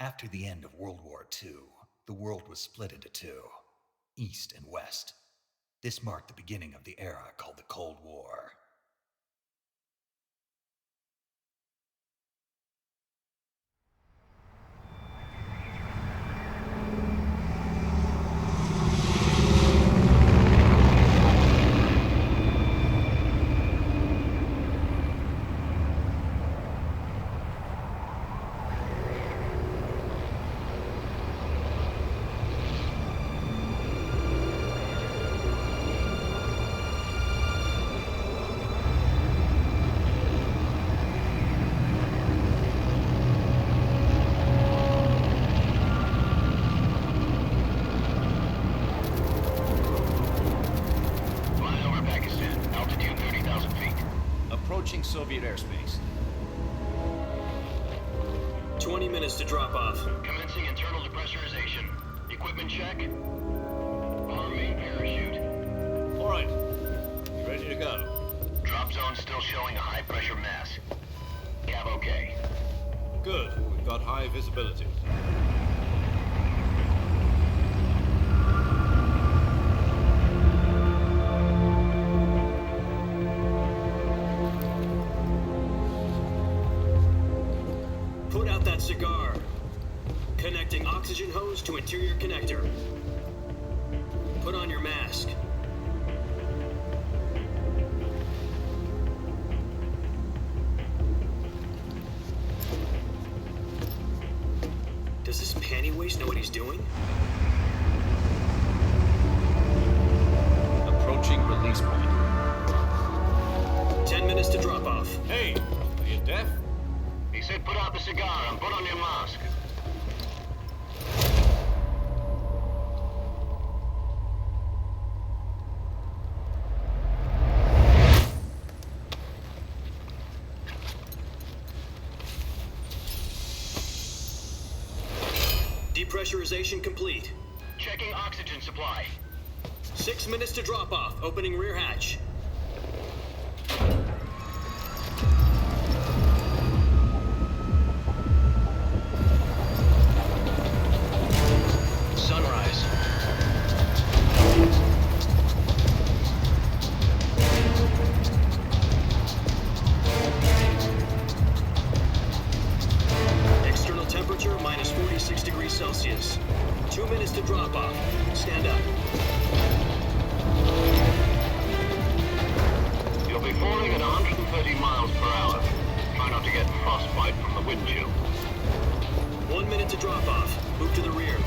After the end of World War II, the world was split into two, East and West. This marked the beginning of the era called the Cold War. Soviet airspace. 20 minutes to drop off. Commencing internal depressurization. Equipment check. Arm main parachute. All right. You ready to go? Drop zone still showing a high pressure mass. Cav okay. Good. We've got high visibility. Cigar. Connecting oxygen hose to interior connector. Put on your mask. Does this panty waste know what he's doing? Approaching release point. 10 minutes to drop off. Hey, are you deaf? He said put out the cigar and put on your mask. Depressurization complete. Checking oxygen supply. 6 minutes to drop off. Opening rear hatch. Sunrise. External temperature minus 46 degrees Celsius. 2 minutes to drop off. Stand up. You'll be falling at 130 miles per hour. Try not to get frostbite from the wind chill. 1 minute to drop off. Move to the rear.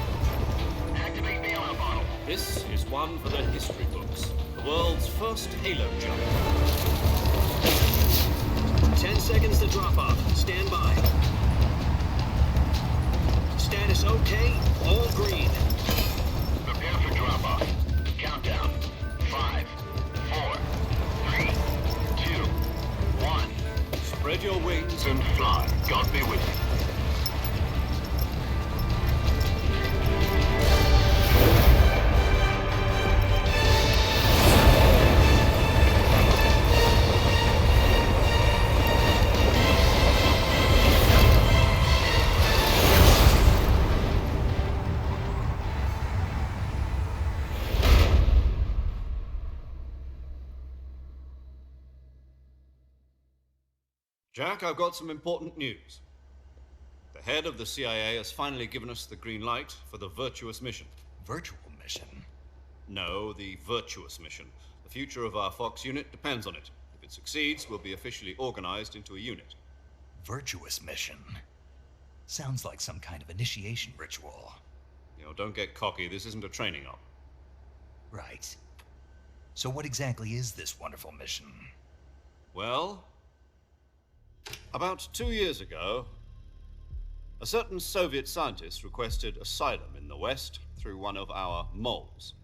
Activate the oil bottle. This is one for the history books. The world's first halo jump. 10 seconds to drop off. Stand by. Status okay. All green. Prepare for drop off. Countdown. 5, 4, 3, 2, 1. Spread your wings And fly. God be with you. Jack, I've got some important news. The head of the CIA has finally given us the green light for the virtuous mission. Virtual mission? No, the virtuous mission. The future of our Fox unit depends on it. If it succeeds, we'll be officially organized into a unit. Virtuous mission? Sounds like some kind of initiation ritual. You know, don't get cocky. This isn't a training op. Right. So what exactly is this wonderful mission? Well, about 2 years ago, a certain Soviet scientist requested asylum in the West through one of our moles.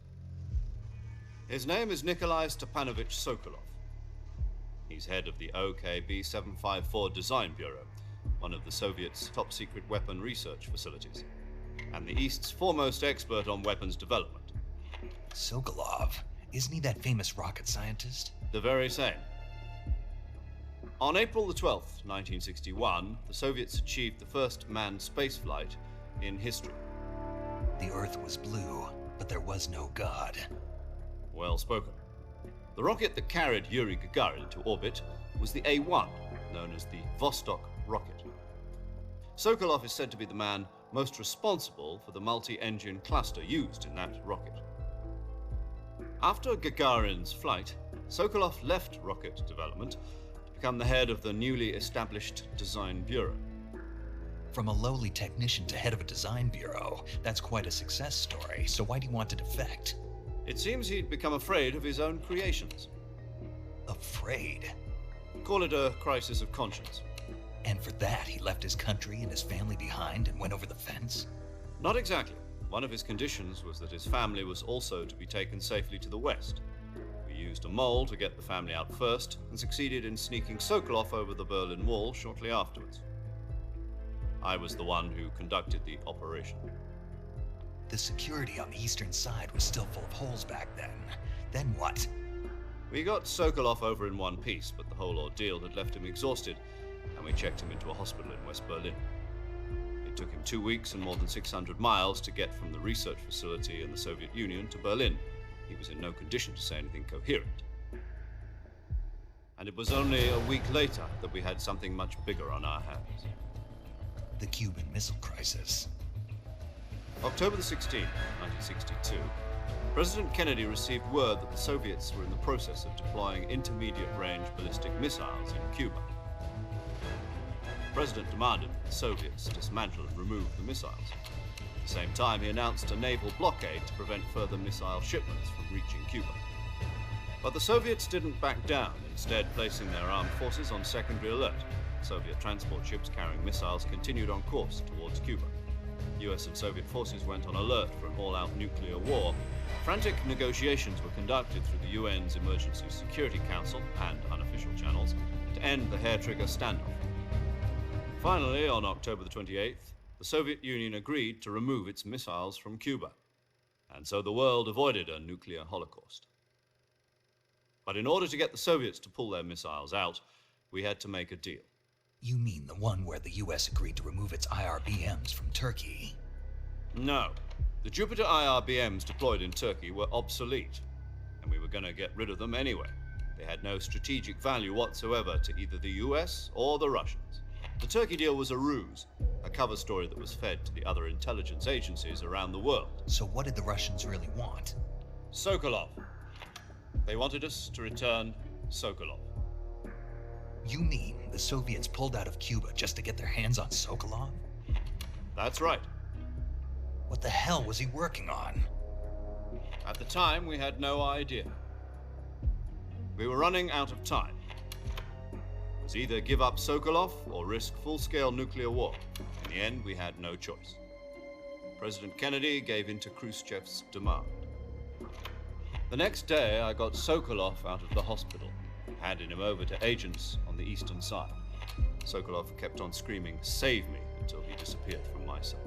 His name is Nikolai Stepanovich Sokolov. He's head of the OKB 754 Design Bureau, one of the Soviets' top-secret weapon research facilities, and the East's foremost expert on weapons development. Sokolov? Isn't he that famous rocket scientist? The very same. On April the 12th, 1961, the Soviets achieved the first manned spaceflight in history. The Earth was blue, but there was no God. Well spoken. The rocket that carried Yuri Gagarin to orbit was the A-1, known as the Vostok rocket. Sokolov is said to be the man most responsible for the multi-engine cluster used in that rocket. After Gagarin's flight, Sokolov left rocket development to become the head of the newly established Design Bureau. From a lowly technician to head of a design bureau, that's quite a success story, so why do you want to defect? It seems he'd become afraid of his own creations. Afraid? Call it a crisis of conscience. And for that, he left his country and his family behind and went over the fence? Not exactly. One of his conditions was that his family was also to be taken safely to the west. We used a mole to get the family out first and succeeded in sneaking Sokolov over the Berlin Wall shortly afterwards. I was the one who conducted the operation. The security on the eastern side was still full of holes back then. Then what? We got Sokolov over in one piece, but the whole ordeal had left him exhausted, and we checked him into a hospital in West Berlin. It took him 2 weeks and more than 600 miles to get from the research facility in the Soviet Union to Berlin. He was in no condition to say anything coherent. And it was only a week later that we had something much bigger on our hands. The Cuban Missile Crisis. October the 16th, 1962, President Kennedy received word that the Soviets were in the process of deploying intermediate-range ballistic missiles in Cuba. The President demanded that the Soviets dismantle and remove the missiles. At the same time, he announced a naval blockade to prevent further missile shipments from reaching Cuba. But the Soviets didn't back down, instead placing their armed forces on secondary alert. Soviet transport ships carrying missiles continued on course towards Cuba. US and Soviet forces went on alert for an all-out nuclear war. Frantic negotiations were conducted through the UN's Emergency Security Council and unofficial channels to end the hair-trigger standoff. Finally, on October the 28th, the Soviet Union agreed to remove its missiles from Cuba, and so the world avoided a nuclear holocaust. But in order to get the Soviets to pull their missiles out, we had to make a deal. You mean the one where the US agreed to remove its IRBMs from Turkey? No. The Jupiter IRBMs deployed in Turkey were obsolete, and we were going to get rid of them anyway. They had no strategic value whatsoever to either the US or the Russians. The Turkey deal was a ruse, a cover story that was fed to the other intelligence agencies around the world. So what did the Russians really want? Sokolov. They wanted us to return Sokolov. You mean the Soviets pulled out of Cuba just to get their hands on Sokolov? That's right. What the hell was he working on? At the time, we had no idea. We were running out of time. It was either give up Sokolov or risk full-scale nuclear war. In the end, we had no choice. President Kennedy gave in to Khrushchev's demand. The next day, I got Sokolov out of the hospital, handed him over to agents on the eastern side. Sokolov kept on screaming, "Save me," until he disappeared from my sight.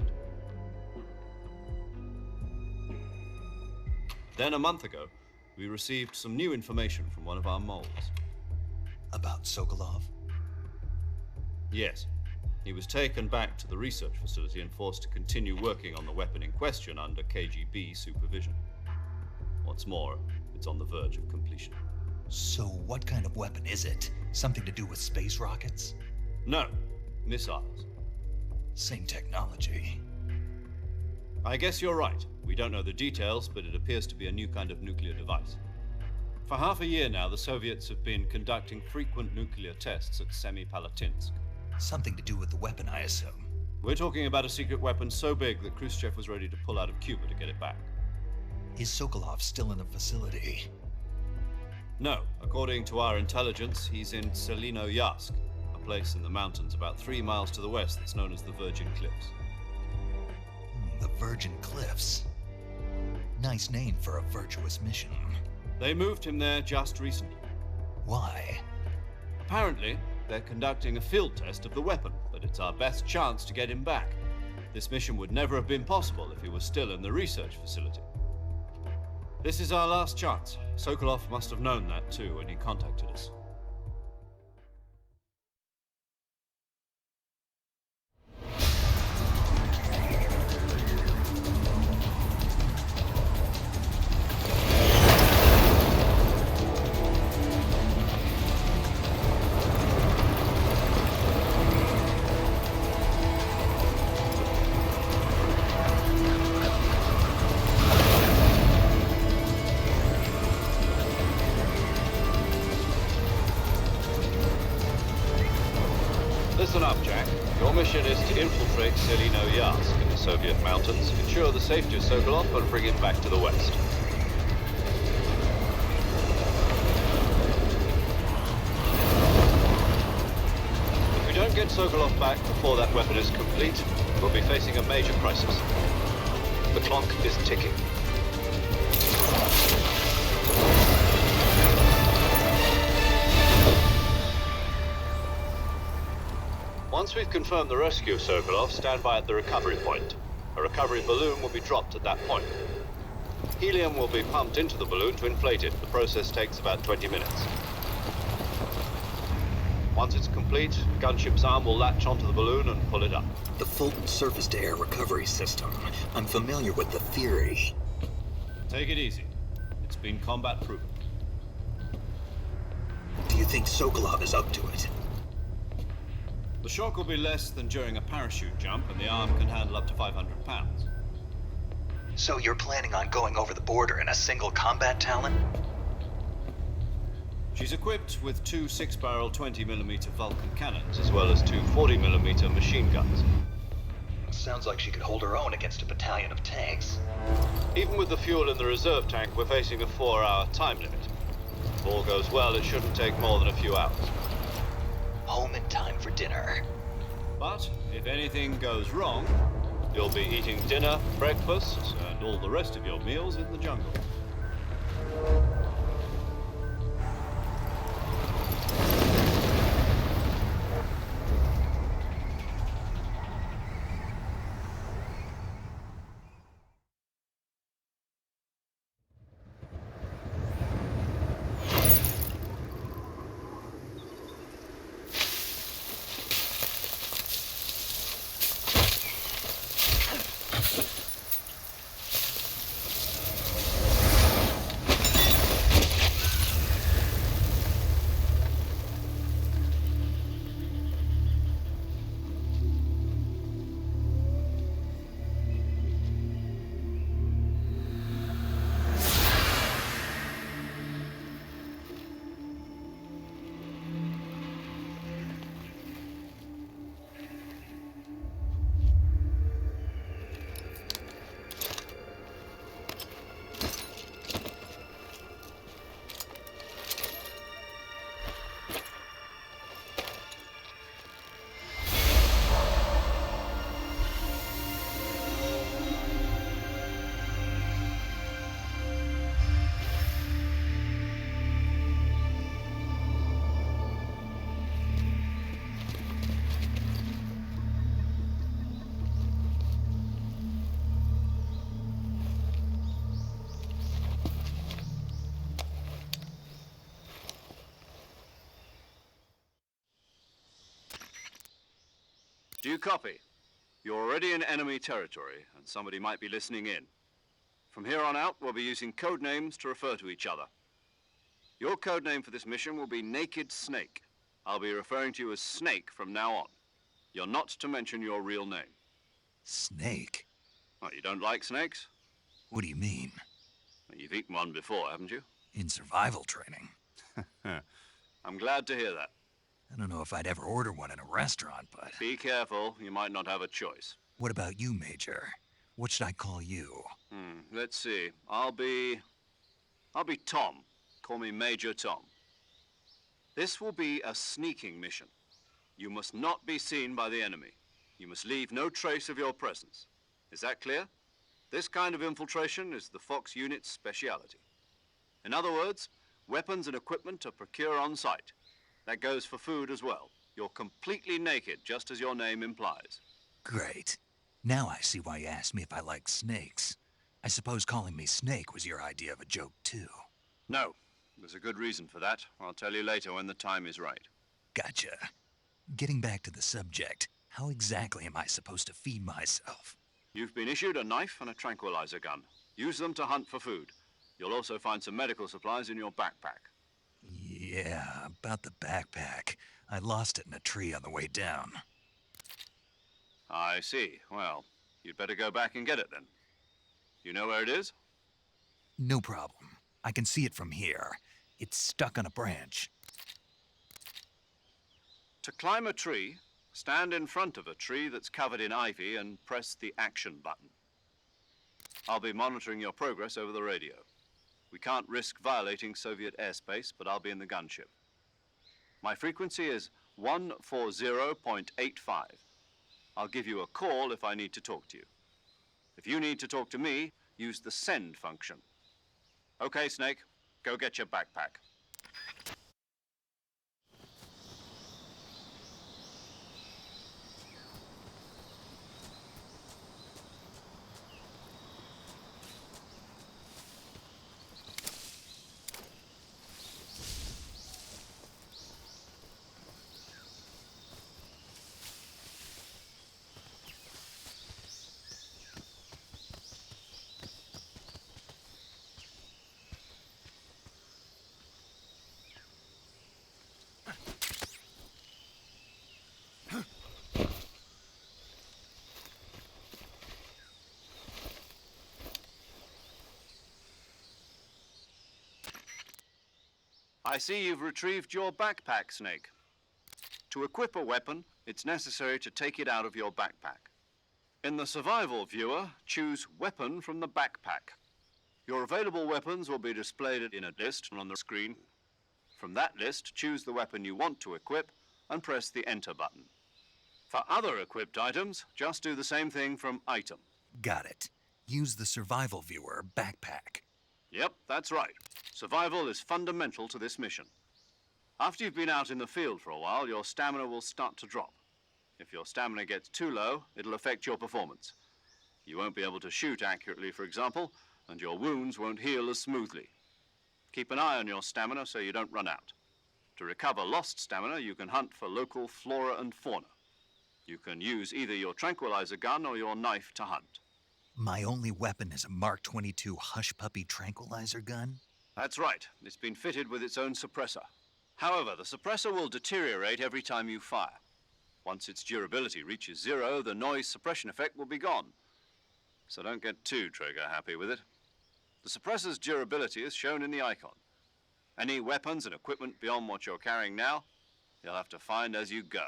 Then a month ago, we received some new information from one of our moles. About Sokolov? Yes. He was taken back to the research facility and forced to continue working on the weapon in question under KGB supervision. What's more, it's on the verge of completion. So what kind of weapon is it? Something to do with space rockets? No, missiles. Same technology. I guess you're right. We don't know the details, but it appears to be a new kind of nuclear device. For half a year now, the Soviets have been conducting frequent nuclear tests at Semipalatinsk. Something to do with the weapon, I assume. We're talking about a secret weapon so big that Khrushchev was ready to pull out of Cuba to get it back. Is Sokolov still in the facility? No. According to our intelligence, he's in Selinoyarsk, a place in the mountains about 3 miles to the west that's known as the Virgin Cliffs. The Virgin Cliffs. Nice name for a virtuous mission. They moved him there just recently. Why? Apparently, they're conducting a field test of the weapon, but it's our best chance to get him back. This mission would never have been possible if he was still in the research facility. This is our last chance. Sokolov must have known that too when he contacted us. mission is to infiltrate Selino-Yarsk in the Soviet mountains, ensure the safety of Sokolov, and bring him back to the west. If we don't get Sokolov back before that weapon is complete, we'll be facing a major crisis. The clock is ticking. Once we've confirmed the rescue of Sokolov, stand by at the recovery point. A recovery balloon will be dropped at that point. Helium will be pumped into the balloon to inflate it. The process takes about 20 minutes. Once it's complete, the gunship's arm will latch onto the balloon and pull it up. The Fulton surface-to-air recovery system. I'm familiar with the theory. Take it easy. It's been combat-proven. Do you think Sokolov is up to it? The shock will be less than during a parachute jump, and the arm can handle up to 500 pounds. So you're planning on going over the border in a single combat Talon? She's equipped with two 6-barrel 20mm Vulcan cannons, as well as two 40mm machine guns. Sounds like she could hold her own against a battalion of tanks. Even with the fuel in the reserve tank, we're facing a 4-hour time limit. If all goes well, it shouldn't take more than a few hours. Home in time for dinner. But if anything goes wrong, you'll be eating dinner, breakfast, and all the rest of your meals in the jungle. Do you copy? You're already in enemy territory, and somebody might be listening in. From here on out, we'll be using code names to refer to each other. Your code name for this mission will be Naked Snake. I'll be referring to you as Snake from now on. You're not to mention your real name. Snake? Oh, you don't like snakes? What do you mean? Well, you've eaten one before, haven't you? In survival training. I'm glad to hear that. I don't know if I'd ever order one in a restaurant, but... Be careful, you might not have a choice. What about you, Major? What should I call you? Let's see. I'll be Tom. Call me Major Tom. This will be a sneaking mission. You must not be seen by the enemy. You must leave no trace of your presence. Is that clear? This kind of infiltration is the Fox unit's speciality. In other words, weapons and equipment are procured on site. That goes for food as well. You're completely naked, just as your name implies. Great. Now I see why you asked me if I like snakes. I suppose calling me Snake was your idea of a joke, too. No. There's a good reason for that. I'll tell you later when the time is right. Gotcha. Getting back to the subject, how exactly am I supposed to feed myself? You've been issued a knife and a tranquilizer gun. Use them to hunt for food. You'll also find some medical supplies in your backpack. Yeah, about the backpack. I lost it in a tree on the way down. I see. Well, you'd better go back and get it then. You know where it is? No problem. I can see it from here. It's stuck on a branch. To climb a tree, Stand in front of a tree that's covered in ivy and press the action button. I'll be monitoring your progress over the radio. We can't risk violating Soviet airspace, but I'll be in the gunship. My frequency is 140.85. I'll give you a call if I need to talk to you. If you need to talk to me, use the send function. Okay, Snake, go get your backpack. I see you've retrieved your backpack, Snake. To equip a weapon, it's necessary to take it out of your backpack. In the survival viewer, choose Weapon from the backpack. Your available weapons will be displayed in a list on the screen. From that list, choose the weapon you want to equip and press the Enter button. For other equipped items, just do the same thing from Item. Got it. Use the survival viewer backpack. Yep, that's right. Survival is fundamental to this mission. After you've been out in the field for a while, your stamina will start to drop. If your stamina gets too low, it'll affect your performance. You won't be able to shoot accurately, for example, and your wounds won't heal as smoothly. Keep an eye on your stamina so you don't run out. To recover lost stamina, you can hunt for local flora and fauna. You can use either your tranquilizer gun or your knife to hunt. My only weapon is a Mark 22 Hush Puppy tranquilizer gun? That's right. It's been fitted with its own suppressor. However, the suppressor will deteriorate every time you fire. Once its durability reaches 0, the noise suppression effect will be gone. So don't get too trigger-happy with it. The suppressor's durability is shown in the icon. Any weapons and equipment beyond what you're carrying now, you'll have to find as you go.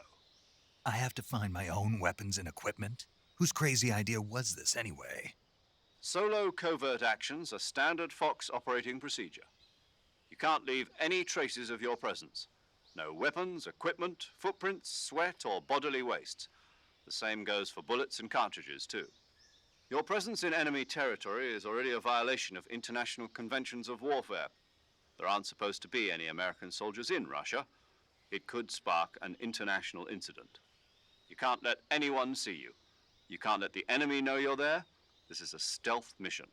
I have to find my own weapons and equipment? Whose crazy idea was this anyway? Solo covert actions are standard Fox operating procedure. You can't leave any traces of your presence. No weapons, equipment, footprints, sweat, or bodily wastes. The same goes for bullets and cartridges, too. Your presence in enemy territory is already a violation of international conventions of warfare. There aren't supposed to be any American soldiers in Russia. It could spark an international incident. You can't let anyone see you. You can't let the enemy know you're there. This is a stealth mission.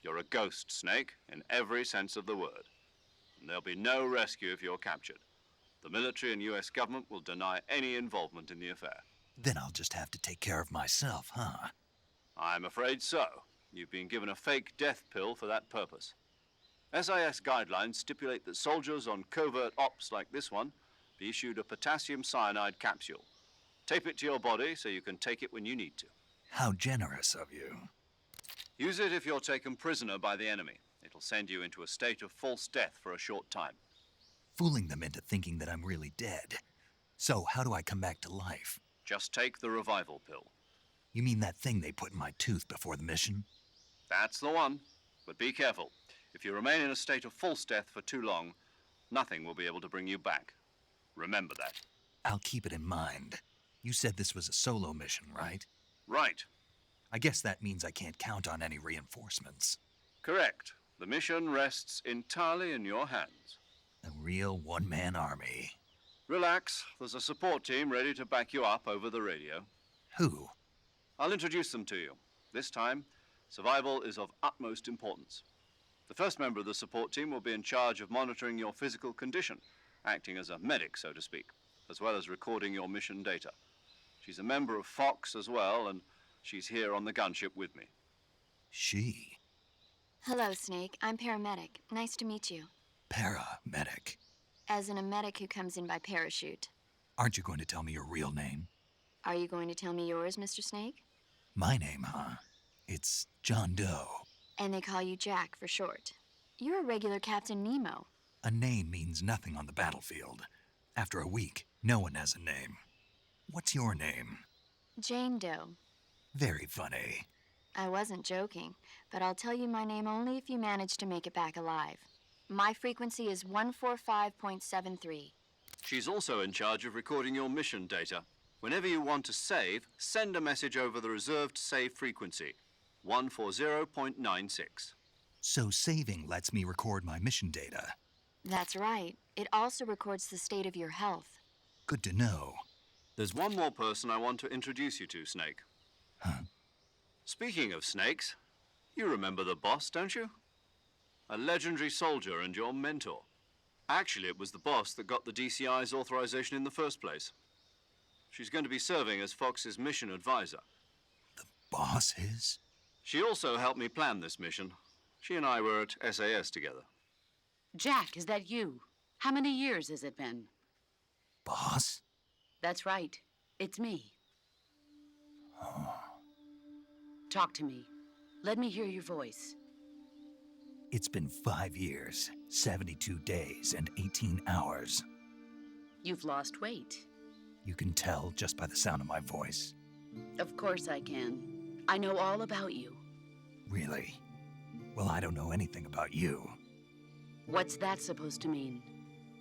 You're a ghost, Snake, in every sense of the word. And there'll be no rescue if you're captured. The military and U.S. government will deny any involvement in the affair. Then I'll just have to take care of myself, huh? I'm afraid so. You've been given a fake death pill for that purpose. SIS guidelines stipulate that soldiers on covert ops like this one be issued a potassium cyanide capsule. Tape it to your body so you can take it when you need to. How generous of you. Use it if you're taken prisoner by the enemy. It'll send you into a state of false death for a short time. Fooling them into thinking that I'm really dead. So how do I come back to life? Just take the revival pill. You mean that thing they put in my tooth before the mission? That's the one. But be careful. If you remain in a state of false death for too long, nothing will be able to bring you back. Remember that. I'll keep it in mind. You said this was a solo mission, right? Right. I guess that means I can't count on any reinforcements. Correct. The mission rests entirely in your hands. A real one-man army. Relax. There's a support team ready to back you up over the radio. Who? I'll introduce them to you. This time, survival is of utmost importance. The first member of the support team will be in charge of monitoring your physical condition, acting as a medic, so to speak, as well as recording your mission data. She's a member of Fox as well, and she's here on the gunship with me. She? Hello, Snake. I'm paramedic. Nice to meet you. Paramedic. As in a medic who comes in by parachute. Aren't you going to tell me your real name? Are you going to tell me yours, Mr. Snake? My name, huh? It's John Doe. And they call you Jack for short. You're a regular Captain Nemo. A name means nothing on the battlefield. After a week, no one has a name. What's your name? Jane Doe. Very funny. I wasn't joking, but I'll tell you my name only if you manage to make it back alive. My frequency is 145.73. She's also in charge of recording your mission data. Whenever you want to save, send a message over the reserved save frequency, 140.96. So saving lets me record my mission data. That's right. It also records the state of your health. Good to know. There's one more person I want to introduce you to, Snake. Huh? Speaking of snakes, you remember the boss, don't you? A legendary soldier and your mentor. Actually, it was the boss that got the DCI's authorization in the first place. She's going to be serving as Fox's mission advisor. The boss is? She also helped me plan this mission. She and I were at SAS together. Jack, is that you? How many years has it been? Boss? That's right. It's me. Oh. Talk to me. Let me hear your voice. It's been 5 years, 72 days, and 18 hours. You've lost weight. You can tell just by the sound of my voice. Of course I can. I know all about you. Really? Well, I don't know anything about you. What's that supposed to mean?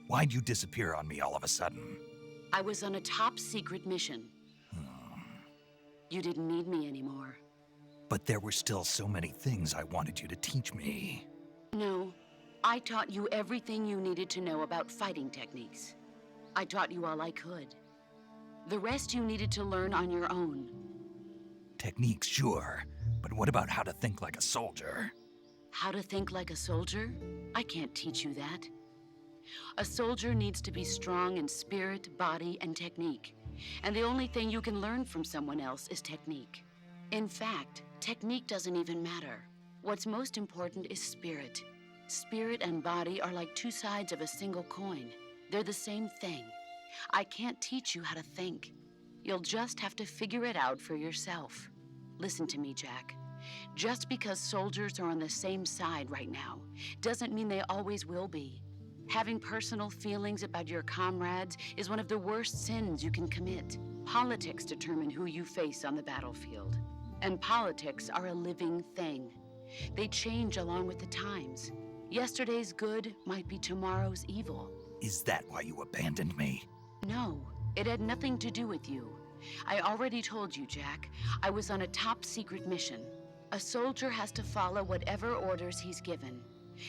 Why'd you disappear on me all of a sudden? I was on a top secret mission. You didn't need me anymore. But there were still so many things I wanted you to teach me. No, I taught you everything you needed to know about fighting techniques. I taught you all I could. The rest you needed to learn on your own. Techniques, sure. But what about how to think like a soldier? How to think like a soldier? I can't teach you that. A soldier needs to be strong in spirit, body, and technique. And the only thing you can learn from someone else is technique. In fact, technique doesn't even matter. What's most important is spirit. Spirit and body are like two sides of a single coin. They're the same thing. I can't teach you how to think. You'll just have to figure it out for yourself. Listen to me, Jack. Just because soldiers are on the same side right now doesn't mean they always will be. Having personal feelings about your comrades is one of the worst sins you can commit. Politics determine who you face on the battlefield. And politics are a living thing. They change along with the times. Yesterday's good might be tomorrow's evil. Is that why you abandoned me? No, it had nothing to do with you. I already told you, Jack. I was on a top secret mission. A soldier has to follow whatever orders he's given.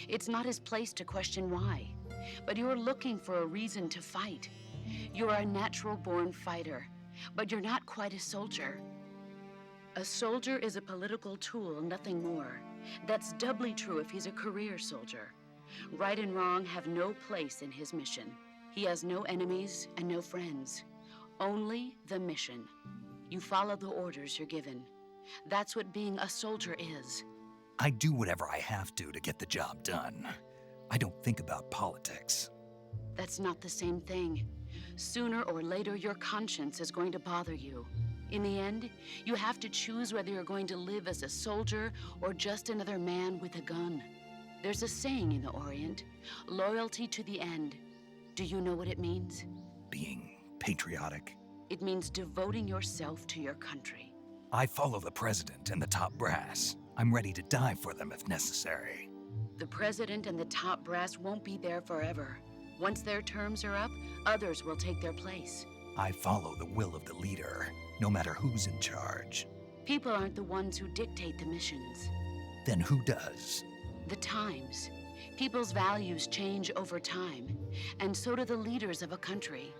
It's not his place to question why. But you're looking for a reason to fight. You're a natural-born fighter, but you're not quite a soldier. A soldier is a political tool, nothing more. That's doubly true if he's a career soldier. Right and wrong have no place in his mission. He has no enemies and no friends. Only the mission. You follow the orders you're given. That's what being a soldier is. I do whatever I have to get the job done. I don't think about politics. That's not the same thing. Sooner or later, your conscience is going to bother you. In the end, you have to choose whether you're going to live as a soldier or just another man with a gun. There's a saying in the Orient, loyalty to the end. Do you know what it means? Being patriotic. It means devoting yourself to your country. I follow the president and the top brass. I'm ready to die for them if necessary. The president and the top brass won't be there forever. Once their terms are up, others will take their place. I follow the will of the leader, no matter who's in charge. People aren't the ones who dictate the missions. Then who does? The times. People's values change over time, and so do the leaders of a country.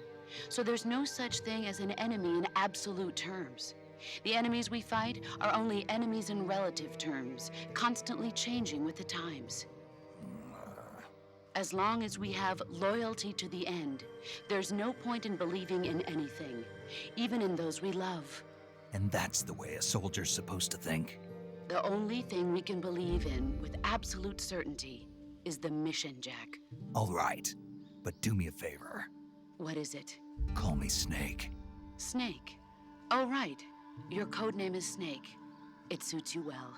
So there's no such thing as an enemy in absolute terms. The enemies we fight are only enemies in relative terms, constantly changing with the times. As long as we have loyalty to the end, there's no point in believing in anything, even in those we love. And that's the way a soldier's supposed to think? The only thing we can believe in with absolute certainty is the mission, Jack. All right, but do me a favor. What is it? Call me Snake. Snake. Oh, right. Your codename is Snake. It suits you well.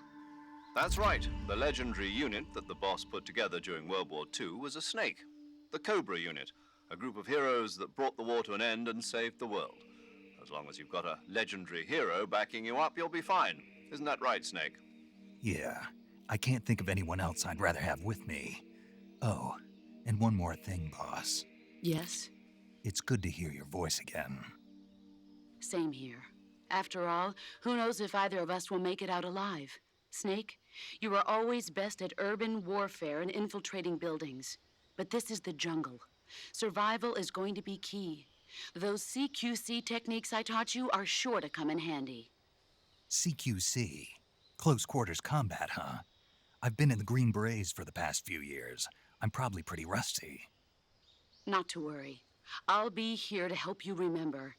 That's right. The legendary unit that the boss put together during World War II was a snake. The Cobra unit, a group of heroes that brought the war to an end and saved the world. A As long as you've got a legendary hero backing you up, you'll be fine. Isn't that right, Snake? Yeah, I can't think of anyone else I'd rather have with me. Oh, and one more thing, boss. Yes? It's good to hear your voice again. Same here. After all, who knows if either of us will make it out alive? Snake, you are always best at urban warfare and infiltrating buildings. But this is the jungle. Survival is going to be key. Those CQC techniques I taught you are sure to come in handy. CQC? Close quarters combat, huh? I've been in the Green Berets for the past few years. I'm probably pretty rusty. Not to worry. I'll be here to help you remember.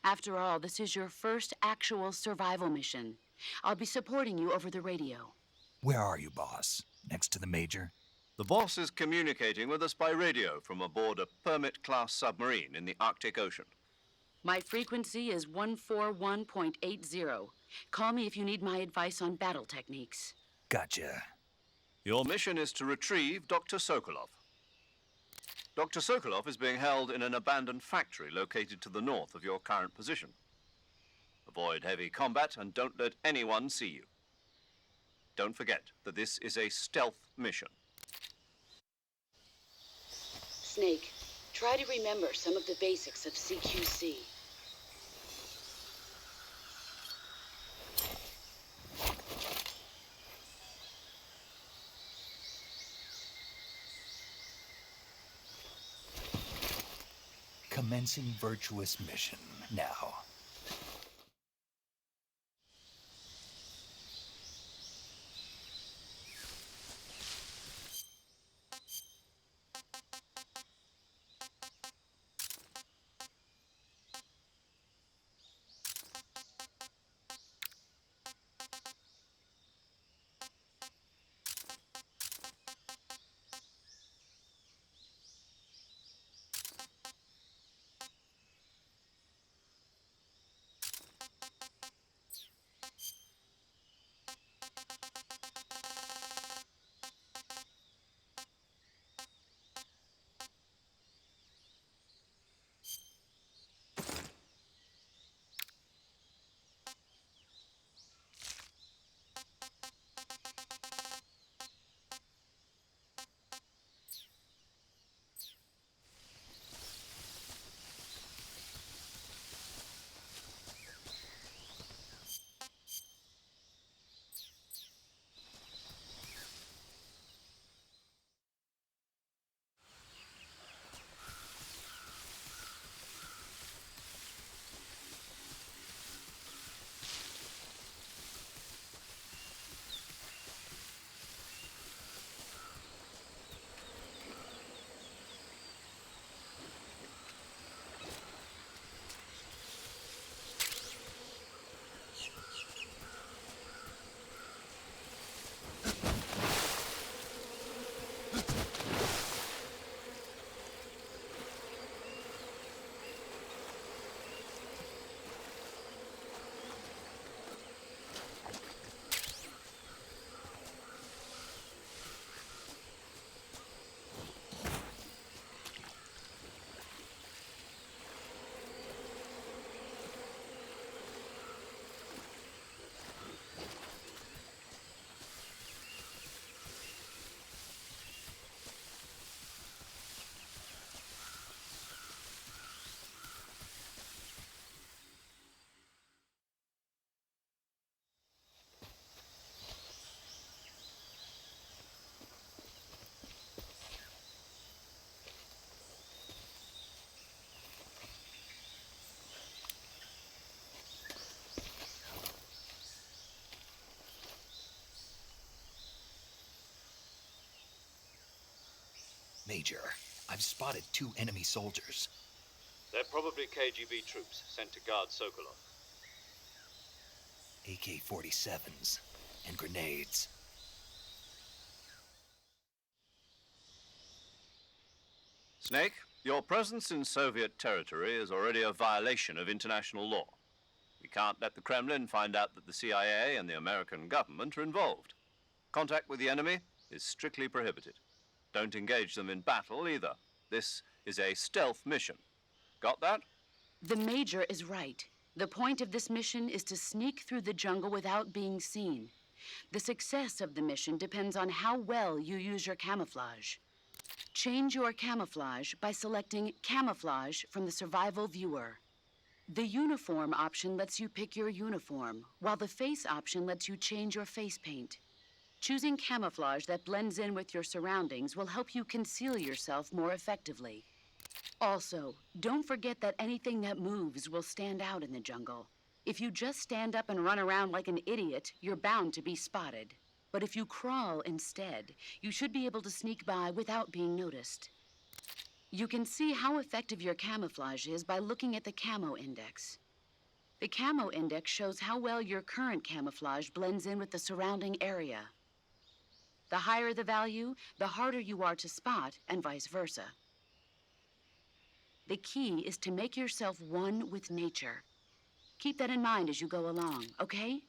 After all, this is your first actual survival mission. I'll be supporting you over the radio. Where are you, boss? Next to the Major? The boss is communicating with us by radio from aboard a Permit-class submarine in the Arctic Ocean. My frequency is 141.80. Call me if you need my advice on battle techniques. Gotcha. Your mission is to retrieve Dr. Sokolov. Dr. Sokolov is being held in an abandoned factory located to the north of your current position. Avoid heavy combat and don't let anyone see you. Don't forget that this is a stealth mission. Snake, try to remember some of the basics of CQC. Commencing virtuous mission now. Major, I've spotted 2 enemy soldiers. They're probably KGB troops sent to guard Sokolov. AK-47s and grenades. Snake, your presence in Soviet territory is already a violation of international law. We can't let the Kremlin find out that the CIA and the American government are involved. Contact with the enemy is strictly prohibited. Don't engage them in battle either. This is a stealth mission. Got that? The Major is right. The point of this mission is to sneak through the jungle without being seen. The success of the mission depends on how well you use your camouflage. Change your camouflage by selecting Camouflage from the Survival Viewer. The Uniform option lets you pick your uniform, while the Face option lets you change your face paint. Choosing camouflage that blends in with your surroundings will help you conceal yourself more effectively. Also, don't forget that anything that moves will stand out in the jungle. If you just stand up and run around like an idiot, you're bound to be spotted. But if you crawl instead, you should be able to sneak by without being noticed. You can see how effective your camouflage is by looking at the camo index. The camo index shows how well your current camouflage blends in with the surrounding area. The higher the value, the harder you are to spot, and vice versa. The key is to make yourself one with nature. Keep that in mind as you go along, okay?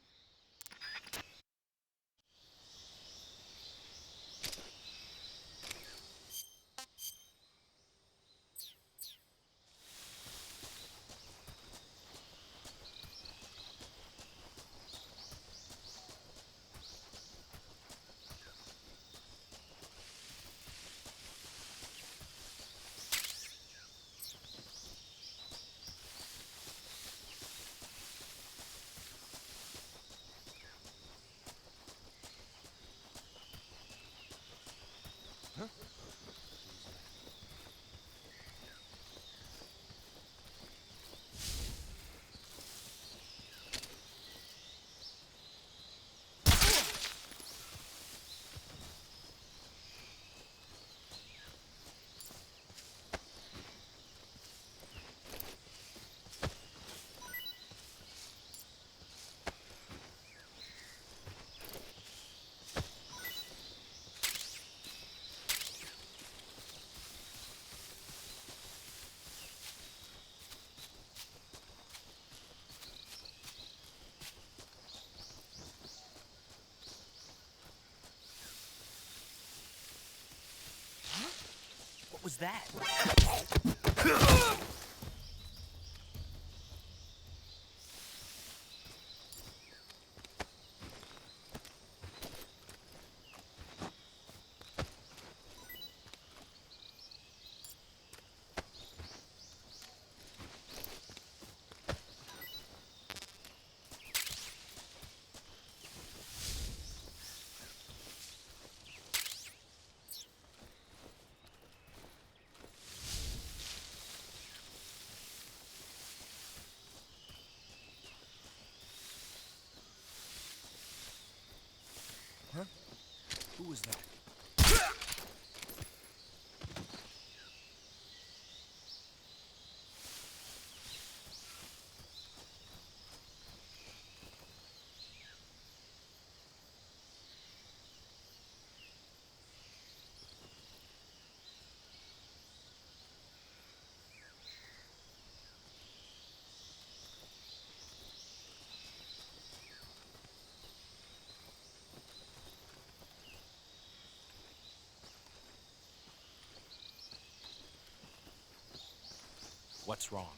What was that? Huh? Who was that? What's wrong?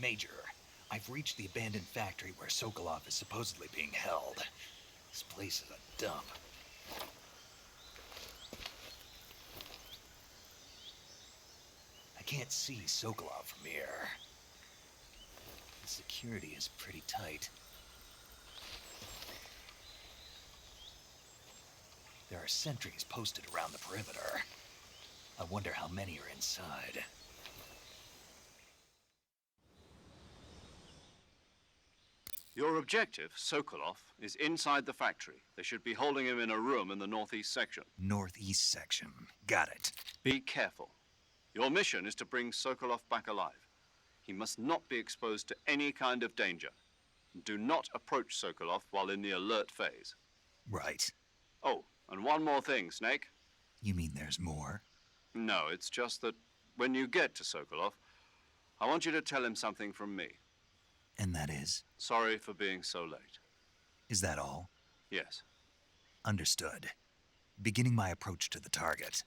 Major, I've reached the abandoned factory where Sokolov is supposedly being held. This place is a dump. I can't see Sokolov from here. The security is pretty tight. There are sentries posted around the perimeter. I wonder how many are inside. Your objective, Sokolov, is inside the factory. They should be holding him in a room in the northeast section. Northeast section. Got it. Be careful. Your mission is to bring Sokolov back alive. He must not be exposed to any kind of danger. Do not approach Sokolov while in the alert phase. Right. Oh, and one more thing, Snake. You mean there's more? No, it's just that when you get to Sokolov, I want you to tell him something from me. And that is? Sorry for being so late. Is that all? Yes. Understood. Beginning my approach to the target.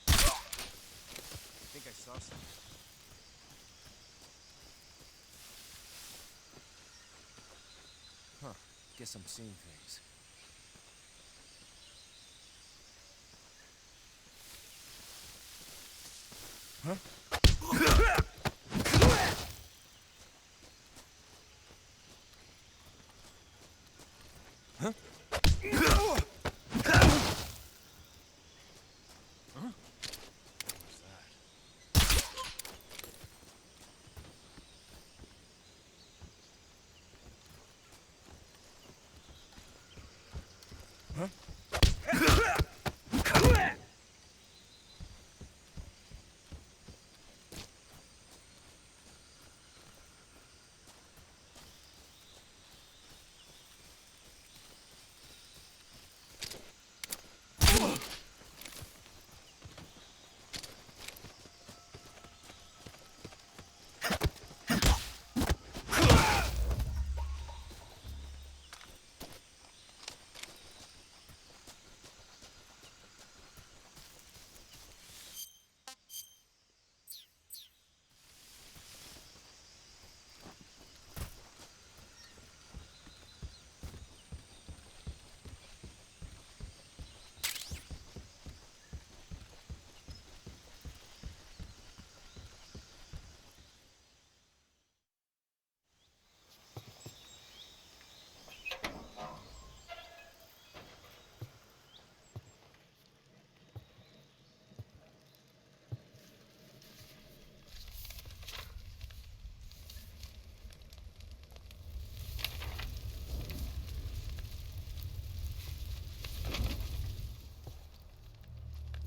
I think I saw something. Huh. Guess I'm seeing things. Huh? Huh?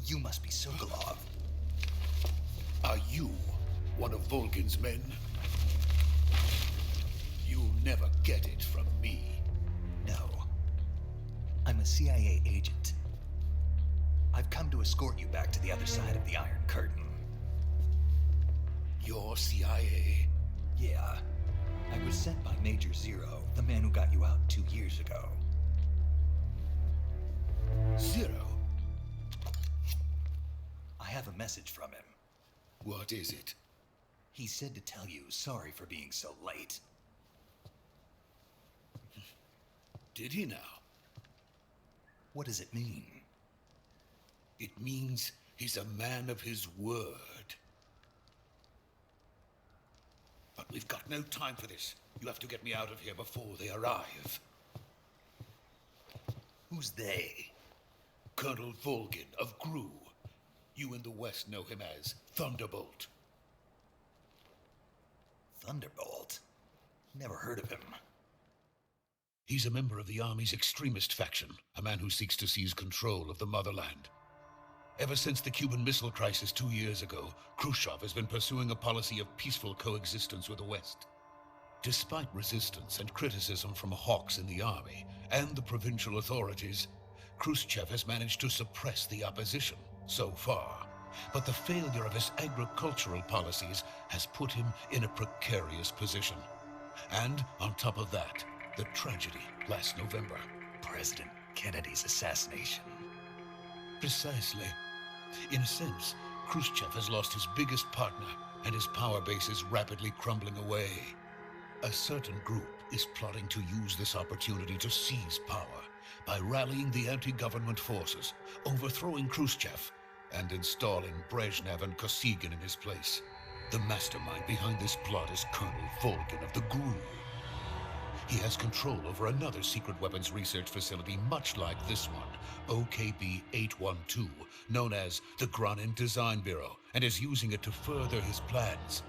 You must be Sokolov. Are you one of Volgin's men? You'll never get it from me. No. I'm a CIA agent. I've come to escort you back to the other side of the Iron Curtain. You're CIA? Yeah. I was sent by Major Zero, the man who got you out 2 years ago. Zero? I have a message from him. What is it? He said to tell you sorry for being so late. Did he now? What does it mean? It means he's a man of his word. But we've got no time for this. You have to get me out of here before they arrive. Who's they? Colonel Volgin of GRU. You in the West know him as Thunderbolt. Thunderbolt? Never heard of him. He's a member of the Army's extremist faction, a man who seeks to seize control of the motherland. Ever since the Cuban Missile Crisis 2 years ago, Khrushchev has been pursuing a policy of peaceful coexistence with the West. Despite resistance and criticism from hawks in the army and the provincial authorities, Khrushchev has managed to suppress the opposition so far. But the failure of his agricultural policies has put him in a precarious position. And on top of that, the tragedy last November. President Kennedy's assassination. Precisely. In a sense, Khrushchev has lost his biggest partner, and his power base is rapidly crumbling away. A certain group is plotting to use this opportunity to seize power by rallying the anti-government forces, overthrowing Khrushchev, and installing Brezhnev and Kosygin in his place. The mastermind behind this plot is Colonel Volgin of the GRU. He has control over another secret weapons research facility much like this one, OKB-812, known as the Granin Design Bureau, and is using it to further his plans.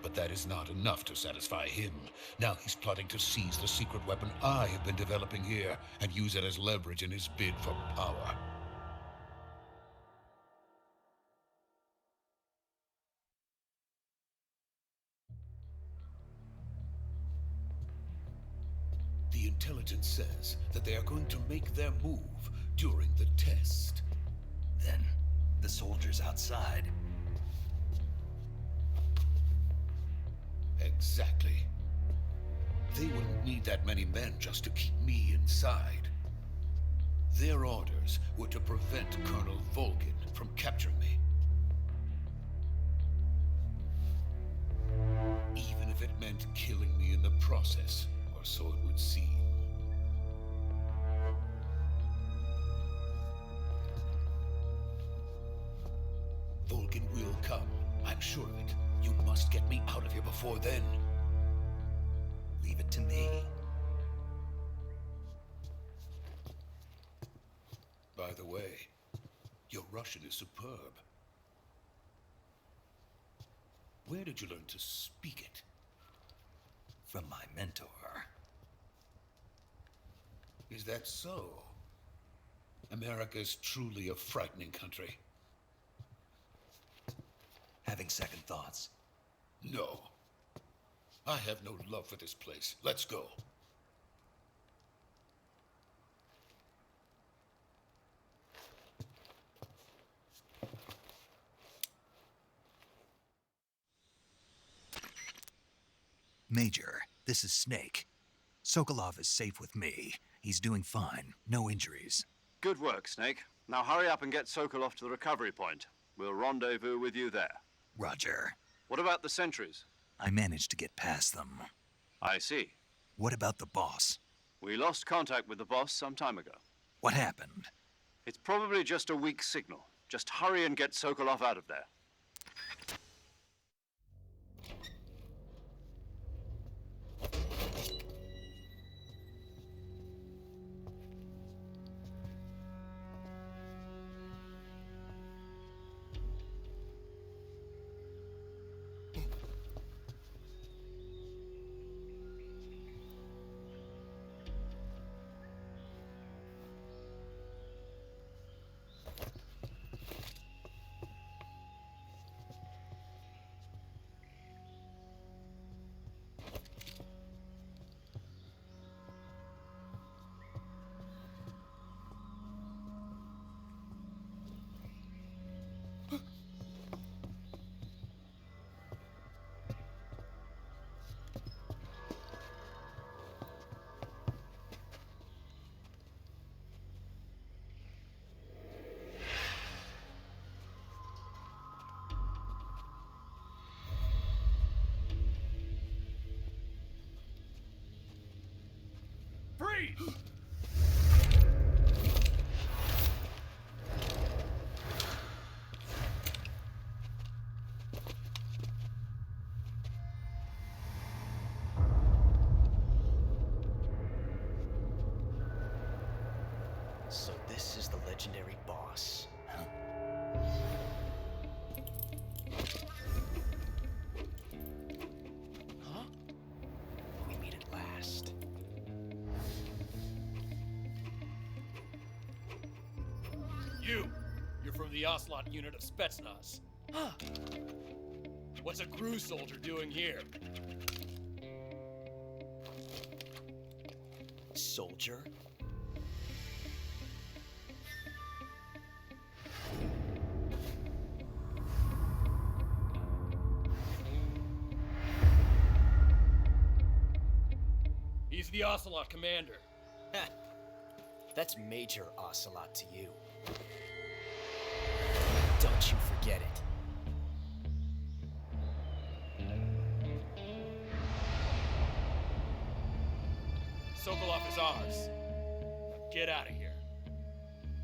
But that is not enough to satisfy him. Now he's plotting to seize the secret weapon I have been developing here and use it as leverage in his bid for power. The intelligence says that they are going to make their move during the test. Then, the soldiers outside. Exactly. They wouldn't need that many men just to keep me inside. Their orders were to prevent Colonel Volgin from capturing me. Even if it meant killing me in the process, or so it would seem. Volgin will come, I'm sure of it. You must get me out of here before then. Leave it to me. By the way, your Russian is superb. Where did you learn to speak it? From my mentor. Is that so? America's truly a frightening country. Having second thoughts? No. I have no love for this place. Let's go. Major, this is Snake. Sokolov is safe with me. He's doing fine. No injuries. Good work, Snake. Now hurry up and get Sokolov to the recovery point. We'll rendezvous with you there. Roger. What about the sentries? I managed to get past them. I see. What about the boss? We lost contact with the boss some time ago. What happened? It's probably just a weak signal. Just hurry and get Sokolov out of there. So this is the legendary boss. Huh? We meet at last. You're from the Ocelot unit of Spetsnaz. Huh. What's a GRU soldier doing here? Soldier? He's the Ocelot commander. That's major ocelot to you. Don't you forget it. Sokolov is ours. Now get out of here.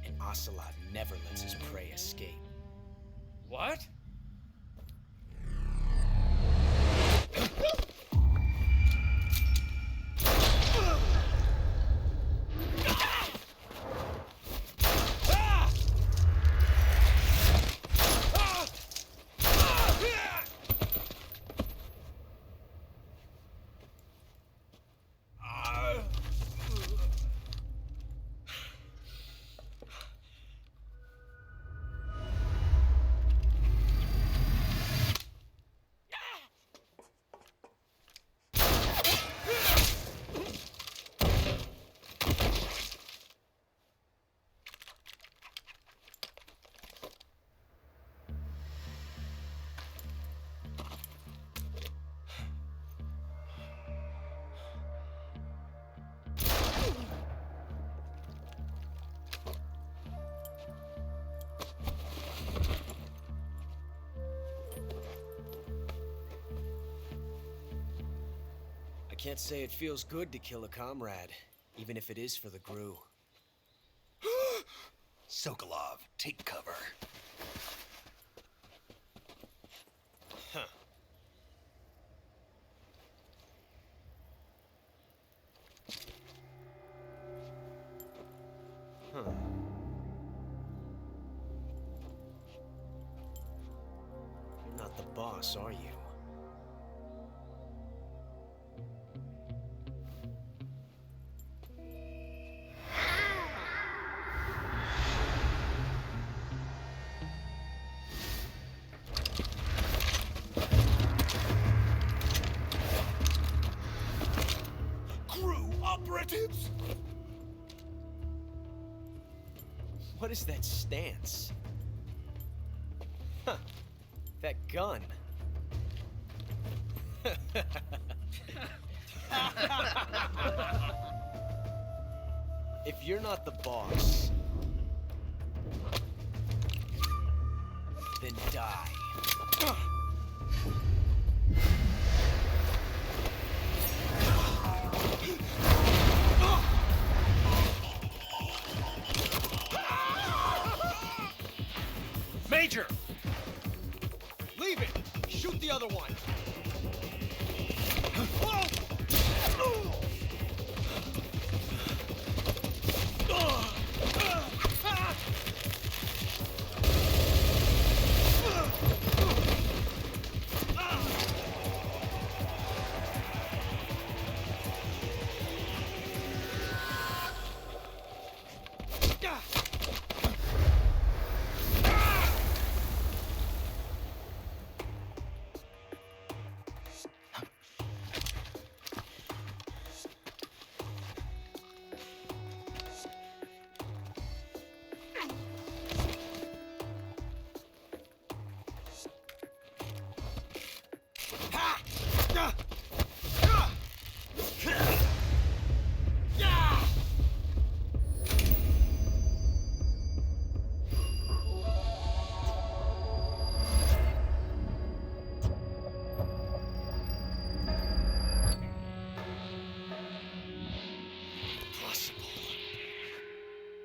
An ocelot never lets his prey escape. What? I can't say it feels good to kill a comrade, even if it is for the GRU. Sokolov, take cover. Huh. Huh. You're not the boss, are you? Operatives! What is that stance? Huh. That gun. If you're not the boss, then die. Major! Leave it! Shoot the other one!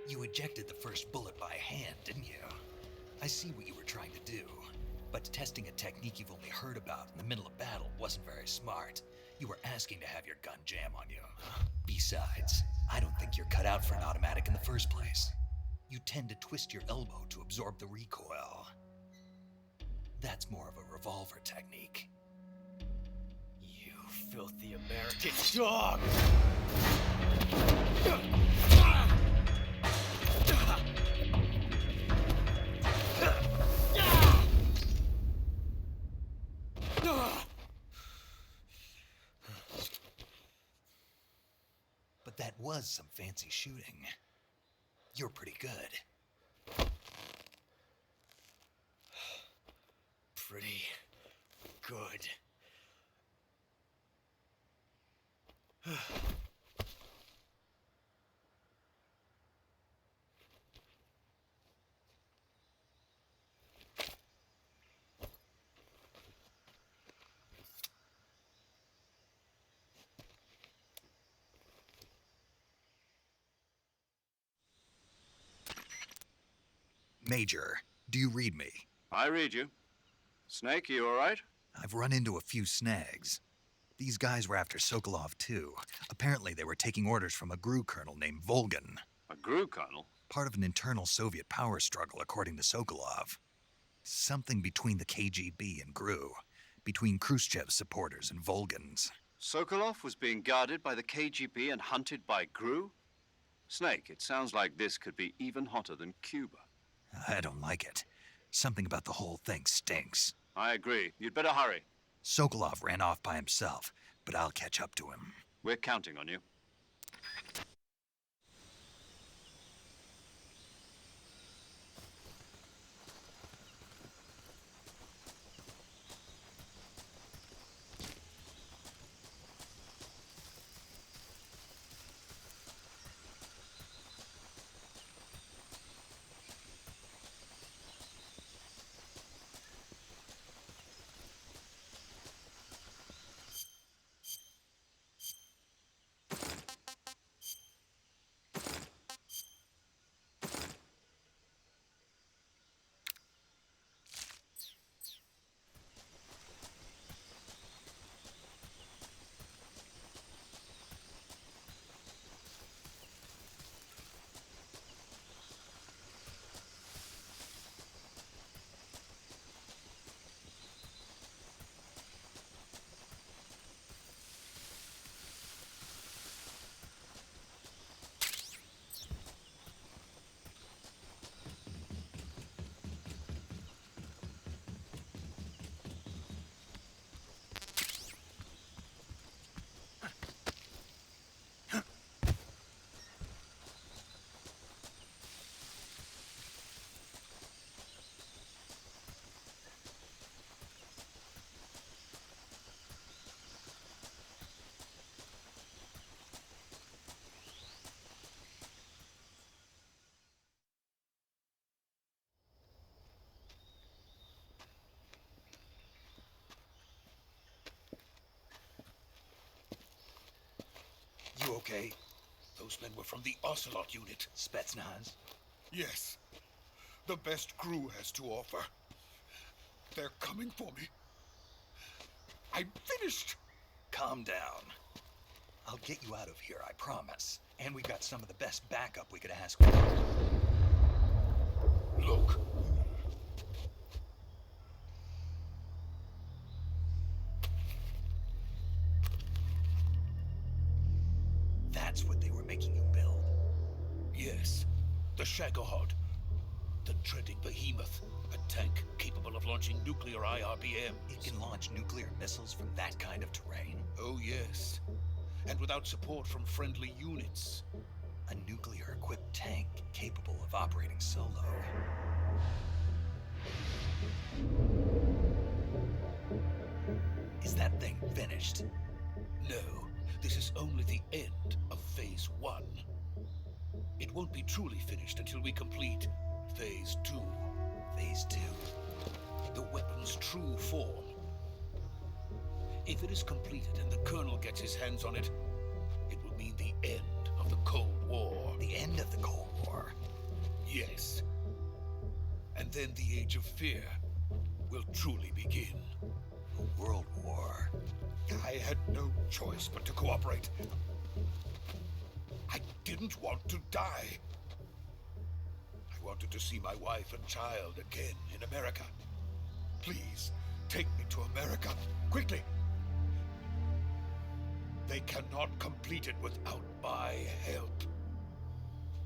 You ejected the first bullet by hand, didn't you? I see what you were trying to do. But testing a technique you've only heard about in the middle of battle wasn't very smart. You were asking to have your gun jam on you. Besides, I don't think you're cut out for an automatic in the first place. You tend to twist your elbow to absorb the recoil. That's more of a revolver technique. You filthy American dog! But that was some fancy shooting. You're pretty good. Pretty good. Major, do you read me? I read you. Snake, you all right? I've run into a few snags. These guys were after Sokolov, too. Apparently, they were taking orders from a GRU colonel named Volgan. A GRU colonel? Part of an internal Soviet power struggle, according to Sokolov. Something between the KGB and GRU. Between Khrushchev's supporters and Volgan's. Sokolov was being guarded by the KGB and hunted by GRU? Snake, it sounds like this could be even hotter than Cuba. I don't like it. Something about the whole thing stinks. I agree. You'd better hurry. Sokolov ran off by himself, but I'll catch up to him. We're counting on you. You okay? Those men were from the Ocelot unit. Spetsnaz? Yes. The best crew has to offer. They're coming for me. I'm finished. Calm down. I'll get you out of here, I promise. And we've got some of the best backup we could ask for. Look. That's what they were making you build? Yes. The Shagohod. The dreaded behemoth. A tank capable of launching nuclear IRBM. It can launch nuclear missiles from that kind of terrain? Oh, yes. And without support from friendly units. A nuclear-equipped tank capable of operating solo. Is that thing finished? No. This is only the end of Phase 1. It won't be truly finished until we complete Phase 2. Phase 2? The weapon's true form. If it is completed and the Colonel gets his hands on it, it will mean the end of the Cold War. The end of the Cold War? Yes. And then the Age of Fear will truly begin. A world war? I had no choice but to cooperate. I didn't want to die. I wanted to see my wife and child again in America. Please, take me to America, quickly. They cannot complete it without my help.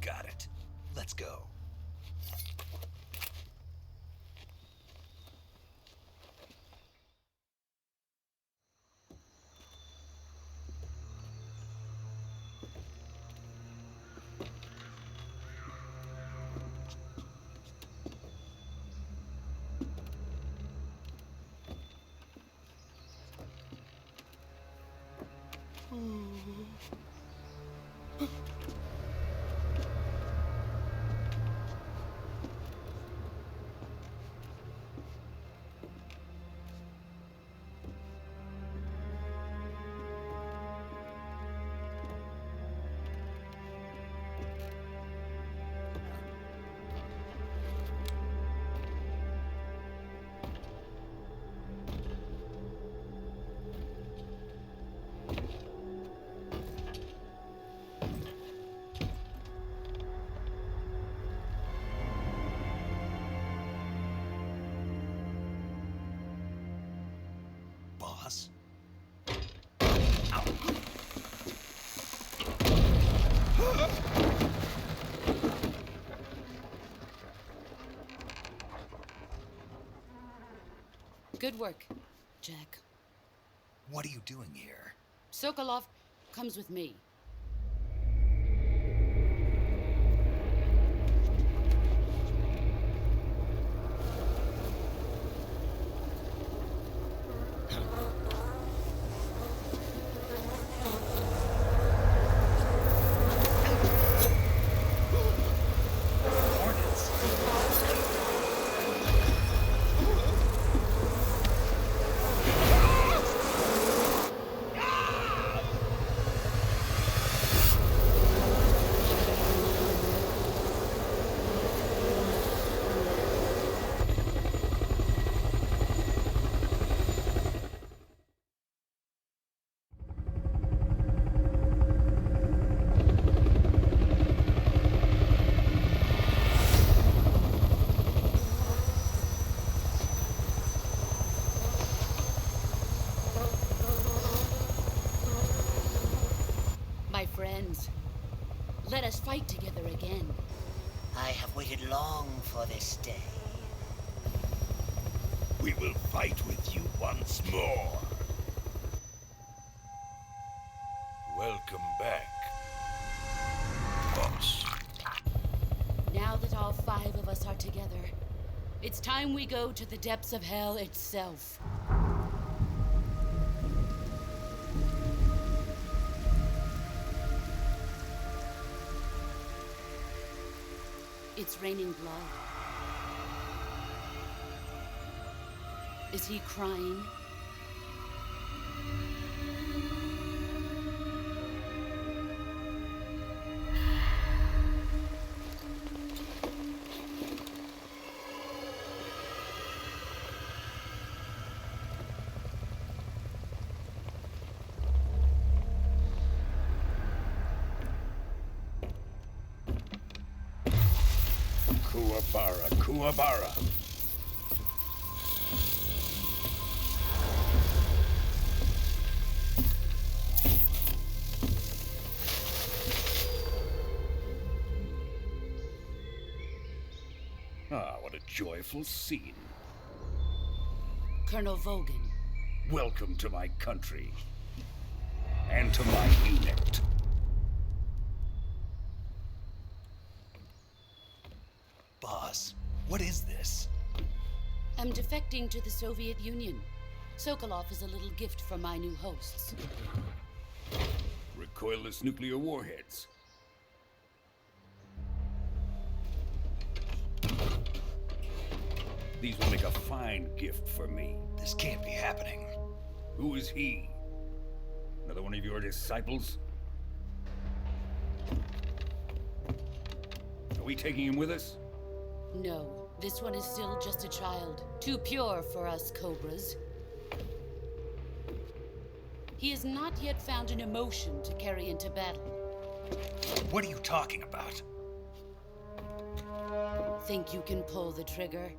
Got it. Let's go. Good work, Jack. What are you doing here? Sokolov comes with me. My friends, let us fight together again. I have waited long for this day. We will fight with you once more. Welcome back, boss. Now that all 5 of us are together, it's time we go to the depths of hell itself. It's raining blood. Is he crying? Kuwabara. Ah, what a joyful scene. Colonel Vogan. Welcome to my country. And to my unit. Boss, what is this? I'm defecting to the Soviet Union. Sokolov is a little gift for my new hosts. Recoilless nuclear warheads. These will make a fine gift for me. This can't be happening. Who is he? Another one of your disciples? Are we taking him with us? No, this one is still just a child. Too pure for us Cobras. He has not yet found an emotion to carry into battle. What are you talking about? Think you can pull the trigger?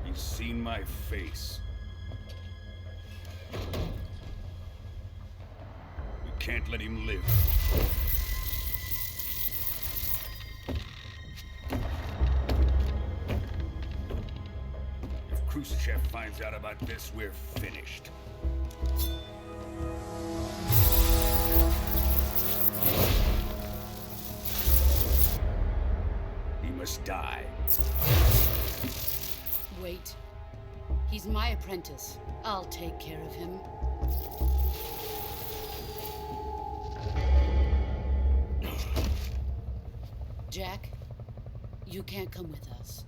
He's seen my face. We can't let him live. If Khrushchev finds out about this, we're finished. He must die. Wait. He's my apprentice. I'll take care of him. Jack, you can't come with us.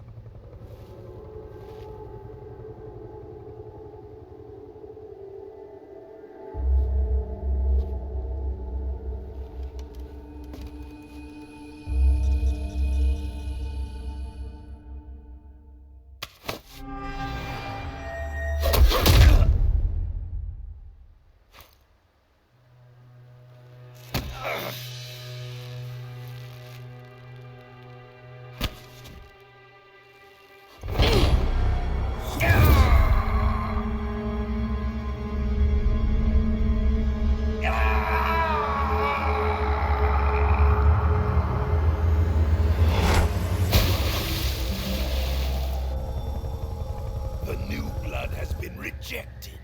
The new blood has been rejected.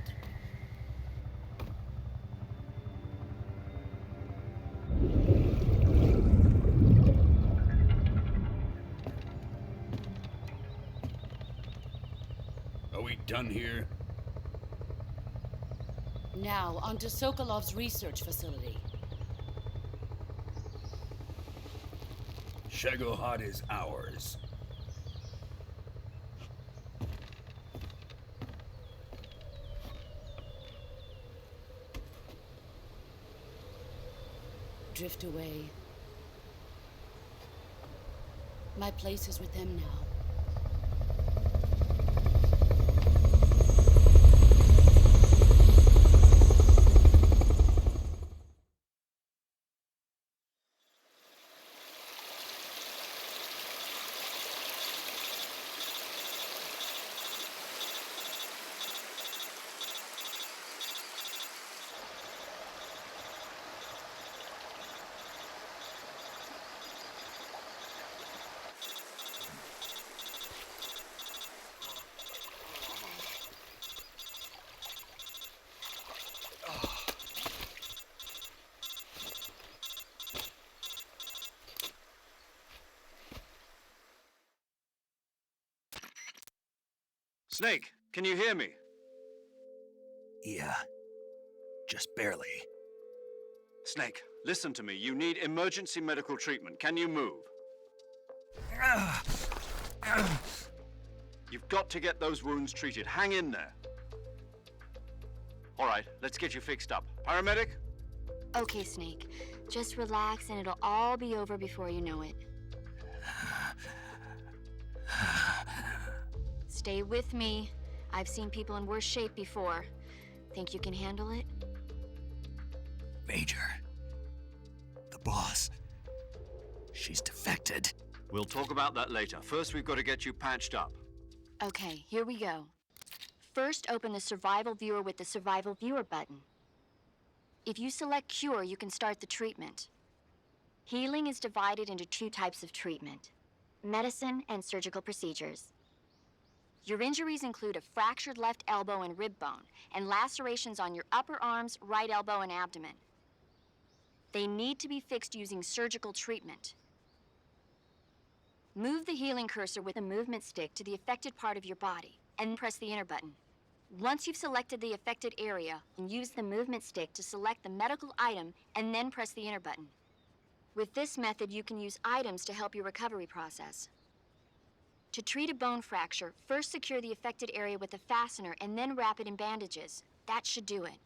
Are we done here? Now, onto Sokolov's research facility. Shagohod is ours. Drift away. My place is with them now. Snake, can you hear me? Yeah. Just barely. Snake, listen to me. You need emergency medical treatment. Can you move? You've got to get those wounds treated. Hang in there. All right, let's get you fixed up. Paramedic? Okay, Snake. Just relax and it'll all be over before you know it. Stay with me. I've seen people in worse shape before. Think you can handle it? Major. The boss. She's defected. We'll talk about that later. First, we've got to get you patched up. Okay, here we go. First, open the Survival Viewer with the Survival Viewer button. If you select Cure, you can start the treatment. Healing is divided into two types of treatment: medicine and surgical procedures. Your injuries include a fractured left elbow and rib bone, and lacerations on your upper arms, right elbow, and abdomen. They need to be fixed using surgical treatment. Move the healing cursor with a movement stick to the affected part of your body, and press the enter button. Once you've selected the affected area, use the movement stick to select the medical item, and then press the enter button. With this method, you can use items to help your recovery process. To treat a bone fracture, first secure the affected area with a fastener and then wrap it in bandages. That should do it.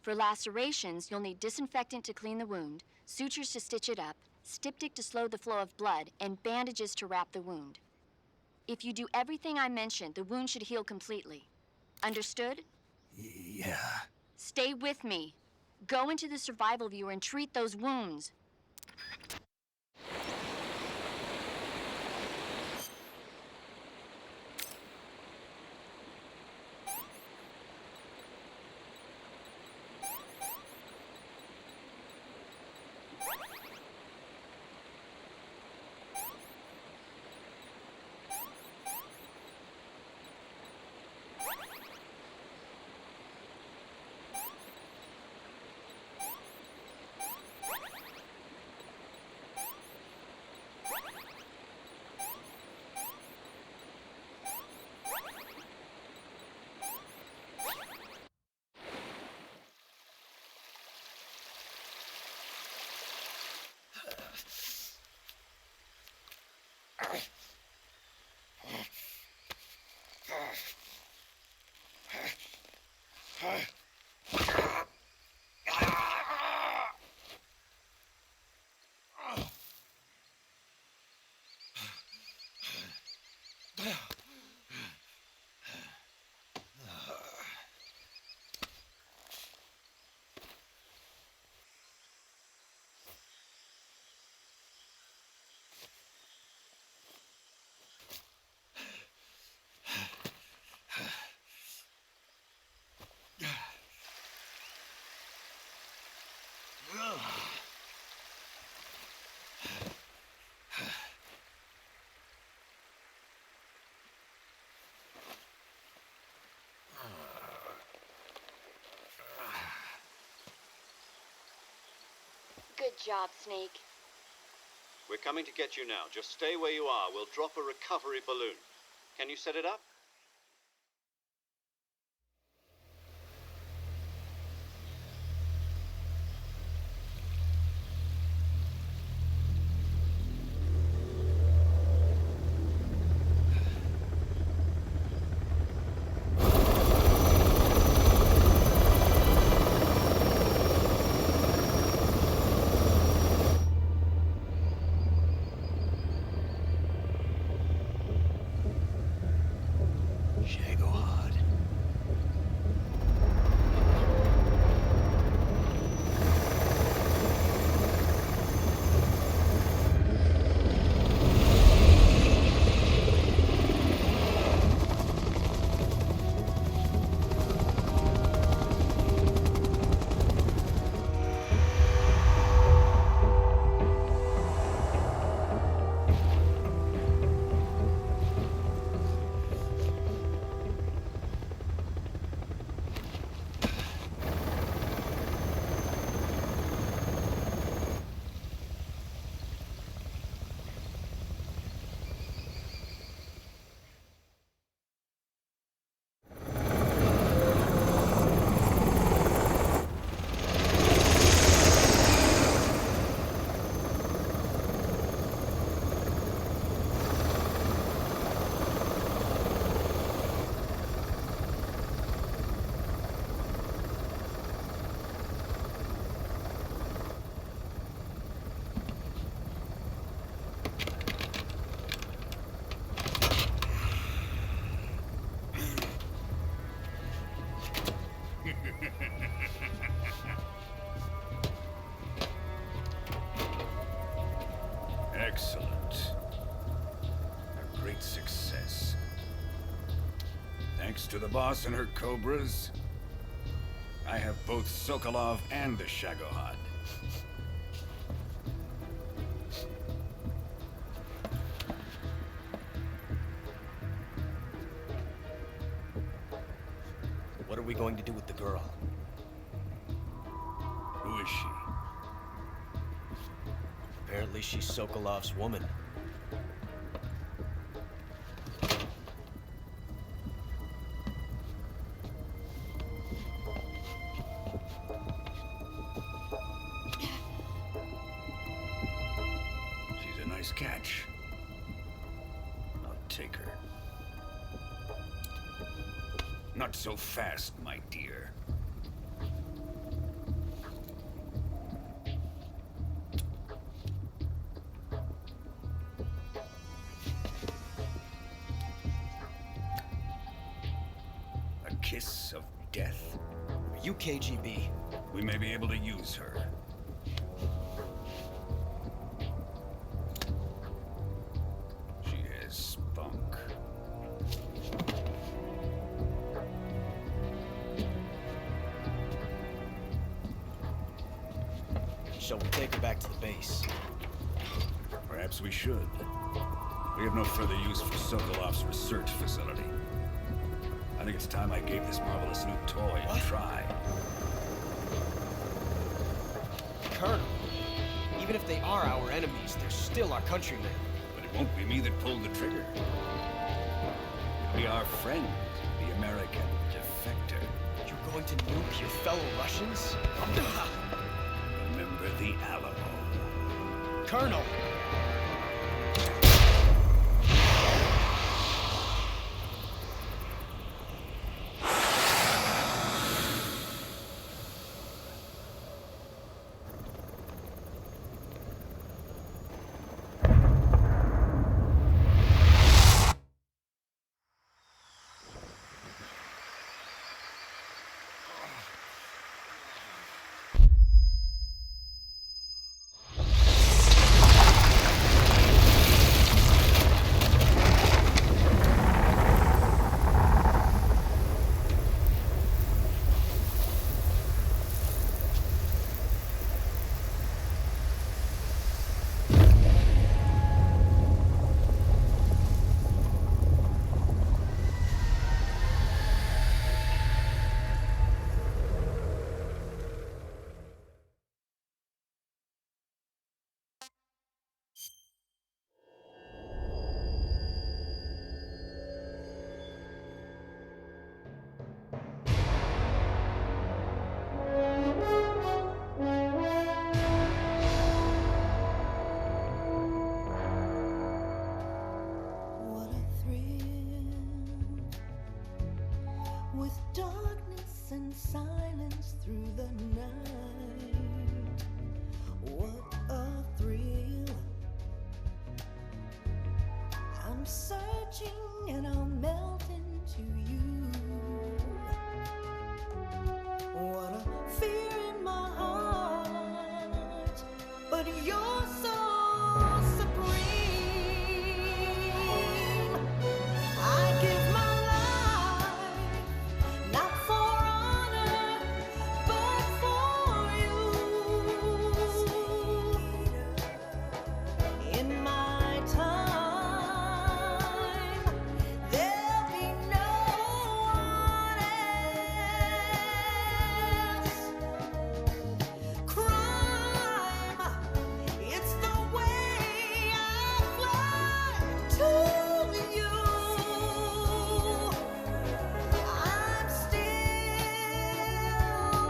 For lacerations, you'll need disinfectant to clean the wound, sutures to stitch it up, styptic to slow the flow of blood, and bandages to wrap the wound. If you do everything I mentioned, the wound should heal completely. Understood? Yeah. Stay with me. Go into the Survival Viewer and treat those wounds. job, Snake. We're coming to get you now. Just stay where you are. We'll drop a recovery balloon. Can you set it up? Excellent. A great success. Thanks to the boss and her cobras, I have both Sokolov and the Shagohod. What are we going to do with the girl? Who is she? Apparently she's Sokolov's woman. She's a nice catch. I'll take her. Not so fast, my dear. A kiss of death? Are you KGB? We may be able to use her. She has spunk. Shall we take her back to the base? Perhaps we should. We have no further use for Sokolov's research facility. I think it's time I gave this marvelous new toy a try. Colonel, even if they are our enemies, they're still our countrymen. But it won't be me that pulled the trigger. It'll be our friend, the American defector. You're going to nuke your fellow Russians? Remember the Alamo. Colonel! with darkness and silence through the night. What a thrill. I'm searching and I'll melt into you. What a fear in my heart, but you're so supreme. I give my life, not for honor, but for you. In my time, there'll be no one else. Crime, it's the way I fly to you. I'm still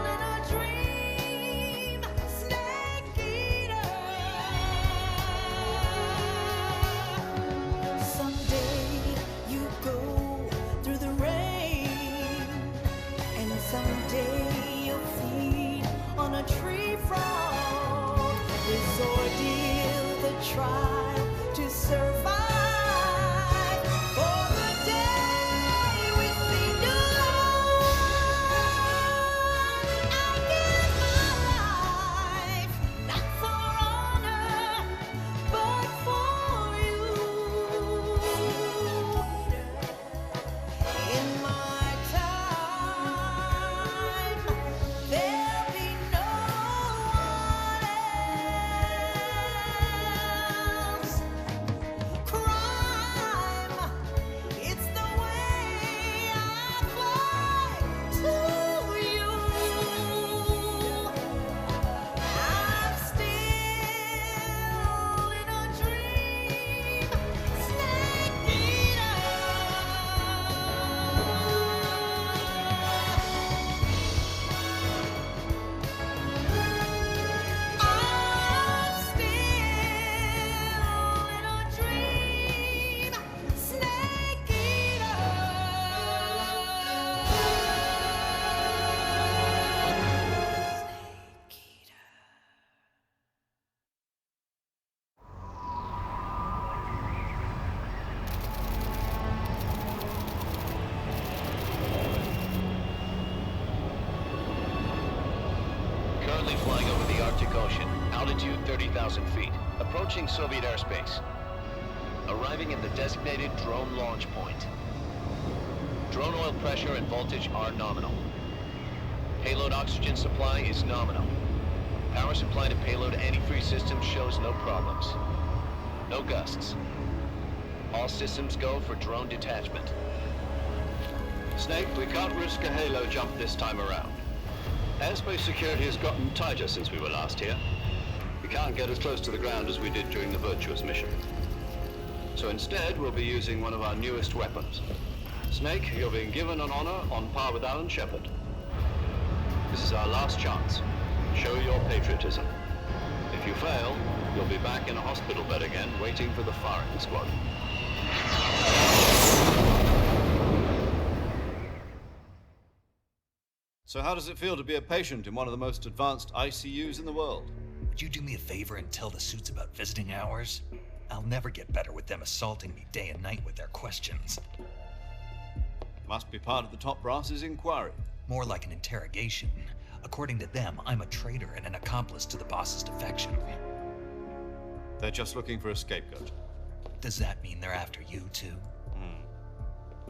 in a dream, snake eater. Someday you go through the rain, and someday you'll feed on a tree frog. This ordeal, the trial to survive. For the day we see new light, I give my life, not for honor, but for you. In my time, there'll be no one else. Crime, it's the way I fly to you. I'm still in a dream, snake eater. I'm still in a dream, snake eater. Currently flying over the Arctic Ocean, altitude 30,000 feet, approaching Soviet airspace. Arriving at the designated drone launch point. Drone oil pressure and voltage are nominal. Payload oxygen supply is nominal. Power supply to payload antifreeze system shows no problems. No gusts. All systems go for drone detachment. Snake, we can't risk a halo jump this time around. Airspace security has gotten tighter since we were last here. We can't get as close to the ground as we did during the Virtuous mission. So instead, we'll be using one of our newest weapons. Snake, you're being given an honor on par with Alan Shepard. This is our last chance. Show your patriotism. If you fail, you'll be back in a hospital bed again, waiting for the firing squad. So how does it feel to be a patient in one of the most advanced ICUs in the world? Would you do me a favor and tell the suits about visiting hours? I'll never get better with them assaulting me day and night with their questions. Must be part of the top brass's inquiry. More like an interrogation. According to them, I'm a traitor and an accomplice to the boss's defection. They're just looking for a scapegoat. Does that mean they're after you, too?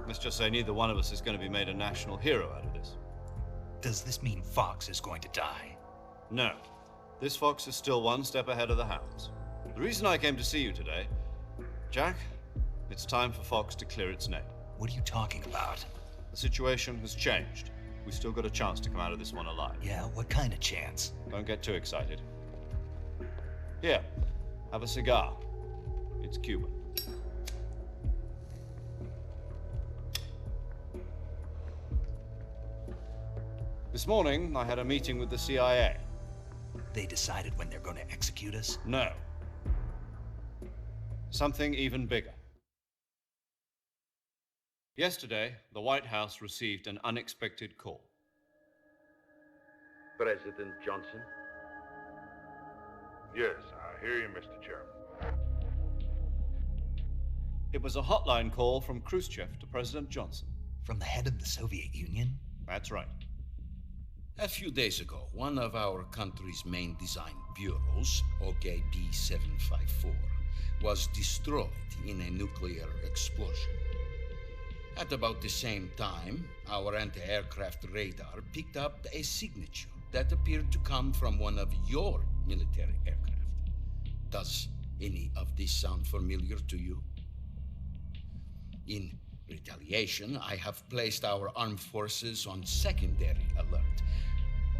Let's just say neither one of us is going to be made a national hero out of this. Does this mean Fox is going to die? No. This fox is still one step ahead of the hounds. The reason I came to see you today, Jack, it's time for Fox to clear its name. What are you talking about? The situation has changed. We've still got a chance to come out of this one alive. Yeah, what kind of chance? Don't get too excited. Here, have a cigar. It's Cuban. This morning, I had a meeting with the CIA. They decided when they're going to execute us? No. Something even bigger. Yesterday, the White House received an unexpected call. President Johnson? Yes, I hear you, Mr. Chairman. It was a hotline call from Khrushchev to President Johnson. From the head of the Soviet Union? That's right. A few days ago, one of our country's main design bureaus, OKB 754, was destroyed in a nuclear explosion. At about the same time, our anti-aircraft radar picked up a signature that appeared to come from one of your military aircraft. Does any of this sound familiar to you? In retaliation, I have placed our armed forces on secondary alert.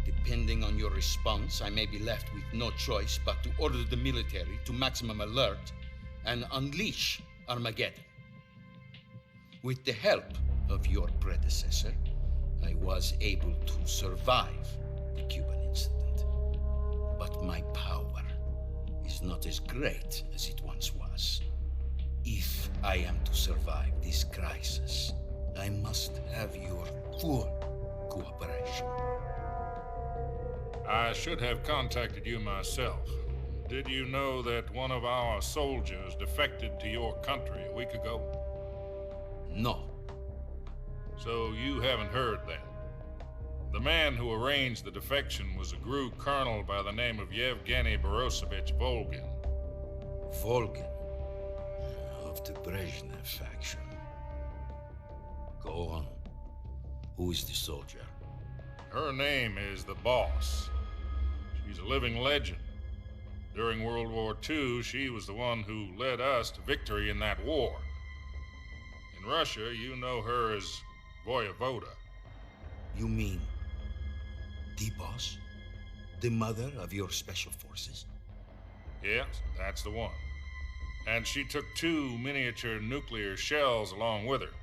Depending on your response, I may be left with no choice but to order the military to maximum alert and unleash Armageddon. With the help of your predecessor, I was able to survive the Cuban incident. But my power is not as great as it once was. If I am to survive this crisis, I must have your full cooperation. I should have contacted you myself. Did you know that one of our soldiers defected to your country a week ago? No. So you haven't heard then. The man who arranged the defection was a GRU colonel by the name of Yevgeny Borosovich Volgin. Volgin? Of the Brezhnev faction. Go on. Who is the soldier? Her name is the Boss. She's a living legend. During World War II, she was the one who led us to victory in that war. In Russia, you know her as Voyevoda. You mean the Boss? The mother of your special forces? Yes, that's the one. And she took 2 miniature nuclear shells along with her.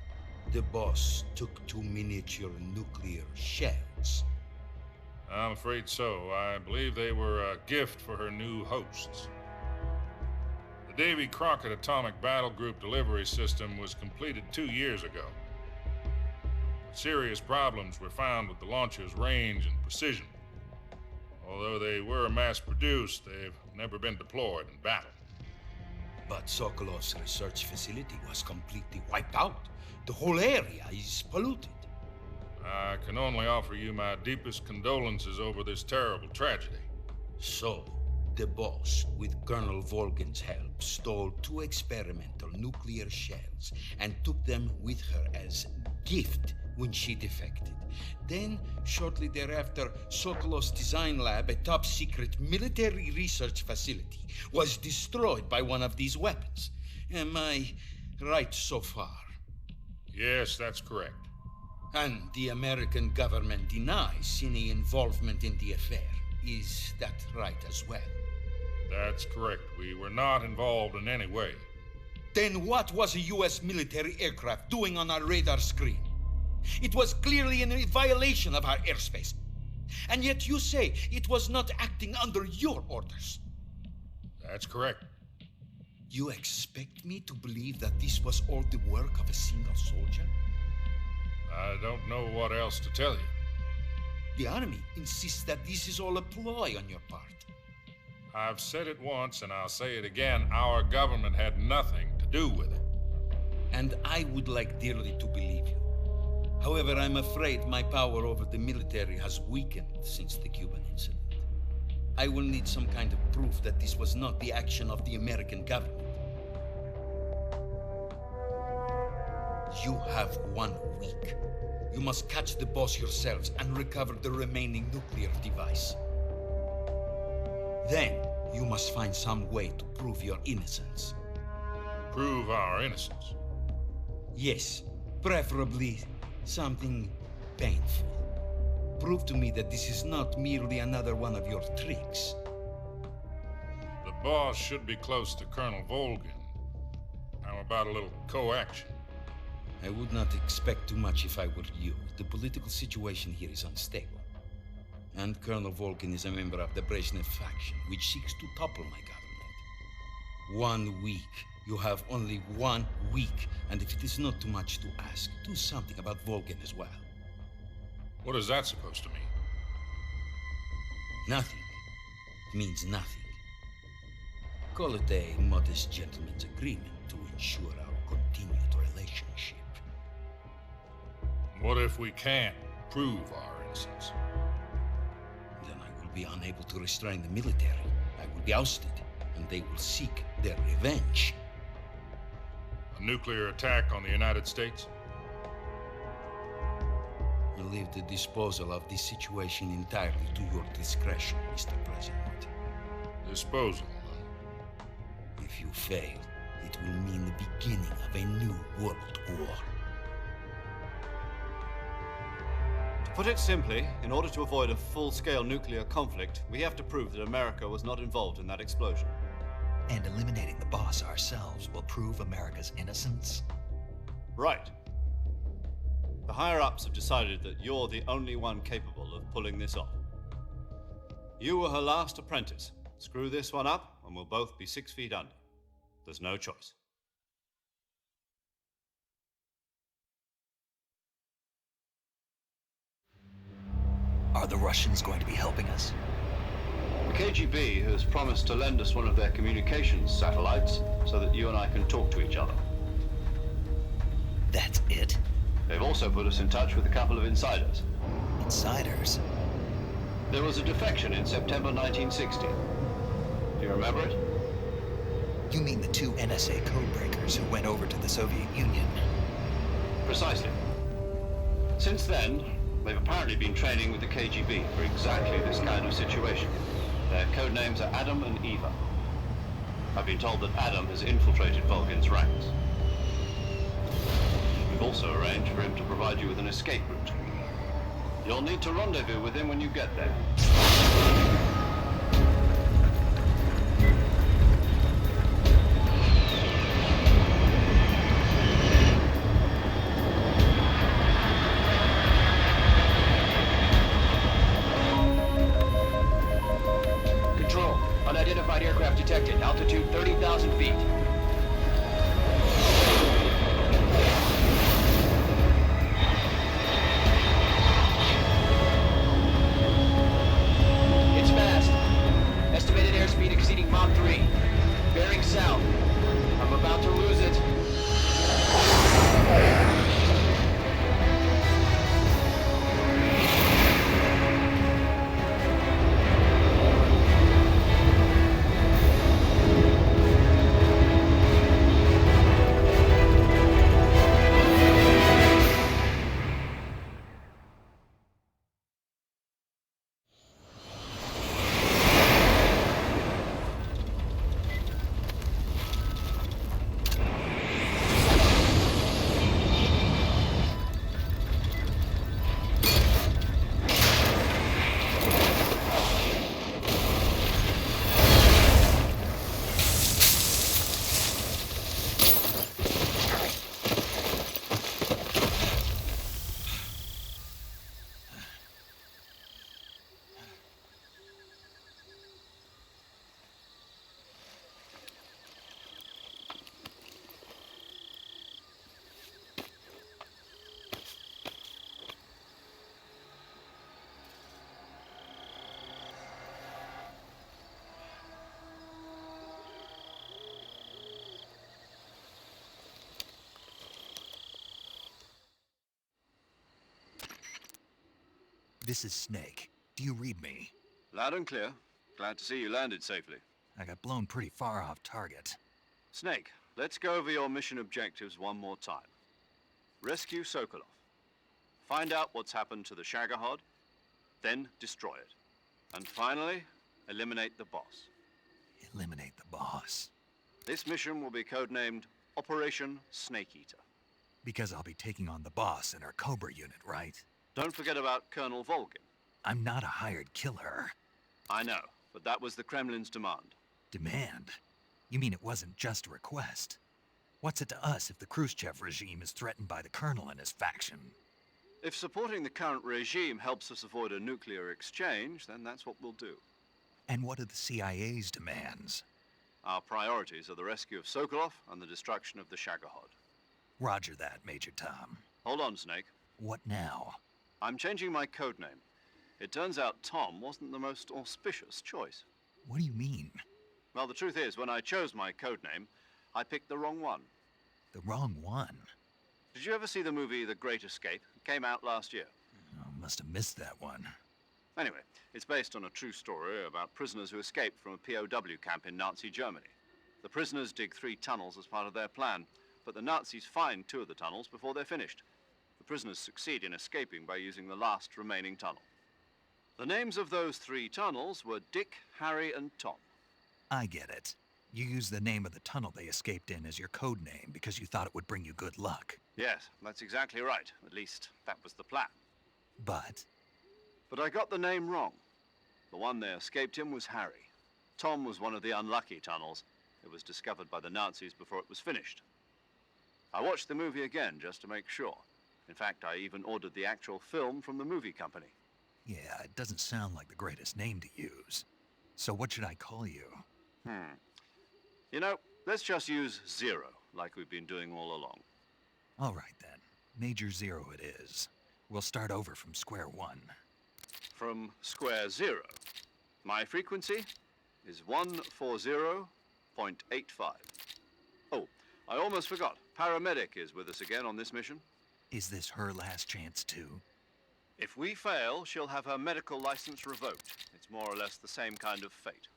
The Boss took 2 miniature nuclear shells? I'm afraid so. I believe they were a gift for her new hosts. The Davy Crockett Atomic Battle Group delivery system was completed 2 years ago. Serious problems were found with the launcher's range and precision. Although they were mass-produced, they've never been deployed in battle. But Sokolov's research facility was completely wiped out. The whole area is polluted. I can only offer you my deepest condolences over this terrible tragedy. So, the Boss, with Colonel Volgin's help, stole 2 experimental nuclear shells and took them with her as gift when she defected. Then, shortly thereafter, Sokolov's design lab, a top-secret military research facility, was destroyed by one of these weapons. Am I right so far? Yes, that's correct. And the American government denies any involvement in the affair. Is that right as well? That's correct. We were not involved in any way. Then what was a U.S. military aircraft doing on our radar screen? It was clearly in violation of our airspace. And yet you say it was not acting under your orders. That's correct. You expect me to believe that this was all the work of a single soldier? I don't know what else to tell you. The Army insists that this is all a ploy on your part. I've said it once and I'll say it again. Our government had nothing to do with it. And I would like dearly to believe you. However, I'm afraid my power over the military has weakened since the Cuban incident. I will need some kind of proof that this was not the action of the American government. You have 1 week. You must catch the Boss yourselves and recover the remaining nuclear device. Then, you must find some way to prove your innocence. Prove our innocence? Yes, preferably something painful. Prove to me that this is not merely another one of your tricks. The Boss should be close to Colonel Volgin. How about a little co-action? I would not expect too much if I were you. The political situation here is unstable. And Colonel Volgin is a member of the Brezhnev faction, which seeks to topple my government. 1 week You have only 1 week, and if it is not too much to ask, do something about Volgin as well. What is that supposed to mean? Nothing. It means nothing. Call it a modest gentleman's agreement to ensure our continued relationship. What if we can't prove our innocence? Then I will be unable to restrain the military. I will be ousted, and they will seek their revenge. A nuclear attack on the United States? I leave the disposal of this situation entirely to your discretion, Mr. President. Disposal, If you fail, it will mean the beginning of a new world war. To put it simply, in order to avoid a full-scale nuclear conflict, we have to prove that America was not involved in that explosion. And eliminating the boss ourselves will prove America's innocence? Right. The higher-ups have decided that you're the only one capable of pulling this off. You were her last apprentice. Screw this one up, and we'll both be 6 feet under. There's no choice. Are the Russians going to be helping us? The KGB has promised to lend us one of their communications satellites so that you and I can talk to each other. That's it? They've also put us in touch with a couple of insiders. Insiders? There was a defection in September 1960. Do you remember it? You mean the 2 NSA codebreakers who went over to the Soviet Union? Precisely. Since then, they've apparently been training with the KGB for exactly this kind of situation. Their code names are Adam and Eva. I've been told that Adam has infiltrated Volgin's ranks. We've also arranged for him to provide you with an escape route. You'll need to rendezvous with him when you get there. Control, unidentified aircraft detected, altitude 30,000 feet. It's fast. Estimated airspeed exceeding Mach 3. Bearing south. I'm about to lose it. This is Snake. Do you read me? Loud and clear. Glad to see you landed safely. I got blown pretty far off target. Snake, let's go over your mission objectives one more time. Rescue Sokolov. Find out what's happened to the Shagohod, then destroy it. And finally, eliminate the boss. Eliminate the boss. This mission will be codenamed Operation Snake Eater. Because I'll be taking on the boss in our Cobra unit, right? Don't forget about Colonel Volgin. I'm not a hired killer. I know, but that was the Kremlin's demand. Demand? You mean it wasn't just a request? What's it to us if the Khrushchev regime is threatened by the Colonel and his faction? If supporting the current regime helps us avoid a nuclear exchange, then that's what we'll do. And what are the CIA's demands? Our priorities are the rescue of Sokolov and the destruction of the Shagohod. Roger that, Major Tom. Hold on, Snake. What now? I'm changing my code name. It turns out Tom wasn't the most auspicious choice. What do you mean? Well, the truth is, when I chose my code name, I picked the wrong one. The wrong one? Did you ever see the movie The Great Escape? It came out last year. Oh, must have missed that one. Anyway, it's based on a true story about prisoners who escaped from a POW camp in Nazi Germany. The prisoners dig 3 tunnels as part of their plan, but the Nazis find 2 of the tunnels before they're finished. The prisoners succeed in escaping by using the last remaining tunnel. The names of those 3 tunnels were Dick, Harry, and Tom. I get it. You used the name of the tunnel they escaped in as your code name because you thought it would bring you good luck. Yes, that's exactly right. At least, that was the plan. But I got the name wrong. The one they escaped in was Harry. Tom was one of the unlucky tunnels. It was discovered by the Nazis before it was finished. I watched the movie again just to make sure. In fact, I even ordered the actual film from the movie company. yeah, it doesn't sound like the greatest name to use. So what should I call you? You know, let's just use Zero, like we've been doing all along. All right then. Major Zero it is. We'll start over from square one. From square 0. My frequency is 140.85. Oh, I almost forgot. Paramedic is with us again on this mission. Is this her last chance too? If we fail, she'll have her medical license revoked. It's more or less the same kind of fate.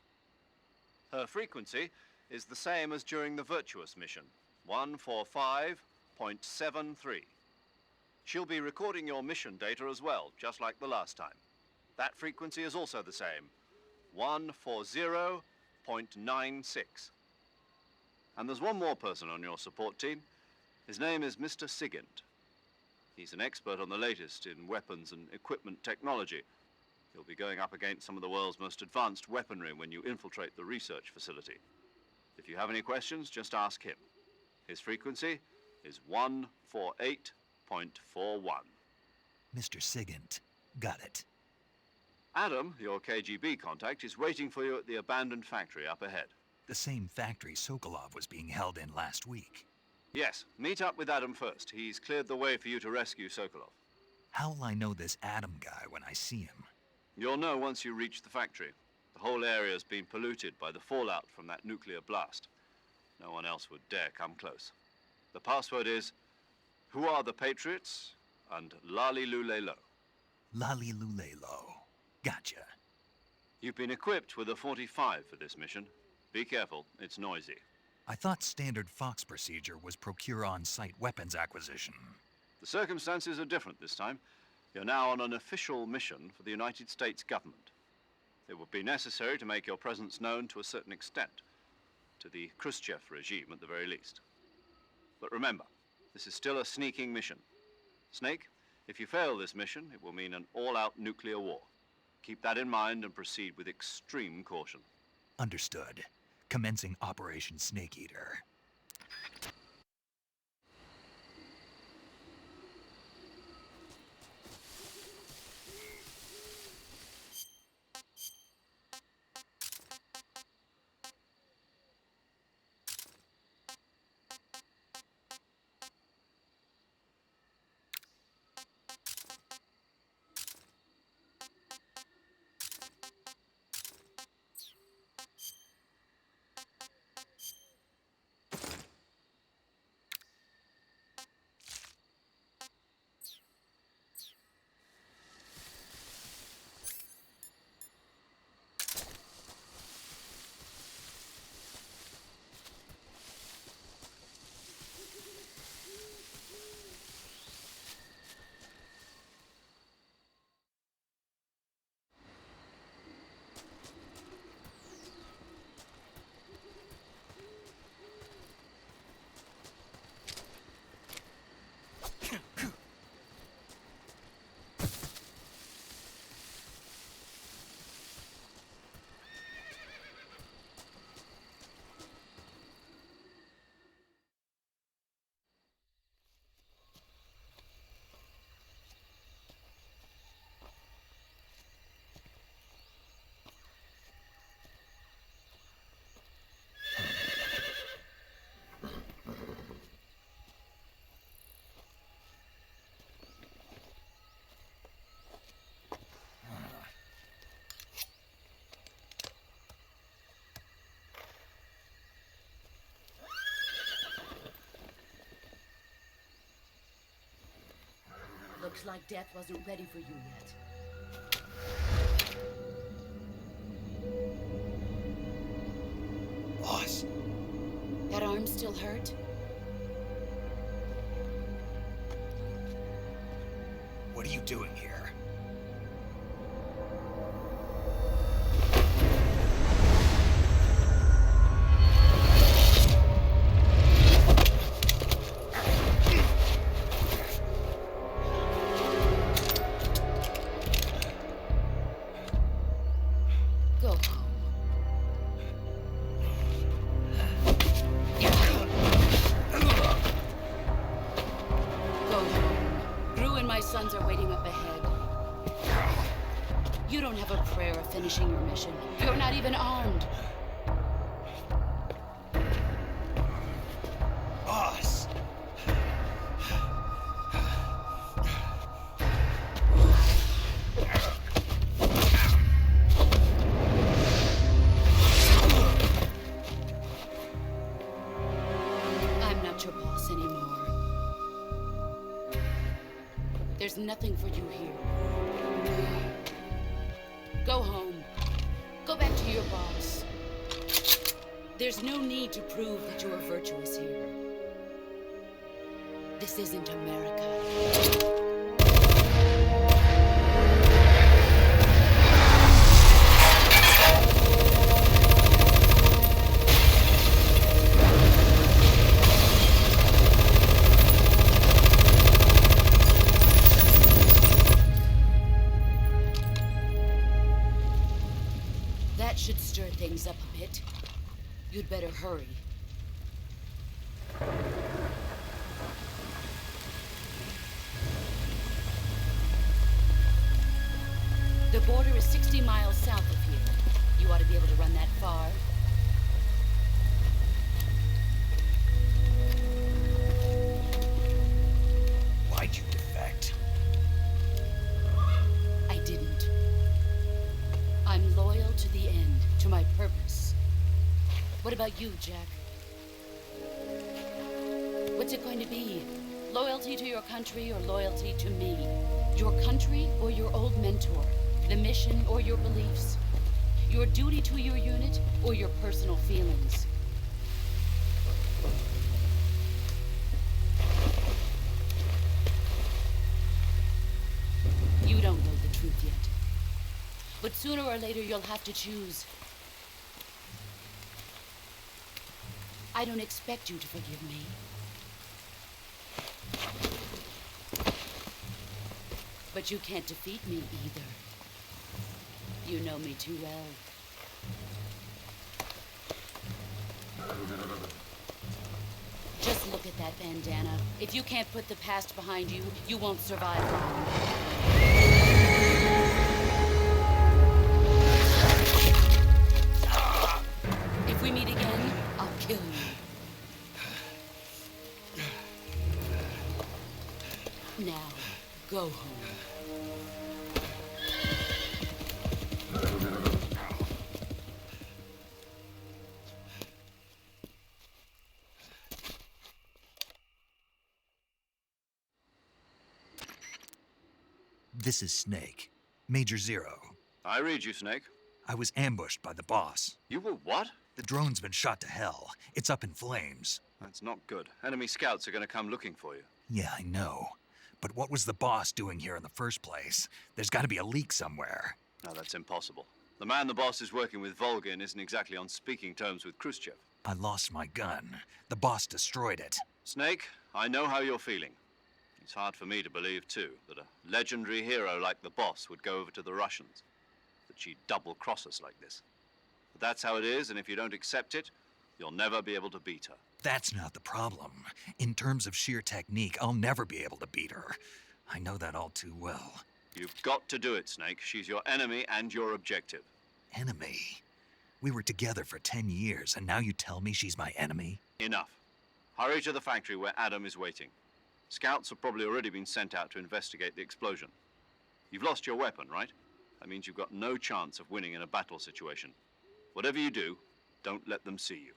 Her frequency is the same as during the Virtuous mission, 145.73. She'll be recording your mission data as well, just like the last time. That frequency is also the same, 140.96. And there's one more person on your support team. His name is Mr. Sigint. He's an expert on the latest in weapons and equipment technology. He'll be going up against some of the world's most advanced weaponry when you infiltrate the research facility. If you have any questions, just ask him. His frequency is 148.41. Mr. Sigint. Got it. Adam, your KGB contact, is waiting for you at the abandoned factory up ahead. The same factory Sokolov was being held in last week. Yes, meet up with Adam first. He's cleared the way for you to rescue Sokolov. How'll I know this Adam guy when I see him? You'll know once you reach the factory. The whole area's been polluted by the fallout from that nuclear blast. No one else would dare come close. The password is, "Who are the Patriots?" and "Lali Lulelo." Lali Lulelo. Gotcha. You've been equipped with a 45 for this mission. Be careful, it's noisy. I thought standard Fox procedure was procure on-site weapons acquisition. The circumstances are different this time. You're now on an official mission for the United States government. It would be necessary to make your presence known to a certain extent, to the Khrushchev regime at the very least. But remember, this is still a sneaking mission. Snake, if you fail this mission, it will mean an all-out nuclear war. Keep that in mind and proceed with extreme caution. Understood. Commencing Operation Snake Eater. Looks like death wasn't ready for you yet. Boss. That arm still hurt? What are you doing here? Finishing your mission. You're not even armed. Boss. I'm not your boss anymore. There's nothing for you here. Go home. Go back to your boss. There's no need to prove that you are virtuous here. This isn't America. Should stir things up a bit. You'd better hurry. The border is 60 miles south of here. You ought to be able to run that far. Why'd you defect? I didn't. I'm loyal to the end, to my purpose. What about you, Jack? What's it going to be? Loyalty to your country or loyalty to me? Your country or your old mentor? The mission or your beliefs? Your duty to your unit or your personal feelings? You don't know the truth yet. But sooner or later, you'll have to choose. I don't expect you to forgive me. But you can't defeat me either. You know me too well. Just look at that bandana. If you can't put the past behind you, you won't survive long. If we meet again, I'll kill you. Now, go home. This is Snake. Major Zero. I read you, Snake. I was ambushed by the boss. You were what? The drone's been shot to hell. It's up in flames. That's not good. Enemy scouts are going to come looking for you. Yeah, I know. But what was the boss doing here in the first place? There's got to be a leak somewhere. No, that's impossible. The man the boss is working with, Volgin, isn't exactly on speaking terms with Khrushchev. I lost my gun. The boss destroyed it. Snake, I know how you're feeling. It's hard for me to believe, too, that a legendary hero like the boss would go over to the Russians. That she'd double-cross us like this. But that's how it is, and if you don't accept it, you'll never be able to beat her. That's not the problem. In terms of sheer technique, I'll never be able to beat her. I know that all too well. You've got to do it, Snake. She's your enemy and your objective. Enemy? We were together for 10 years, and now you tell me she's my enemy? Enough. Hurry to the factory where Adam is waiting. Scouts have probably already been sent out to investigate the explosion. You've lost your weapon, right? That means you've got no chance of winning in a battle situation. Whatever you do, don't let them see you.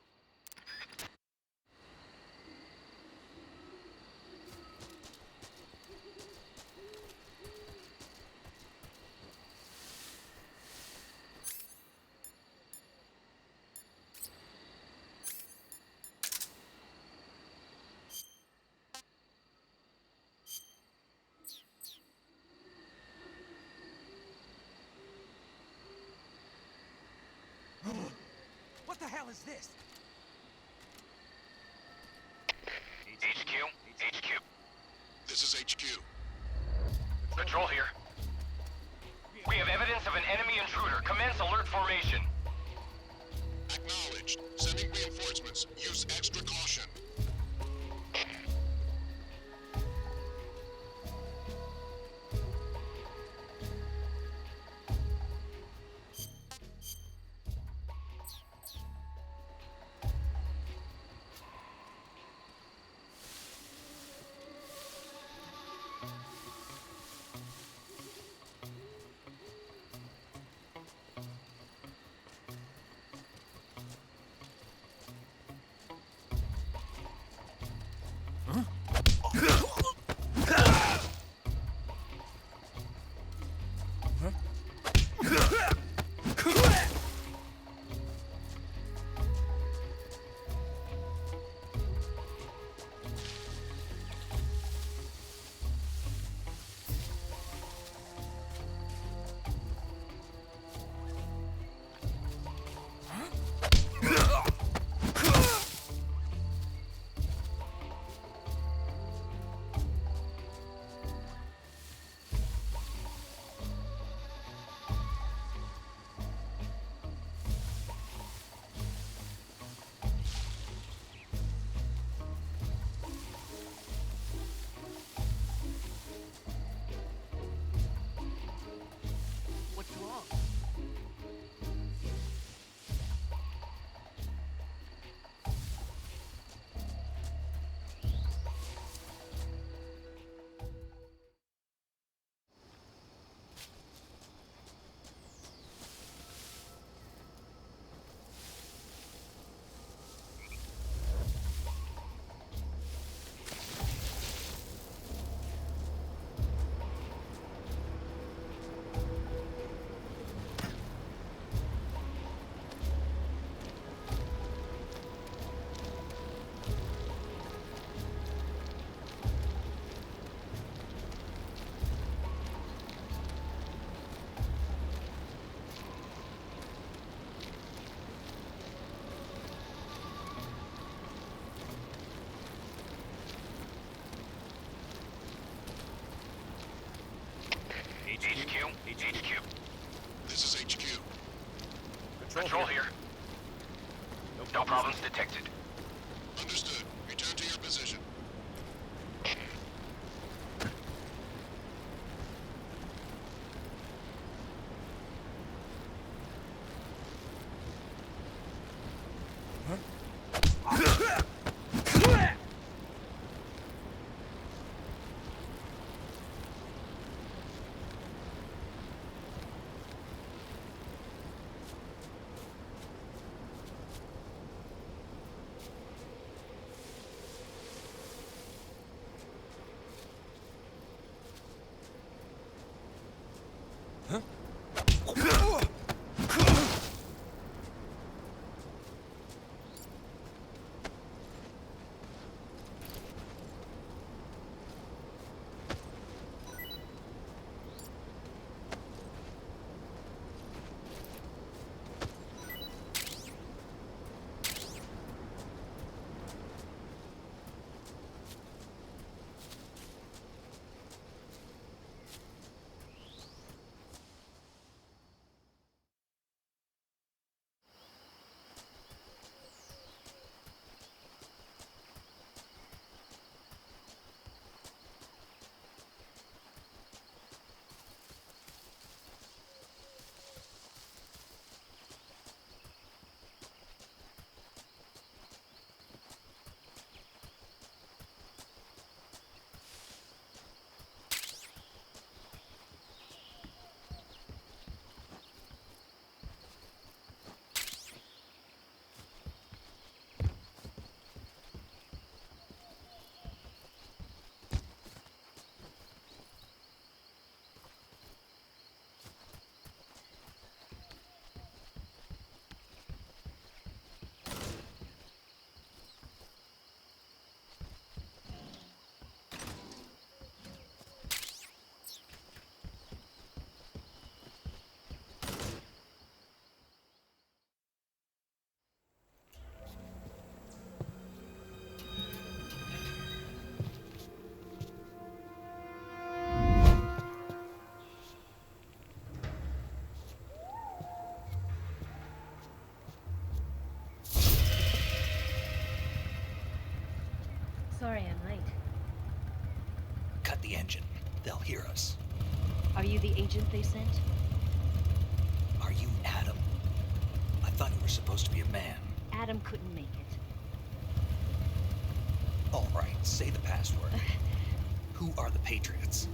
the hell is this? HQ. This is HQ. Patrol here. We have evidence of an enemy intruder. Commence alert formation. Acknowledged. Sending reinforcements. Use extra caution. HQ. This is HQ. Patrol here. No problems detected. Understood. Return to your position. engine. They'll hear us. Are you the agent they sent? Are you Adam? I thought you were supposed to be a man. Adam couldn't make it. All right, say the password. Who are the Patriots?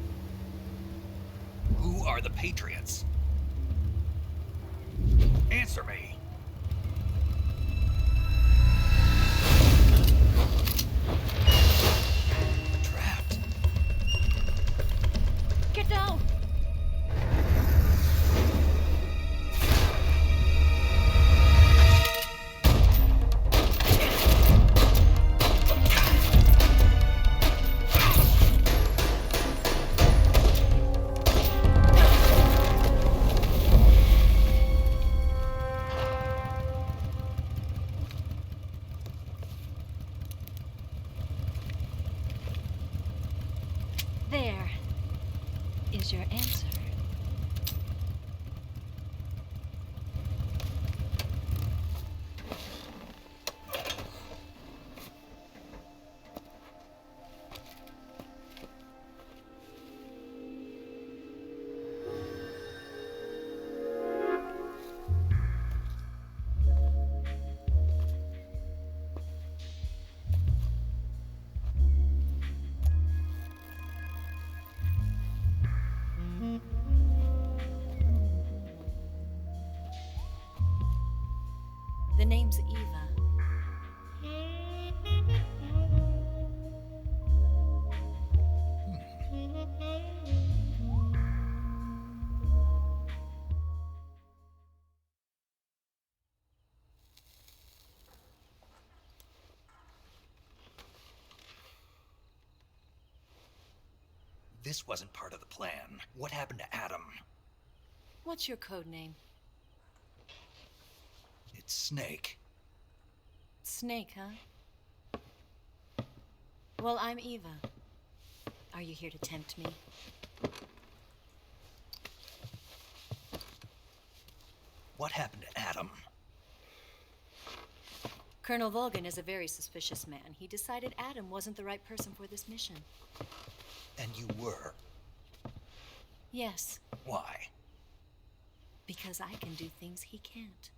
Who are the Patriots? Answer me. Trapped. Get down! There is your answer. The name's Eva. This wasn't part of the plan. What happened to Adam? What's your code name? It's Snake. Snake, huh? Well, I'm Eva. Are you here to tempt me? What happened to Adam? Colonel Volgan is a very suspicious man. He decided Adam wasn't the right person for this mission. And you were? Yes. Why? Because I can do things he can't.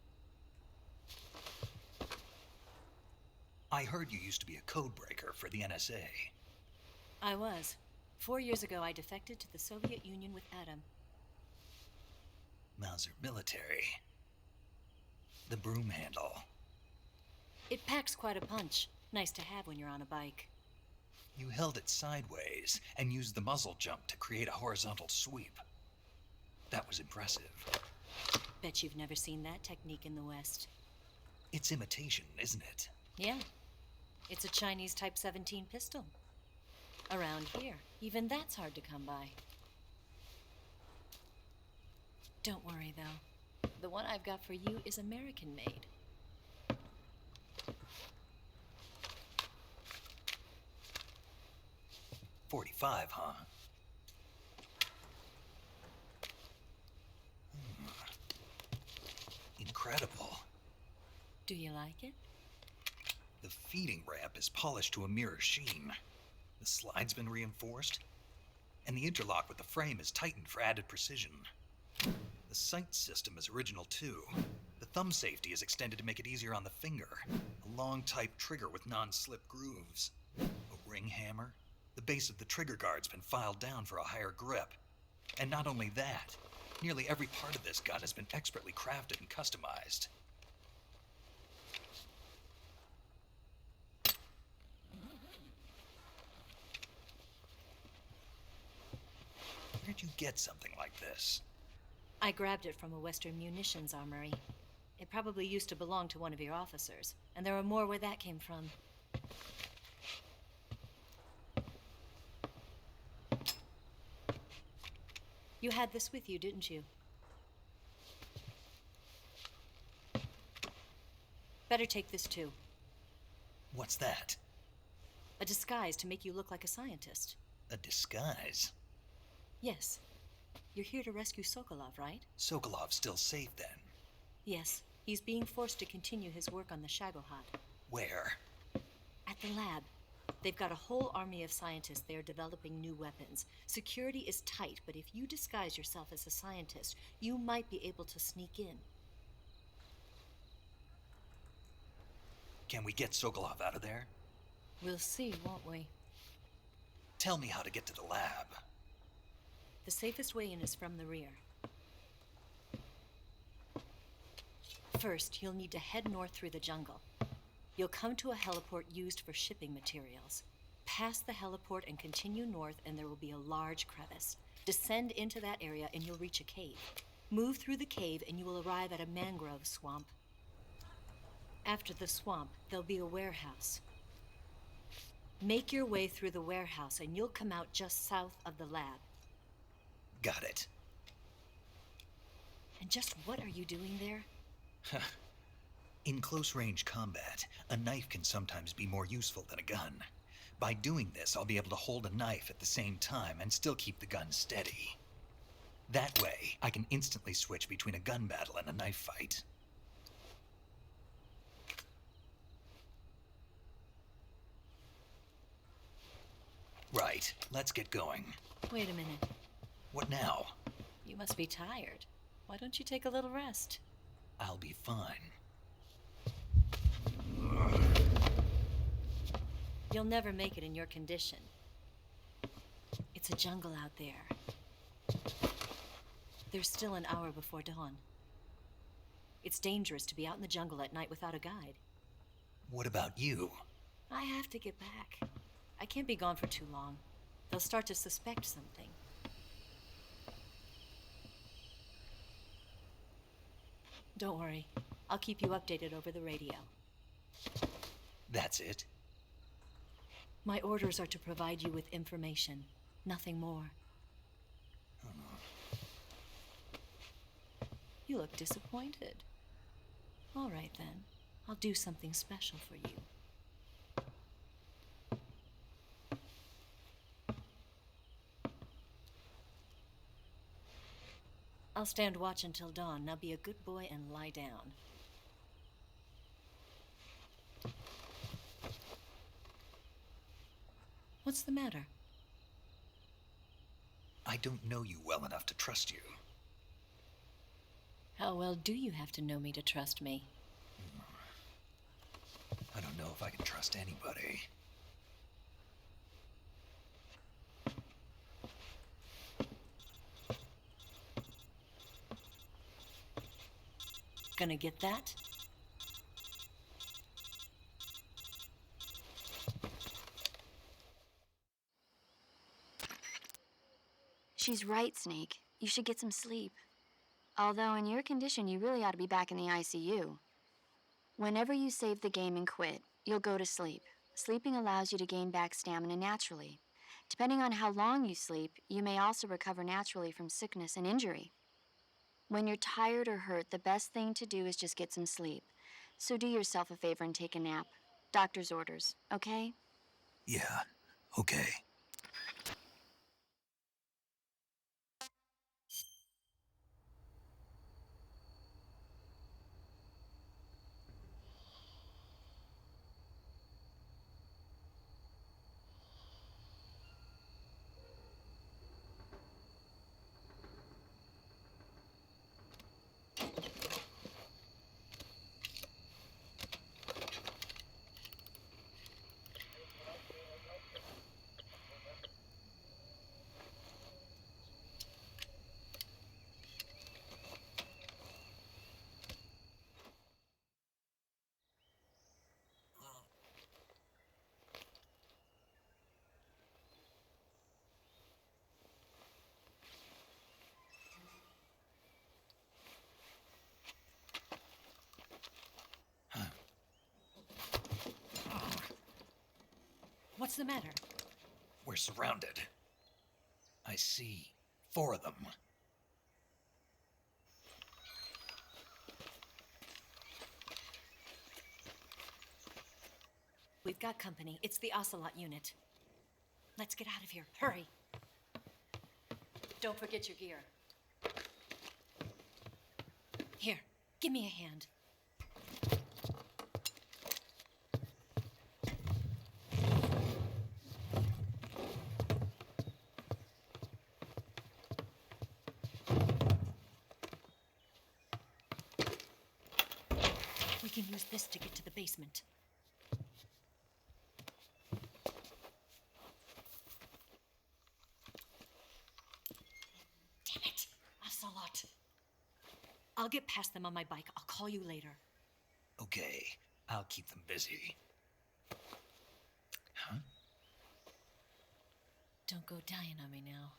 I heard you used to be a code breaker for the NSA. I was. 4 years ago, I defected to the Soviet Union with Adam. Mauser military. The broom handle. It packs quite a punch. Nice to have when you're on a bike. You held it sideways and used the muzzle jump to create a horizontal sweep. That was impressive. Bet you've never seen that technique in the West. It's imitation, isn't it? Yeah. It's a Chinese Type 17 pistol. Around here, even that's hard to come by. Don't worry, though. The one I've got for you is American-made. .45, huh? Incredible. Do you like it? The feeding ramp is polished to a mirror sheen. The slide's been reinforced, and the interlock with the frame is tightened for added precision. The sight system is original too. The thumb safety is extended to make it easier on the finger. A long type trigger with non-slip grooves. A ring hammer. The base of the trigger guard's been filed down for a higher grip. And not only that, nearly every part of this gun has been expertly crafted and customized. Where'd you get something like this? I grabbed it from a Western munitions armory. It probably used to belong to one of your officers, and there are more where that came from. You had this with you, didn't you? Better take this too. What's that? A disguise to make you look like a scientist. A disguise? Yes. You're here to rescue Sokolov, right? Sokolov's still safe then? Yes. He's being forced to continue his work on the Shagohod. Where? At the lab. They've got a whole army of scientists there developing new weapons. Security is tight, but if you disguise yourself as a scientist, you might be able to sneak in. Can we get Sokolov out of there? We'll see, won't we? Tell me how to get to the lab. The safest way in is from the rear. First, you'll need to head north through the jungle. You'll come to a heliport used for shipping materials. Pass the heliport and continue north, and there will be a large crevice. Descend into that area and you'll reach a cave. Move through the cave and you will arrive at a mangrove swamp. After the swamp, there'll be a warehouse. Make your way through the warehouse and you'll come out just south of the lab. Got it. And just what are you doing there? In close-range combat, a knife can sometimes be more useful than a gun. By doing this, I'll be able to hold a knife at the same time and still keep the gun steady. That way, I can instantly switch between a gun battle and a knife fight. Right, let's get going. Wait a minute. What now? You must be tired. Why don't you take a little rest? I'll be fine. You'll never make it in your condition. It's a jungle out there. There's still an hour before dawn. It's dangerous to be out in the jungle at night without a guide. What about you? I have to get back. I can't be gone for too long. They'll start to suspect something. Don't worry. I'll keep you updated over the radio. That's it? My orders are to provide you with information, nothing more. You look disappointed. All right then. I'll do something special for you. I'll stand watch until dawn. Now be a good boy and lie down. What's the matter? I don't know you well enough to trust you. How well do you have to know me to trust me? I don't know if I can trust anybody. Gonna get that? She's right, Snake. You should get some sleep. Although in your condition, you really ought to be back in the ICU. Whenever you save the game and quit, you'll go to sleep. Sleeping allows you to gain back stamina naturally. Depending on how long you sleep, you may also recover naturally from sickness and injury. When you're tired or hurt, the best thing to do is just get some sleep. So do yourself a favor and take a nap. Doctor's orders, okay? Yeah, okay. What's the matter? We're surrounded. I see 4 of them. We've got company. It's the Ocelot unit. Let's get out of here. Hurry. Don't forget your gear. Here, give me a hand. can use this to get to the basement. Damn it! Ocelot. I'll get past them on my bike. I'll call you later. Okay, I'll keep them busy. Huh? Don't go dying on me now.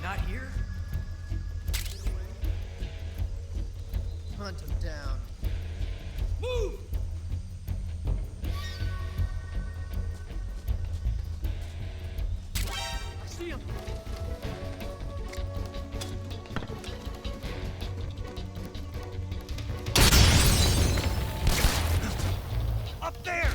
Not here? Hunt him down. Move! I see him! Up there!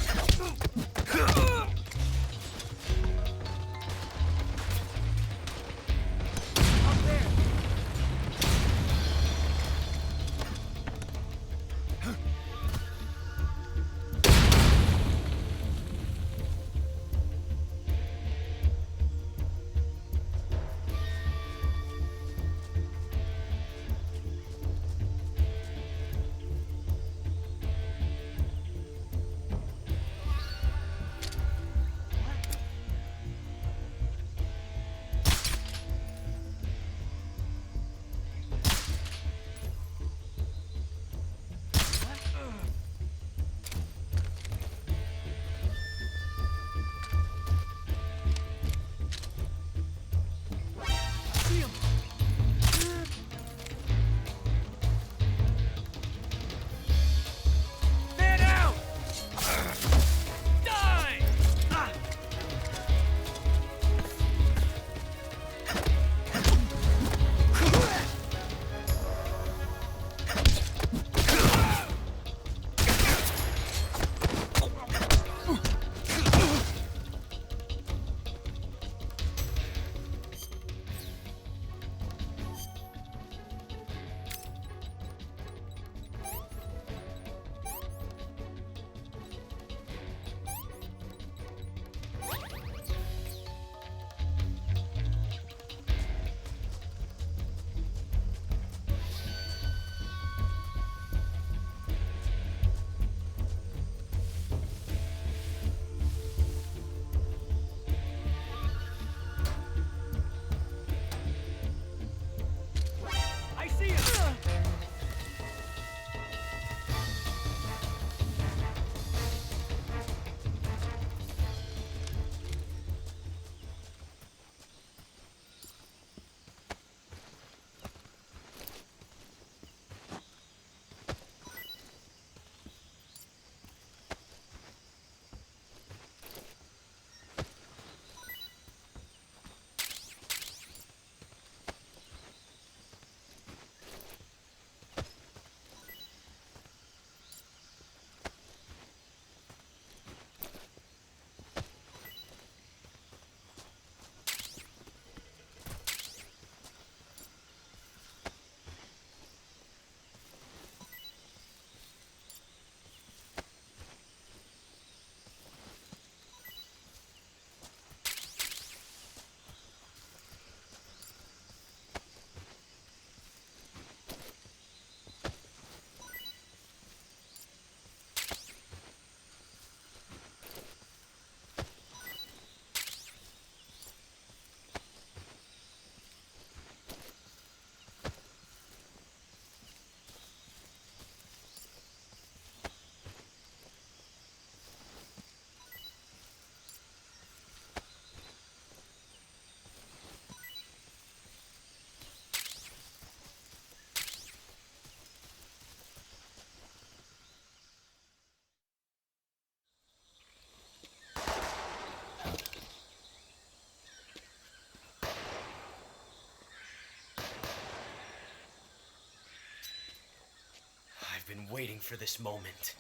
been waiting for this moment.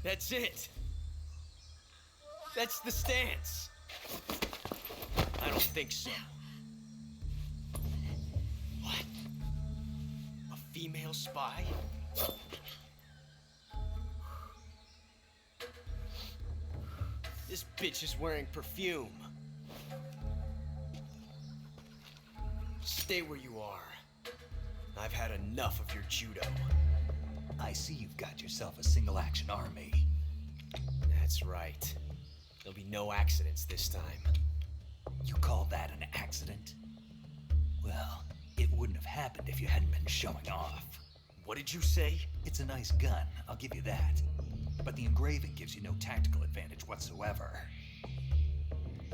That's it. That's the stance. I don't think so. What? A female spy? This bitch is wearing perfume. Stay where you are. I've had enough of your judo. I see you've got yourself a single-action army. That's right. There'll be no accidents this time. You call that an accident? Well, it wouldn't have happened if you hadn't been showing off. What did you say? It's a nice gun, I'll give you that. But the engraving gives you no tactical advantage whatsoever.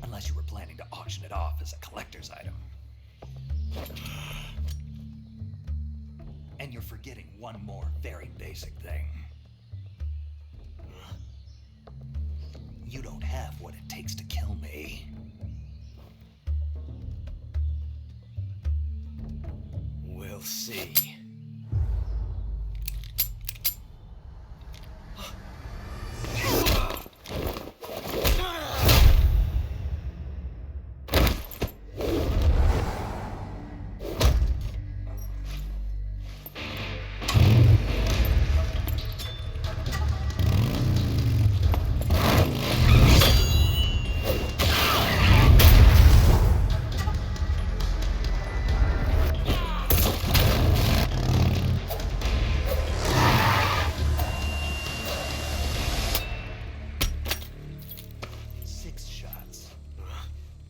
Unless you were planning to auction it off as a collector's item. And you're forgetting one more very basic thing. You don't have what it takes to kill me. We'll see.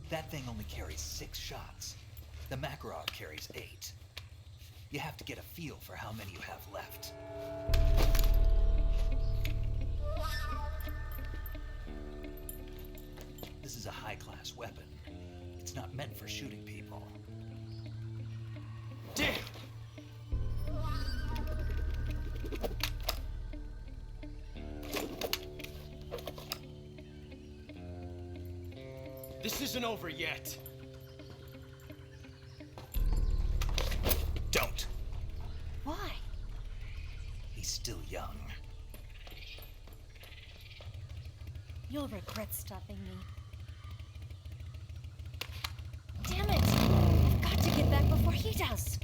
That thing only carries 6 shots. The Makarov carries 8. You have to get a feel for how many you have left. This is a high-class weapon. It's not meant for shooting people. Damn! This isn't over yet. Don't. Why? He's still young. You'll regret stopping me. Damn it! I've got to get back before he does.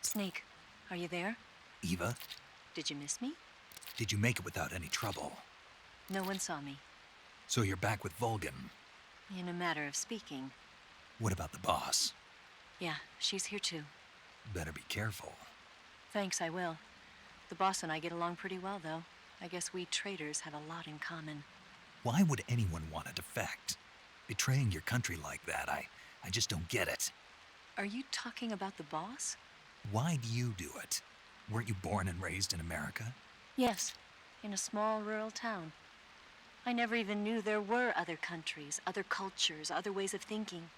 Snake, are you there? Eva, Did you miss me? did you make it without any trouble? No one saw me. So you're back with Vulcan. In a matter of speaking. What about the boss? Yeah, she's here too. Better be careful. Thanks, I will. The boss and I get along pretty well, though. I guess we traitors have a lot in common. Why would anyone want to defect? Betraying your country like that, I just don't get it. Are you talking about the boss? Why do you do it? Weren't you born and raised in America? Yes, in a small rural town. I never even knew there were other countries, other cultures, other ways of thinking,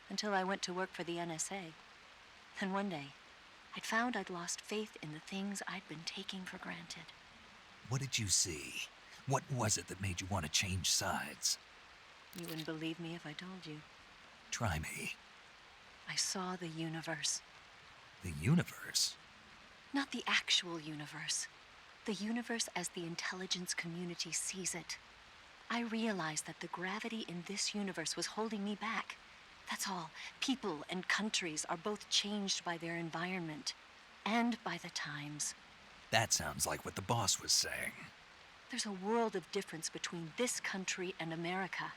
until I went to work for the NSA. Then one day, I'd found I'd lost faith in the things I'd been taking for granted. What did you see? What was it that made you want to change sides? You wouldn't believe me if I told you. Try me. I saw the universe. The universe? Not the actual universe. The universe as the intelligence community sees it. I realized that the gravity in this universe was holding me back. That's all. People and countries are both changed by their environment and by the times. That sounds like what the boss was saying. There's a world of difference between this country and America.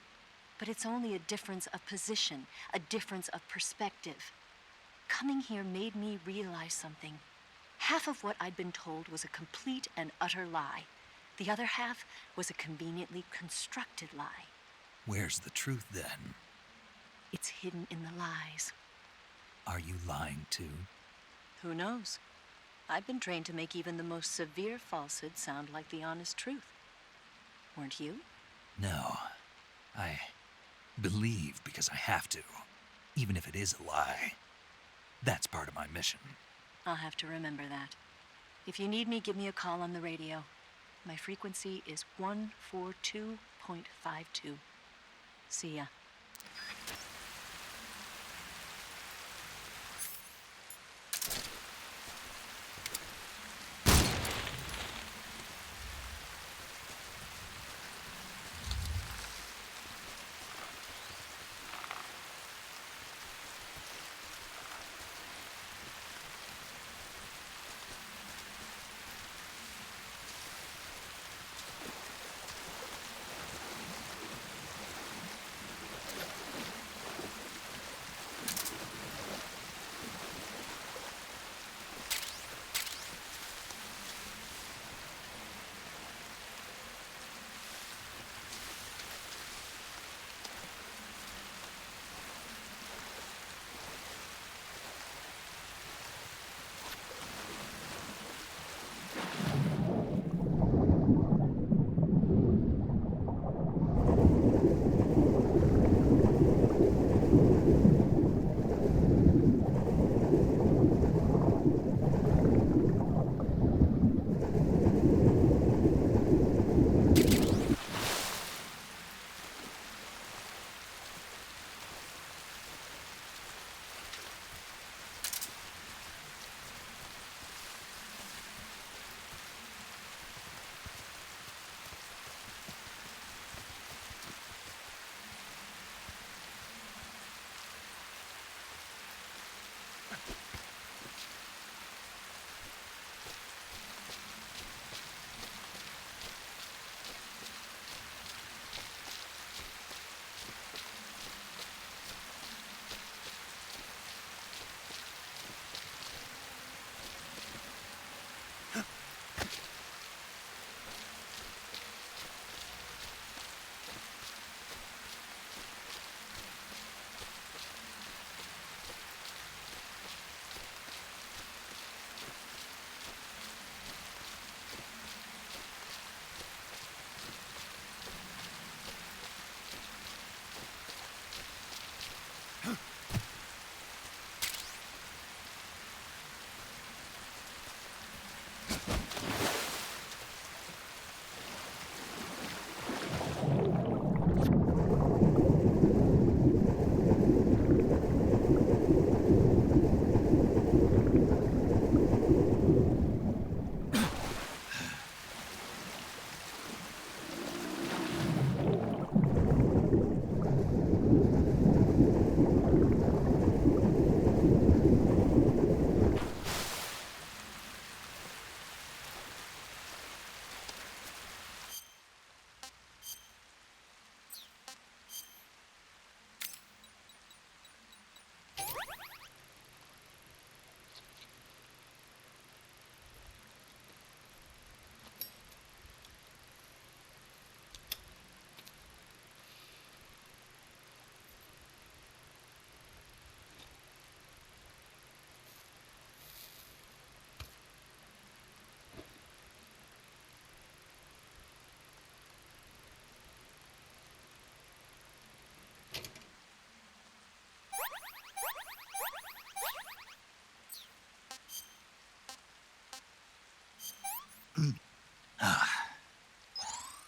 But it's only a difference of position, a difference of perspective. Coming here made me realize something. Half of what I'd been told was a complete and utter lie. The other half was a conveniently constructed lie. Where's the truth then? It's hidden in the lies. Are you lying too? Who knows? I've been trained to make even the most severe falsehood sound like the honest truth. Weren't you? No. I believe because I have to, even if it is a lie. That's part of my mission. I'll have to remember that. If you need me, give me a call on the radio. My frequency is 142.52. See ya.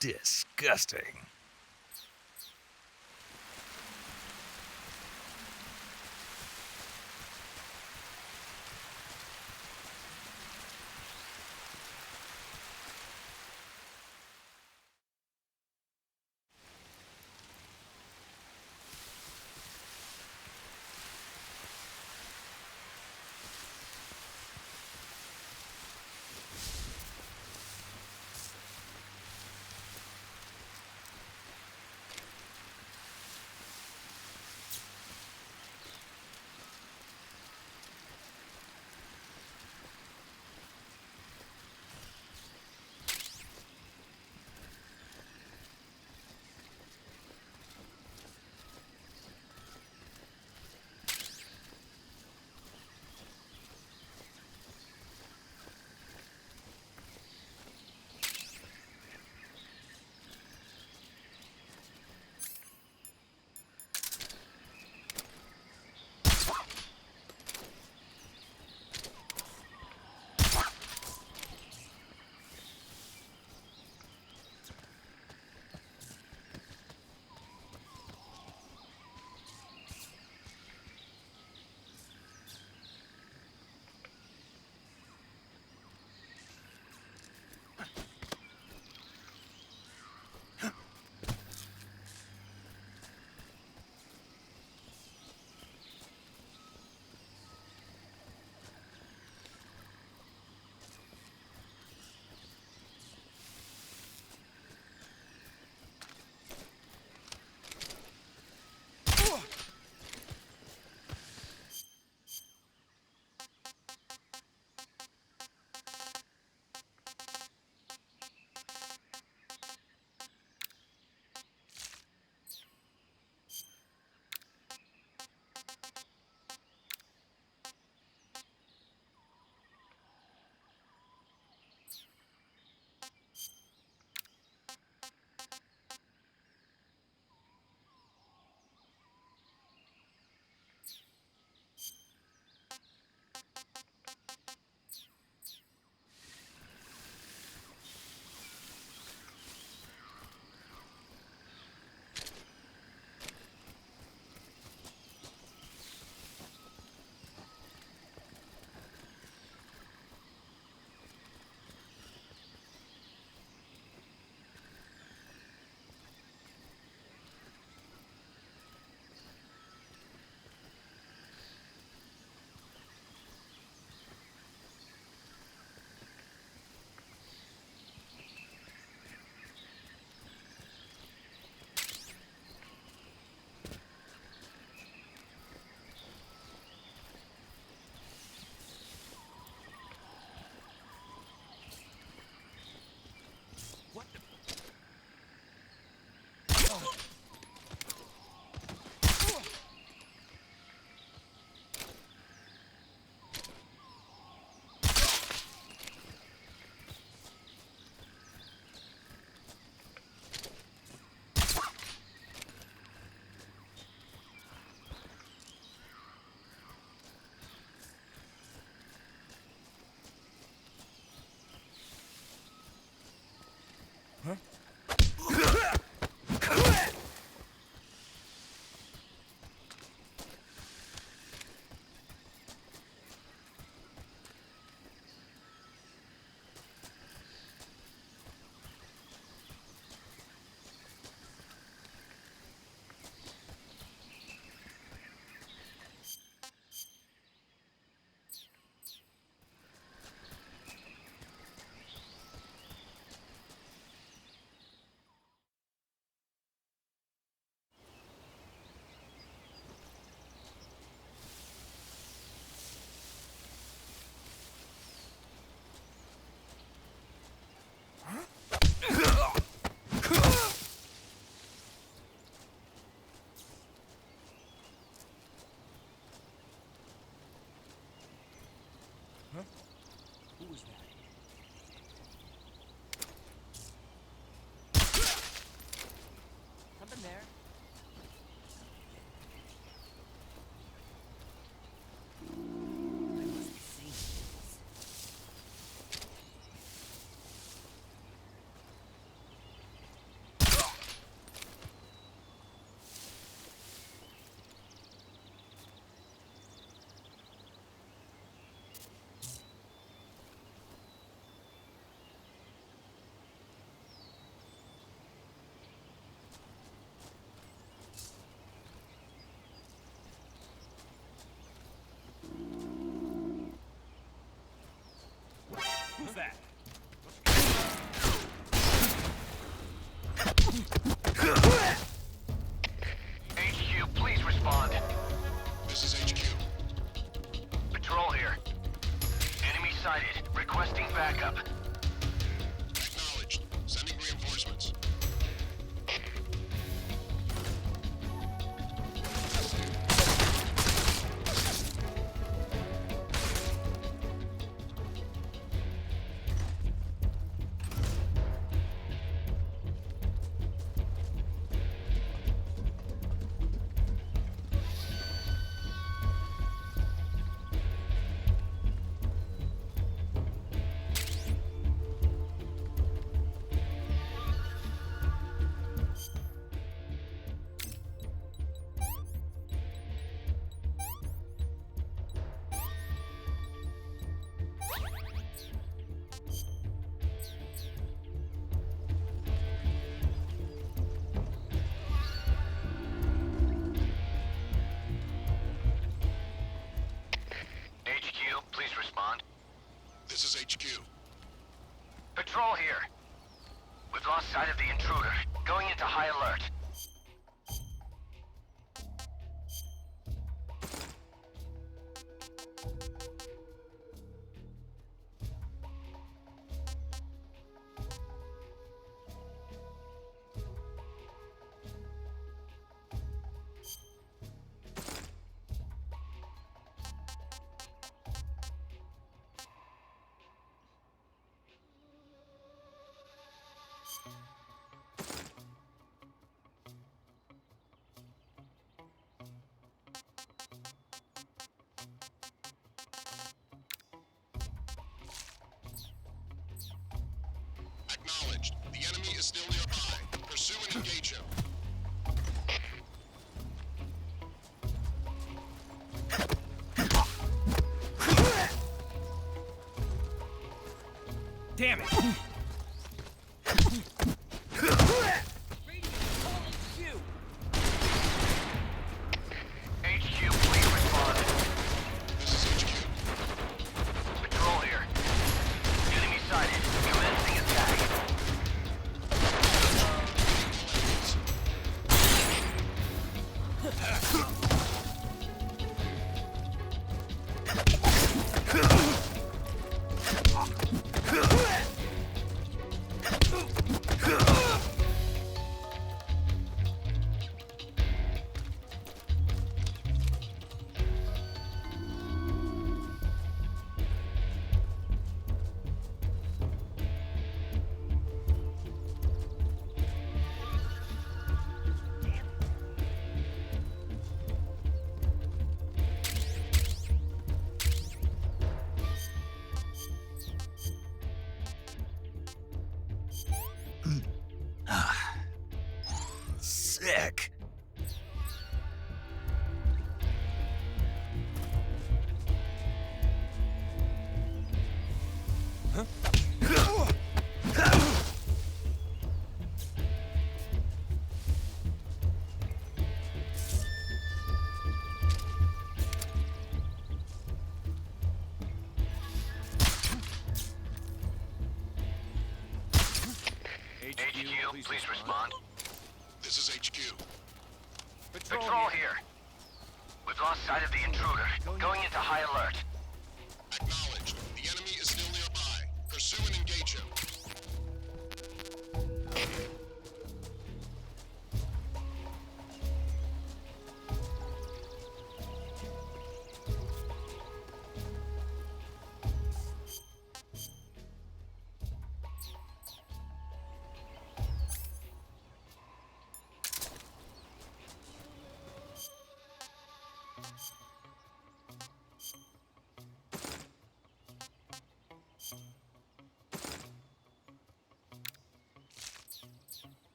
Disgusting. Patrol here. Enemy sighted. Requesting backup. Acknowledged. Sending reinforcements. HQ, please respond. This is HQ. Patrol here. We've lost sight of the intruder. Going into high alert. Acknowledged. The enemy is still nearby. Pursue and engage him. Damn it! HQ, please respond. This is HQ. Patrol here. Enemy sighted. Commencing attack. Sick. HQ, please respond. This is HQ. Patrol here. We've lost sight of the intruder. Going into high alert. Acknowledged. The enemy is still nearby. Pursue and engage him.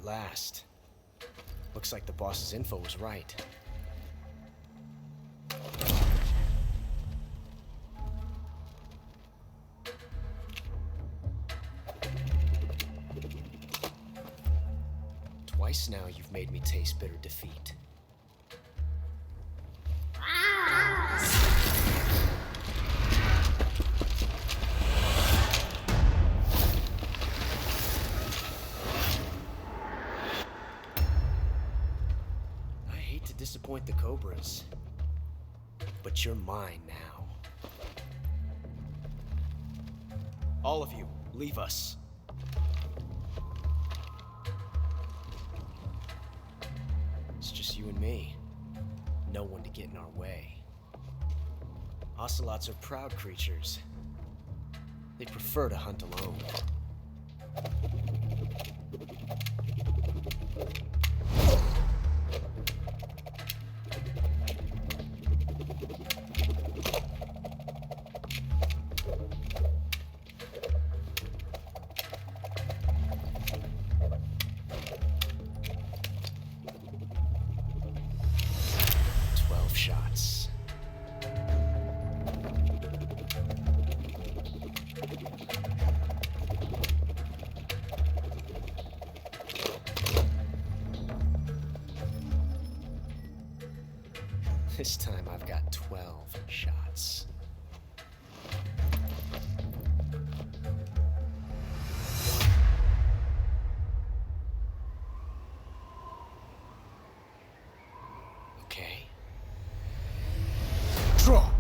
last. Looks like the boss's info was right. Twice now you've made me taste bitter defeat. I hate to disappoint the Cobras, but you're mine now. All of you, leave us. It's just you and me. No one to get in our way. Ocelots are proud creatures. They prefer to hunt alone. Shots. This time I've got 12 shots. Okay. Draw!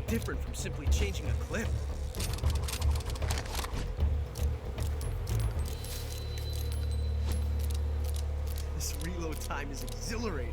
Different from simply changing a clip. This reload time is exhilarating.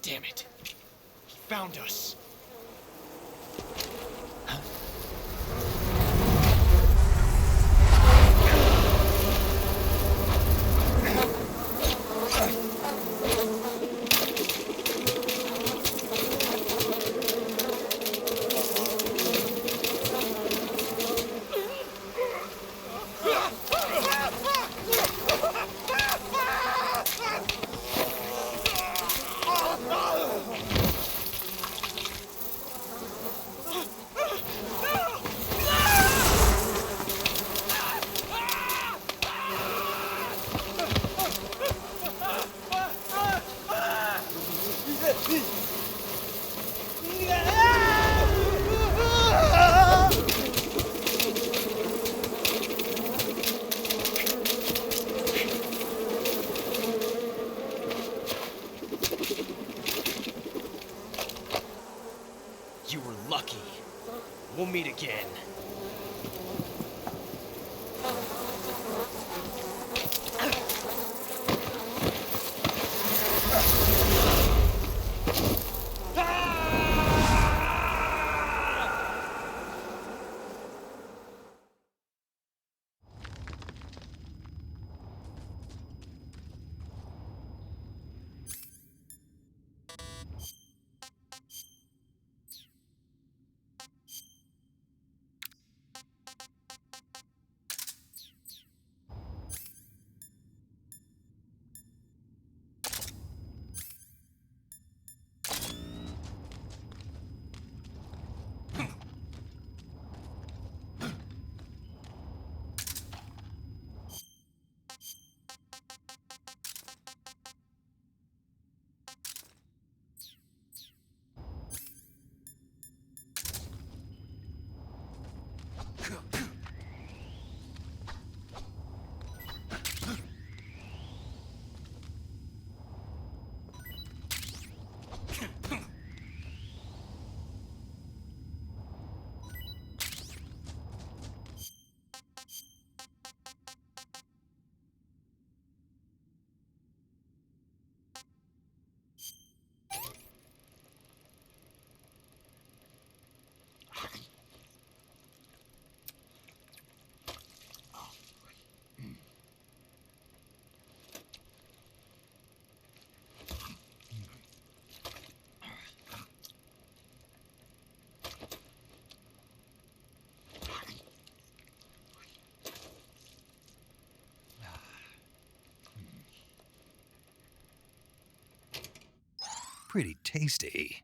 Damn it. He found us. lucky. We'll meet again. Pretty tasty.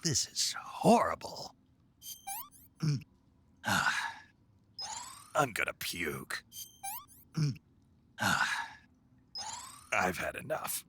This is horrible. I'm gonna puke. I've had enough.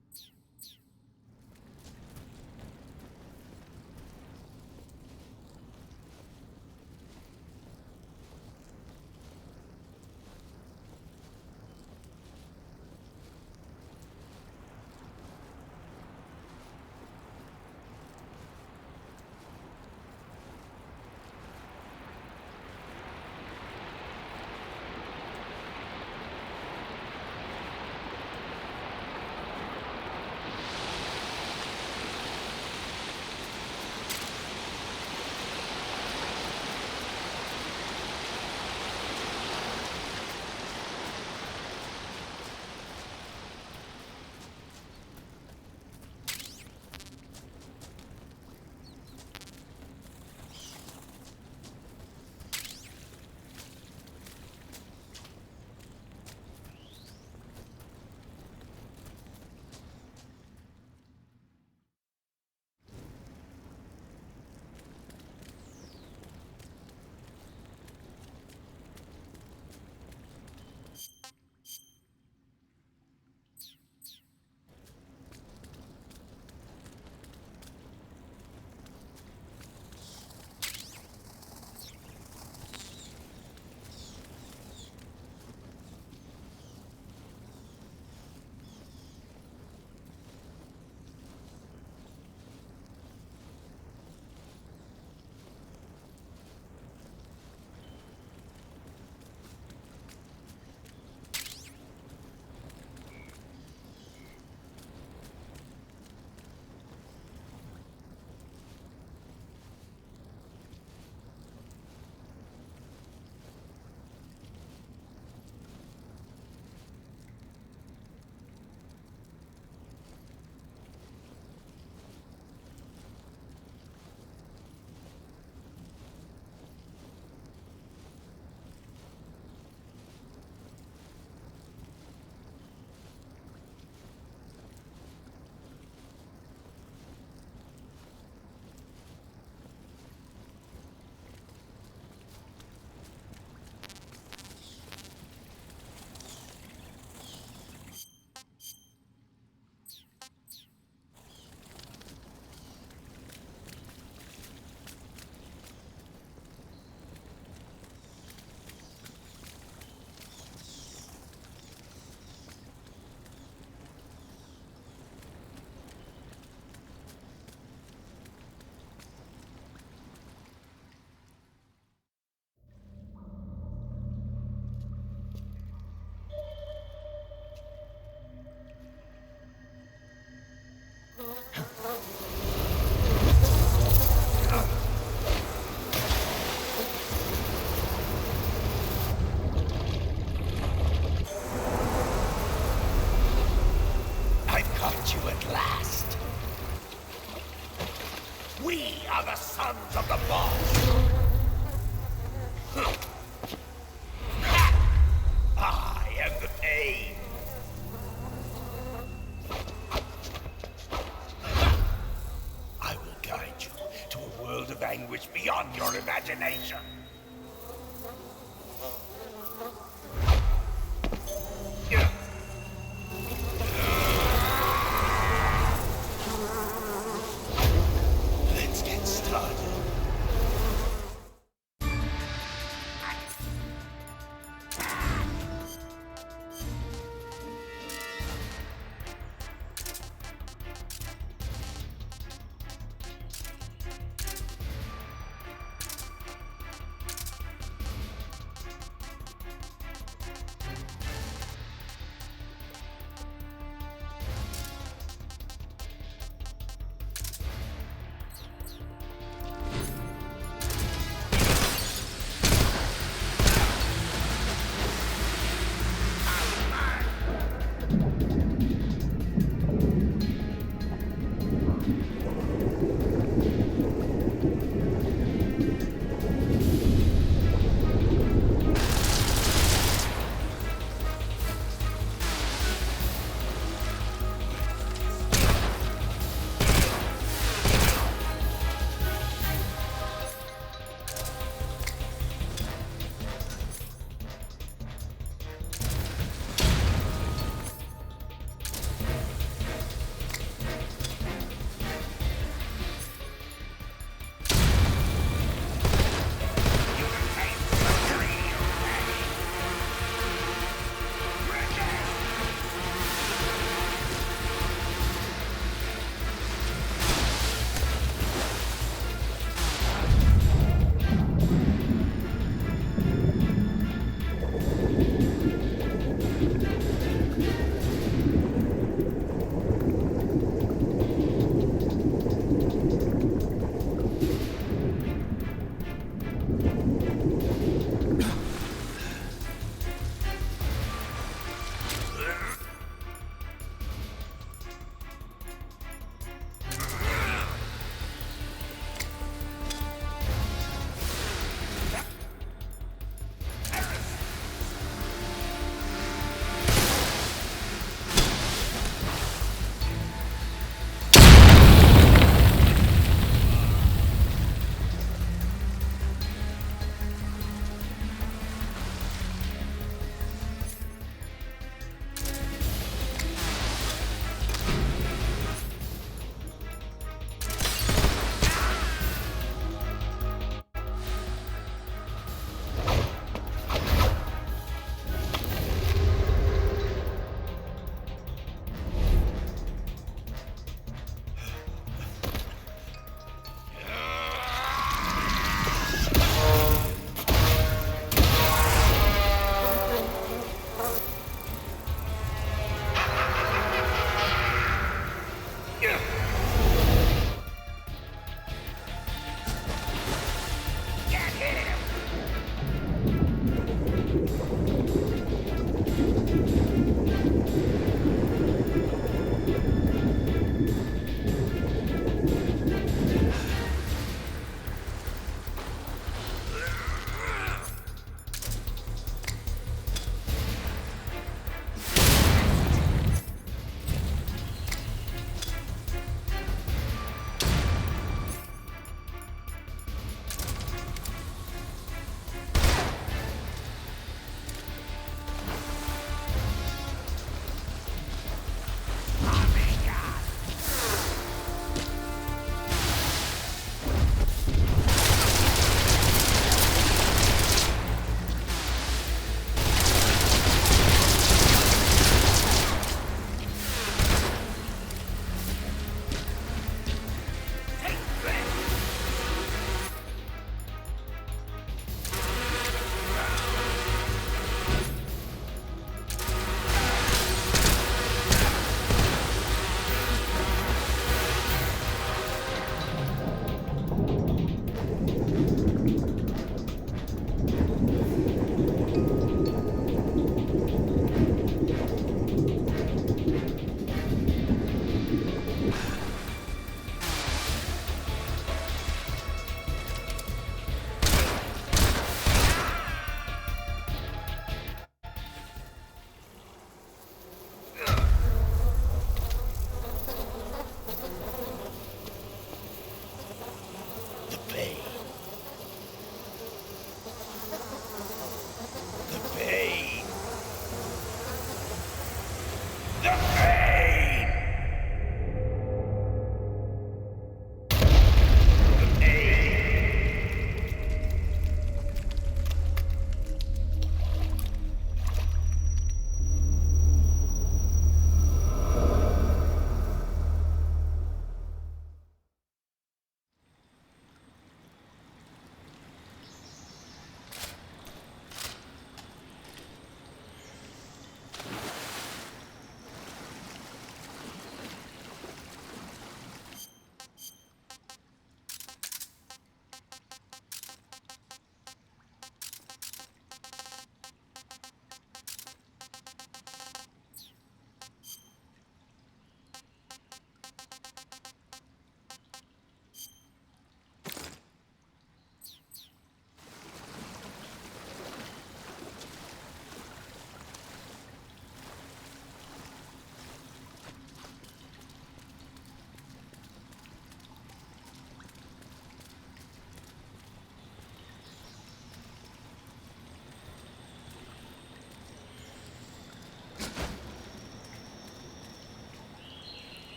sons of the boss! I am the pain! I will guide you to a world of anguish beyond your imagination! Let's get started.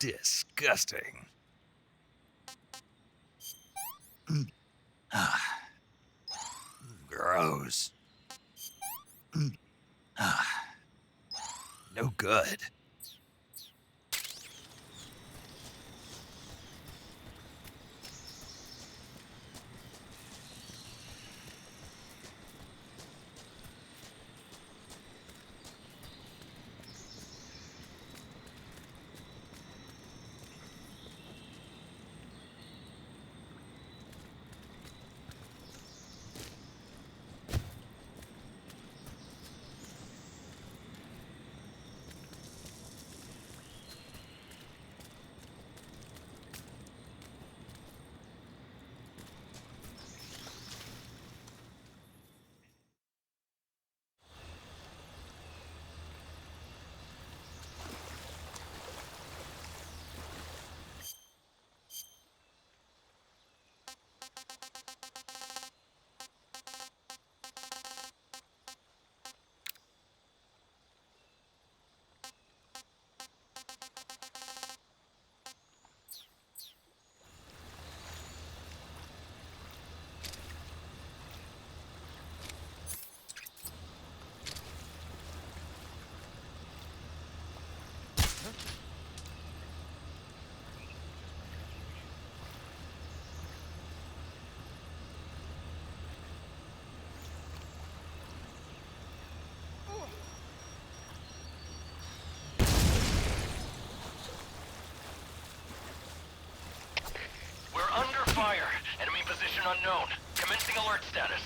Disgusting. Gross. No good. Fire. Enemy position unknown. Commencing alert status.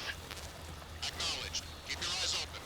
Acknowledged. Keep your eyes open.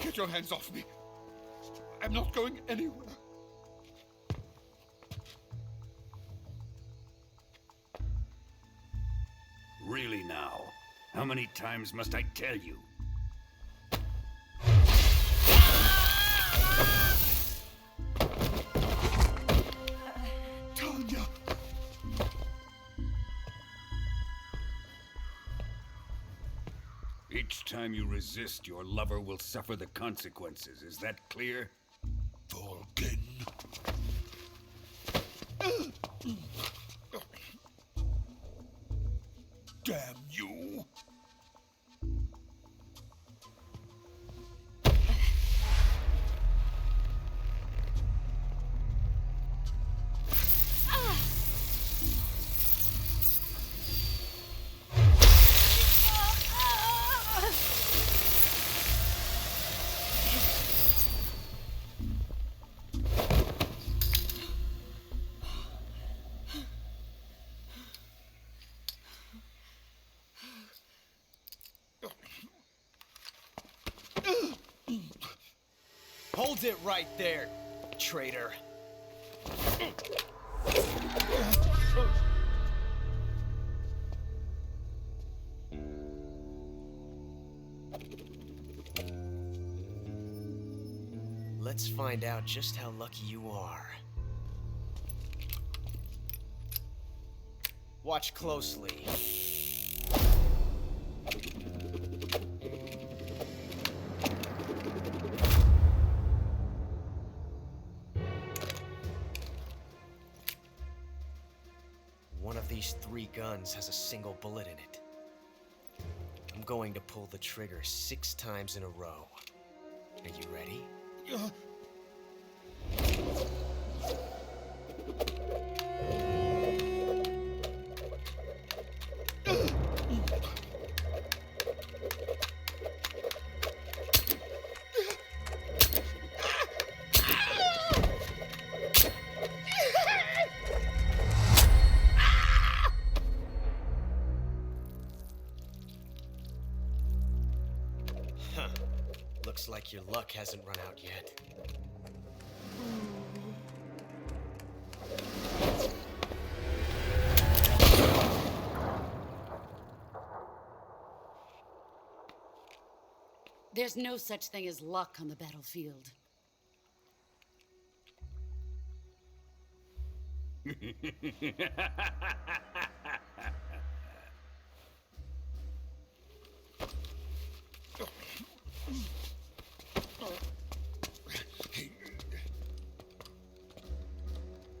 Get your hands off me. I'm not going anywhere. Really now? How many times must I tell you? Tanya! Each time you resist, your lover will suffer the consequences. Is that clear? Volgin. Damn you! Hold it right there, traitor. Let's find out just how lucky you are. Watch closely. One of these 3 guns has a single bullet in it. I'm going to pull the trigger 6 times in a row. Are you ready? Looks like your luck hasn't run out yet. There's no such thing as luck on the battlefield.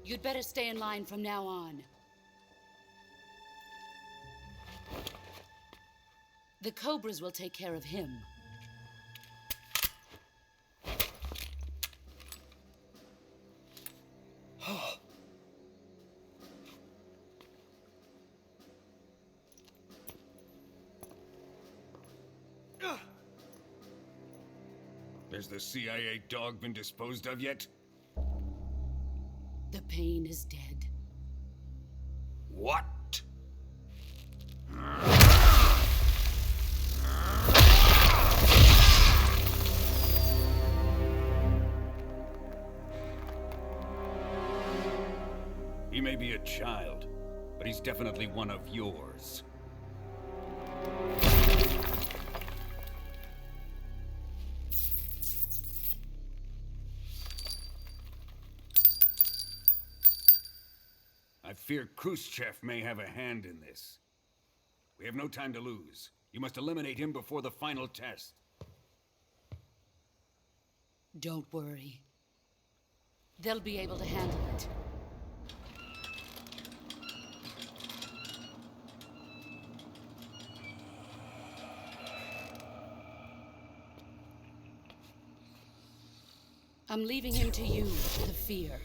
You'd better stay in line from now on. The Cobras will take care of him. Has the CIA dog been disposed of yet? The pain is dead. What? He may be a child, but he's definitely one of yours. I fear Khrushchev may have a hand in this. We have no time to lose. You must eliminate him before the final test. Don't worry. They'll be able to handle it. I'm leaving him to you, the fear.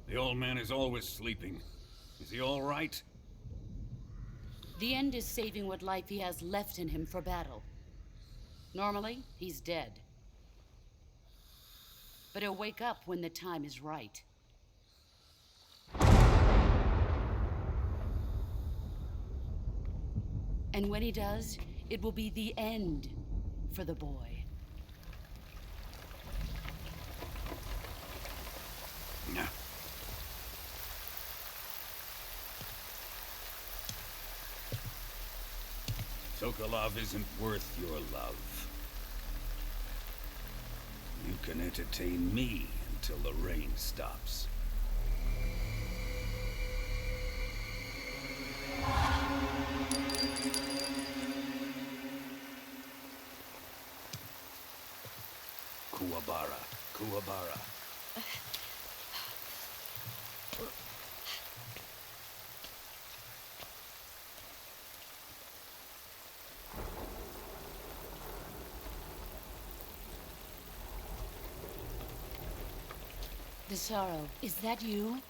The old man is always sleeping. Is he all right? The end is saving what life he has left in him for battle. Normally, he's dead. But he'll wake up when the time is right. And when he does, it will be the end for the boy. Yeah. Sokolov isn't worth your love. You can entertain me until the rain stops. Kuwabara, Kuwabara. Desaro, is that you?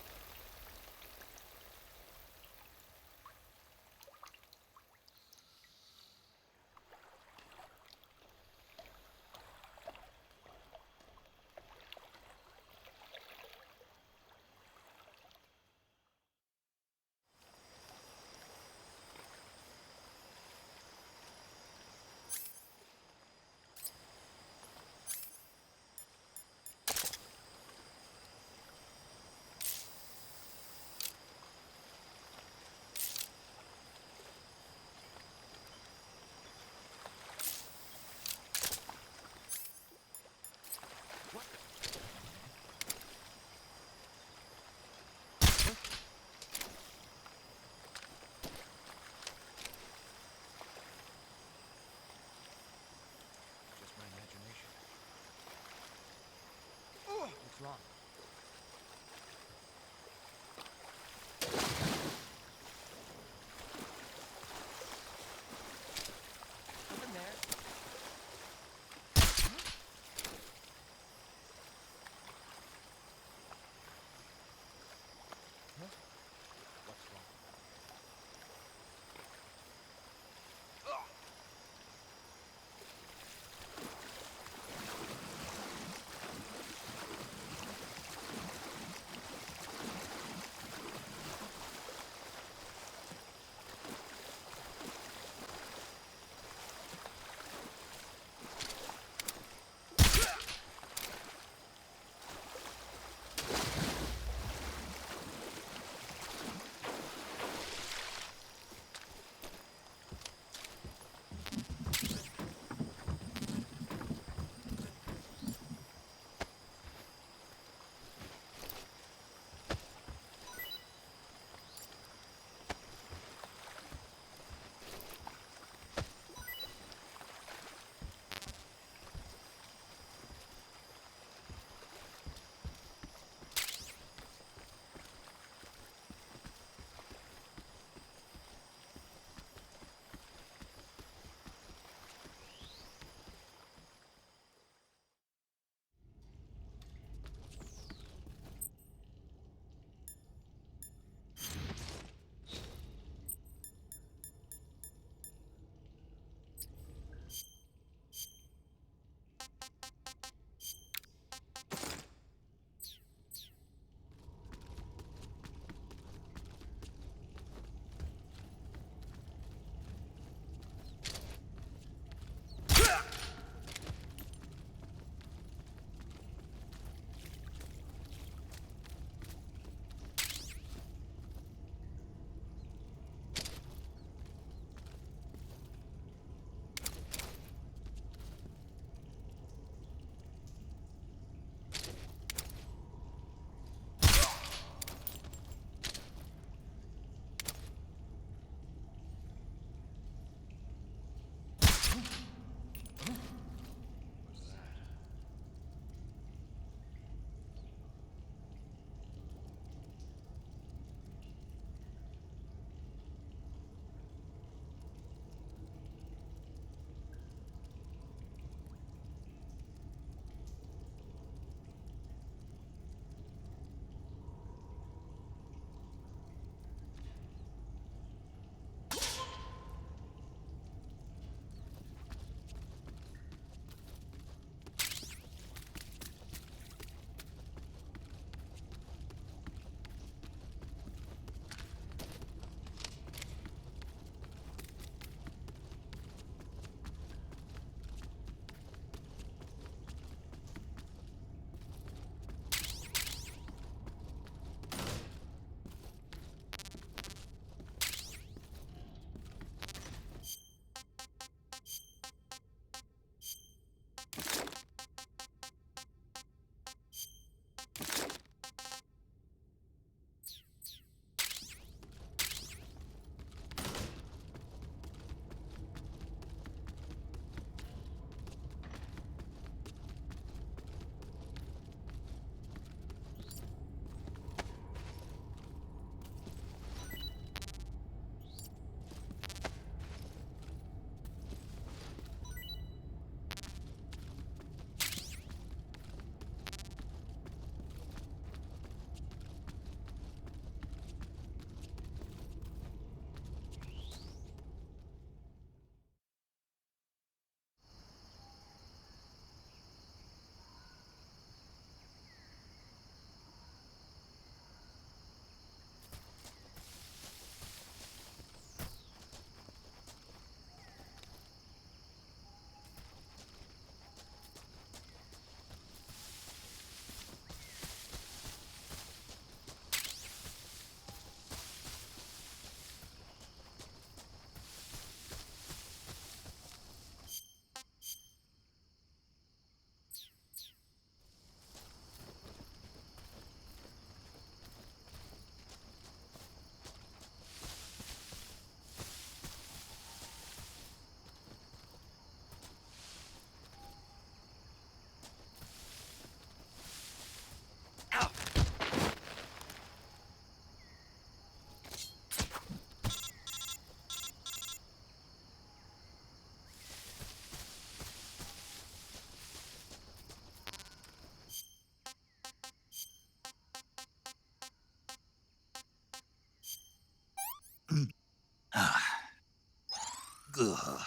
Ugh.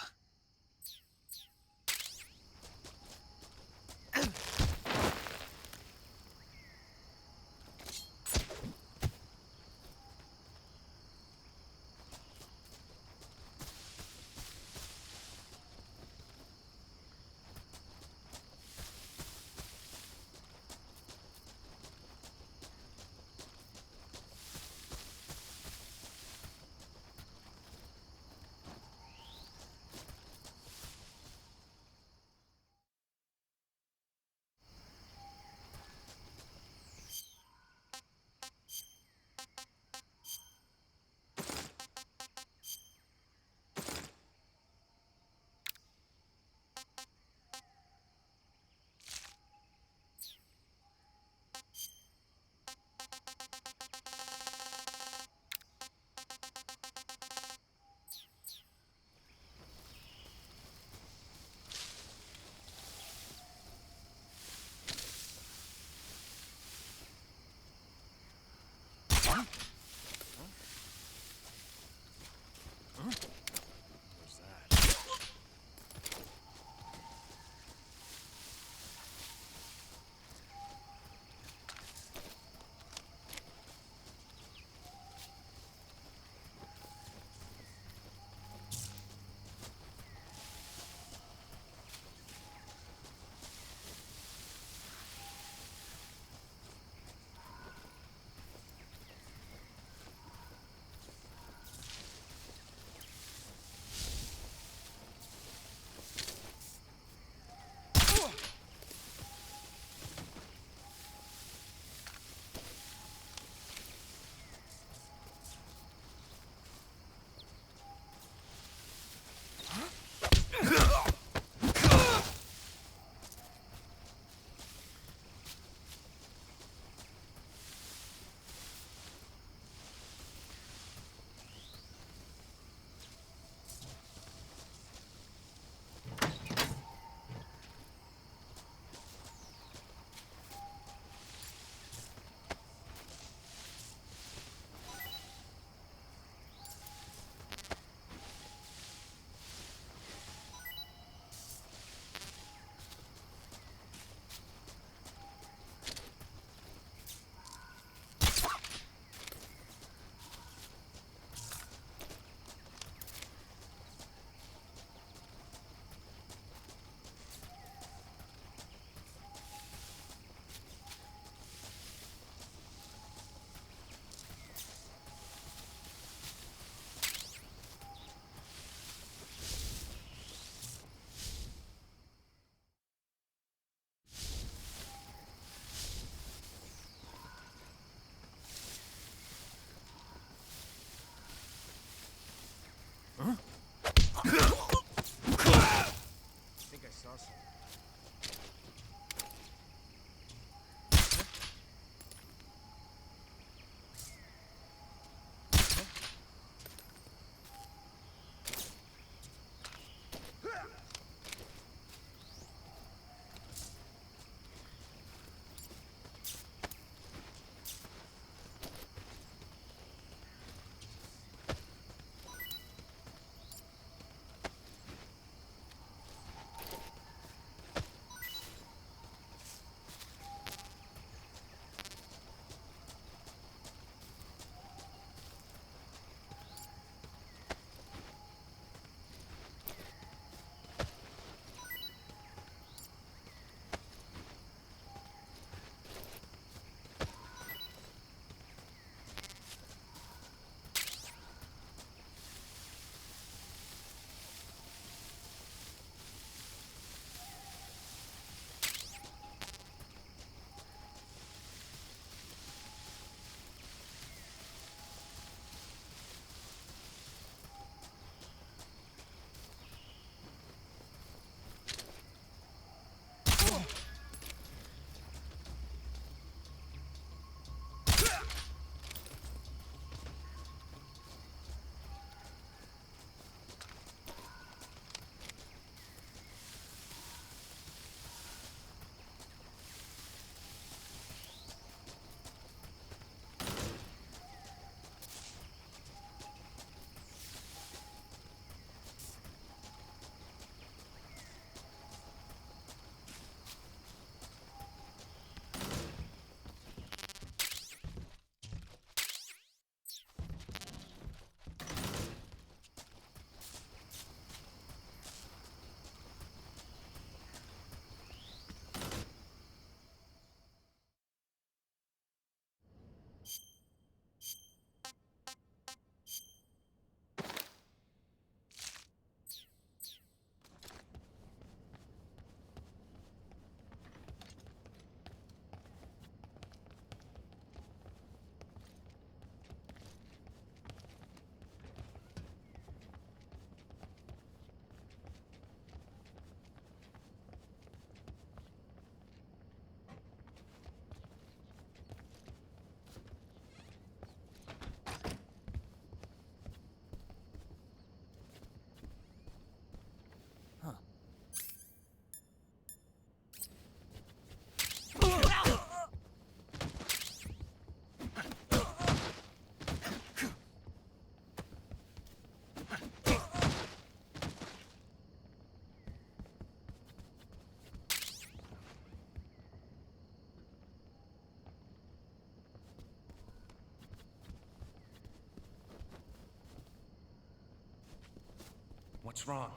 What's wrong?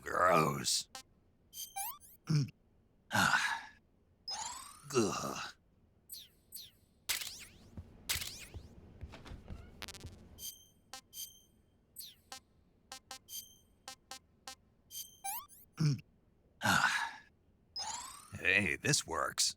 Gross. Ugh. Hey, this works.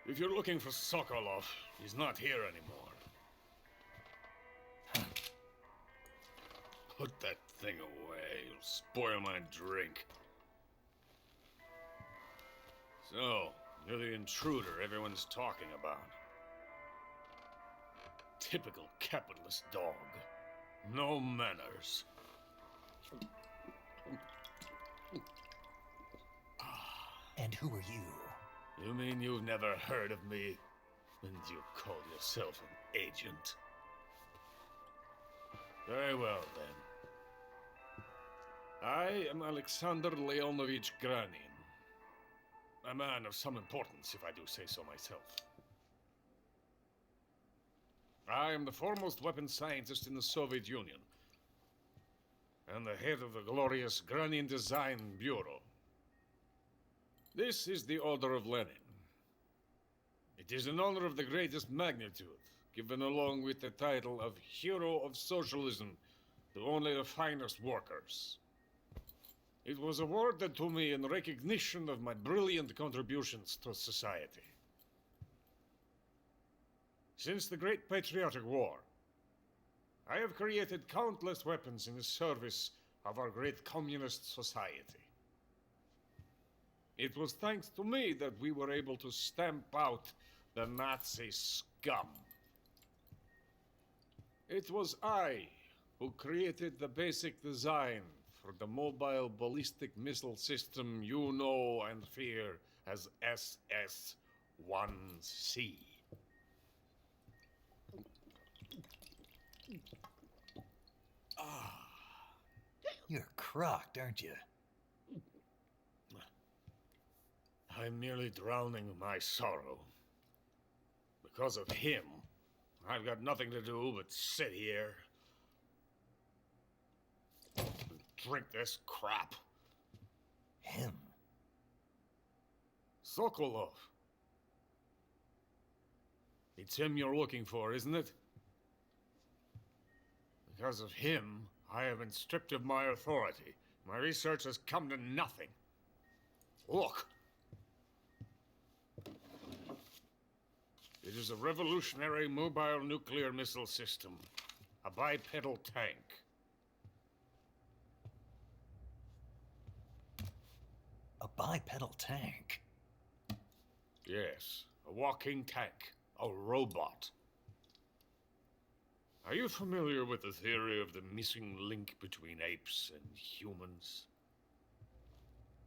If you're looking for Sokolov, he's not here anymore. Put that thing away. You'll spoil my drink. So, you're the intruder everyone's talking about. Typical capitalist dog. No manners. And who are you? You mean you've never heard of me? And you call yourself an agent? Very well, then. I am Alexander Leonovich Granin. A man of some importance, if I do say so myself. I am the foremost weapons scientist in the Soviet Union, and the head of the glorious Granin Design Bureau. This is the Order of Lenin. It is an honor of the greatest magnitude, given along with the title of Hero of Socialism to only the finest workers. It was awarded to me in recognition of my brilliant contributions to society. Since the Great Patriotic War, I have created countless weapons in the service of our great communist society. It was thanks to me that we were able to stamp out the Nazi scum. It was I who created the basic design for the mobile ballistic missile system you know and fear as SS-1C. You're crocked, aren't you? I'm merely drowning my sorrow. Because of him, I've got nothing to do but sit here and drink this crap. Him? Sokolov. It's him you're looking for, isn't it? Because of him, I have been stripped of my authority. My research has come to nothing. Look. It is a revolutionary mobile nuclear missile system. A bipedal tank. A bipedal tank? Yes, a walking tank. A robot. Are you familiar with the theory of the missing link between apes and humans?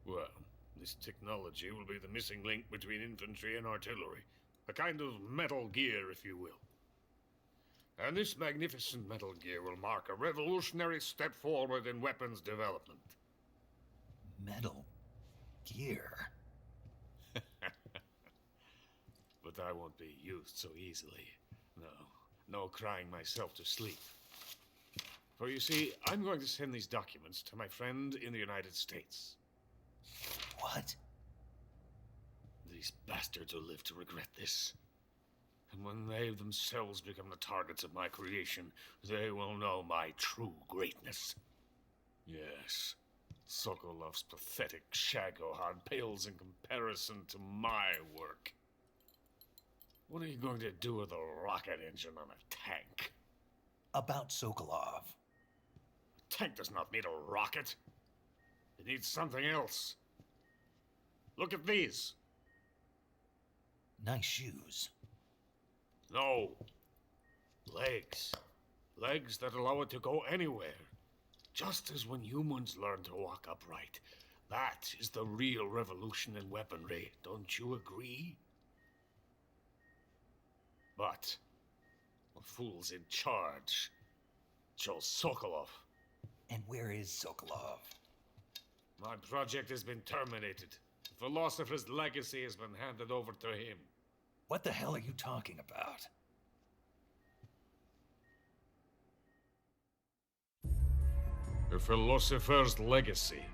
Well, this technology will be the missing link between infantry and artillery. A kind of Metal Gear, if you will. And this magnificent Metal Gear will mark a revolutionary step forward in weapons development. Metal Gear? But I won't be used so easily. No crying myself to sleep. For you see, I'm going to send these documents to my friend in the United States. What? These bastards will live to regret this. And when they themselves become the targets of my creation, they will know my true greatness. Yes, Sokolov's pathetic shagohod pales in comparison to my work. What are you going to do with a rocket engine on a tank? About Sokolov. A tank does not need a rocket. It needs something else. Look at these. Nice shoes. No. Legs. Legs that allow it to go anywhere. Just as when humans learn to walk upright. That is the real revolution in weaponry. Don't you agree? But the fool's in charge. Chose Sokolov. And where is Sokolov? My project has been terminated. The philosopher's legacy has been handed over to him. What the hell are you talking about? The philosopher's legacy.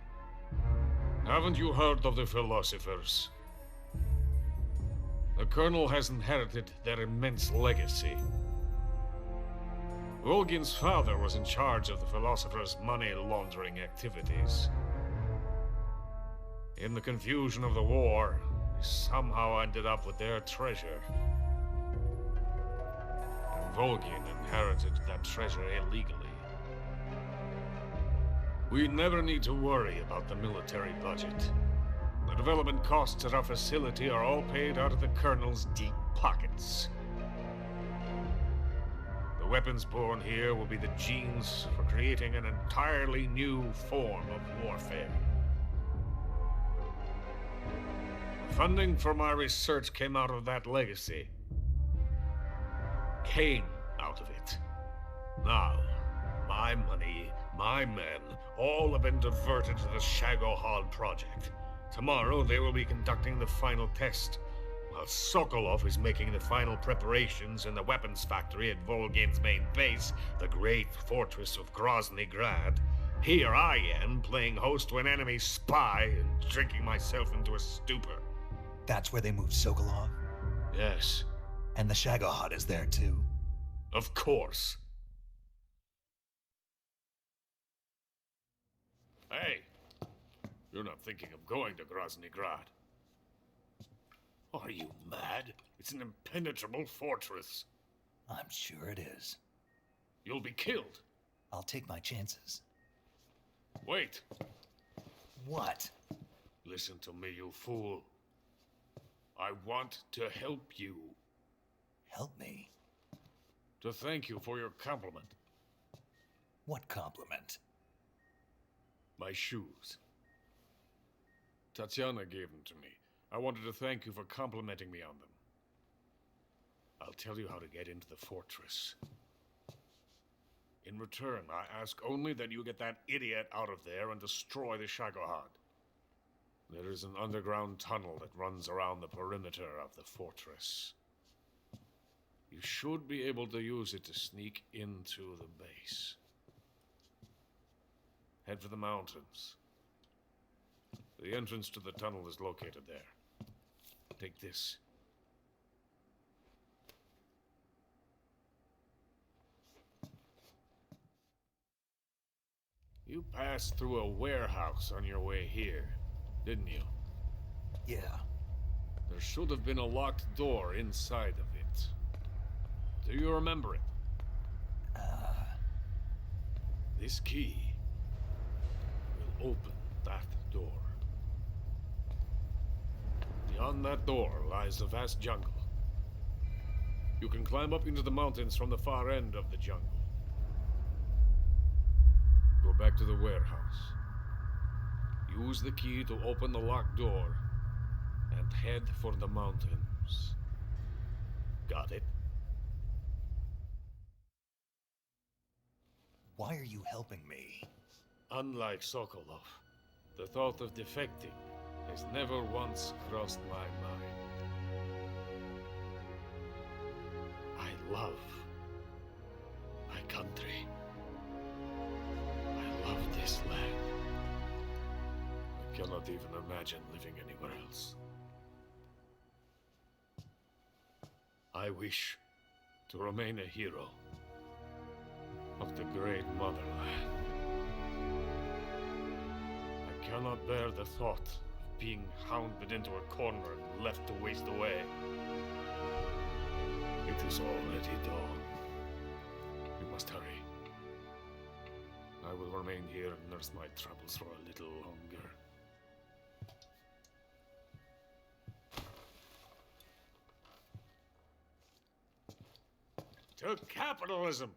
Haven't you heard of the philosophers? The Colonel has inherited their immense legacy. Volgin's father was in charge of the philosopher's money laundering activities. In the confusion of the war, we somehow ended up with their treasure. And Volgin inherited that treasure illegally. We never need to worry about the military budget. The development costs at our facility are all paid out of the Colonel's deep pockets. The weapons born here will be the genes for creating an entirely new form of warfare. The funding for my research came out of that legacy. Came out of it. Now, my money, my men, all have been diverted to the Shagohod project. Tomorrow they will be conducting the final test, while Sokolov is making the final preparations in the weapons factory at Volgin's main base, the great fortress of Grozny Grad. Here I am, playing host to an enemy spy and drinking myself into a stupor. That's where they moved Sokolov? Yes. And the Shagohod is there too? Of course. Hey, you're not thinking of going to Grozny Grad. Are you mad? It's an impenetrable fortress. I'm sure it is. You'll be killed. I'll take my chances. Wait. What? Listen to me, you fool. I want to help you. Help me? To thank you for your compliment. What compliment? My shoes. Tatiana gave them to me. I wanted to thank you for complimenting me on them. I'll tell you how to get into the fortress. In return, I ask only that you get that idiot out of there and destroy the Shagohod. There is an underground tunnel that runs around the perimeter of the fortress. You should be able to use it to sneak into the base. Head for the mountains. The entrance to the tunnel is located there. Take this. You passed through a warehouse on your way here, didn't you? Yeah. There should have been a locked door inside of it. Do you remember it? This key will open that door. Beyond that door lies the vast jungle. You can climb up into the mountains from the far end of the jungle. Go back to the warehouse. Use the key to open the locked door and head for the mountains. Got it? Why are you helping me? Unlike Sokolov, the thought of defecting has never once crossed my mind. I love my country. I love this land. I cannot even imagine living anywhere else. I wish to remain a hero of the great motherland. I cannot bear the thought of being hounded into a corner and left to waste away. It is already dawn. We must hurry. I will remain here and nurse my troubles for a little longer. To capitalism!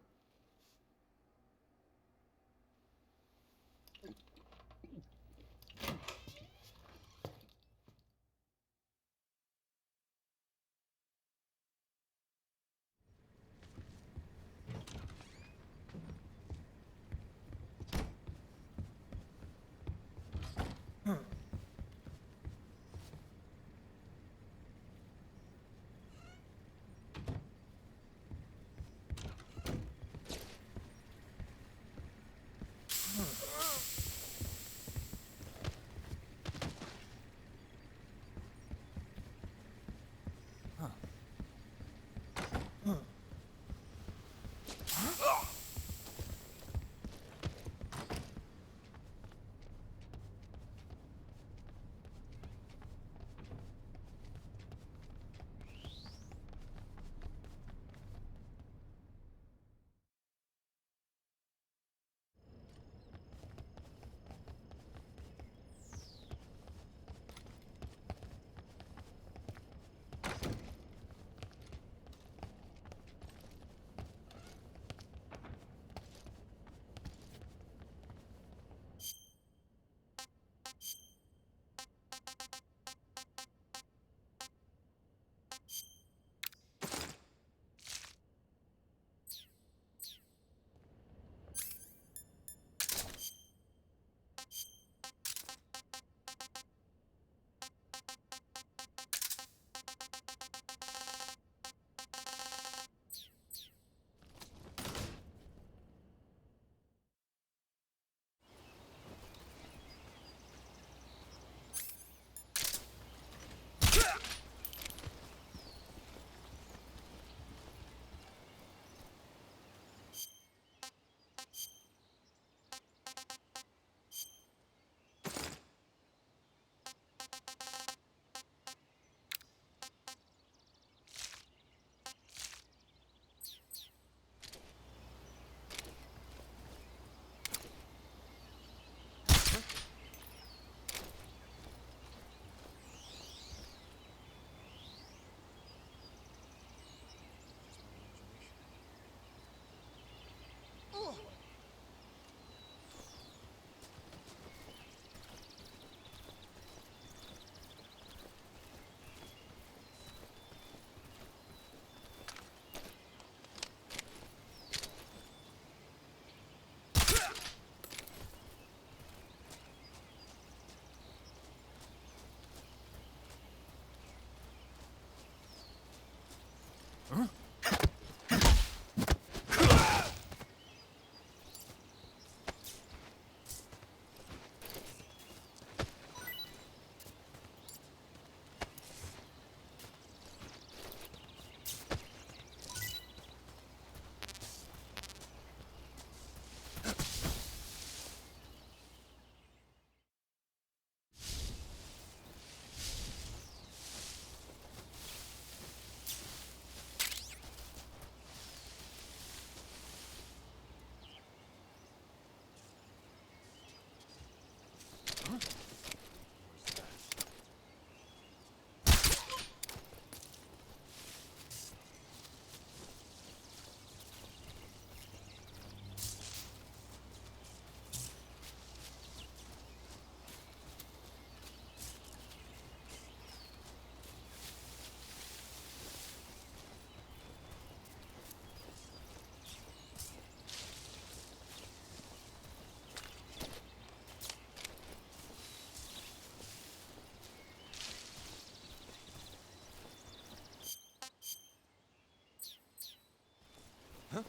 Huh?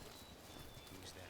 Who's that?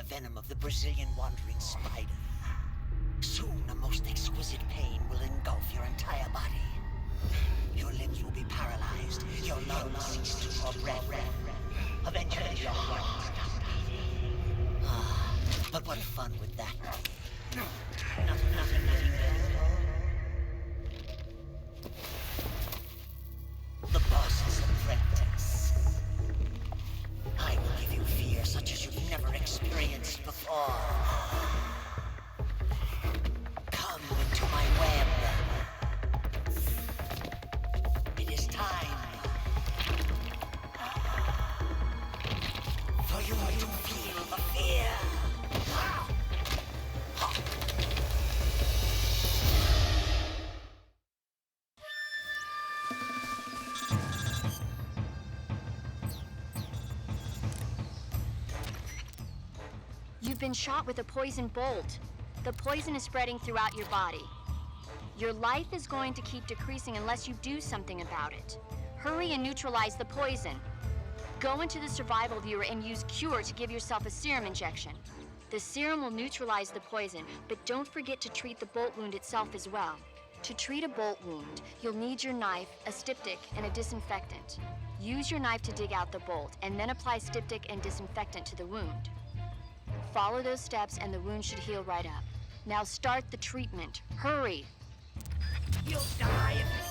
Venom of the Brazilian wandering spider. Soon a most exquisite pain will engulf your entire body. Your limbs will be paralyzed, your lungs cease to draw breath. Eventually your heart will stop beating. Ah, but what fun would that be? Nothing. The boss's apprentice. I will give you fear such as you've never experienced before. Come into my web. It is time for you to feel the fear. You've been shot with a poison bolt. The poison is spreading throughout your body. Your life is going to keep decreasing unless you do something about it. Hurry and neutralize the poison. Go into the survival viewer and use Cure to give yourself a serum injection. The serum will neutralize the poison, but don't forget to treat the bolt wound itself as well. To treat a bolt wound, you'll need your knife, a styptic, and a disinfectant. Use your knife to dig out the bolt, and then apply styptic and disinfectant to the wound. Follow those steps and the wound should heal right up. Now start the treatment. Hurry! You'll die if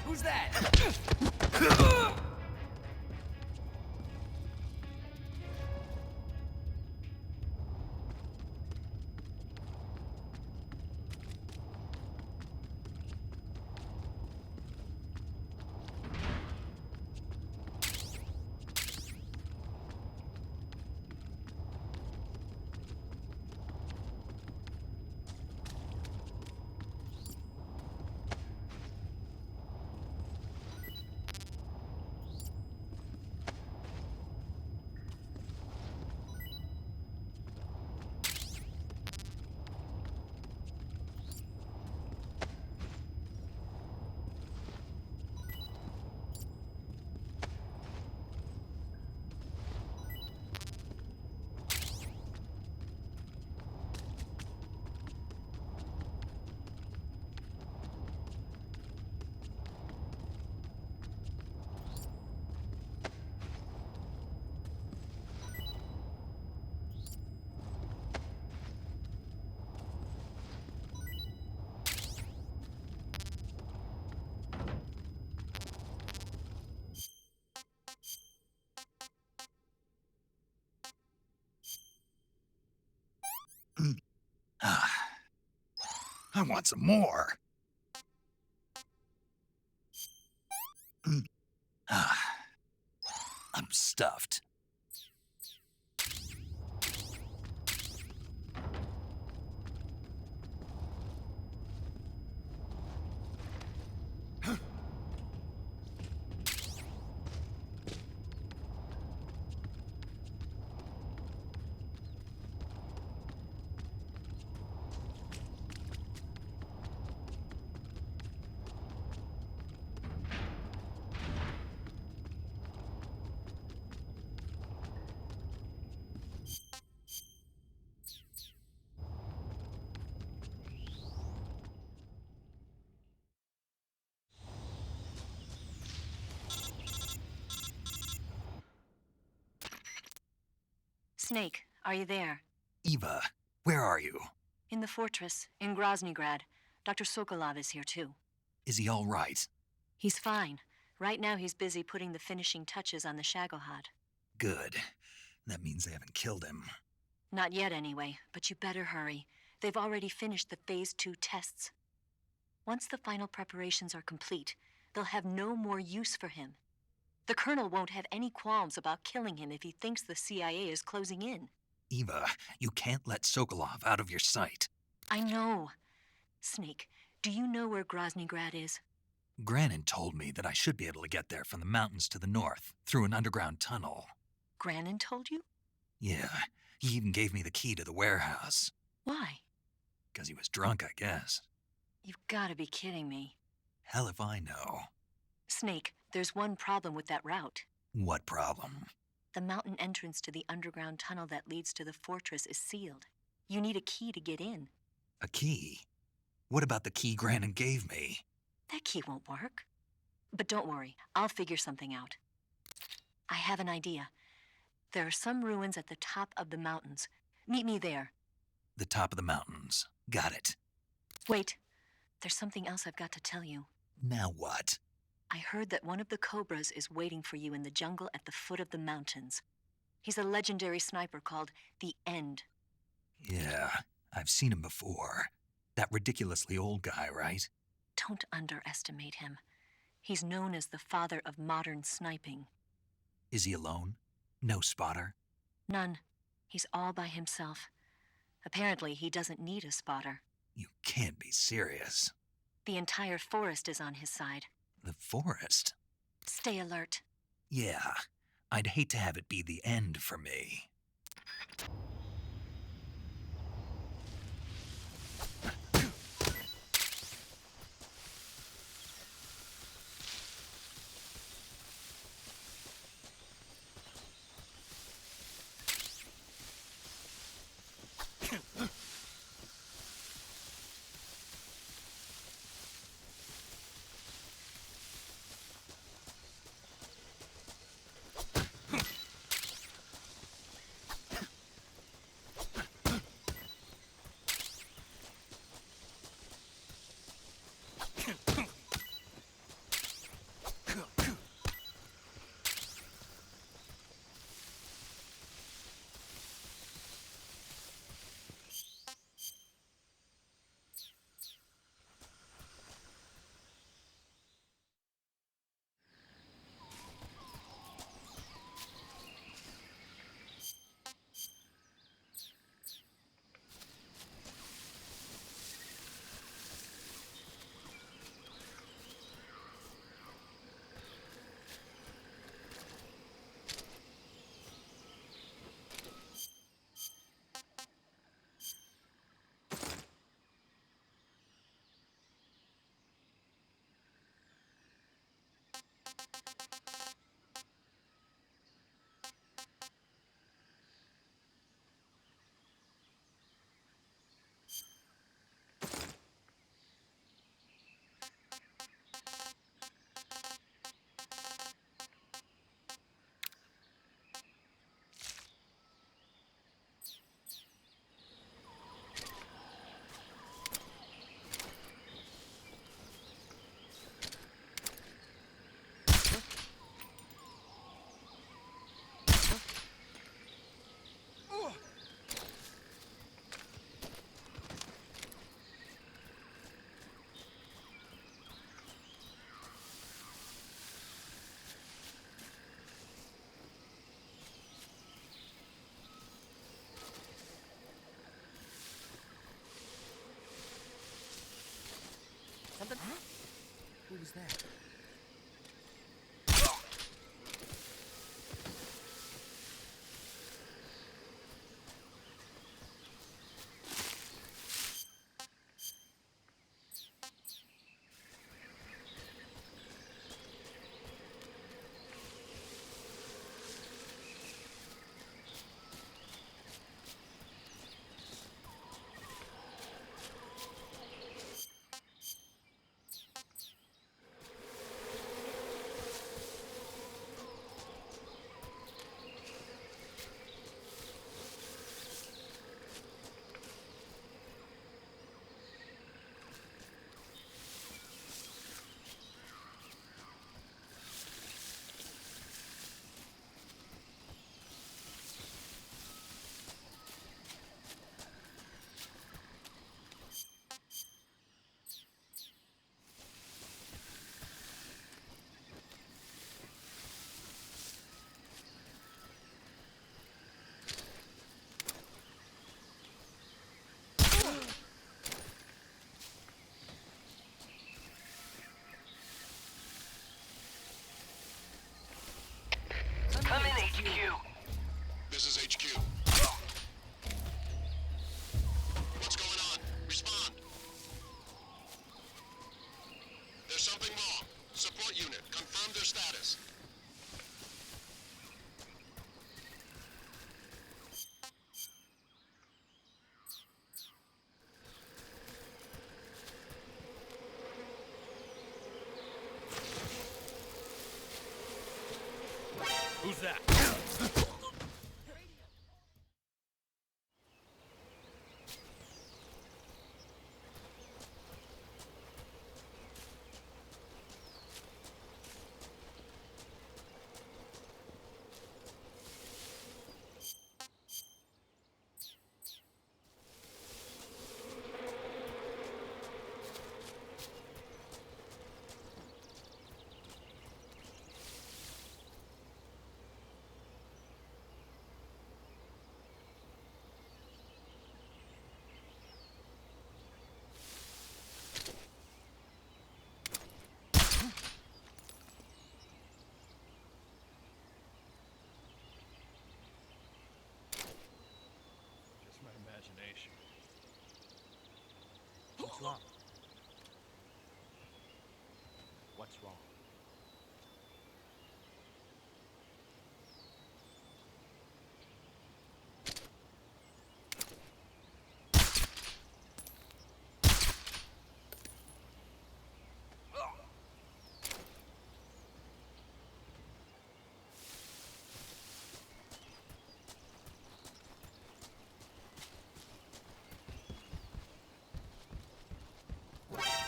Who's that? I want some more. I'm stuffed. Snake, are you there? Eva, where are you? In the fortress, in Groznygrad. Dr. Sokolov is here too. Is he all right? He's fine. Right now he's busy putting the finishing touches on the Shagohod. Good. That means they haven't killed him. Not yet anyway, but you better hurry. They've already finished the Phase 2 tests. Once the final preparations are complete, they'll have no more use for him. The Colonel won't have any qualms about killing him if he thinks the CIA is closing in. Eva, you can't let Sokolov out of your sight. I know. Snake, do you know where Groznygrad is? Granin told me that I should be able to get there from the mountains to the north, through an underground tunnel. Granin told you? Yeah, he even gave me the key to the warehouse. Why? 'Cause he was drunk, I guess. You've gotta be kidding me. Hell if I know. Snake, there's one problem with that route. What problem? The mountain entrance to the underground tunnel that leads to the fortress is sealed. You need a key to get in. A key? What about the key Granin gave me? That key won't work. But don't worry, I'll figure something out. I have an idea. There are some ruins at the top of the mountains. Meet me there. The top of the mountains. Got it. Wait, there's something else I've got to tell you. Now what? I heard that one of the Cobras is waiting for you in the jungle at the foot of the mountains. He's a legendary sniper called the End. Yeah, I've seen him before. That ridiculously old guy, right? Don't underestimate him. He's known as the father of modern sniping. Is he alone? No spotter? None. He's all by himself. Apparently, he doesn't need a spotter. You can't be serious. The entire forest is on his side. The forest? Stay alert. Yeah, I'd hate to have it be the end for me. was that? Come in, HQ. This is HQ. What's going on? Respond. There's something wrong. Support unit, confirm their status. Who's that? Just my imagination. What's wrong? What's wrong?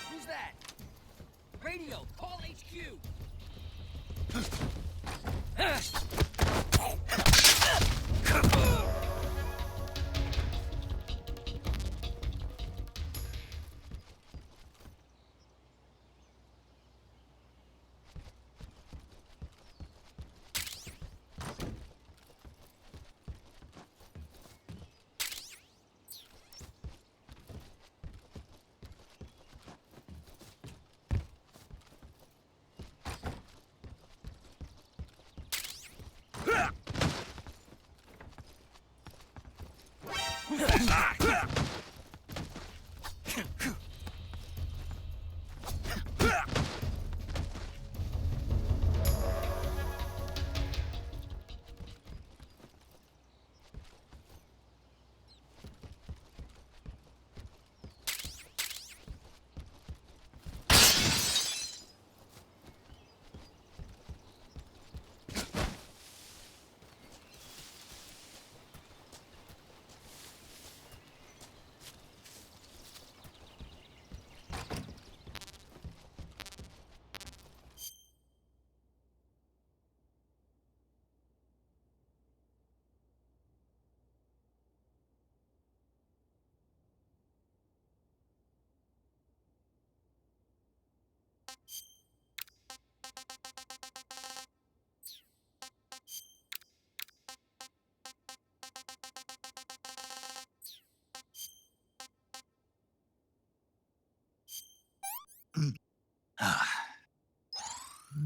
Who's that? Radio, call HQ!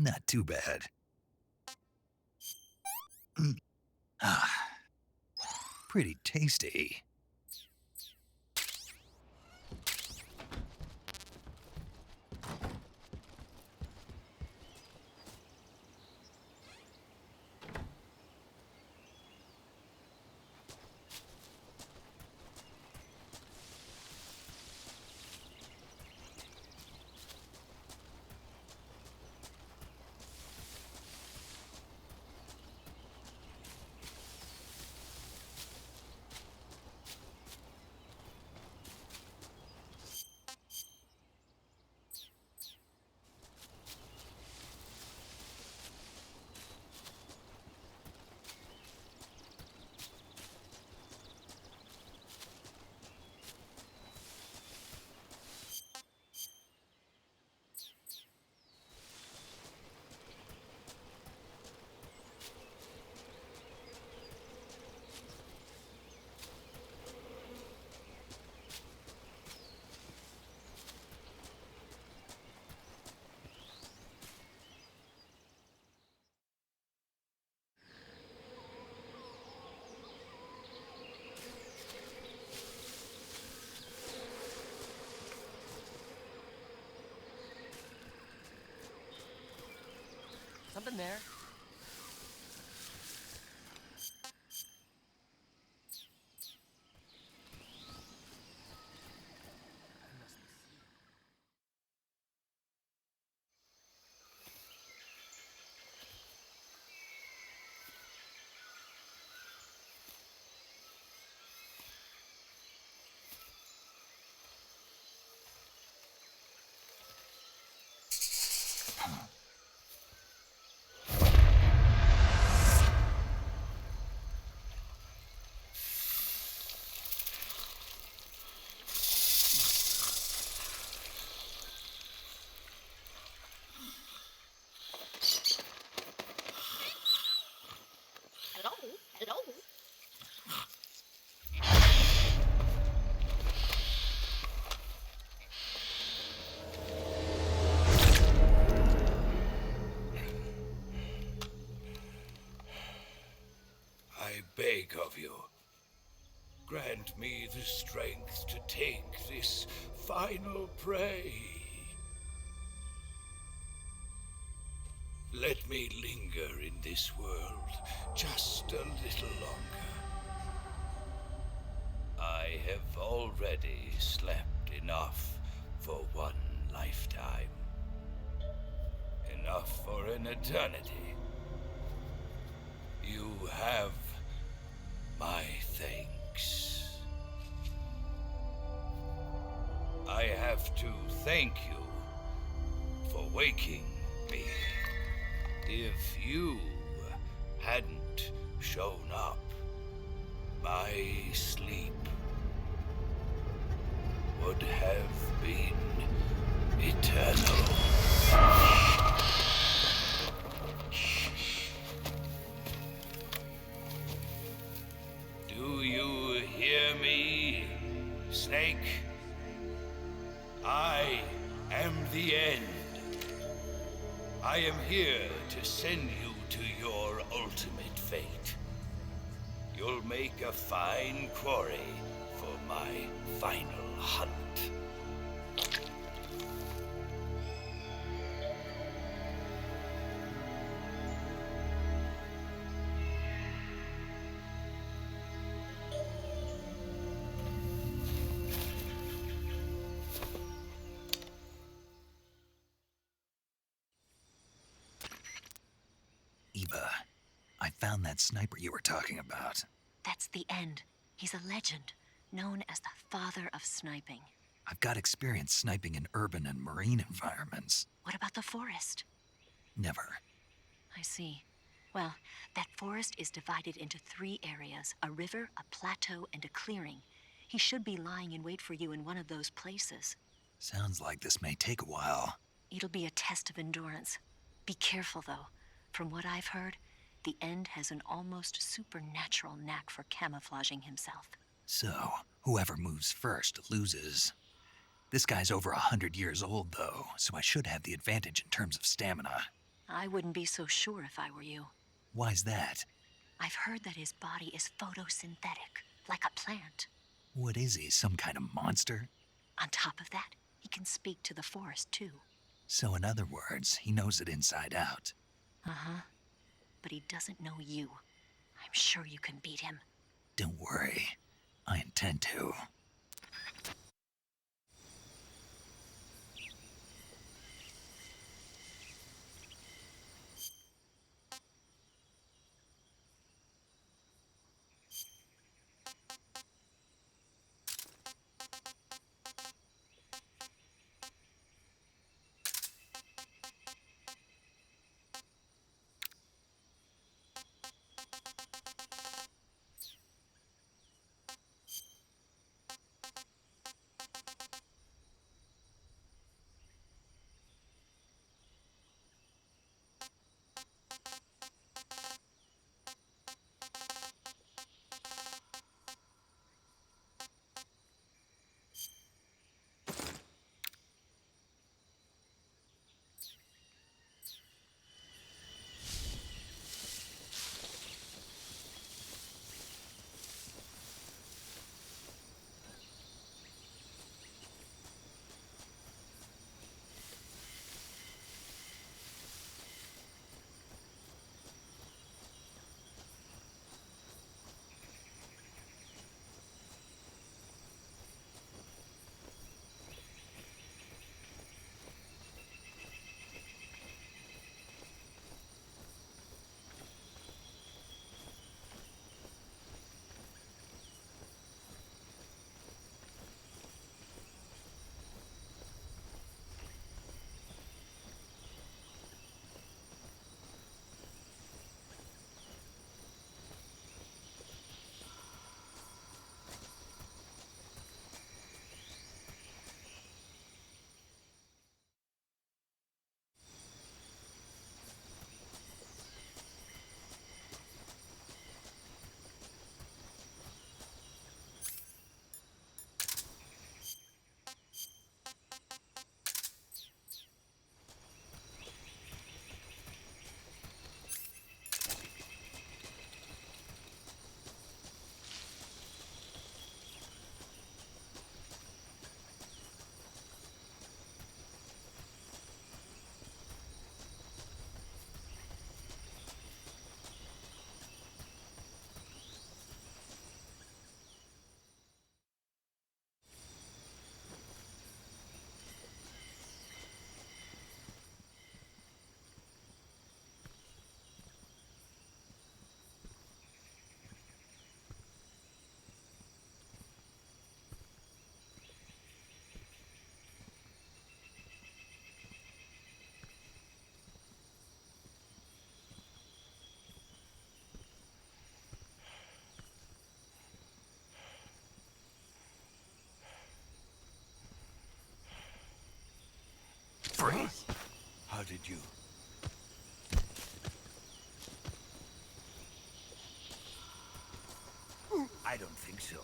Not too bad. Pretty tasty. Something there. I beg of you, grant me the strength to take this final prey. Let me linger in this world just a little longer. I have already slept enough for one lifetime. Enough for an eternity. You have my thanks. I have to thank you for waking me. If you hadn't shown up, my sleep would have been eternal. Do you hear me, Snake? I am the end. I am here to send you to your ultimate fate. You'll make a fine quarry for my final hunt. Eva, I found that sniper you were talking about. That's the end. He's a legend, known as the father of sniping. I've got experience sniping in urban and marine environments. What about the forest? Never. I see. Well, that forest is divided into 3 areas, a river, a plateau, and a clearing. He should be lying in wait for you in one of those places. Sounds like this may take a while. It'll be a test of endurance. Be careful, though. From what I've heard, the End has an almost supernatural knack for camouflaging himself. So, whoever moves first loses. This guy's over 100 years old, though, so I should have the advantage in terms of stamina. I wouldn't be so sure if I were you. Why's that? I've heard that his body is photosynthetic, like a plant. What is he, some kind of monster? On top of that, he can speak to the forest, too. So in other words, he knows it inside out. Uh-huh. But he doesn't know you. I'm sure you can beat him. Don't worry. I intend to. Freeze! How did you? I don't think so.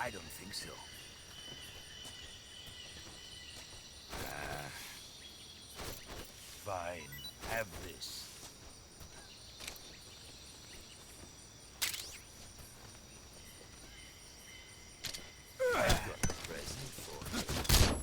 I don't think so. Fine. Have this. I've got a present for you.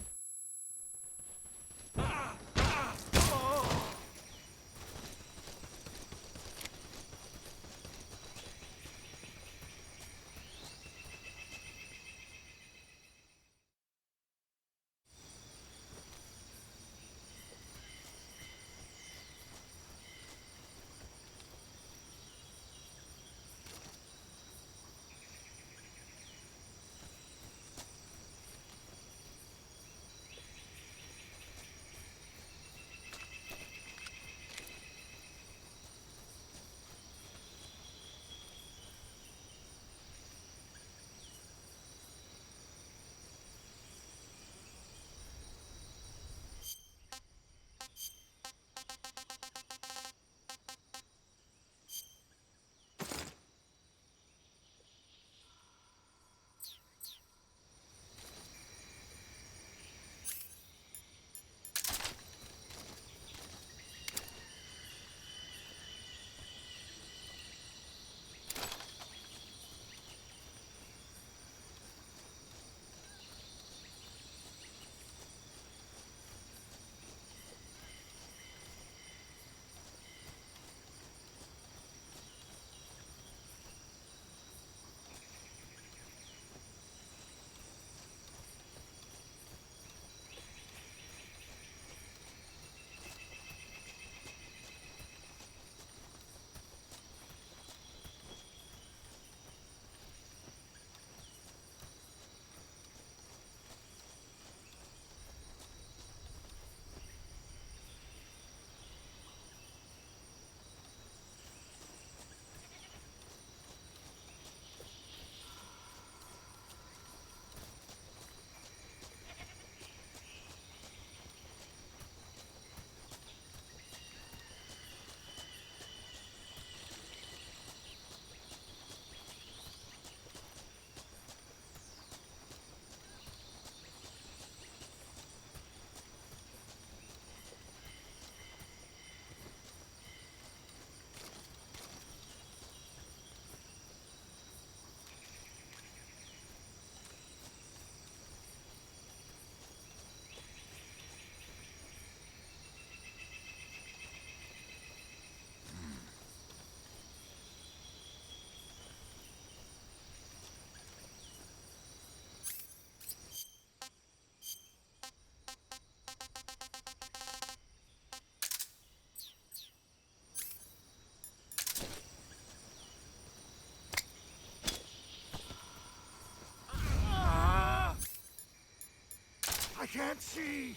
can't see!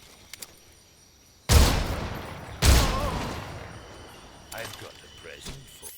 I've got a present for you.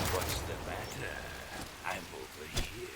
What's the matter? I'm over here.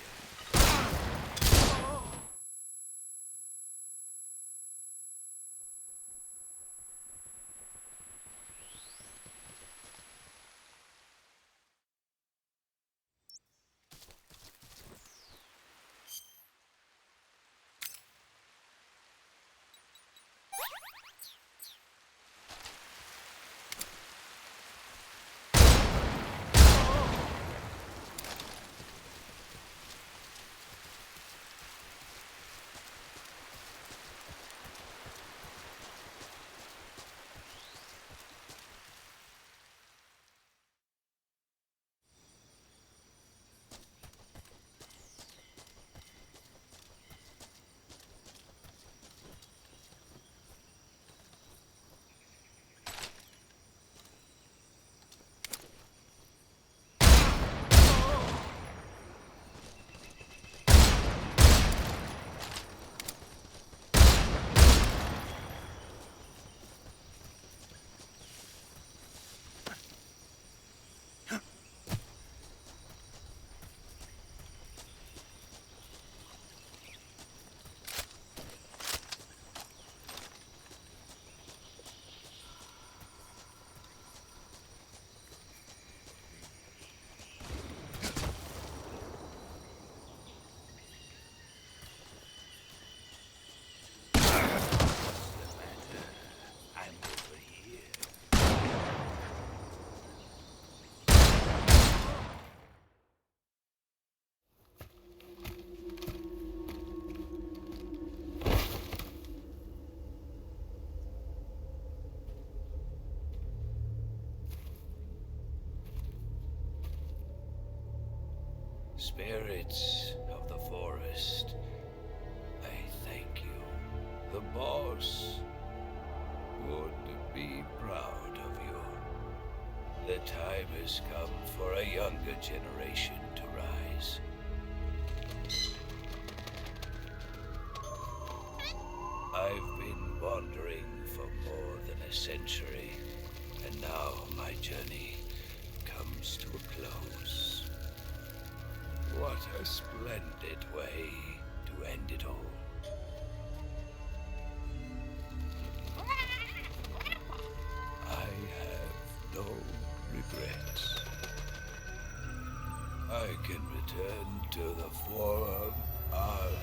Spirits of the forest, I thank you. The boss would be proud of you. The time has come for a younger generation to rise. I've been wandering for more than a century, and now my journey comes to a close. What a splendid way to end it all. I have no regrets. I can return to the form of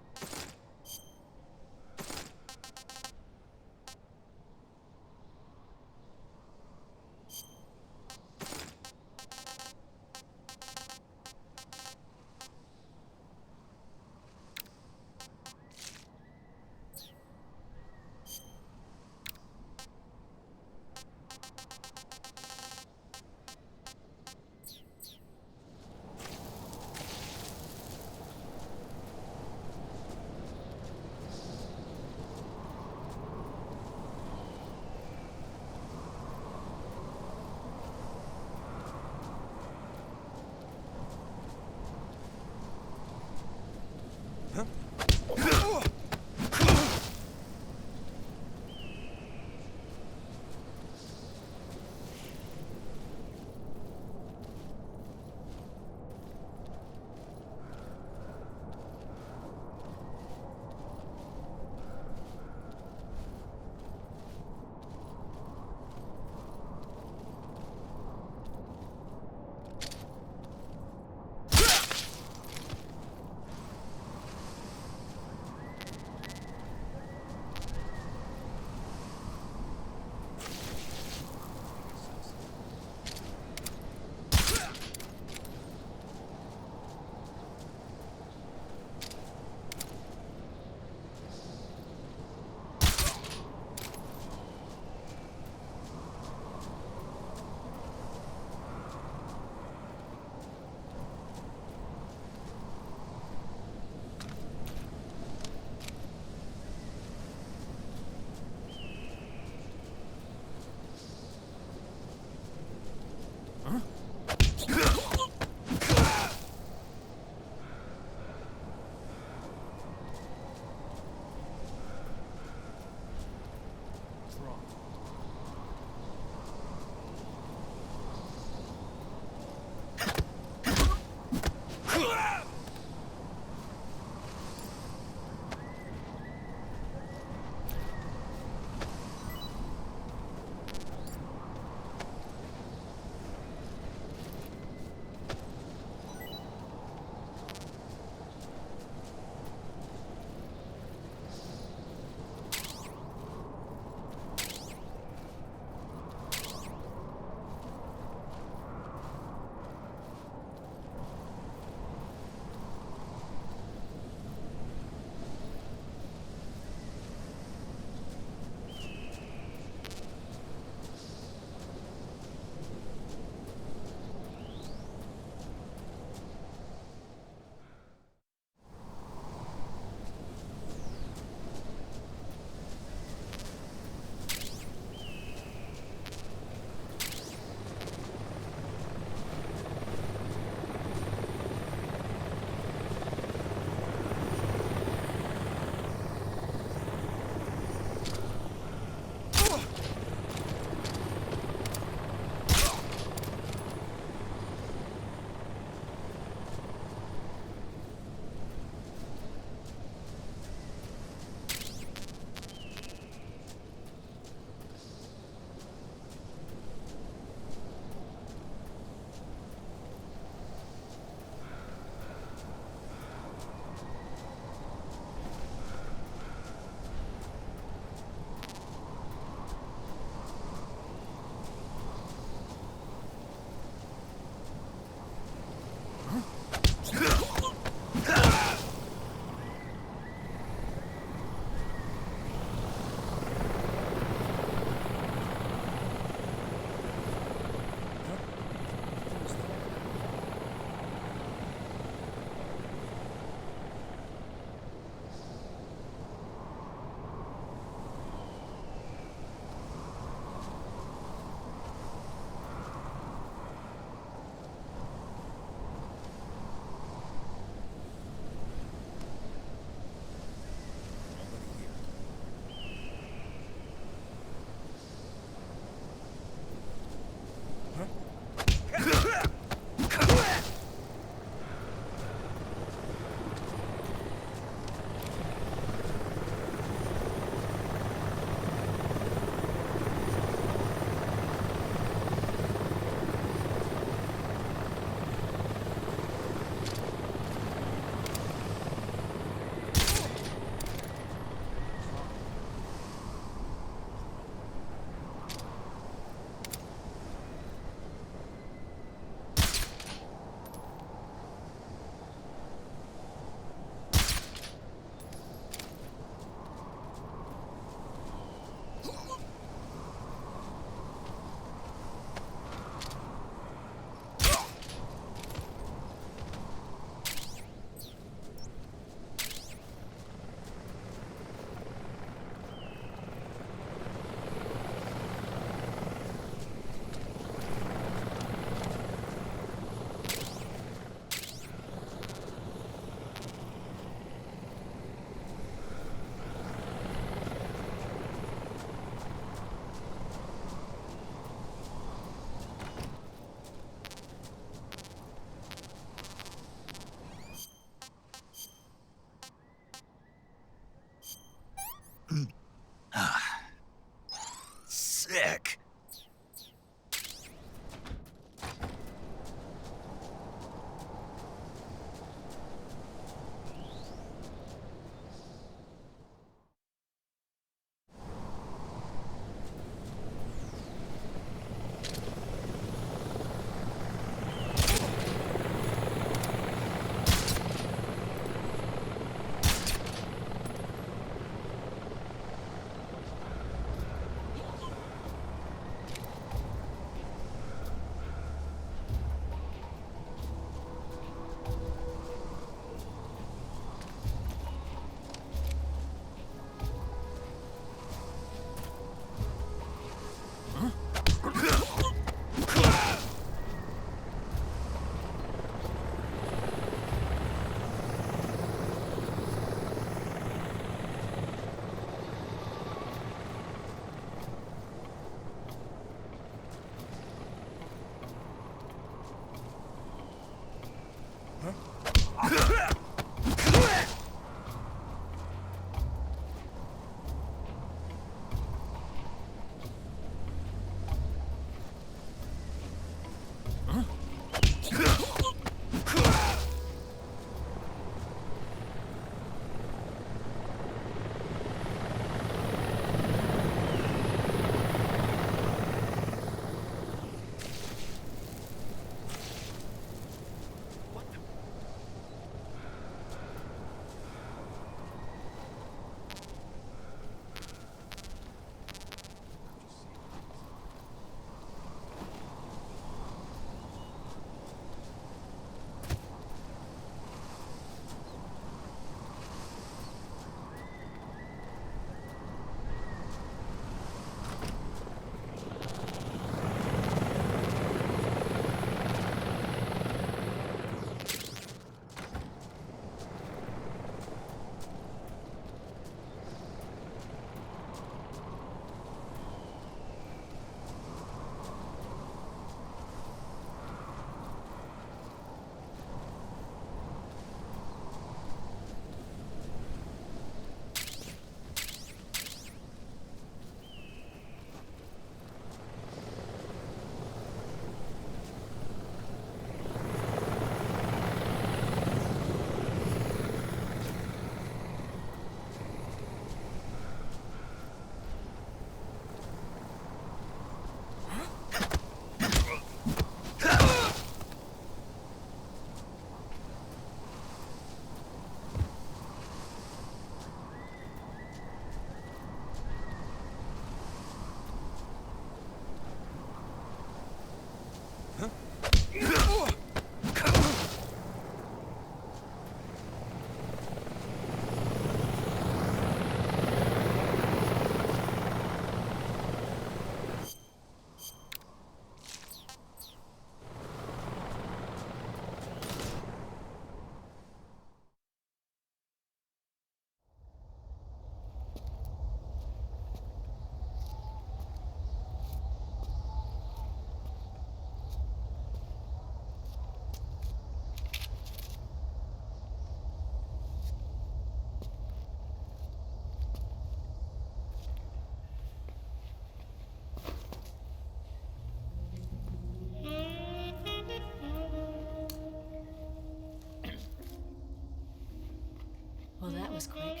was quick.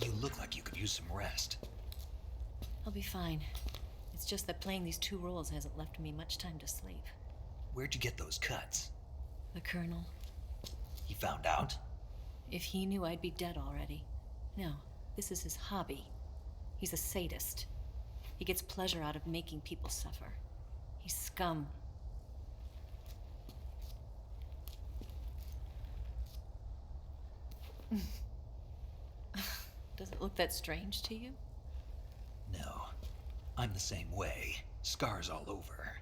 You look like you could use some rest. I'll be fine. It's just that playing these 2 roles hasn't left me much time to sleep. Where'd you get those cuts? The Colonel. He found out? If he knew, I'd be dead already. No, this is his hobby. He's a sadist. He gets pleasure out of making people suffer. He's scum. Does it look that strange to you? No. I'm the same way. Scars all over.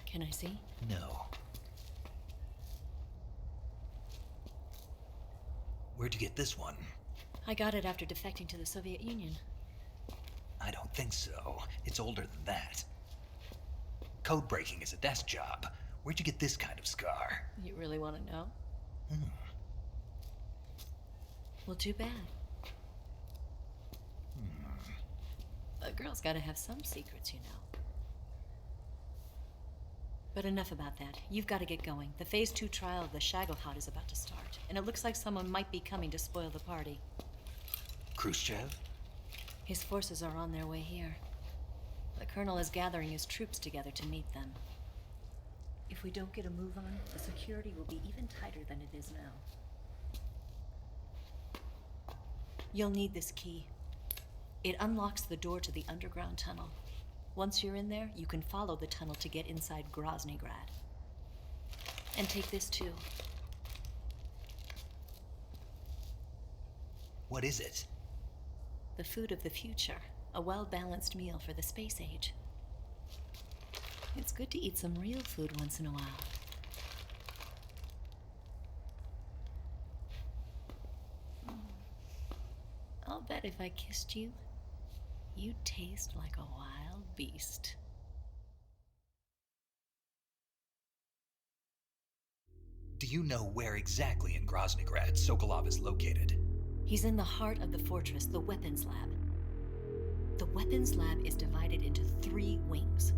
Can I see? No. Where'd you get this one? I got it after defecting to the Soviet Union. I don't think so. It's older than that. Code breaking is a desk job. Where'd you get this kind of scar? You really want to know? Hmm. Well, too bad. A girl's gotta have some secrets, you know. But enough about that. You've got to get going. The Phase 2 trial of the Shagohod is about to start, and it looks like someone might be coming to spoil the party. Khrushchev? His forces are on their way here. The Colonel is gathering his troops together to meet them. If we don't get a move on, the security will be even tighter than it is now. You'll need this key. It unlocks the door to the underground tunnel. Once you're in there, you can follow the tunnel to get inside Groznygrad. And take this too. What is it? The food of the future. A well-balanced meal for the space age. It's good to eat some real food once in a while. I'll bet if I kissed you, you'd taste like a wild beast. Do you know where exactly in Groznygrad Sokolov is located? He's in the heart of the fortress, the weapons lab. The weapons lab is divided into 3 wings.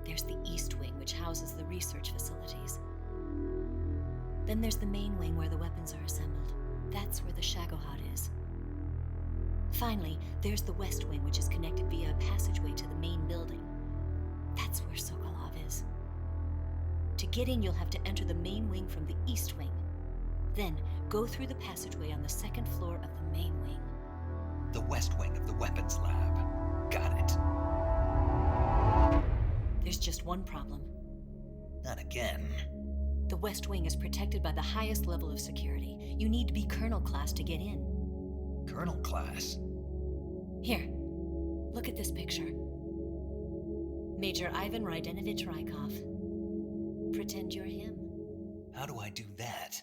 There's the East Wing, which houses the research facilities. Then there's the main wing where the weapons are assembled. That's where the Shagohod is. Finally, there's the West Wing, which is connected via a passageway to the main building. That's where Sokolov is. To get in, you'll have to enter the main wing from the East Wing. Then, go through the passageway on the 2nd floor of the main wing. The West Wing of the weapons lab. Got it. There's just one problem. Not again. The West Wing is protected by the highest level of security. You need to be Colonel class to get in. Colonel class? Here, look at this picture. Major Ivan Rydenovich Rykov. Pretend you're him. How do I do that?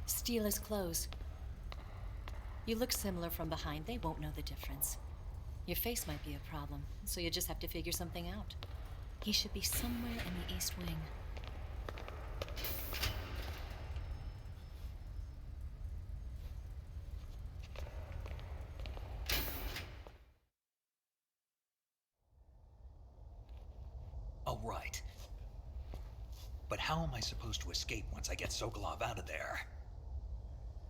Steal his clothes. You look similar from behind. They won't know the difference. Your face might be a problem, so you just have to figure something out. He should be somewhere in the East Wing. All right. But how am I supposed to escape once I get Sokolov out of there?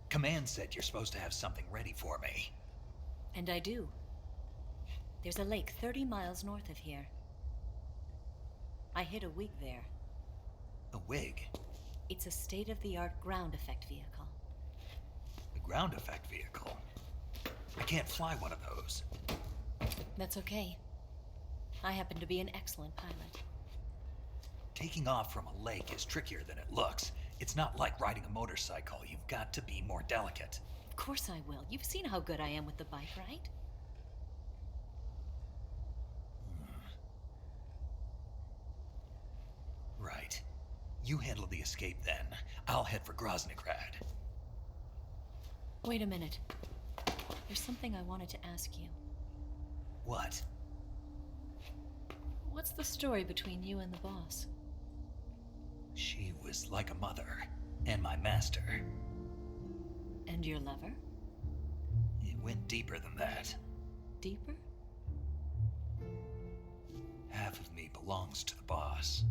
Command said you're supposed to have something ready for me. And I do. There's a lake 30 miles north of here. I hid a wig there. A wig? It's a state-of-the-art ground effect vehicle. A ground effect vehicle? I can't fly one of those. That's okay. I happen to be an excellent pilot. Taking off from a lake is trickier than it looks. It's not like riding a motorcycle. You've got to be more delicate. Of course I will. You've seen how good I am with the bike, right? Right. You handle the escape then. I'll head for Groznygrad. Wait a minute. There's something I wanted to ask you. What? What's the story between you and the boss? She was like a mother, and my master. And your lover? It went deeper than that. Deeper? Half of me belongs to the boss.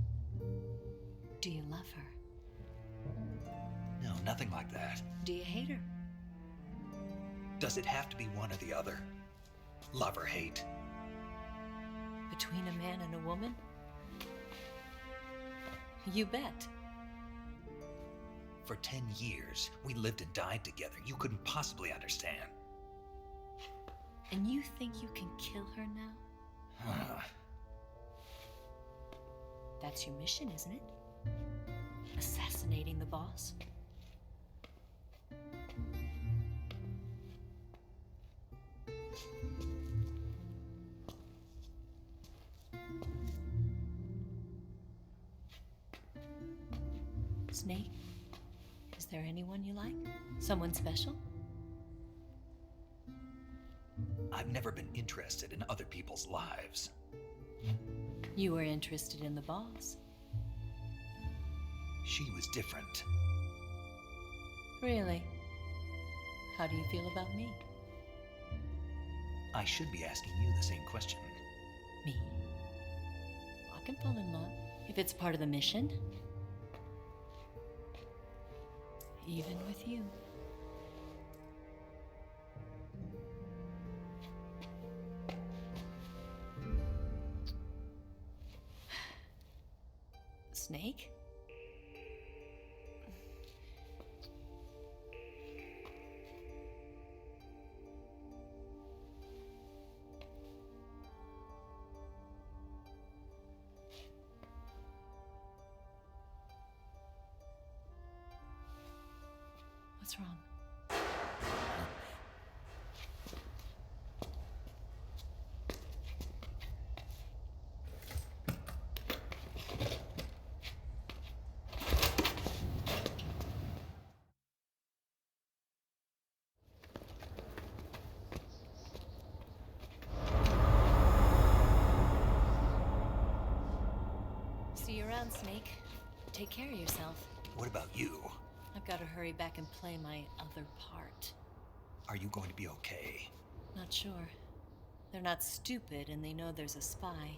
Do you love her? No, nothing like that. Do you hate her? Does it have to be one or the other? Love or hate? Between a man and a woman? You bet. For 10 years, we lived and died together. You couldn't possibly understand. And you think you can kill her now? That's your mission, isn't it? Assassinating the boss? Snake, is there anyone you like? Someone special? I've never been interested in other people's lives. You were interested in the boss. She was different. Really? How do you feel about me? I should be asking you the same question. Me? I can fall in love if it's part of the mission. Even with you. Snake? What's wrong? See you around, Snake. Take care of yourself. What about you? I've got to hurry back and play my other part. Are you going to be okay? Not sure. They're not stupid and they know there's a spy.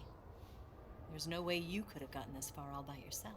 There's no way you could have gotten this far all by yourself.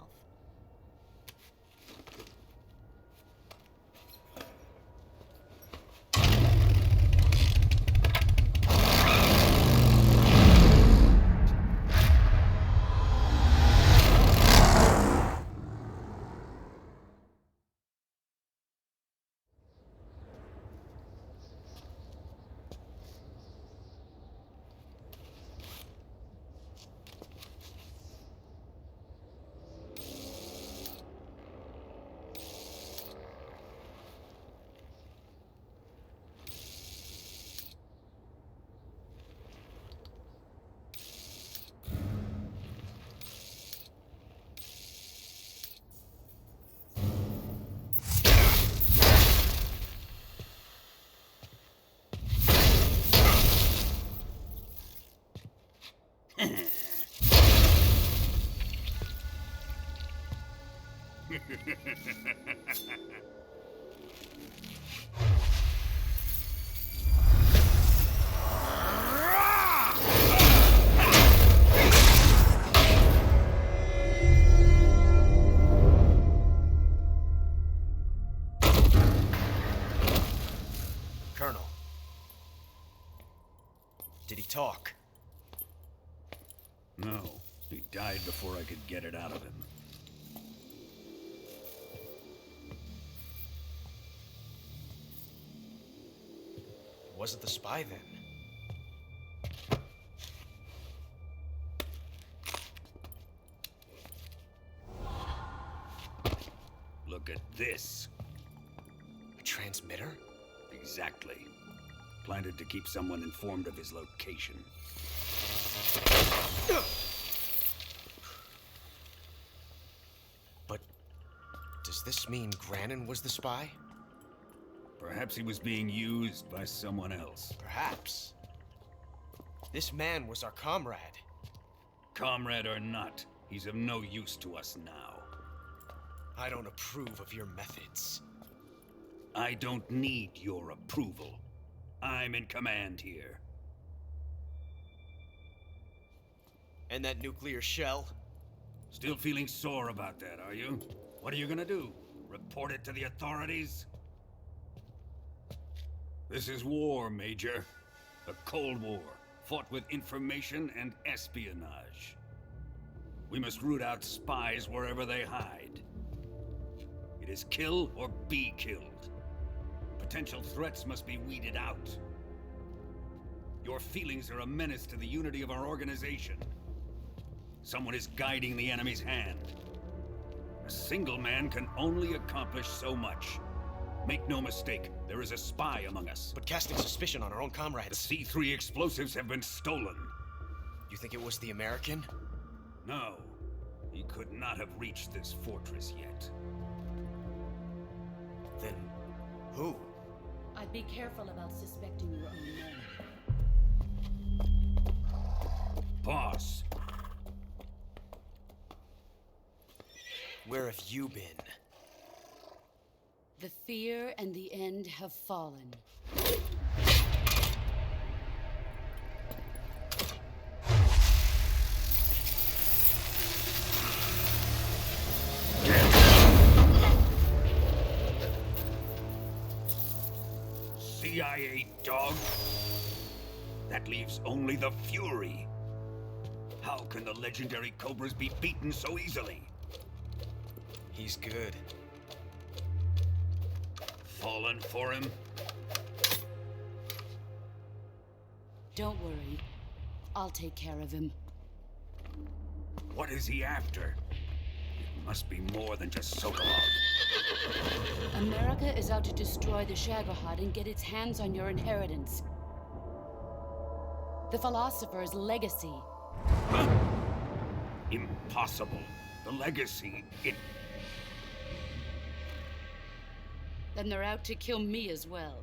Colonel. Did he talk? No. He died before I could get it out of him. Wasn't the spy then? Look at this. A transmitter? Exactly. Planted to keep someone informed of his location. But does this mean Grannon was the spy? Perhaps he was being used by someone else. Perhaps. This man was our comrade. Comrade or not, he's of no use to us now. I don't approve of your methods. I don't need your approval. I'm in command here. And that nuclear shell? Still feeling sore about that, are you? What are you gonna do? Report it to the authorities? This is war, Major. The Cold War, fought with information and espionage. We must root out spies wherever they hide. It is kill or be killed. Potential threats must be weeded out. Your feelings are a menace to the unity of our organization. Someone is guiding the enemy's hand. A single man can only accomplish so much. Make no mistake, there is a spy among us. But casting suspicion on our own comrades. The C3 explosives have been stolen. You think it was the American? No. He could not have reached this fortress yet. Then, who? I'd be careful about suspecting your own men. Boss. Where have you been? The fear and the end have fallen. CIA dog? That leaves only the Fury. How can the legendary Cobras be beaten so easily? He's good. Fallen for him? Don't worry. I'll take care of him. What is he after? It must be more than just Sokolov. America is out to destroy the Shagohod and get its hands on your inheritance. The philosopher's legacy. Huh? Impossible. The legacy, Then they're out to kill me as well.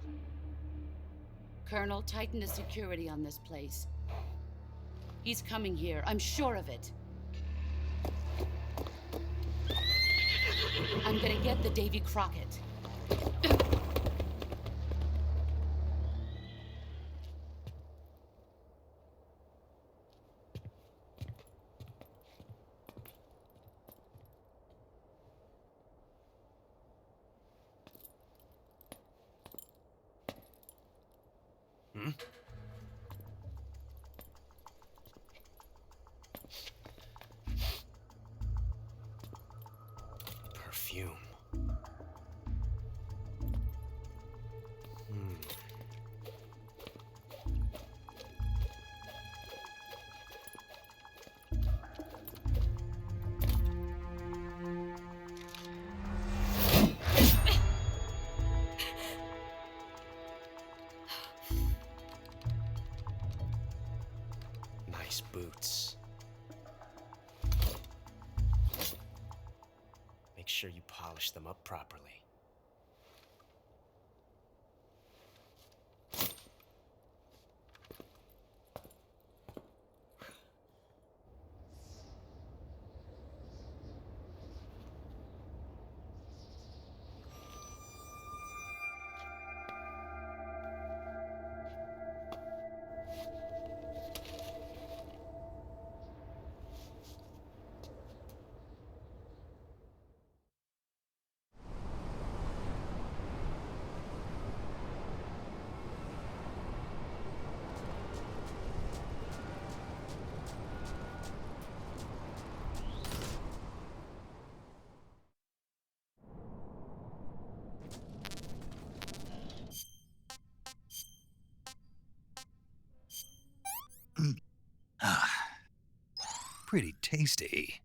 Colonel, tighten the security on this place. He's coming here, I'm sure of it. I'm gonna get the Davy Crockett. Perfume. Nice boots. Make sure you polish them up properly. Pretty tasty.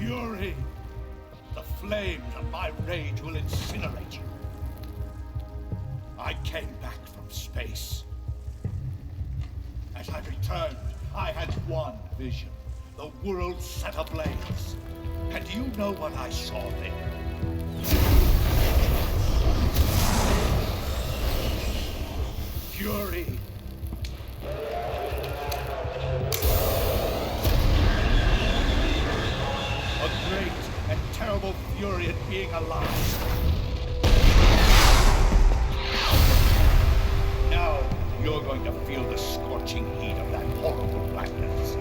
Fury! The flames of my rage will incinerate you. I came back from space. As I returned, I had one vision. The world set ablaze. And do you know what I saw there? Fury. A great and terrible fury at being alive. Now you're going to feel the scorching heat of that horrible blackness.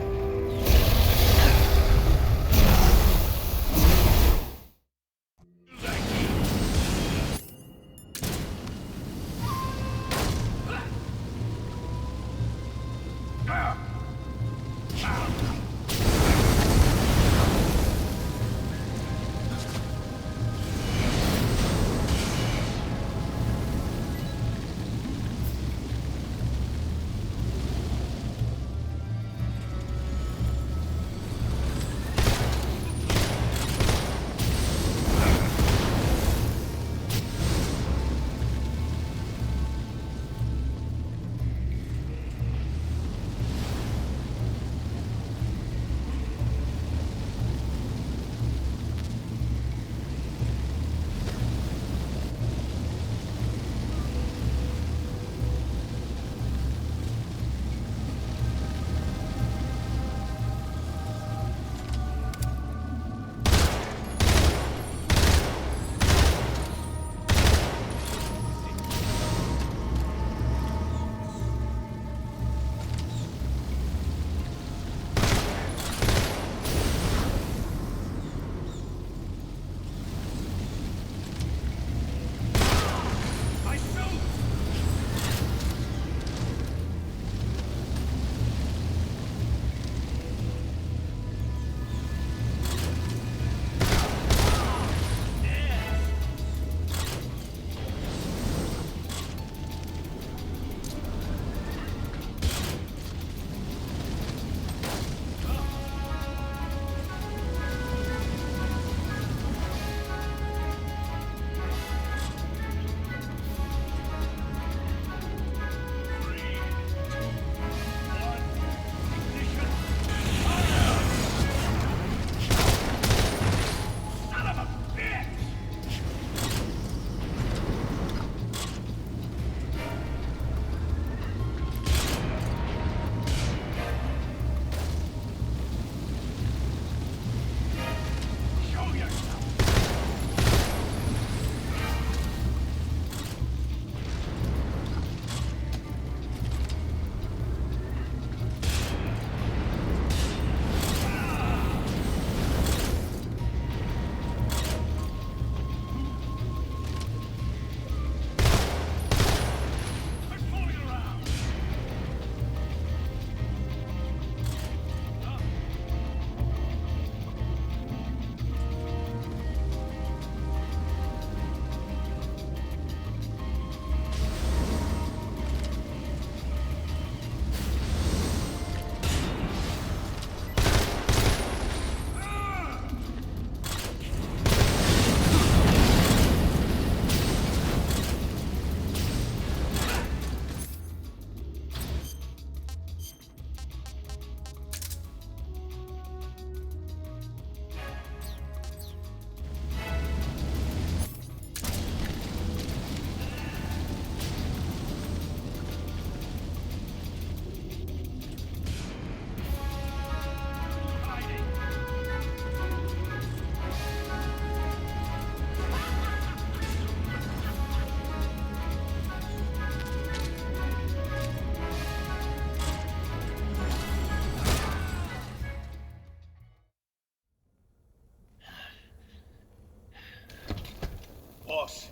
Boss,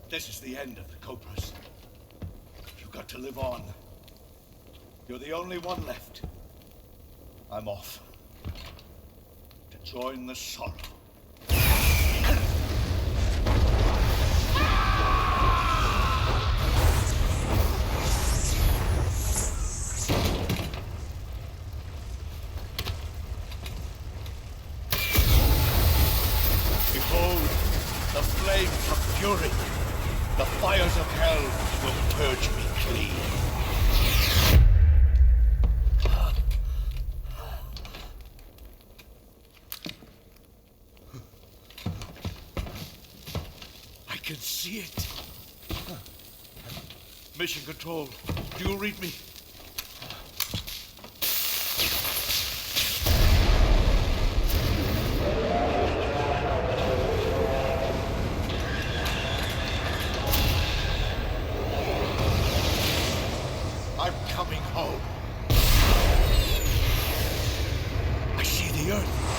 this is the end of the Cobras. You've got to live on. You're the only one left. I'm off. To join the sorrow. Mission Control, do you read me? I'm coming home. I see the Earth.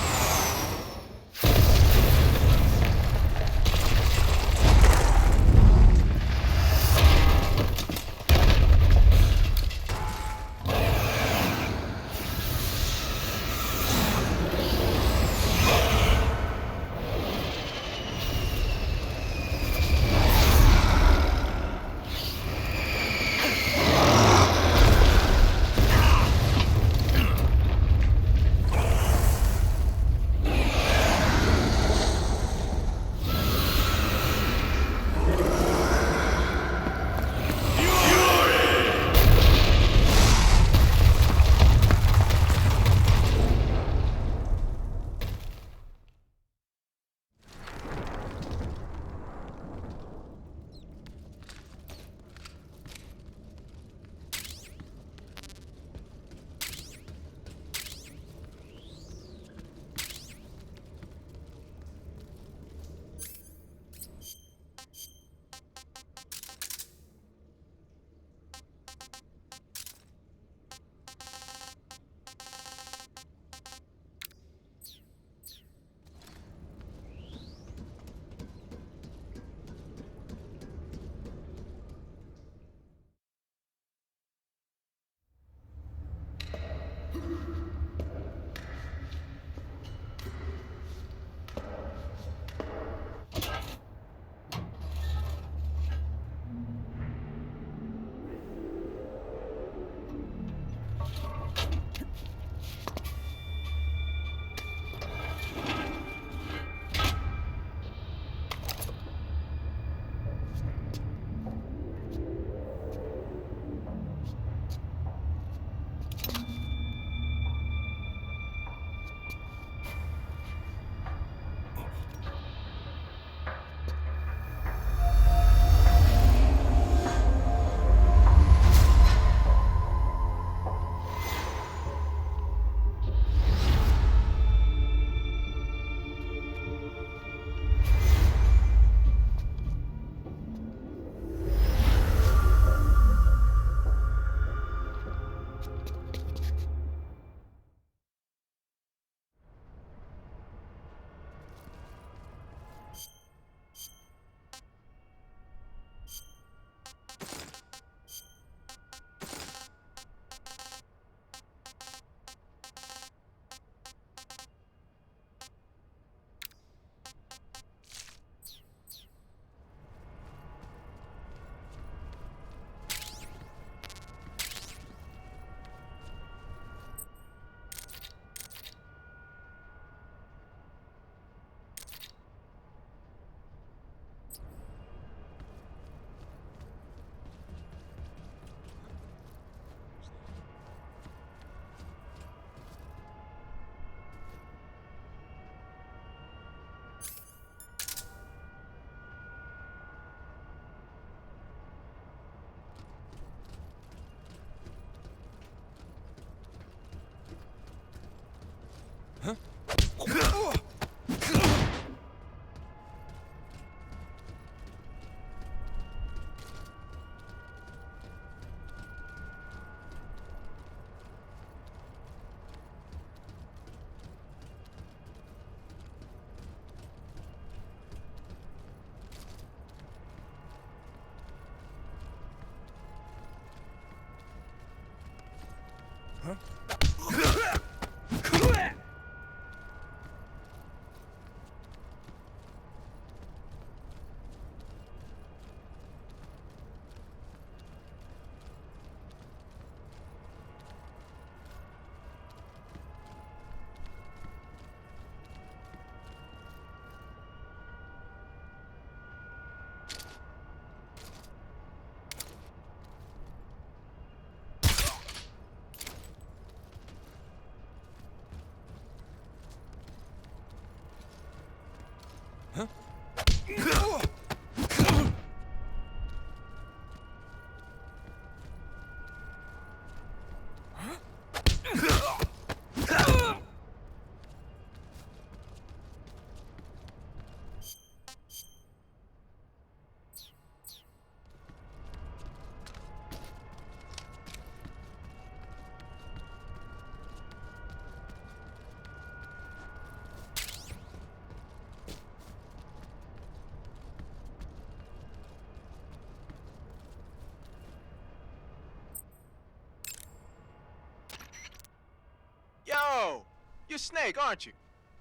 You're Snake, aren't you?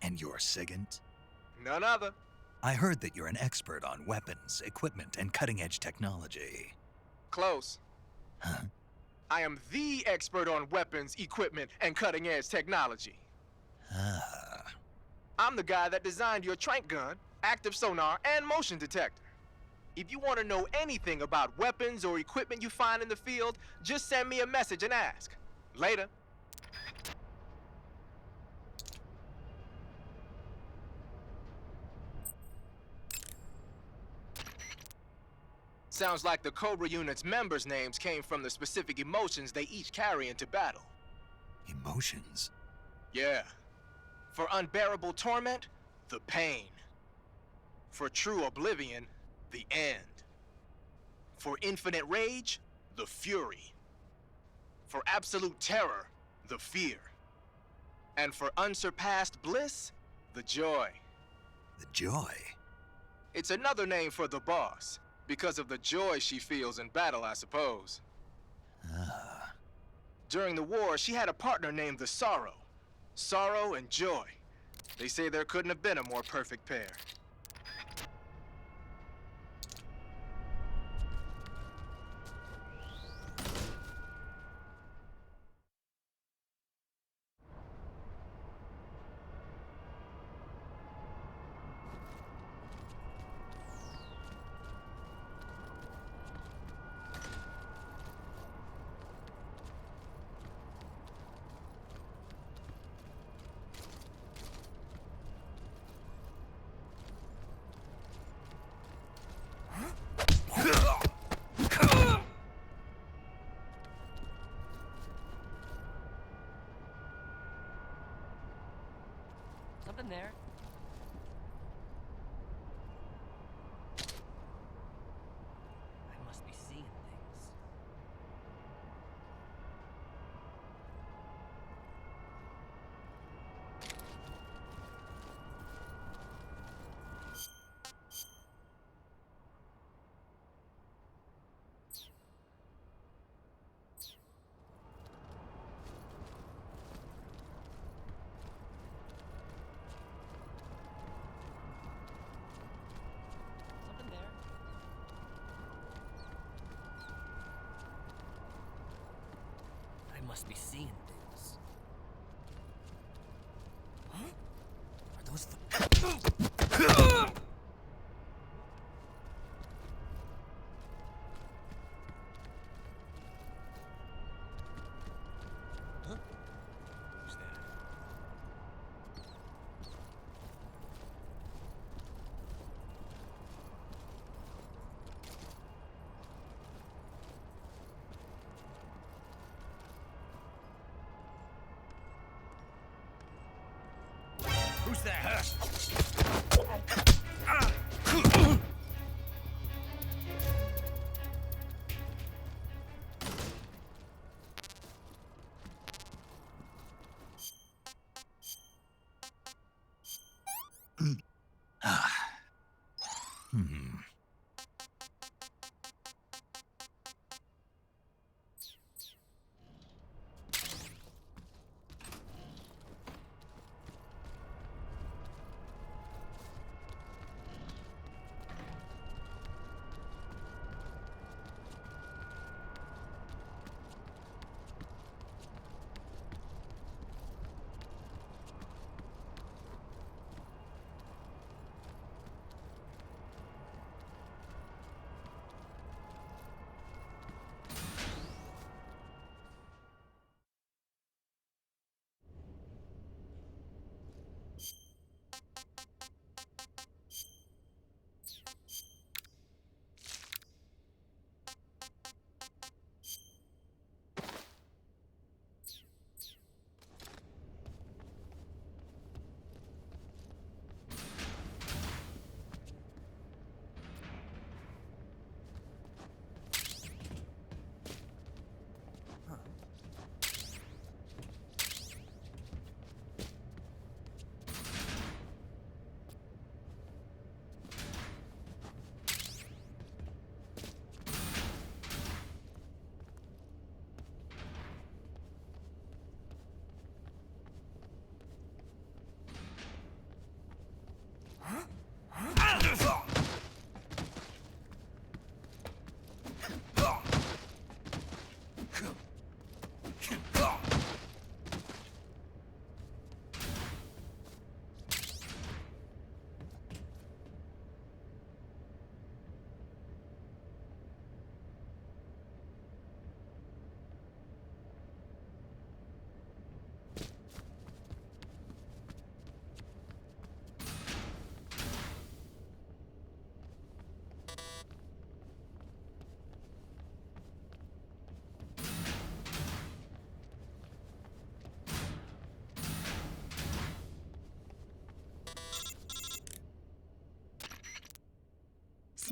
And you're Sigint? None other. I heard that you're an expert on weapons, equipment, and cutting-edge technology. Close. Huh? I am the expert on weapons, equipment, and cutting-edge technology. Ah. I'm the guy that designed your trank gun, active sonar, and motion detector. If you want to know anything about weapons or equipment you find in the field, just send me a message and ask. Later. Sounds like the Cobra Unit's members' names came from the specific emotions they each carry into battle. Emotions? Yeah. For unbearable torment, the pain. For true oblivion, the end. For infinite rage, the fury. For absolute terror, the fear. And for unsurpassed bliss, the joy. The joy? It's another name for the boss, because of the joy she feels in battle, I suppose. Ah. During the war, she had a partner named the Sorrow. Sorrow and joy. They say there couldn't have been a more perfect pair. Something there. I must be seeing things. Something there. I must be seeing things. Huh? Are those the... Huh? Who's that? Who's that? Hmm.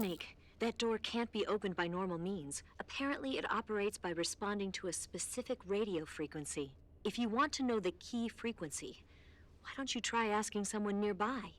Snake. That door can't be opened by normal means. Apparently, it operates by responding to a specific radio frequency. If you want to know the key frequency, why don't you try asking someone nearby?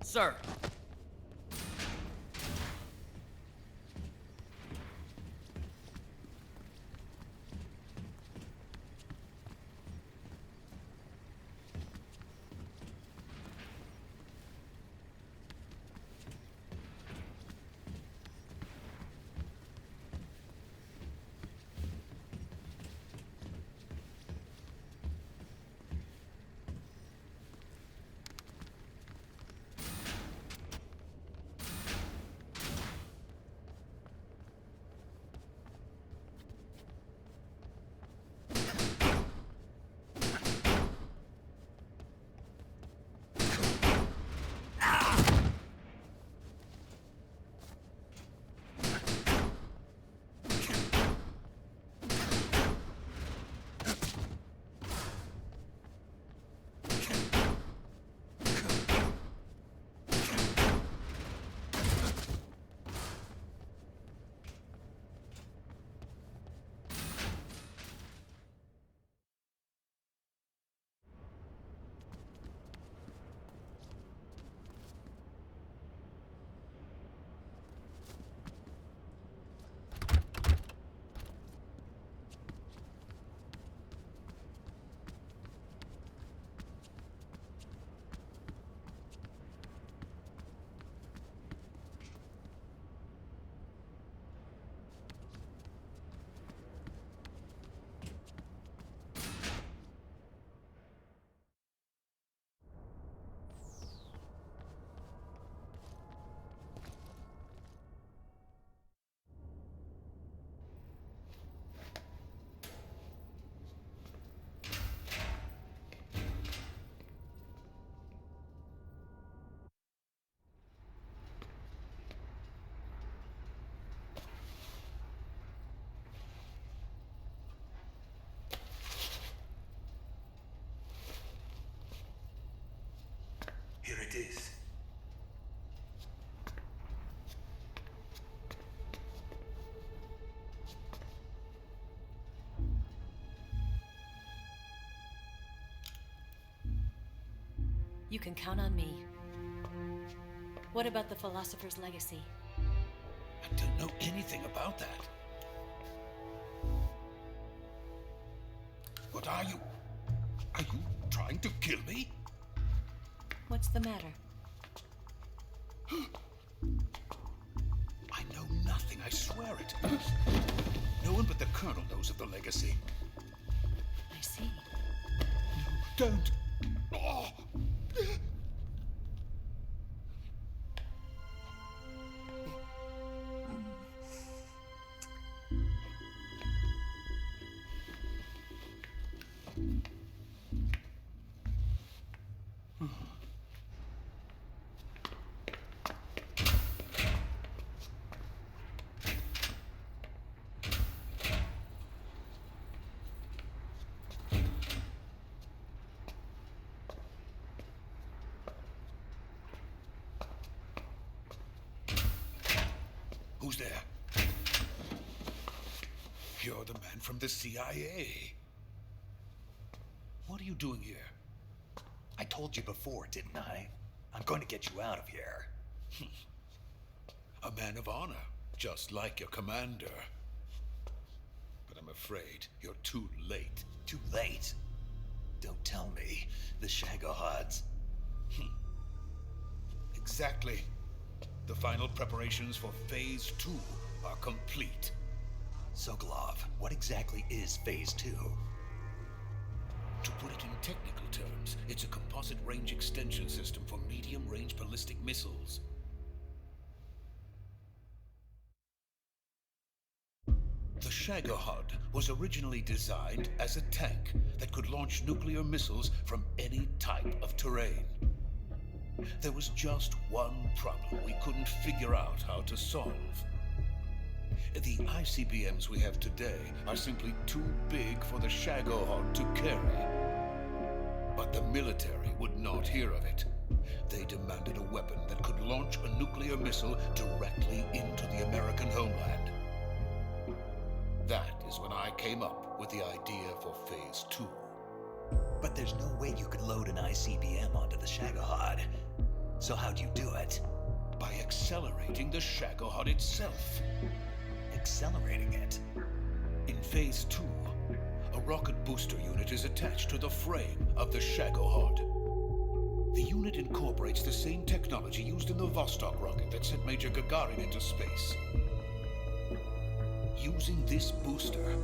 Sir. You can count on me. What about the Philosopher's Legacy? I don't know anything about that. What are you? Are you trying to kill me? What's the matter? I know nothing, I swear it. No one but the Colonel knows of the legacy. I see. Don't. Oh. Who's there? You're the man from the CIA. What are you doing here? I told you before, didn't I? I'm going to get you out of here. A man of honor, just like your commander. But I'm afraid you're too late. Too late? Don't tell me. The Shagohods. Exactly. The final preparations for Phase 2 are complete. Sokolov, what exactly is Phase 2? To put it in technical terms, it's a composite range extension system for medium-range ballistic missiles. The Shagohod was originally designed as a tank that could launch nuclear missiles from any type of terrain. There was just one problem we couldn't figure out how to solve. The ICBMs we have today are simply too big for the Shagohod to carry. But the military would not hear of it. They demanded a weapon that could launch a nuclear missile directly into the American homeland. That is when I came up with the idea for Phase 2. But there's no way you could load an ICBM onto the Shagohod. So how'd you do it? By accelerating the Shagohod itself. Accelerating it? In Phase 2, a rocket booster unit is attached to the frame of the Shagohod. The unit incorporates the same technology used in the Vostok rocket that sent Major Gagarin into space. Using this booster,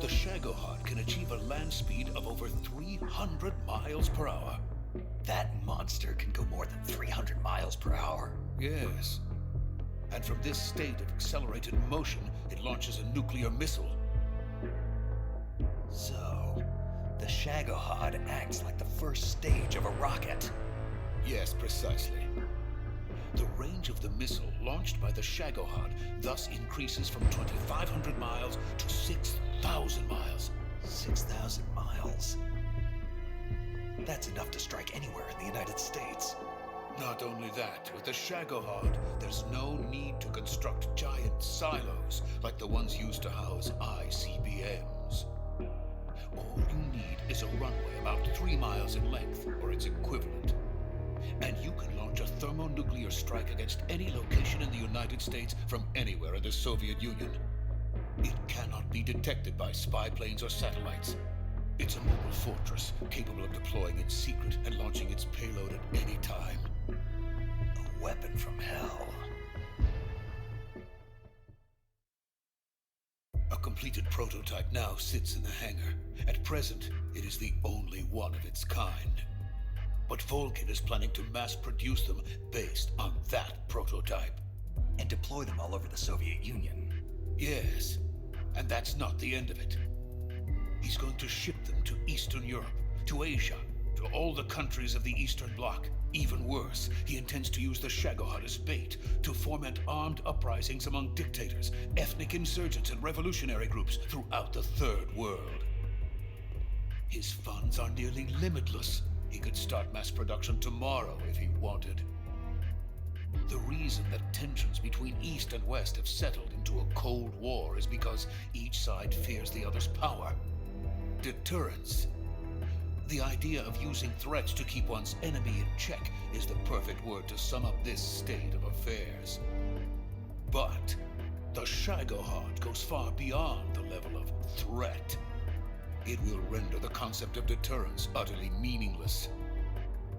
the Shagohod can achieve a land speed of over 300 miles per hour. That monster can go more than 300 miles per hour? Yes. And from this state of accelerated motion, it launches a nuclear missile. So, the Shagohod acts like the first stage of a rocket? Yes, precisely. The range of the missile launched by the Shagohod thus increases from 2,500 miles to 6,000 miles. 6,000 miles? That's enough to strike anywhere in the United States. Not only that, with the Shagohod, there's no need to construct giant silos like the ones used to house ICBMs. All you need is a runway about 3 miles in length, or its equivalent. And you can launch a thermonuclear strike against any location in the United States from anywhere in the Soviet Union. It cannot be detected by spy planes or satellites. It's a mobile fortress, capable of deploying in secret and launching its payload at any time. A weapon from hell. A completed prototype now sits in the hangar. At present, it is the only one of its kind. But Volkin is planning to mass produce them based on that prototype. And deploy them all over the Soviet Union. Yes, and that's not the end of it. He's going to ship them to Eastern Europe, to Asia, to all the countries of the Eastern Bloc. Even worse, he intends to use the Shagohod as bait to foment armed uprisings among dictators, ethnic insurgents, and revolutionary groups throughout the Third World. His funds are nearly limitless. He could start mass production tomorrow if he wanted. The reason that tensions between East and West have settled into a Cold War is because each side fears the other's power. Deterrence. The idea of using threats to keep one's enemy in check is the perfect word to sum up this state of affairs. But the Shagohod goes far beyond the level of threat. It will render the concept of deterrence utterly meaningless.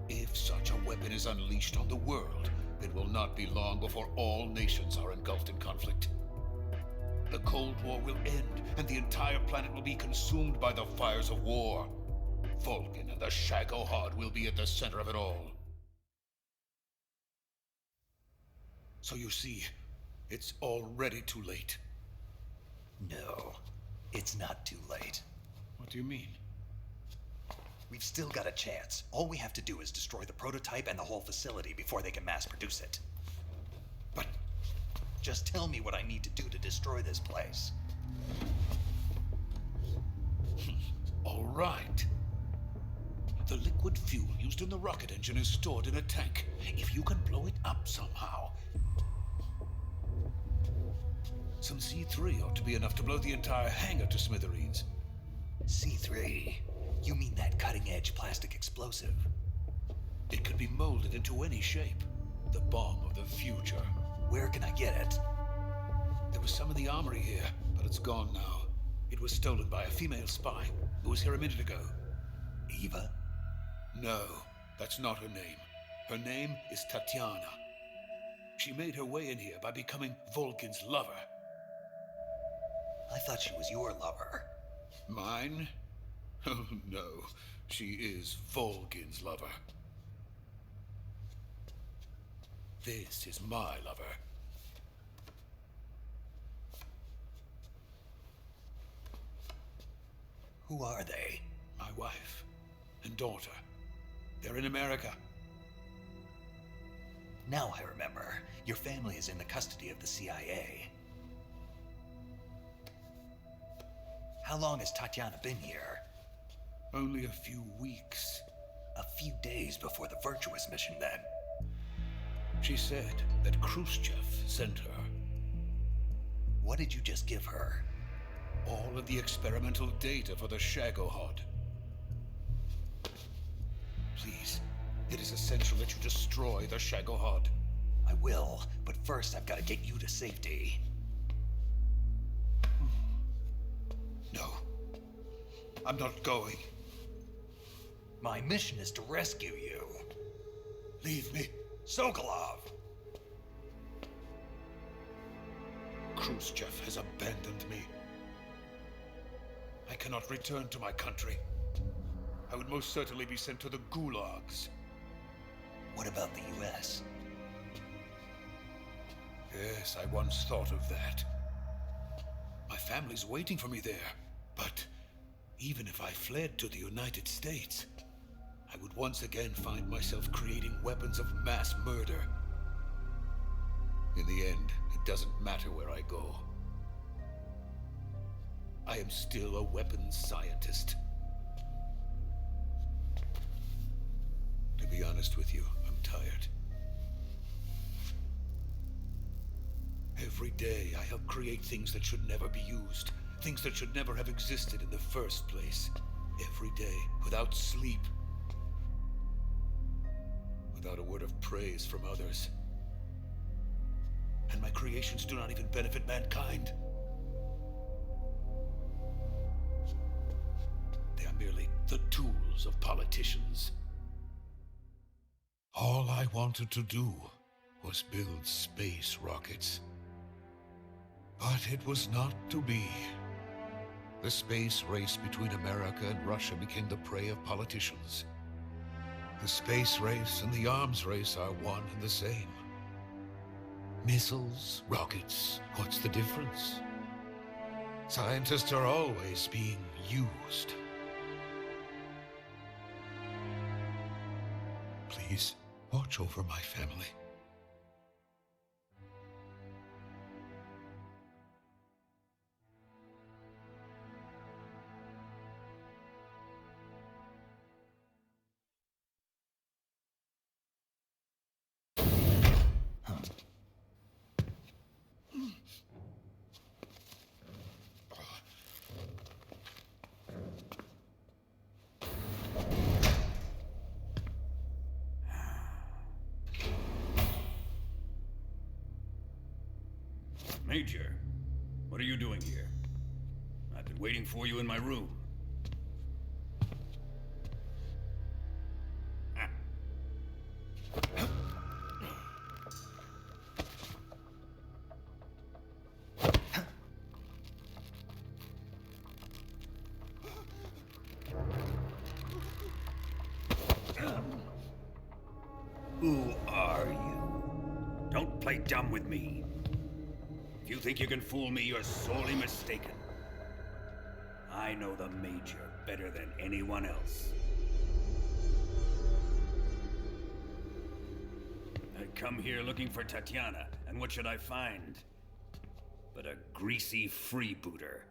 If such a weapon is unleashed on the world, it will not be long before all nations are engulfed in conflict. The Cold War will end, and the entire planet will be consumed by the fires of war. Vulcan and the Shagohod will be at the center of it all. So you see, it's already too late. No, it's not too late. What do you mean? We've still got a chance. All we have to do is destroy the prototype and the whole facility before they can mass produce it. But just tell me what I need to do to destroy this place. All right. The liquid fuel used in the rocket engine is stored in a tank. If you can blow it up somehow. Some C3 ought to be enough to blow the entire hangar to smithereens. C3? You mean that cutting-edge plastic explosive? It could be molded into any shape. The bomb of the future. Where can I get it? There was some in the armory here, but it's gone now. It was stolen by a female spy who was here a minute ago. Eva? No, that's not her name. Her name is Tatiana. She made her way in here by becoming Vulcan's lover. I thought she was your lover. Mine? Oh no, she is Vulcan's lover. This is my lover. Who are they? My wife and daughter. They're in America. Now I remember. Your family is in the custody of the CIA. How long has Tatiana been here? Only a few weeks. A few days before the Virtuous mission, then. She said that Khrushchev sent her. What did you just give her? All of the experimental data for the Shagohod. Please, it is essential that you destroy the Shagohod. I will, but first I've got to get you to safety. No, I'm not going. My mission is to rescue you. Leave me. Sokolov! Khrushchev has abandoned me. I cannot return to my country. I would most certainly be sent to the gulags. What about the US? Yes, I once thought of that. My family's waiting for me there. But even if I fled to the United States, I would once again find myself creating weapons of mass murder. In the end, it doesn't matter where I go. I am still a weapons scientist. To be honest with you, I'm tired. Every day, I help create things that should never be used. Things that should never have existed in the first place. Every day, without sleep. Without a word of praise from others. And my creations do not even benefit mankind. They are merely the tools of politicians. All I wanted to do was build space rockets. But it was not to be. The space race between America and Russia became the prey of politicians. The space race and the arms race are one and the same. Missiles, rockets, what's the difference? Scientists are always being used. Please, watch over my family. Major, what are you doing here? I've been waiting for you in my room. Who are you? Don't play dumb with me. If you think you can fool me, you're sorely mistaken. I know the Major better than anyone else. I come here looking for Tatiana, and what should I find? But a greasy freebooter.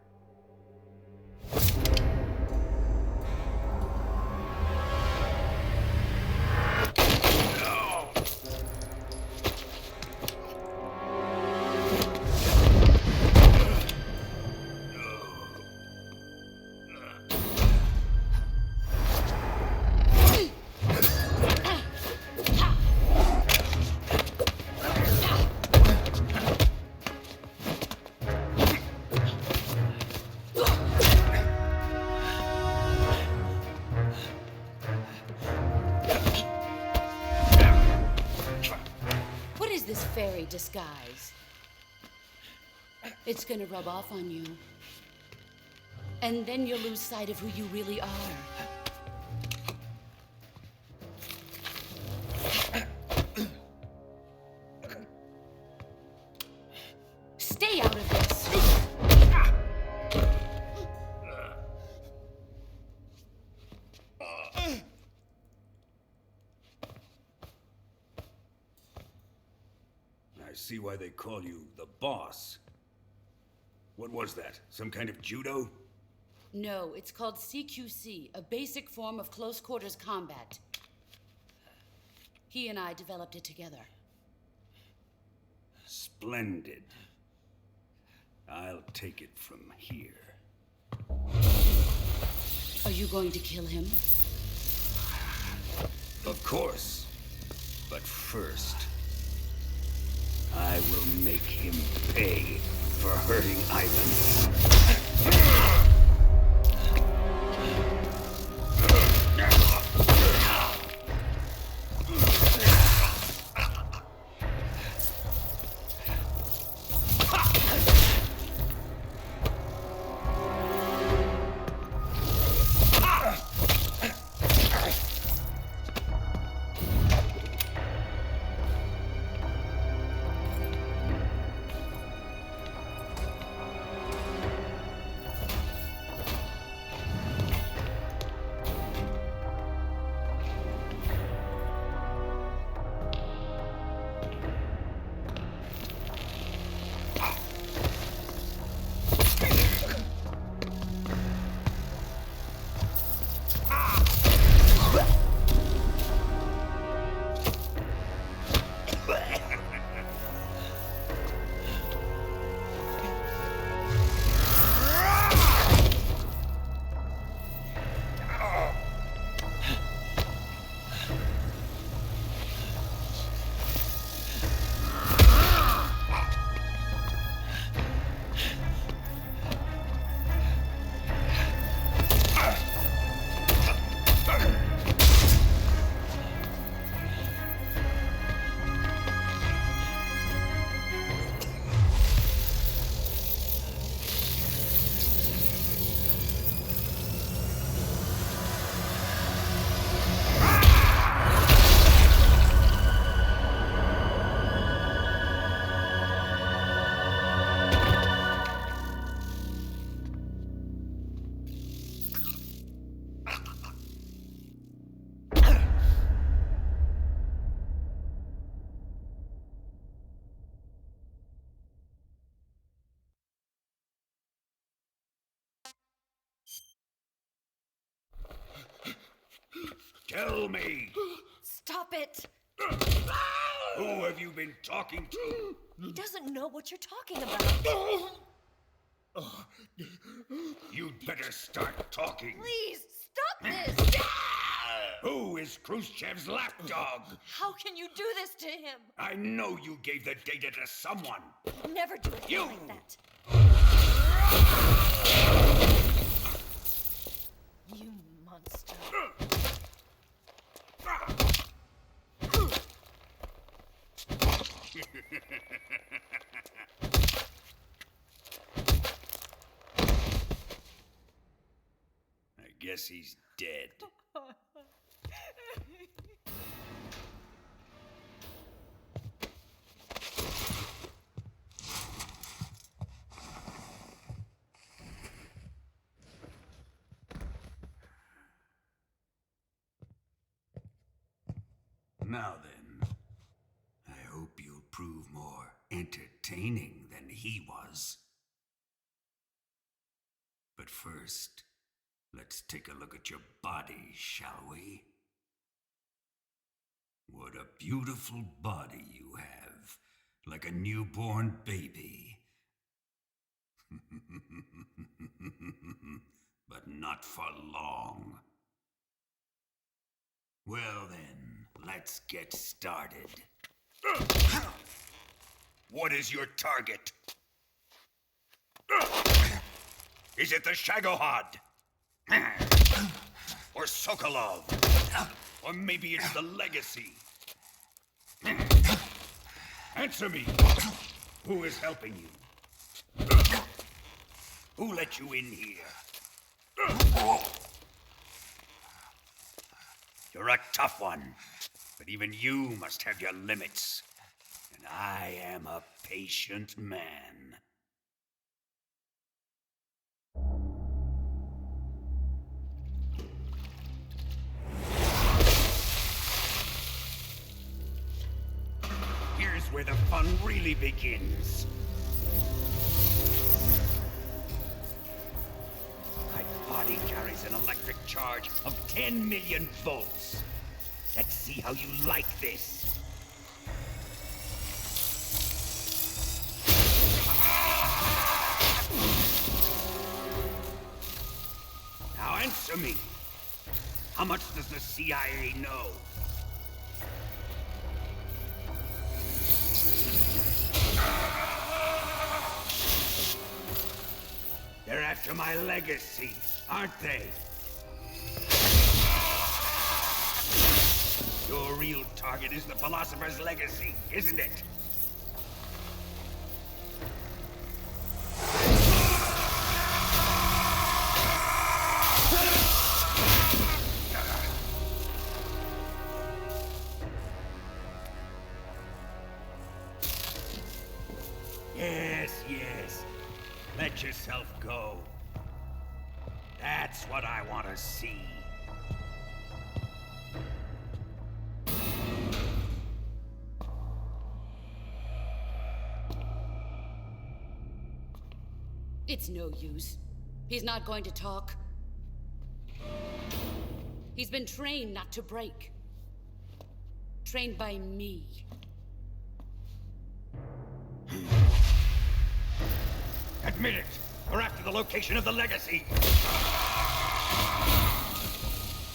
Fairy disguise. It's gonna rub off on you. And then you'll lose sight of who you really are. Stay out of this! I see why they call you the boss. What was that? Some kind of judo? No, it's called CQC, a basic form of close quarters combat. He and I developed it together. Splendid. I'll take it from here. Are you going to kill him? Of course. But first, I will make him pay for hurting Ivan. Tell me! Stop it! Who have you been talking to? He doesn't know what you're talking about. You'd better start talking. Please, stop this! Who is Khrushchev's lapdog? How can you do this to him? I know you gave the data to someone. Never do it You! like that. You monster. I guess he's dead. Now then, I hope you'll prove more entertaining than he was. But first, let's take a look at your body, shall we? What a beautiful body you have, like a newborn baby. But not for long. Well then, let's get started. What is your target? Is it the Shagohod? Or Sokolov? Or maybe it's the Legacy? Answer me! Who is helping you? Who let you in here? You're a tough one, but even you must have your limits. And I am a patient man. Here's where the fun really begins. My body carries an electric charge of 10 million volts. Let's see how you like this. Now answer me. How much does the CIA know? They're after my legacy, aren't they? Your real target is the Philosopher's Legacy, isn't it? Yes, yes. Let yourself go. That's what I want to see. It's no use. He's not going to talk. He's been trained not to break. Trained by me. Admit it! We're after the location of the Legacy!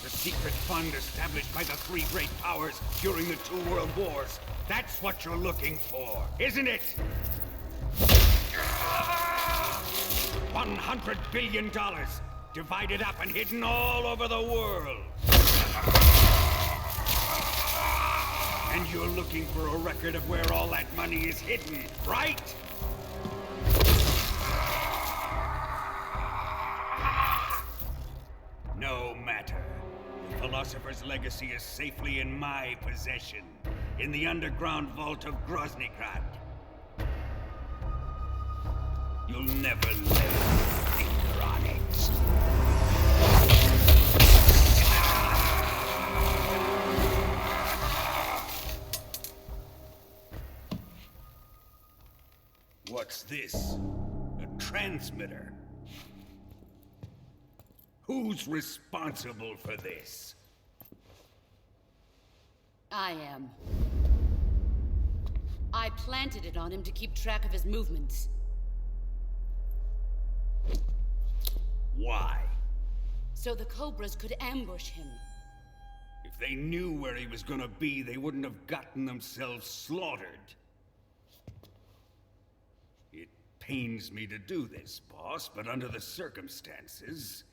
The secret fund established by the three great powers during the 2 world wars. That's what you're looking for, isn't it? $100 billion, divided up and hidden all over the world. And you're looking for a record of where all that money is hidden, right? No matter. The Philosopher's Legacy is safely in my possession, in the underground vault of Groznygrad. You'll never lay a finger on it. What's this? A transmitter? Who's responsible for this? I am. I planted it on him to keep track of his movements. Why? So the Cobras could ambush him. If they knew where he was gonna be, they wouldn't have gotten themselves slaughtered. It pains me to do this, boss, but under the circumstances,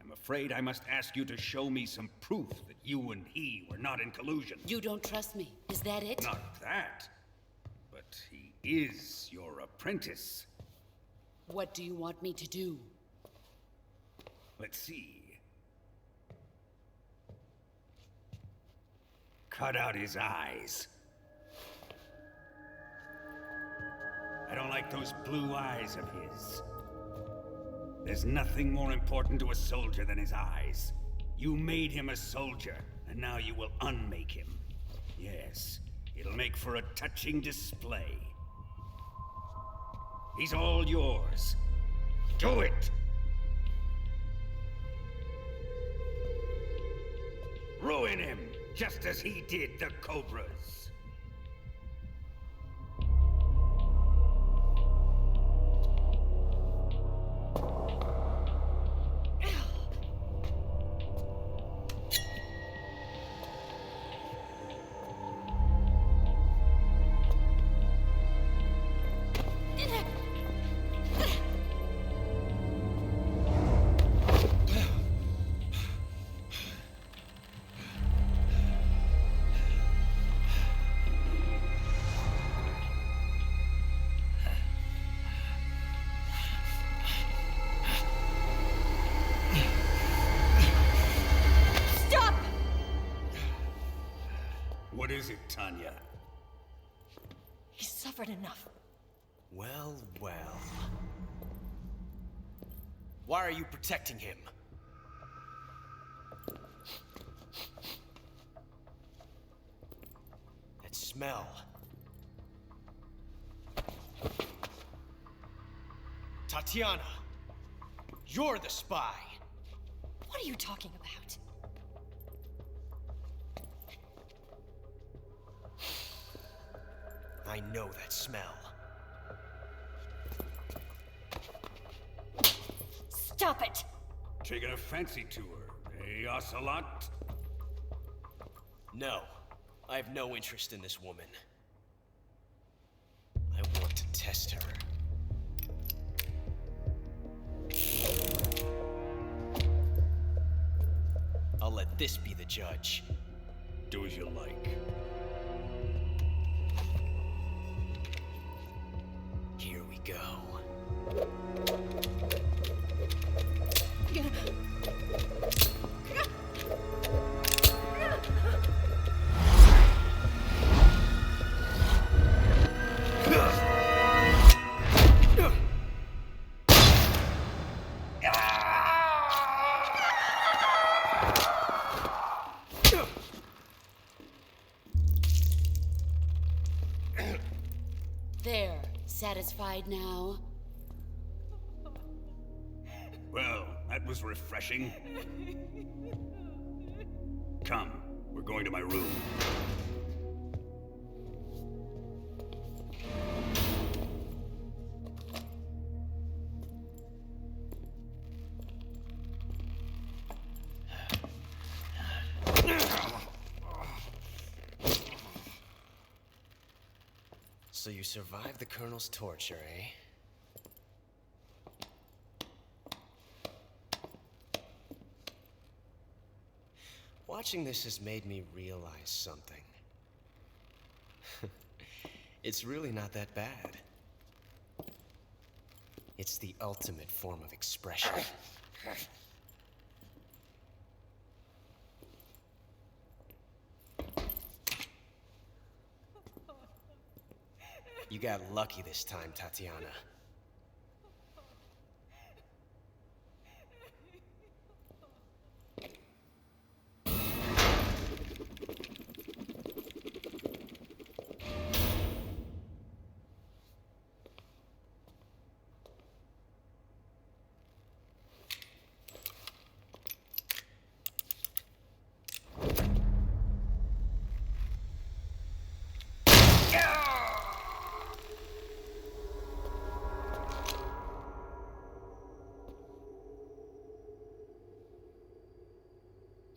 I'm afraid I must ask you to show me some proof that you and he were not in collusion. You don't trust me, is that it? Not that, but he is your apprentice. What do you want me to do? Let's see. Cut out his eyes. I don't like those blue eyes of his. There's nothing more important to a soldier than his eyes. You made him a soldier, and now you will unmake him. Yes, it'll make for a touching display. He's all yours. Do it! Ruin him, just as he did the Cobras. What is it, Tanya? He's suffered enough. Well, well. Why are you protecting him? That smell. Tatiana, you're the spy. What are you talking about? I know that smell. Stop it! Taking a fancy to her, eh, Ocelot? No, I have no interest in this woman. I want to test her. I'll let this be the judge. Do as you like. Here we go. There, satisfied now? Well, that was refreshing. Come, we're going to my room. So you survived the Colonel's torture, eh? Watching this has made me realize something. It's really not that bad. It's the ultimate form of expression. You got lucky this time, Tatiana.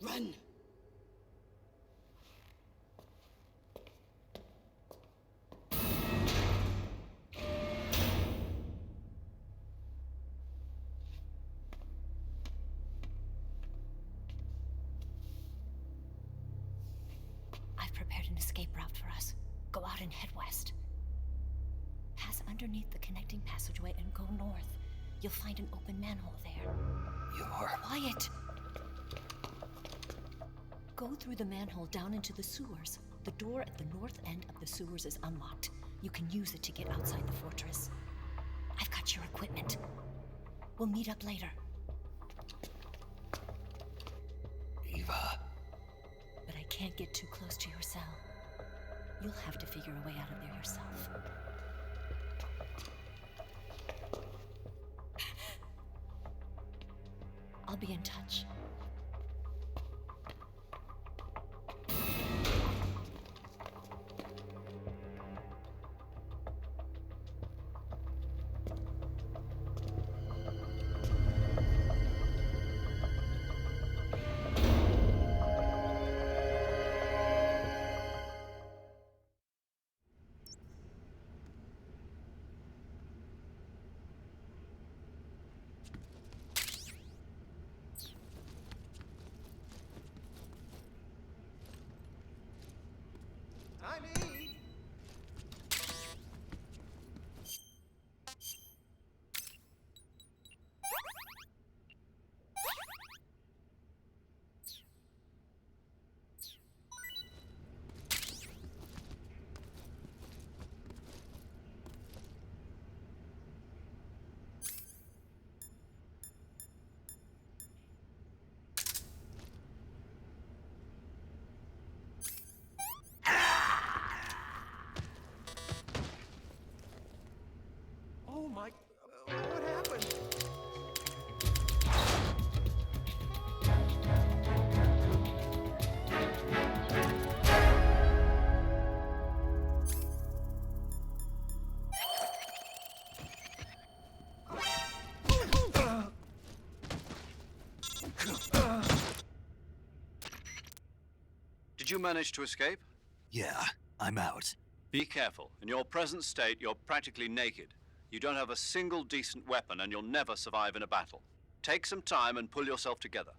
Run! Go out and head west. Pass underneath the connecting passageway and go north. You'll find an open manhole there. You're... Quiet! Go through the manhole down into the sewers. The door at the north end of the sewers is unlocked. You can use it to get outside the fortress. I've got your equipment. We'll meet up later. Eva. But I can't get too close to your cell. You'll have to figure a way out of there yourself. I'll be in touch. Oh my... what happened? Did you manage to escape? Yeah, I'm out. Be careful. In your present state, you're practically naked. You don't have a single decent weapon, and you'll never survive in a battle. Take some time and pull yourself together.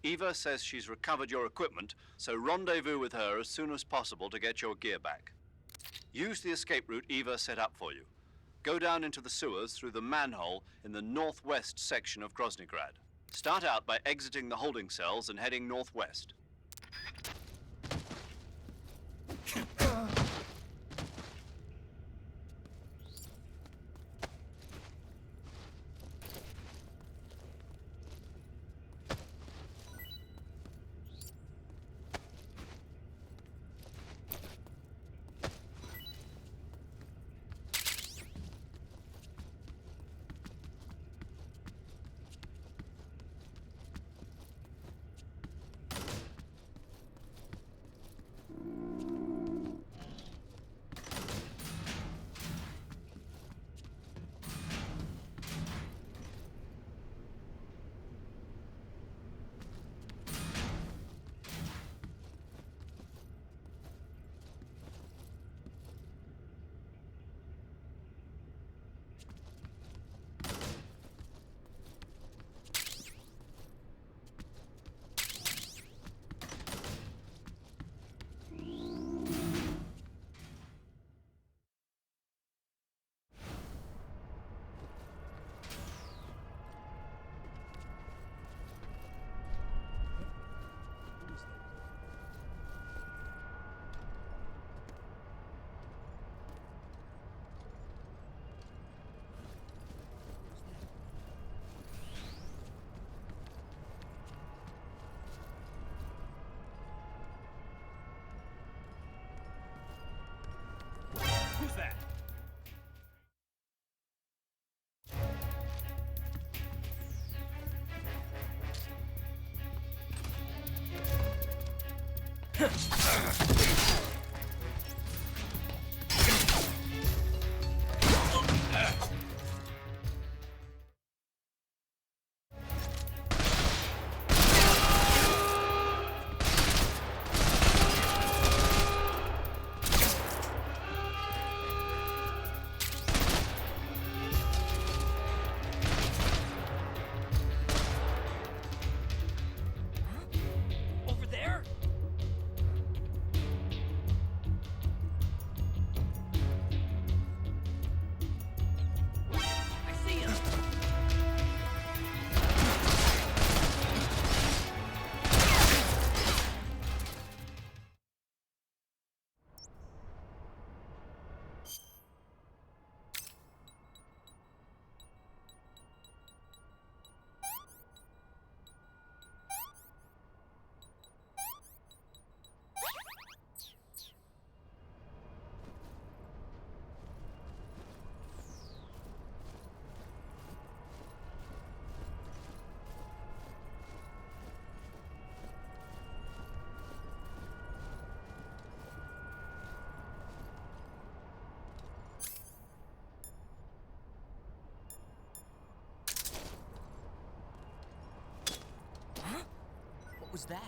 Eva says she's recovered your equipment, so rendezvous with her as soon as possible to get your gear back. Use the escape route Eva set up for you. Go down into the sewers through the manhole in the northwest section of Groznygrad. Start out by exiting the holding cells and heading northwest. Who's that? What was that?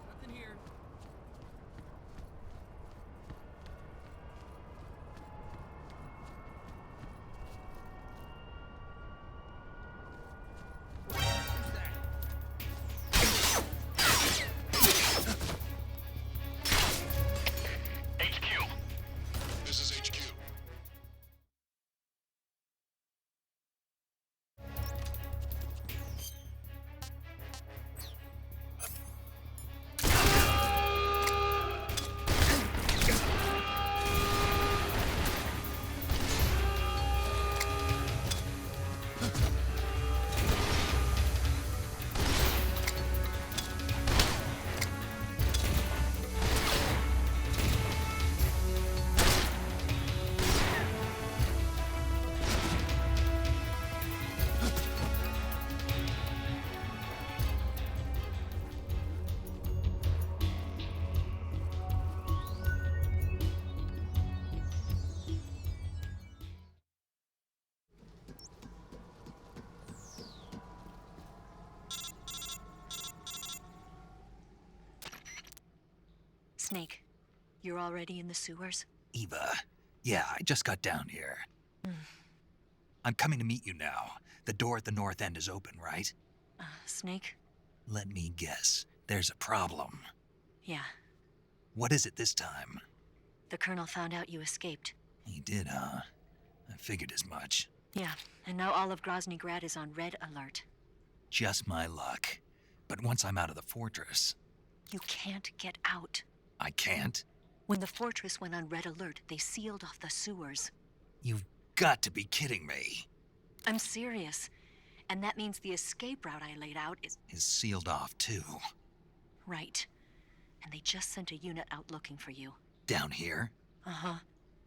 Nothing here. HQ. This is HQ. Snake, you're already in the sewers? Eva, yeah, I just got down here. I'm coming to meet you now. The door at the north end is open, right? Snake? Let me guess. There's a problem. Yeah. What is it this time? The Colonel found out you escaped. He did, huh? I figured as much. Yeah, and now all of Grozny Grad is on red alert. Just my luck. But once I'm out of the fortress... You can't get out. I can't? When the fortress went on red alert, they sealed off the sewers. You've got to be kidding me. I'm serious. And that means the escape route I laid out is sealed off, too. right. And they just sent a unit out looking for you. Down here? Uh-huh.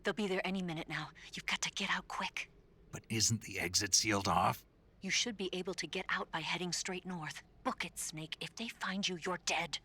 They'll be there any minute now. You've got to get out quick. But isn't the exit sealed off? You should be able to get out by heading straight north. Book it, Snake. If they find you, you're dead.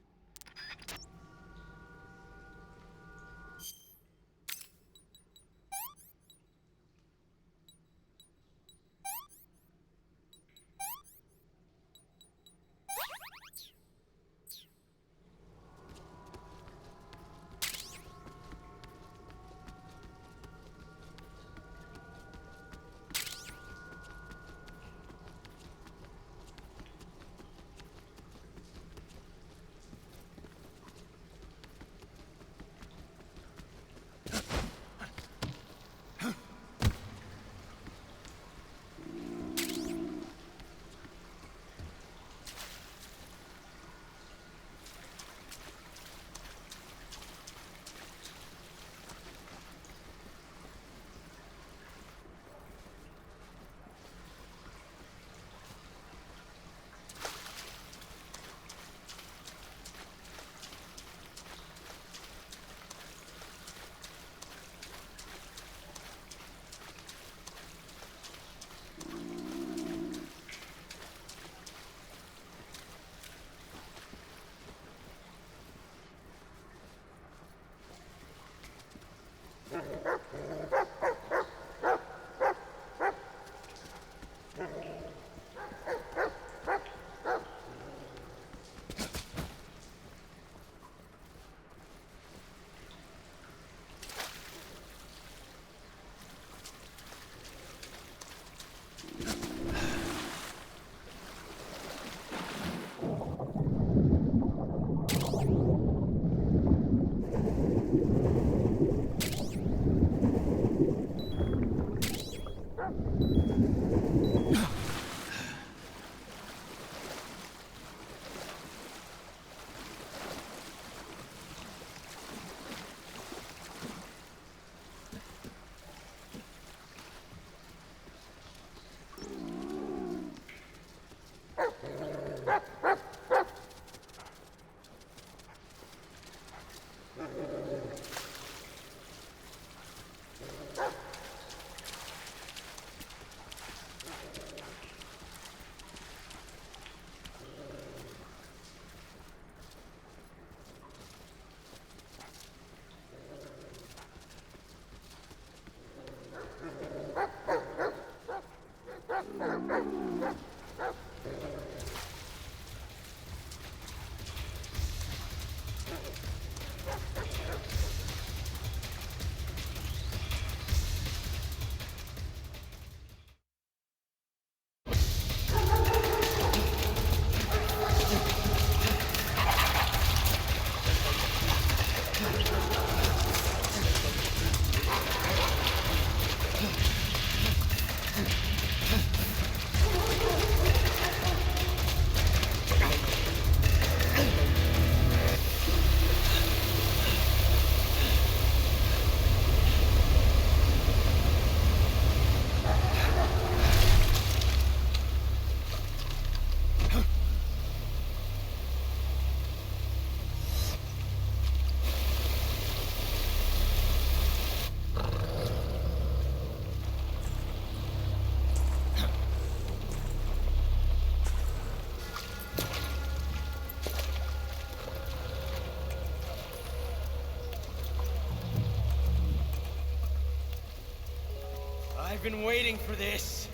been waiting for this.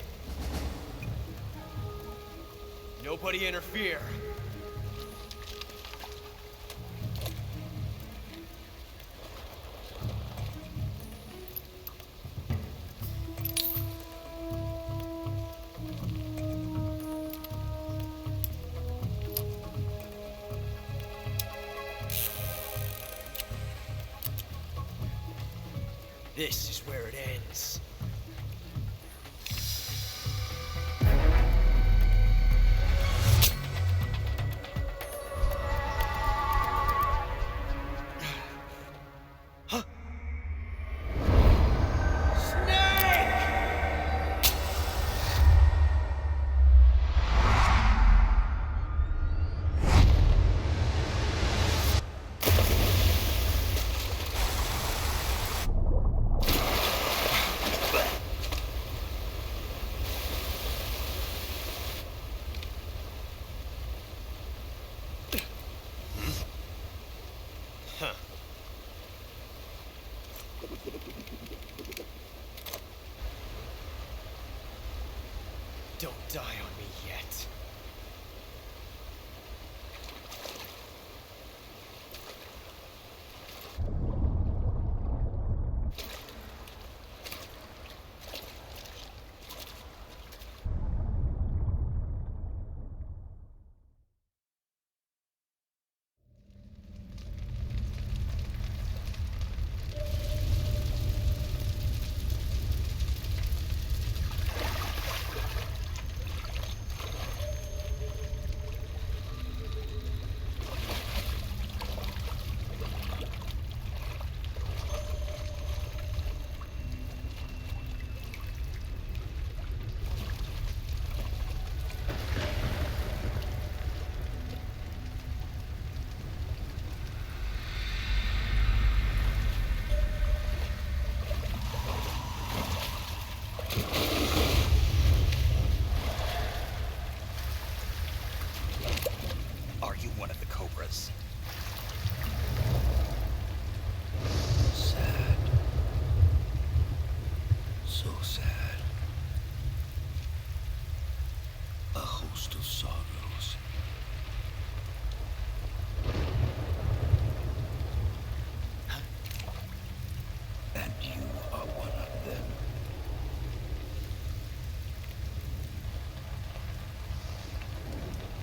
Nobody interfere. This is where it ends. Don't die on me yet. Are you one of the Cobras? Sad. So sad. A host of sorrows. And you are one of them.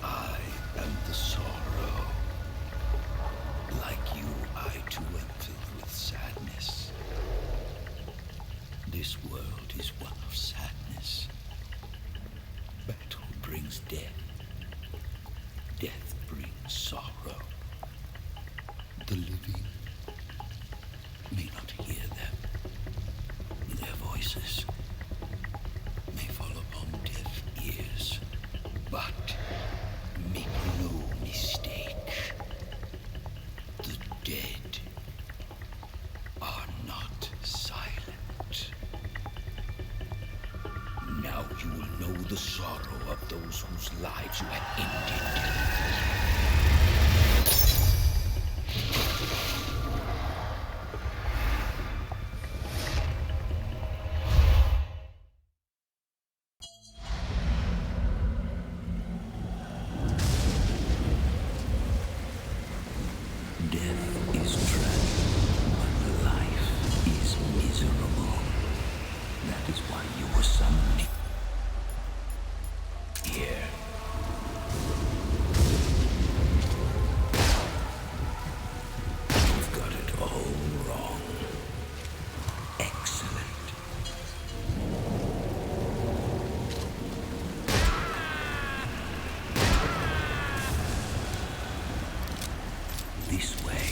I am the sorrow. Like you, I too am filled with sadness. This world is one of sadness. Battle brings death. Death brings sorrow. The living may not hear them. Their voices may fall upon deaf ears. But make no mistake, the dead are not silent. Now you will know the sorrow of those whose lives you have ended. Death is tragic, but life is miserable. That is why you were summoned here. You've got it all wrong. Excellent. This way.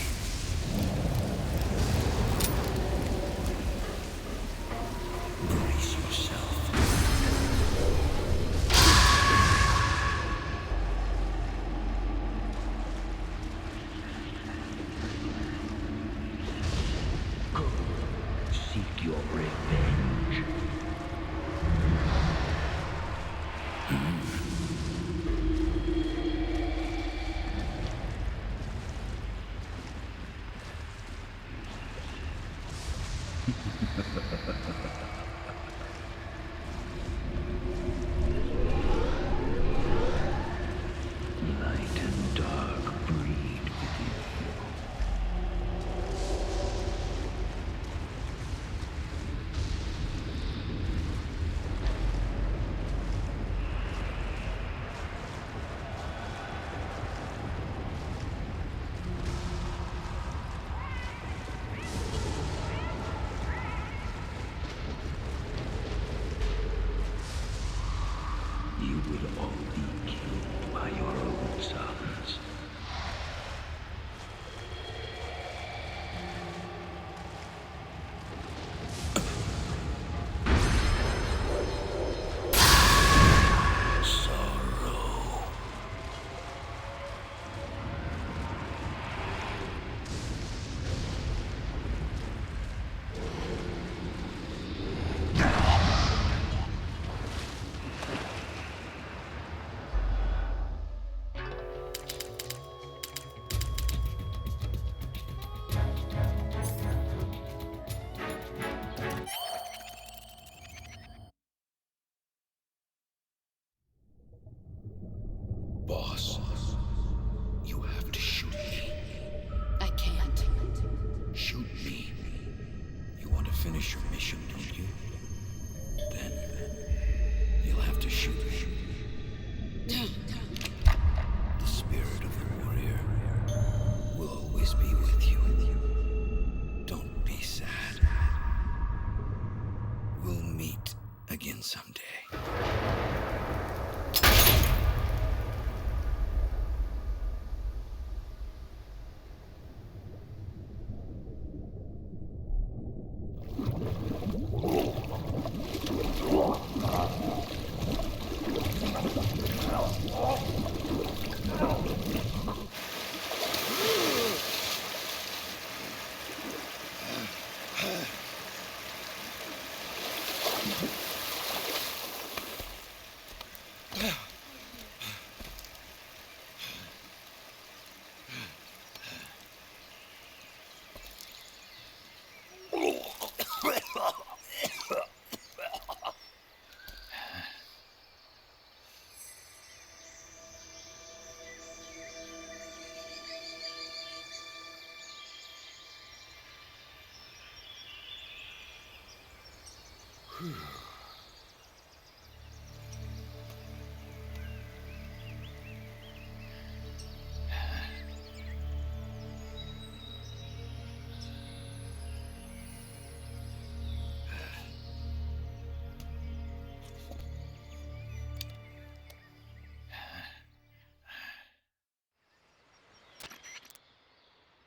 finish your mission, don't you? Then you'll have to shoot me. The spirit of the warrior will always be with you. Don't be sad. We'll meet again someday.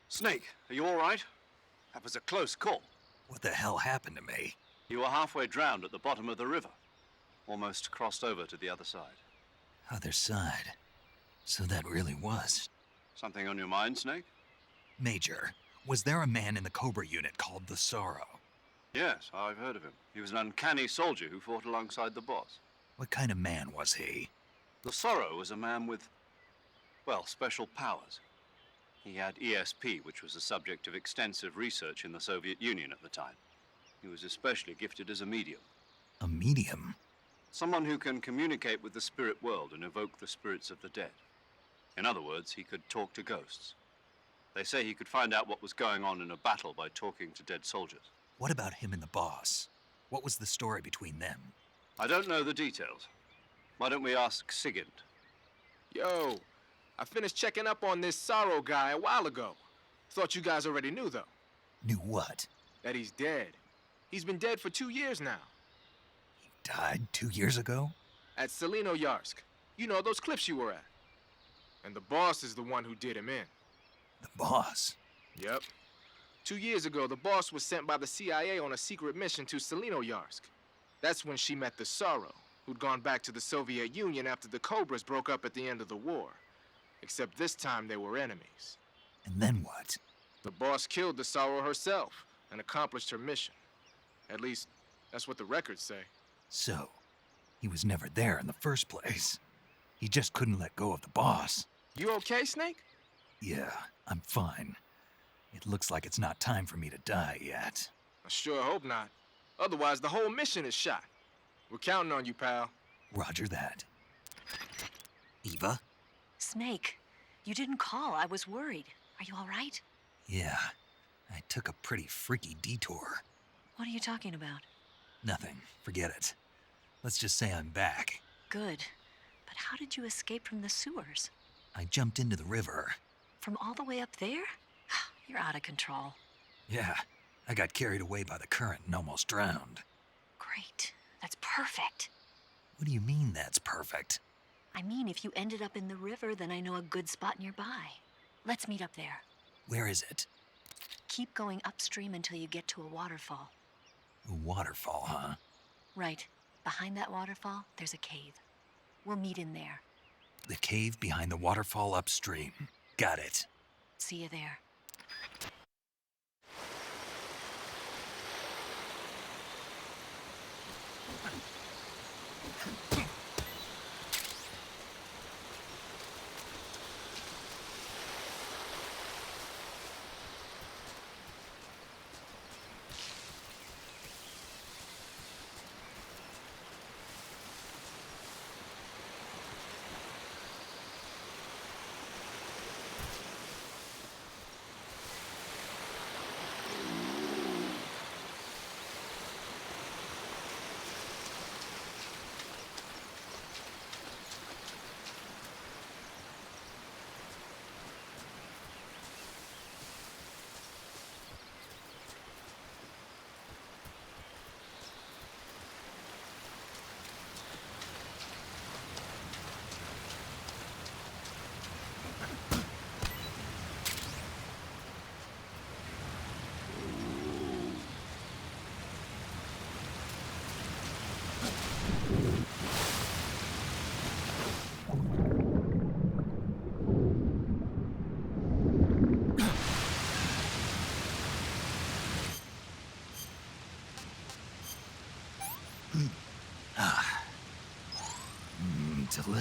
Snake, are you all right? That was a close call. What the hell happened to me? You were halfway drowned at the bottom of the river. Almost crossed over to the other side. Other side. So that really was. Something on your mind, Snake? Major, was there a man in the Cobra unit called the Sorrow? Yes, I've heard of him. He was an uncanny soldier who fought alongside the boss. What kind of man was he? The Sorrow was a man with, well, special powers. He had ESP, which was the subject of extensive research in the Soviet Union at the time. He was especially gifted as a medium. A medium? Someone who can communicate with the spirit world and evoke the spirits of the dead. In other words, he could talk to ghosts. They say he could find out what was going on in a battle by talking to dead soldiers. What about him and the boss? What was the story between them? I don't know the details. Why don't we ask Sigint? Yo, I finished checking up on this Sorrow guy a while ago. Thought you guys already knew, though. Knew what? That he's dead. He's been dead for 2 years now. He died 2 years ago? At Selino-Yarsk. You know, those cliffs you were at. And the boss is the one who did him in. The boss? Yep. 2 years ago, the boss was sent by the CIA on a secret mission to Selino-Yarsk. That's when she met the Sorrow, who'd gone back to the Soviet Union after the Cobras broke up at the end of the war. Except this time they were enemies. And then what? The boss killed the Sorrow herself and accomplished her mission. At least, that's what the records say. So, he was never there in the first place. He just couldn't let go of the boss. You okay, Snake? Yeah, I'm fine. It looks like it's not time for me to die yet. I sure hope not. Otherwise, the whole mission is shot. We're counting on you, pal. Roger that. Eva? Snake, you didn't call. I was worried. Are you all right? Yeah, I took a pretty freaky detour. What are you talking about? Nothing. Forget it. Let's just say I'm back. Good. But how did you escape from the sewers? I jumped into the river. From all the way up there? You're out of control. Yeah, I got carried away by the current and almost drowned. Great. That's perfect. What do you mean that's perfect? I mean, if you ended up in the river, then I know a good spot nearby. Let's meet up there. Where is it? Keep going upstream until you get to a waterfall. A waterfall, huh? Right. Behind that waterfall, there's a cave. We'll meet in there. The cave behind the waterfall upstream. Got it. See you there.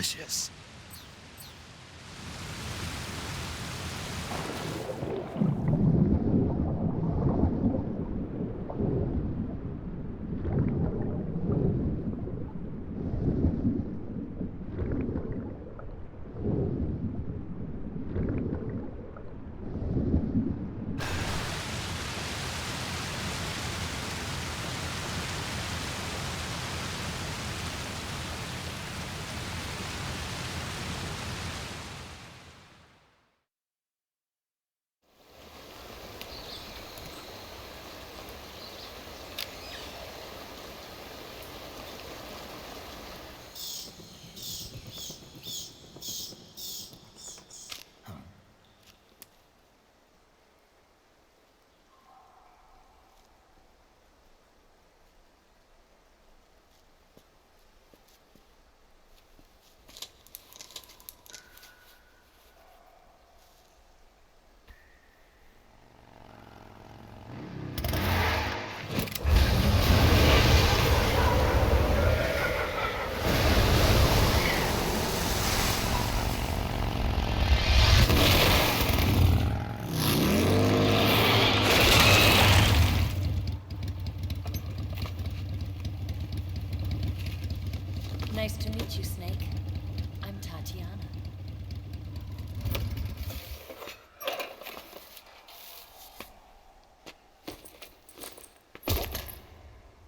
delicious. Nice to meet you, Snake. I'm Tatiana.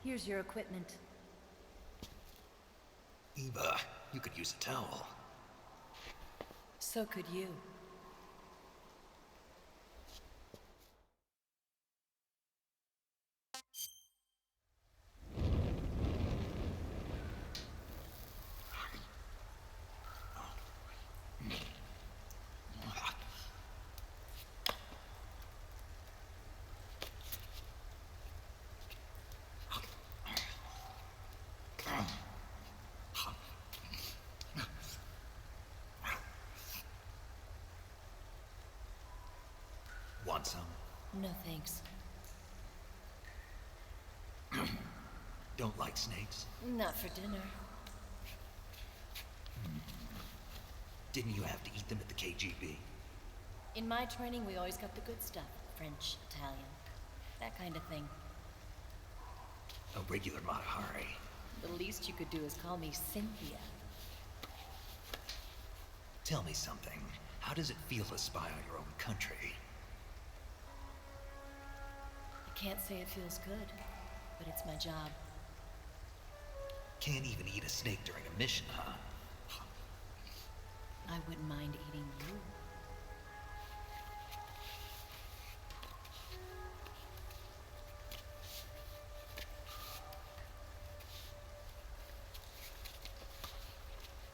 Here's your equipment. Eva, you could use a towel. So could you. Want some? No thanks. Don't like snakes? Not for dinner. Didn't you have to eat them at the KGB? In my training, we always got the good stuff. French, Italian, that kind of thing. A regular Matahari. The least you could do is call me Cynthia. Tell me something. How does it feel to spy on your own country? I can't say it feels good, but it's my job. Can't even eat a snake during a mission, huh? I wouldn't mind eating you.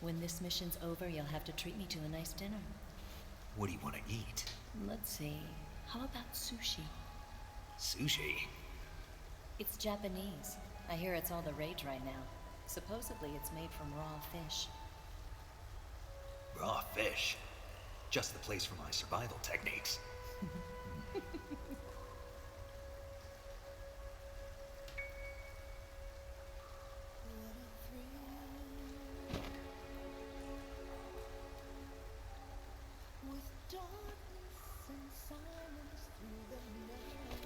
When this mission's over, you'll have to treat me to a nice dinner. What do you want to eat? Let's see. How about sushi? Sushi? It's Japanese. I hear it's all the rage right now. Supposedly it's made from raw fish. Raw fish? Just the place for my survival techniques.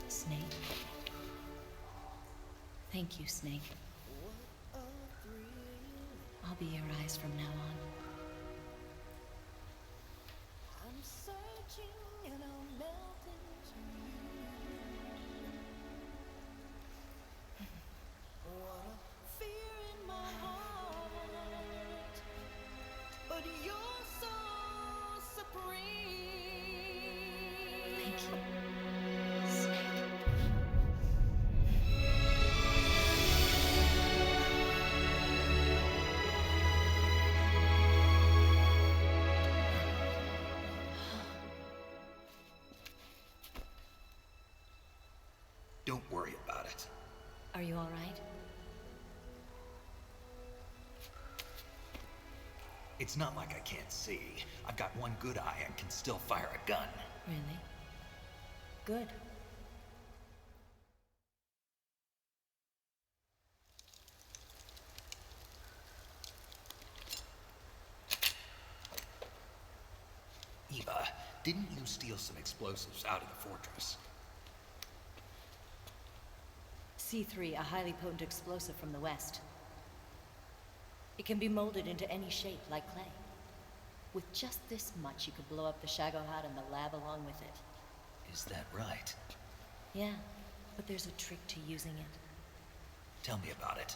Snake. Thank you, Snake. I'll be your eyes from now on. I'm searching and I'll melt into you. What a fear in my heart, but you're so supreme. Thank you. Don't worry about it. Are you all right? It's not like I can't see. I've got one good eye and can still fire a gun. Really? Good. Eva, didn't you steal some explosives out of the fortress? C3, a highly potent explosive from the west. It can be molded into any shape, like clay. With just this much, you could blow up the Shagohod and the lab along with it. Is that right? Yeah, but there's a trick to using it. Tell me about it.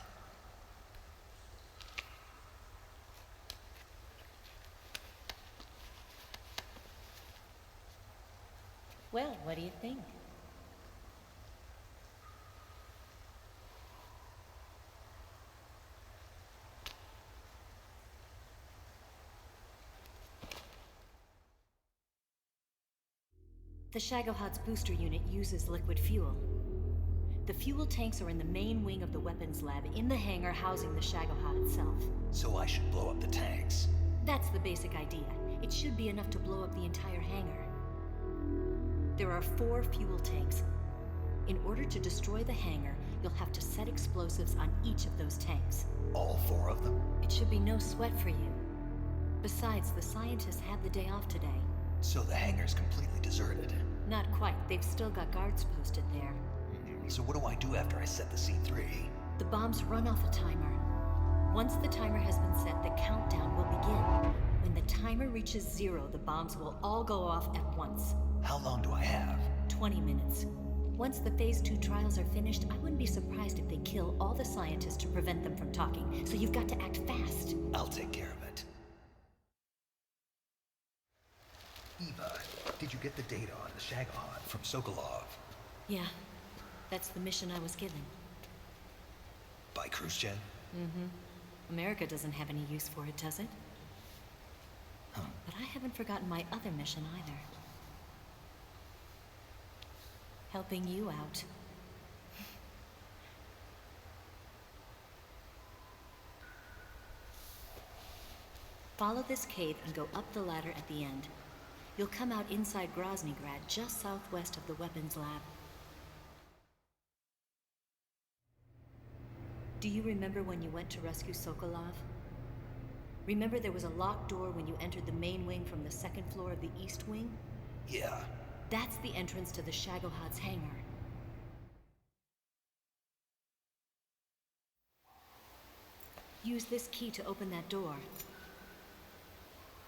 Well, what do you think? The Shagohod's booster unit uses liquid fuel. The fuel tanks are in the main wing of the weapons lab in the hangar housing the Shagohod itself. So I should blow up the tanks. That's the basic idea. It should be enough to blow up the entire hangar. There are 4 fuel tanks. In order to destroy the hangar, you'll have to set explosives on each of those tanks. All 4 of them? It should be no sweat for you. Besides, the scientists had the day off today. So the hangar's completely deserted. Not quite. They've still got guards posted there. So what do I do after I set the C3? The bombs run off a timer. Once the timer has been set, the countdown will begin. When the timer reaches 0, the bombs will all go off at once. How long do I have? 20 minutes. Once the Phase 2 trials are finished, I wouldn't be surprised if they kill all the scientists to prevent them from talking. So you've got to act fast. I'll take care of it. Eva, did you get the data on the Shagohod from Sokolov? Yeah, that's the mission I was given. By Khrushchev? Mm-hmm. America doesn't have any use for it, does it? Huh. But I haven't forgotten my other mission either. Helping you out. Follow this cave and go up the ladder at the end. You'll come out inside Groznygrad, just southwest of the weapons lab. Do you remember when you went to rescue Sokolov? Remember there was a locked door when you entered the main wing from the 2nd floor of the east wing? Yeah. That's the entrance to the Shagohod's hangar. Use this key to open that door.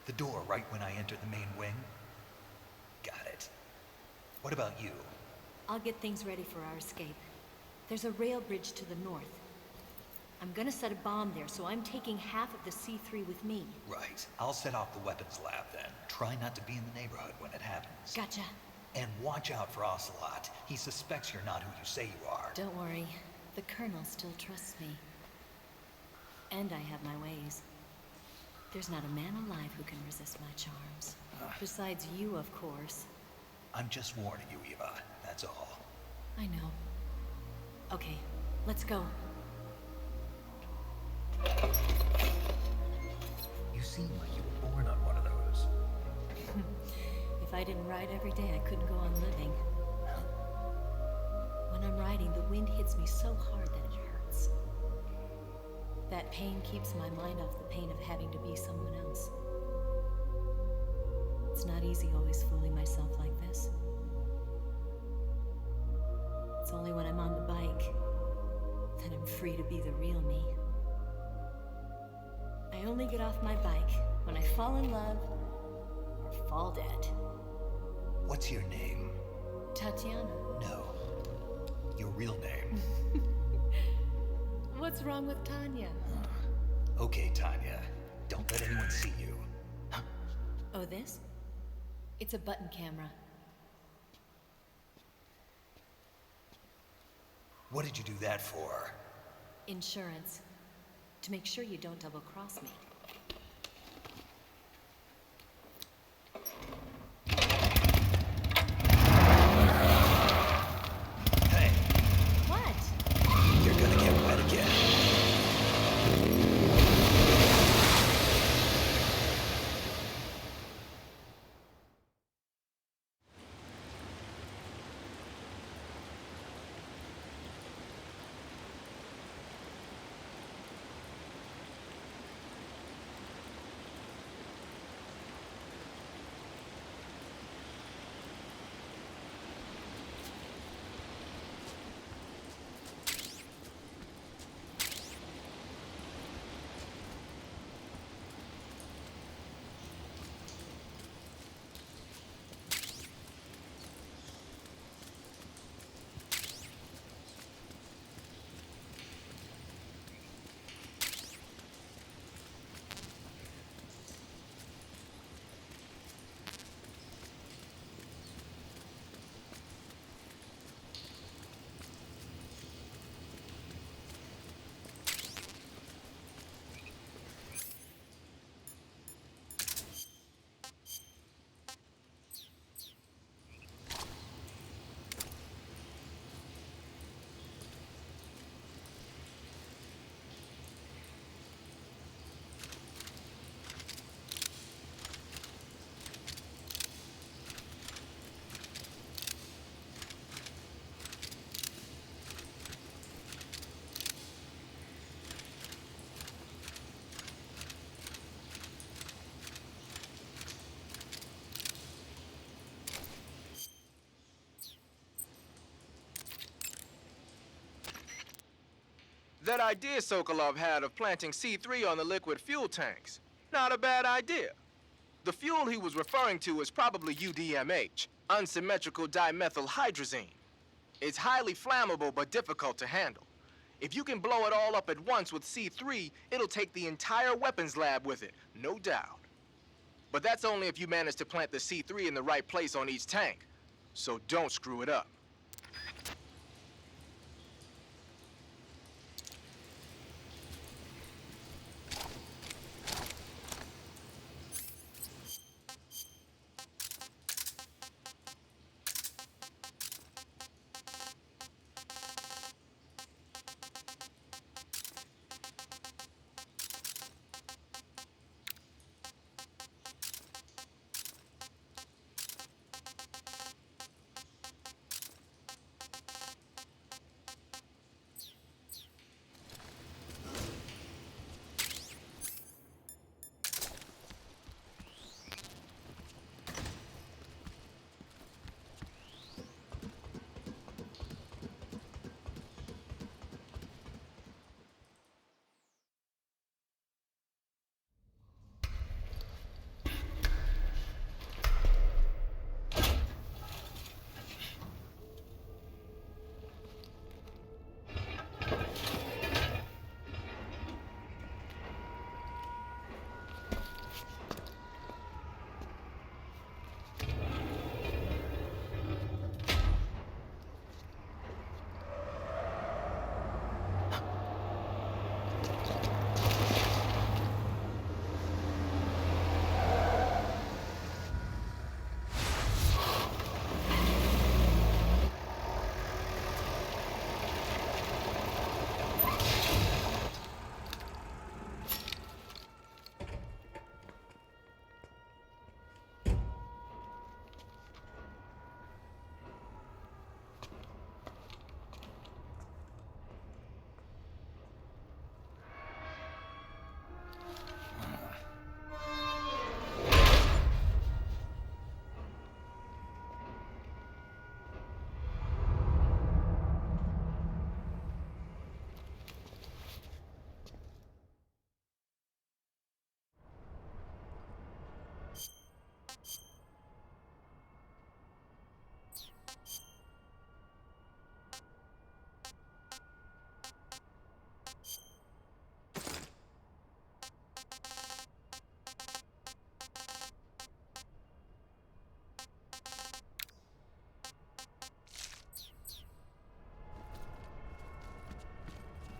The door right when I enter the main wing? Got it. What about you? I'll get things ready for our escape. There's a rail bridge to the north. I'm gonna set a bomb there, so I'm taking half of the C3 with me. Right. I'll set off the weapons lab then. Try not to be in the neighborhood when it happens. Gotcha. And watch out for Ocelot. He suspects you're not who you say you are. Don't worry. The Colonel still trusts me. And I have my ways. There's not a man alive who can resist my charms. Besides you, of course. I'm just warning you, Eva. That's all. I know. Okay, let's go. You seem like you were born on one of those. If I didn't ride every day, I couldn't go on living. When I'm riding, the wind hits me so hard that it hurts. That pain keeps my mind off the pain of having to be someone else. It's not easy always fooling myself like this. It's only when I'm on the bike that I'm free to be the real me. I only get off my bike when I fall in love or fall dead. What's your name? Tatiana. No. Your real name. What's wrong with Tanya? Okay, Tanya. Don't let anyone see you. Oh, this? It's a button camera. What did you do that for? Insurance. To make sure you don't double-cross me. Hey. What? You're gonna get wet again. That idea Sokolov had of planting C3 on the liquid fuel tanks, not a bad idea. The fuel he was referring to is probably UDMH, unsymmetrical dimethylhydrazine. It's highly flammable but difficult to handle. If you can blow it all up at once with C3, it'll take the entire weapons lab with it, no doubt. But that's only if you manage to plant the C3 in the right place on each tank. So don't screw it up.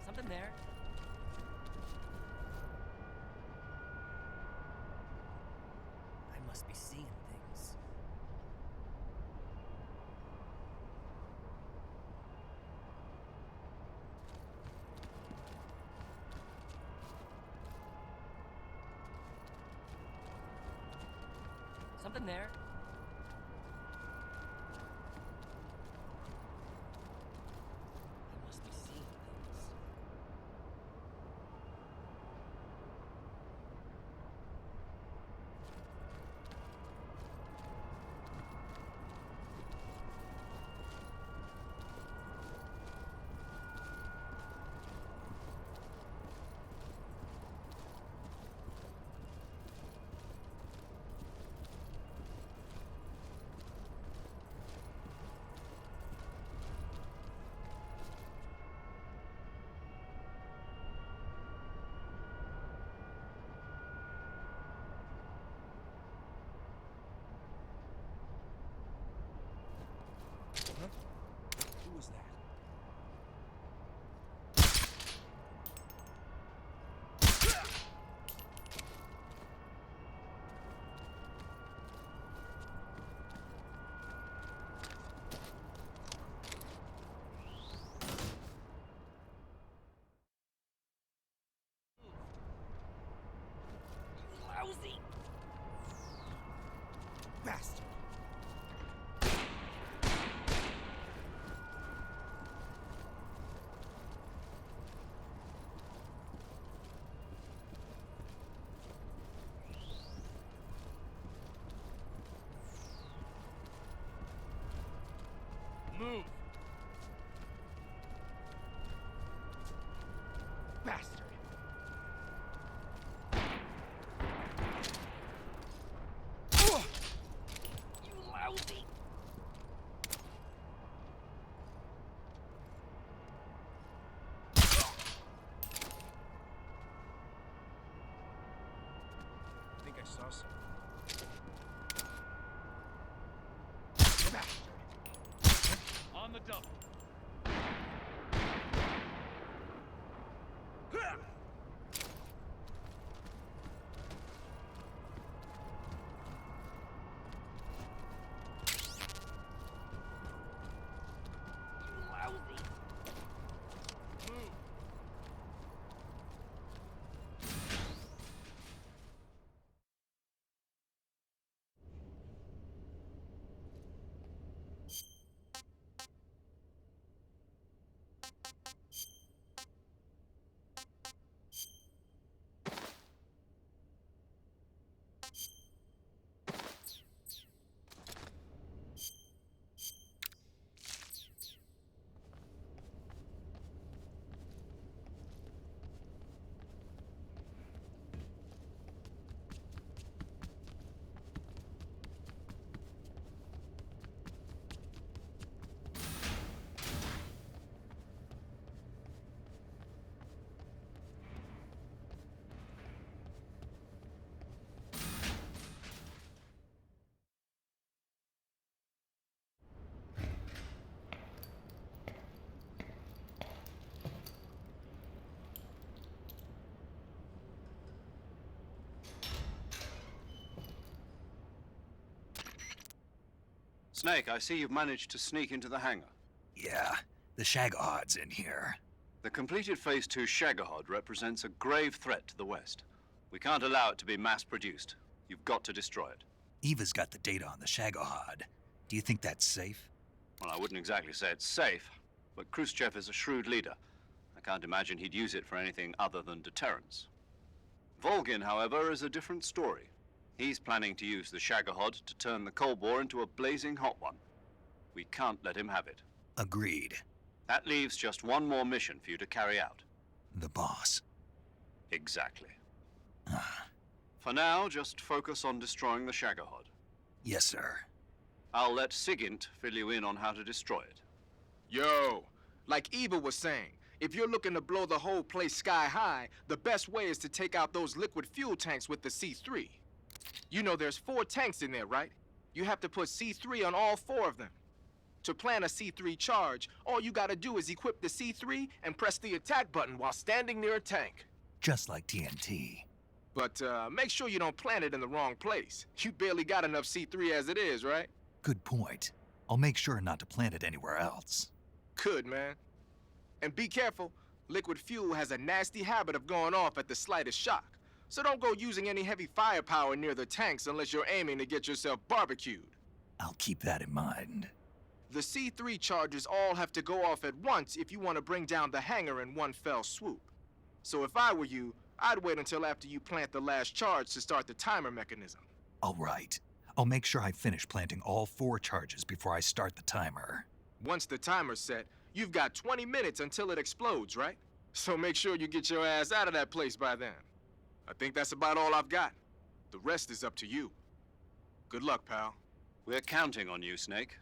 Something there. I must be seeing things. Something there. I must be seeing things. Who was that? Lousy bastard. Move. house. On the double. Snake, I see you've managed to sneak into the hangar. Yeah, the Shagahod's in here. The completed Phase 2 Shagahod represents a grave threat to the West. We can't allow it to be mass-produced. You've got to destroy it. Eva's got the data on the Shagahod. Do you think that's safe? Well, I wouldn't exactly say it's safe, but Khrushchev is a shrewd leader. I can't imagine he'd use it for anything other than deterrence. Volgin, however, is a different story. He's planning to use the Shagahod to turn the Cold War into a blazing hot one. We can't let him have it. Agreed. That leaves just one more mission for you to carry out. The boss. Exactly. For now, just focus on destroying the Shagahod. Yes, sir. I'll let Sigint fill you in on how to destroy it. Yo, like Eva was saying, if you're looking to blow the whole place sky high, the best way is to take out those liquid fuel tanks with the C3. You know there's 4 tanks in there, right? You have to put C3 on all 4 of them. To plan a C3 charge, all you gotta do is equip the C3 and press the attack button while standing near a tank. Just like TNT. But make sure you don't plant it in the wrong place. You barely got enough C3 as it is, right? Good point. I'll make sure not to plant it anywhere else. Good, man. And be careful. Liquid fuel has a nasty habit of going off at the slightest shock. So don't go using any heavy firepower near the tanks unless you're aiming to get yourself barbecued. I'll keep that in mind. The C3 charges all have to go off at once if you want to bring down the hangar in one fell swoop. So if I were you, I'd wait until after you plant the last charge to start the timer mechanism. All right. I'll make sure I finish planting all 4 charges before I start the timer. Once the timer's set, you've got 20 minutes until it explodes, right? So make sure you get your ass out of that place by then. I think that's about all I've got. The rest is up to you. Good luck, pal. We're counting on you, Snake.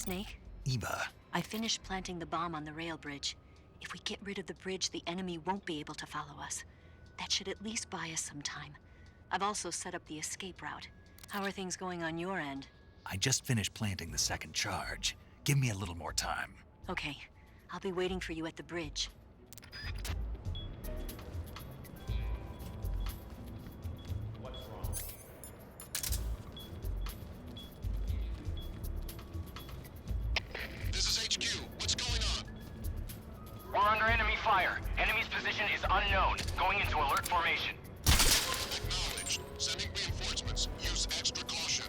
Snake? Eva, I finished planting the bomb on the rail bridge. If we get rid of the bridge, the enemy won't be able to follow us. That should at least buy us some time. I've also set up the escape route. How are things going on your end? I just finished planting the second charge. Give me a little more time. Okay. I'll be waiting for you at the bridge. What's wrong? This is HQ. What's going on? We're under enemy fire. Enemy's position is unknown. Going into alert formation. Acknowledged. Sending reinforcements. Use extra caution.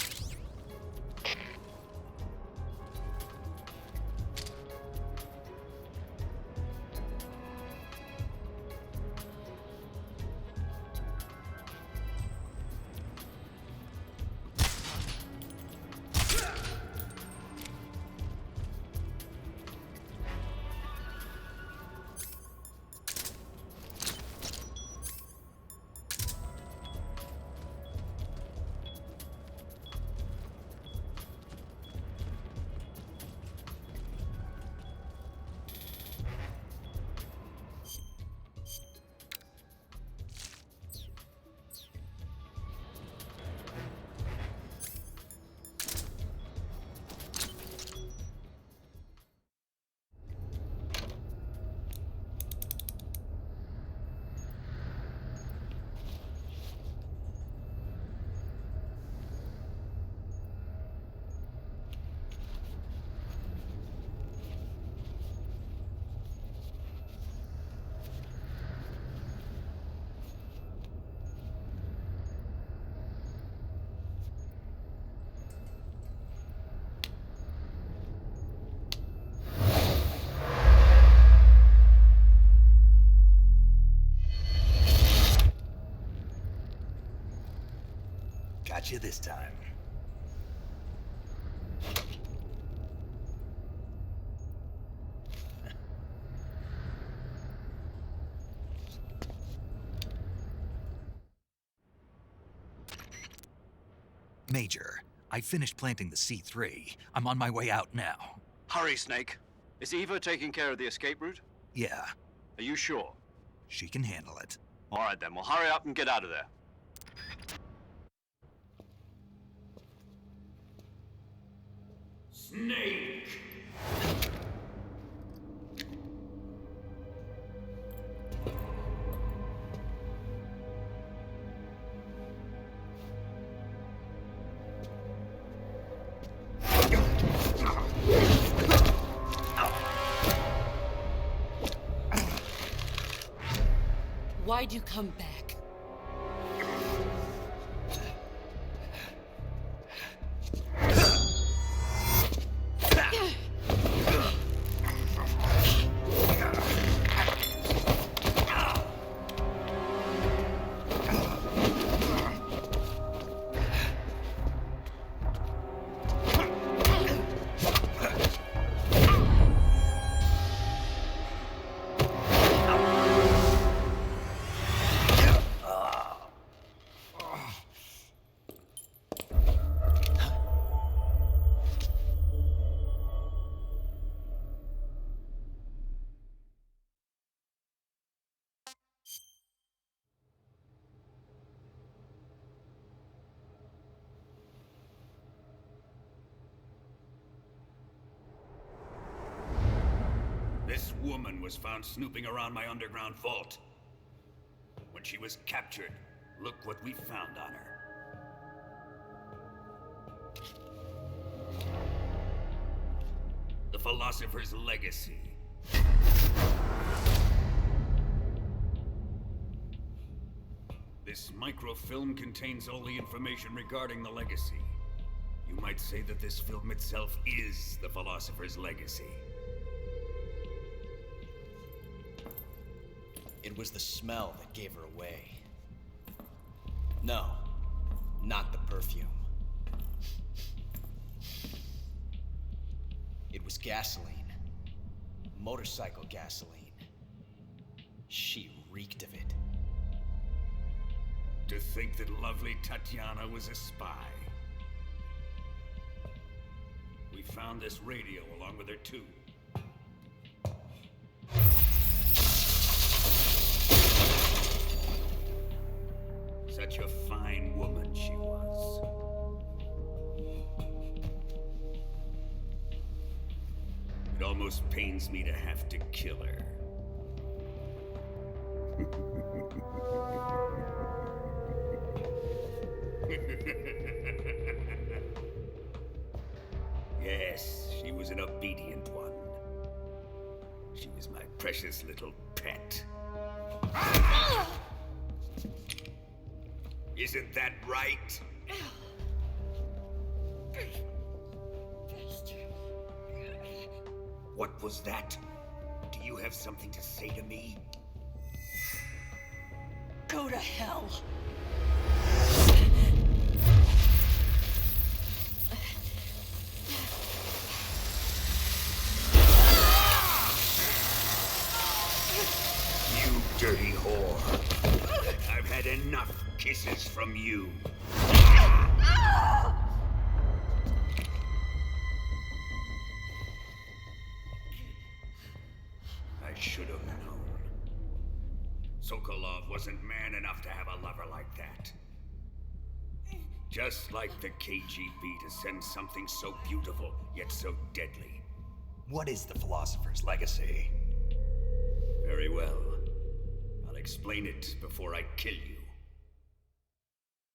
Got you this time. Major, I finished planting the C3. I'm on my way out now. Hurry, Snake. Is Eva taking care of the escape route? Yeah, Are you sure? she can handle it. All right then, well hurry up and get out of there. Snake! Why'd you come back? This woman was found snooping around my underground vault. When she was captured, look what we found on her. The Philosopher's Legacy. This microfilm contains all the information regarding the Legacy. You might say that this film itself is the Philosopher's Legacy. It was the smell that gave her away. No, not the perfume. It was gasoline. Motorcycle gasoline. She reeked of it. To think that lovely Tatiana was a spy. We found this radio along with her too. Such a fine woman she was. It almost pains me to have to kill her. Yes, she was an obedient one. She was my precious little pet. Isn't that right? What was that? Do you have something to say to me? Go to hell. You dirty whore. I've had enough kisses from you. I should have known. Sokolov wasn't man enough to have a lover like that. Just like the KGB to send something so beautiful, yet so deadly. What is the Philosopher's Legacy? Very well. I'll explain it before I kill you.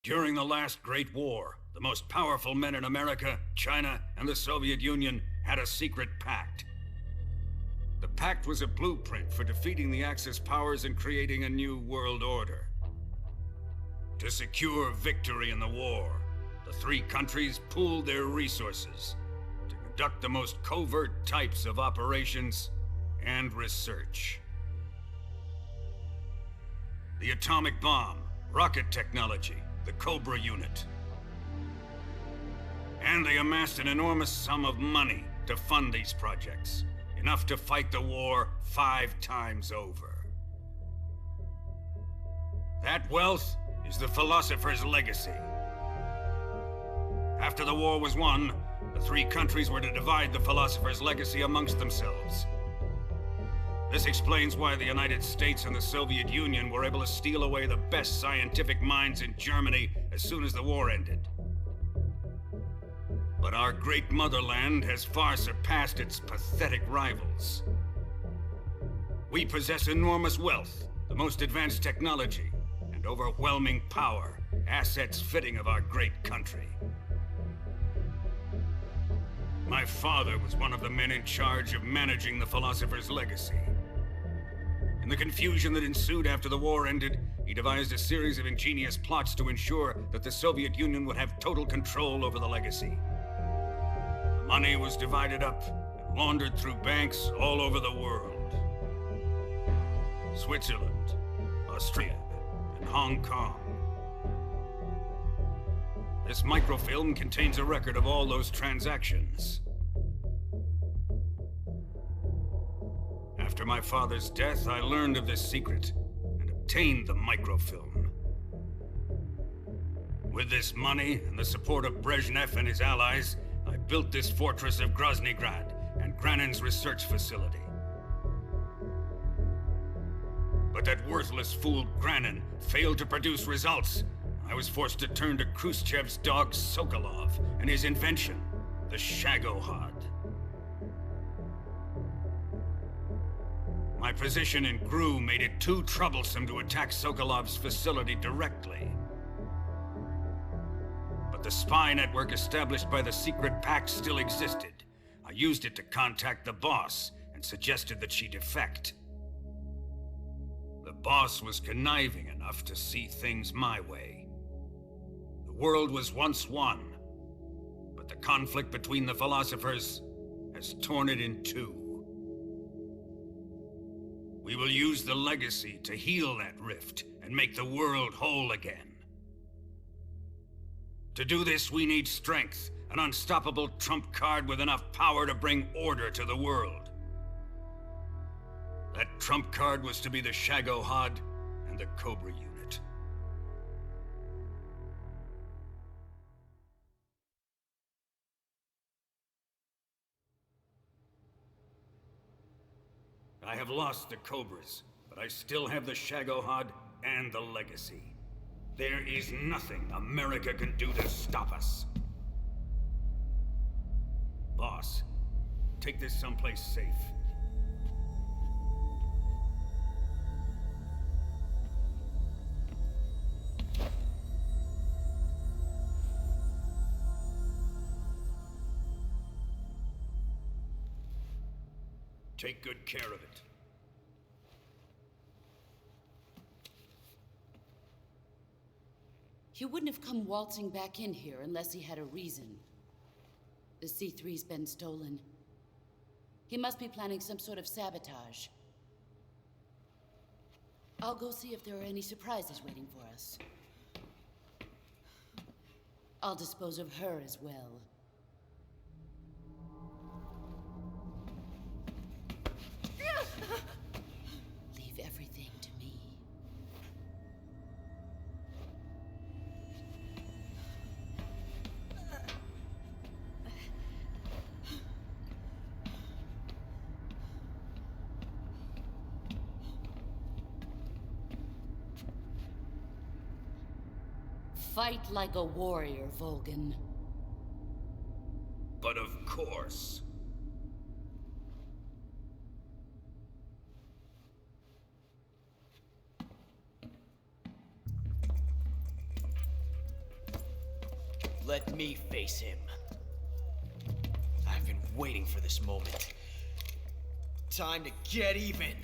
During the last Great War, the most powerful men in America, China, and the Soviet Union had a secret pact. The pact was a blueprint for defeating the Axis powers and creating a new world order. To secure victory in the war, the three countries pooled their resources to conduct the most covert types of operations and research. The atomic bomb, rocket technology, the Cobra unit. And they amassed an enormous sum of money to fund these projects, enough to fight the war 5 times over. That wealth is the Philosopher's Legacy. After the war was won, the three countries were to divide the Philosopher's Legacy amongst themselves. This explains why the United States and the Soviet Union were able to steal away the best scientific minds in Germany as soon as the war ended. But our great motherland has far surpassed its pathetic rivals. We possess enormous wealth, the most advanced technology, and overwhelming power, assets fitting of our great country. My father was one of the men in charge of managing the Philosopher's Legacy. In the confusion that ensued after the war ended, he devised a series of ingenious plots to ensure that the Soviet Union would have total control over the legacy. The money was divided up and laundered through banks all over the world. Switzerland, Austria, and Hong Kong. This microfilm contains a record of all those transactions. After my father's death, I learned of this secret and obtained the microfilm. With this money and the support of Brezhnev and his allies, I built this fortress of Groznygrad and Granin's research facility. But that worthless fool Granin failed to produce results. I was forced to turn to Khrushchev's dog Sokolov and his invention, the Shagohod. My position in GRU made it too troublesome to attack Sokolov's facility directly. But the spy network established by the secret pact still existed. I used it to contact the boss and suggested that she defect. The boss was conniving enough to see things my way. The world was once one, but the conflict between the philosophers has torn it in two. We will use the legacy to heal that rift and make the world whole again. To do this, we need strength, an unstoppable trump card with enough power to bring order to the world. That trump card was to be the Shagohod and the Cobra unit. I have lost the Cobras, but I still have the Shagohod and the Legacy. There is nothing America can do to stop us. Boss, take this someplace safe. Take good care of it. He wouldn't have come waltzing back in here unless he had a reason. The C3's been stolen. He must be planning some sort of sabotage. I'll go see if there are any surprises waiting for us. I'll dispose of her as well. Leave everything to me. Fight like a warrior, Volgan. But of course. Let me face him. I've been waiting for this moment. Time to get even.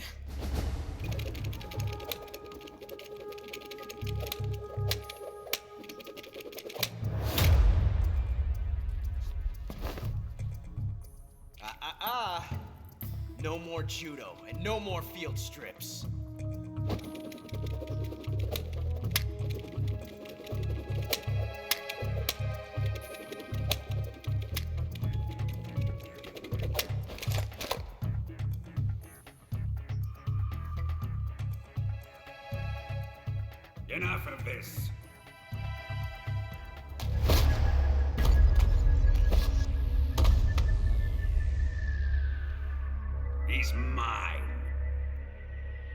No more judo, and no more field strips. Enough of this. He's mine.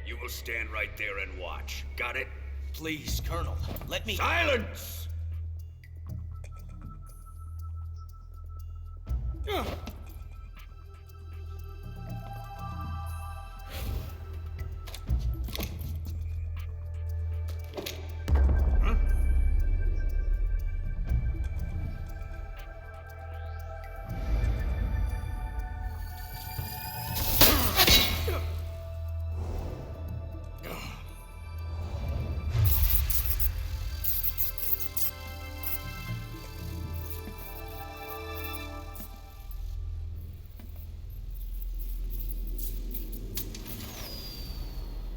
You will stand right there and watch. Got it? Please, Colonel, let me— Silence!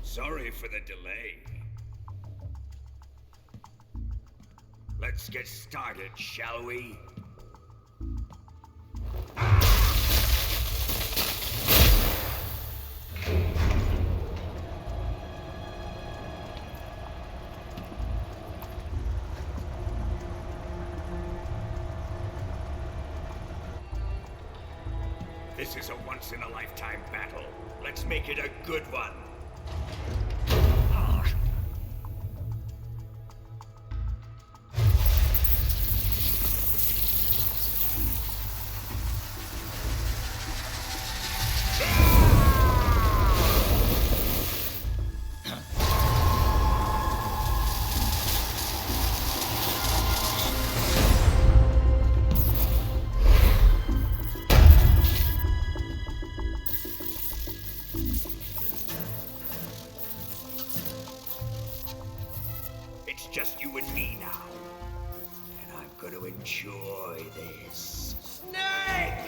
Sorry for the delay. Let's get started, shall we? This is a once-in-a-lifetime battle. Let's make it a good one. Just you and me now. And I'm gonna enjoy this. Snake!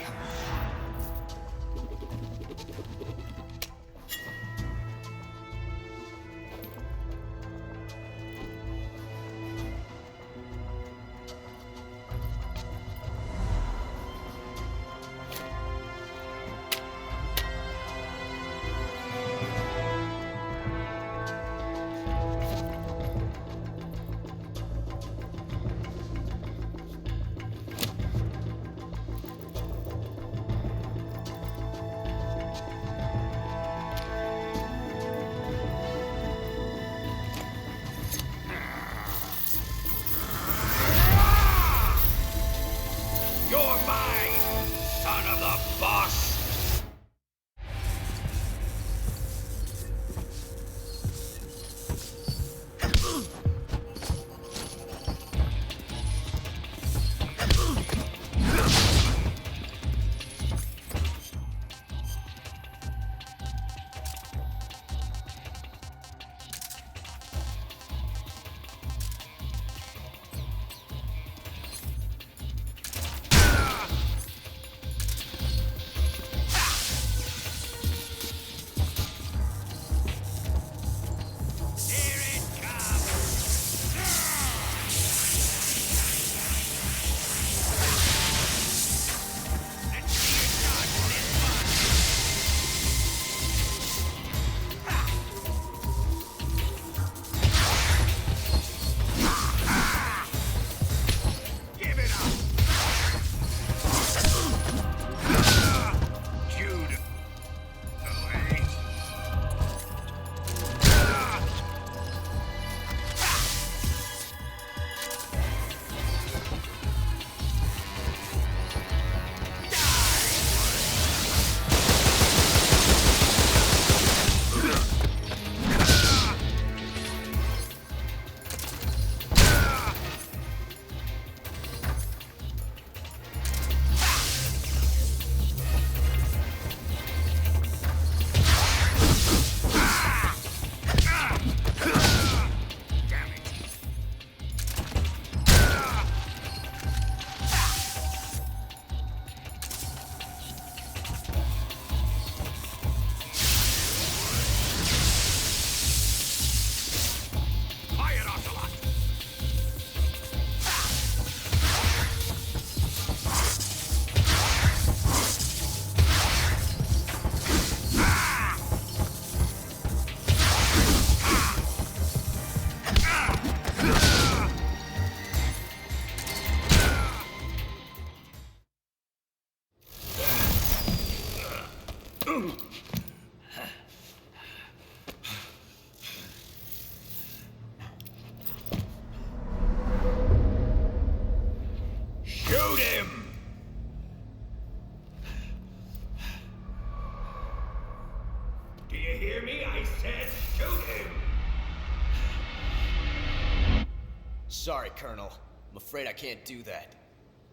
Sorry, Colonel. I'm afraid I can't do that.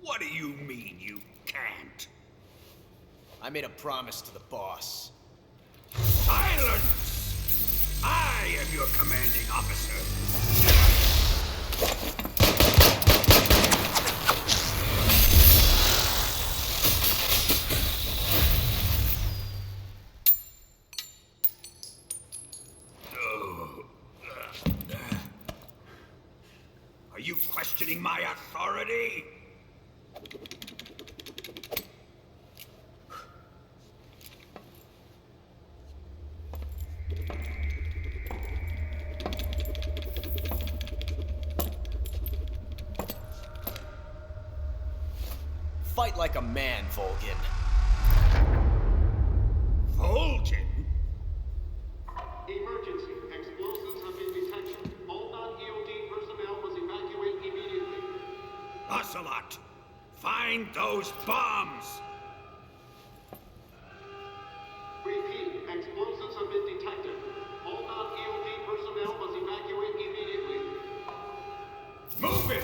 What do you mean you can't? I made a promise to the boss. Silence! I am your commanding officer. Are you questioning my authority? Fight like a man, Volgin. Volgin? Emergency. Explosives have been detected. All non-EOD personnel must evacuate immediately. Ocelot, find those bombs! Repeat. Explosives have been detected. All non-EOD personnel must evacuate immediately. Move it!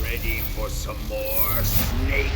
Ready for some more, Snake?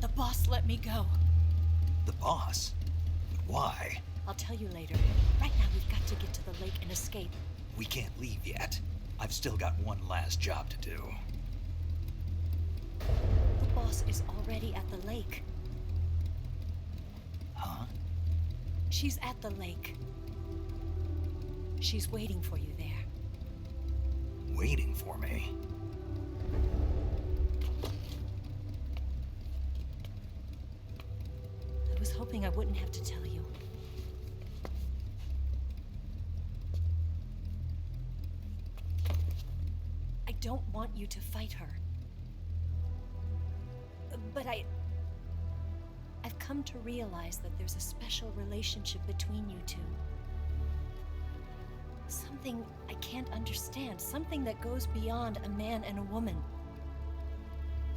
The boss let me go. The boss? But why? I'll tell you later. Right now, we've got to get to the lake and escape. We can't leave yet. I've still got one last job to do. The boss is already at the lake. Huh? She's at the lake. She's waiting for you there. Waiting for me? I was hoping I wouldn't have to tell you. I don't want you to fight her. But I've come to realize that there's a special relationship between you two. Something I can't understand. Something that goes beyond a man and a woman.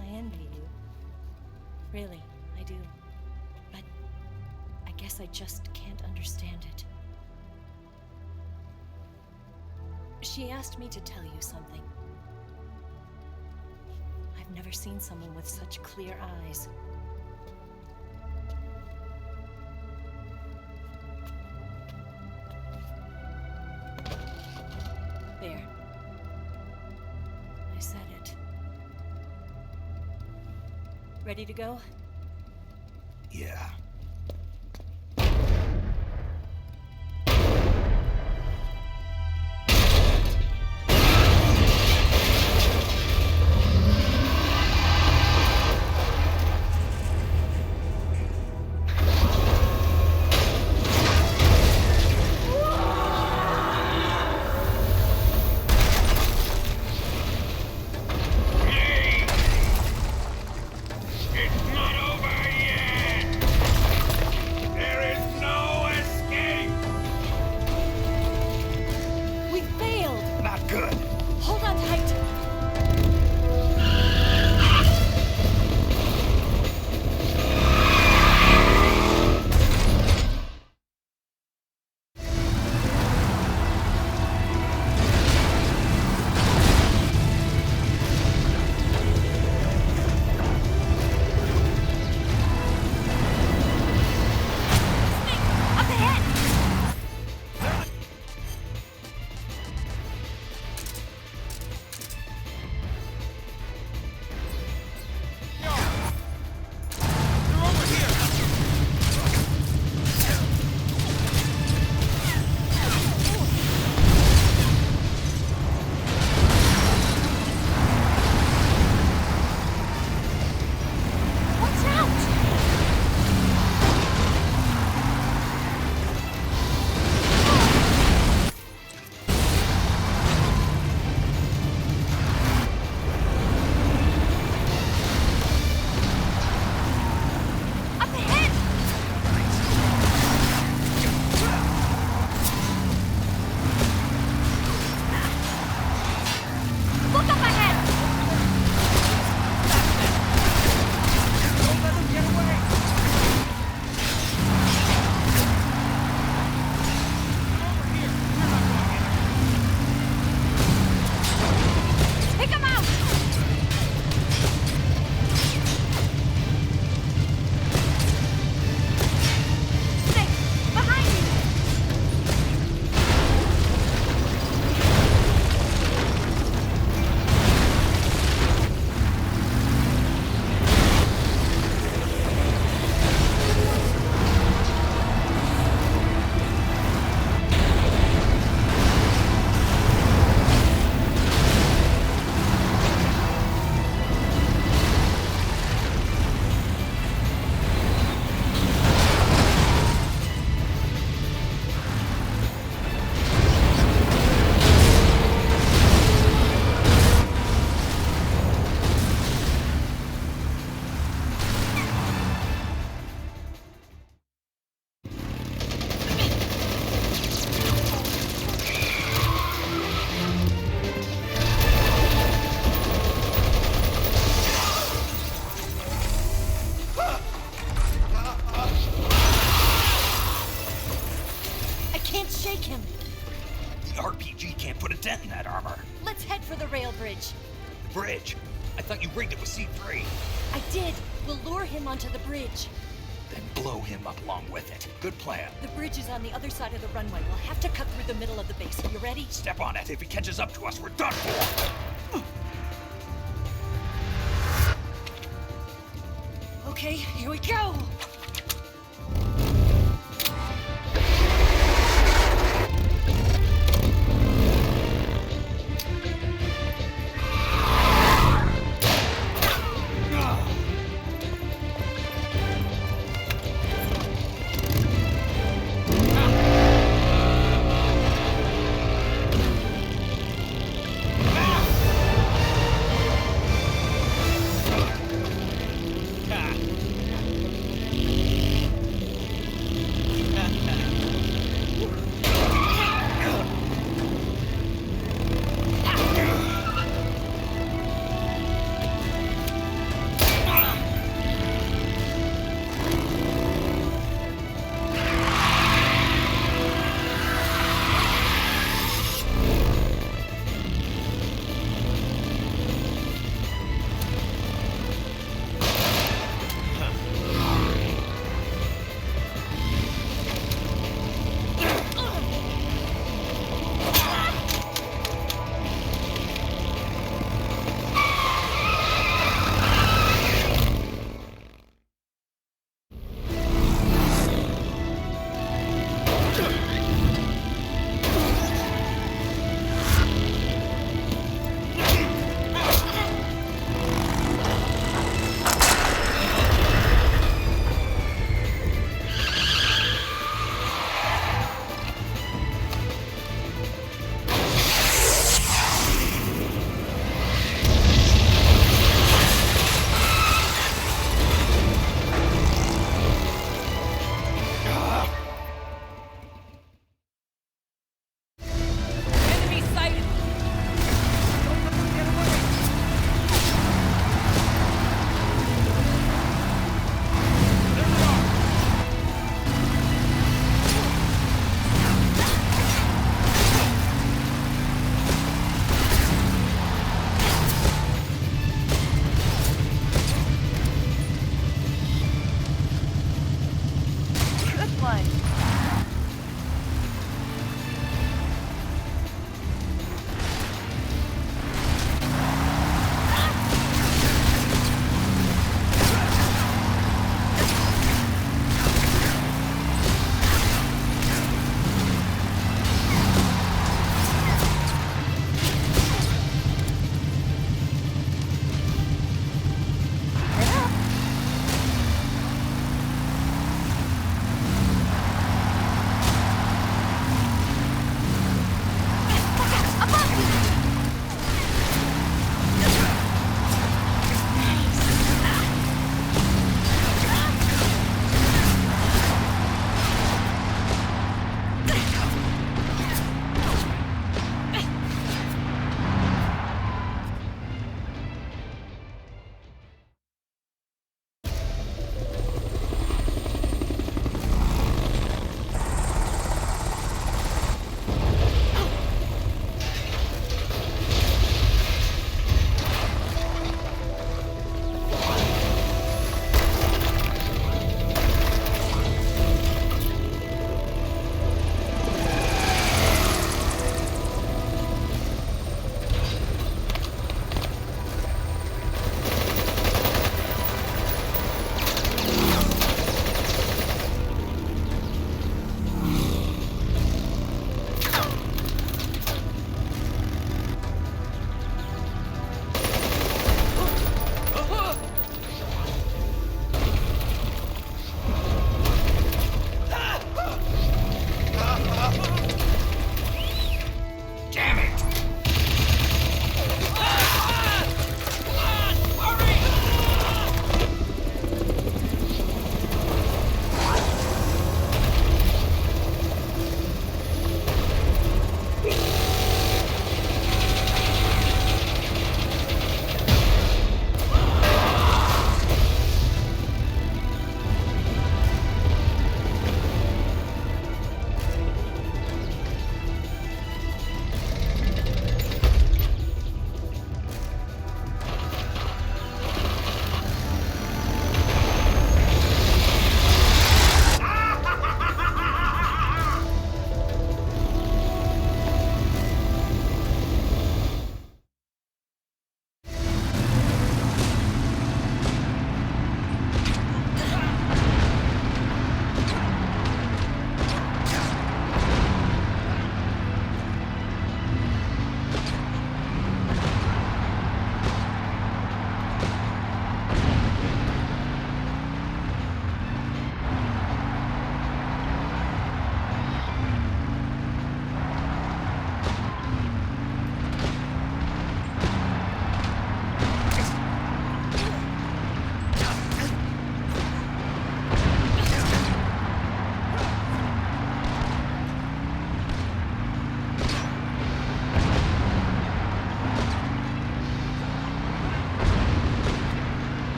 I envy you. Really, I do. But I guess I just can't understand it. She asked me to tell you something. I've never seen someone with such clear eyes. There. I said it. Ready to go? Yeah. Let's head for the rail bridge. The bridge? I thought you rigged it with C3. I did, We'll lure him onto the bridge. Then blow him up along with it. Good plan. The bridge is on the other side of the runway. We'll have to cut through the middle of the base. You ready? Step on it. If he catches up to us, we're done for. Okay, here we go!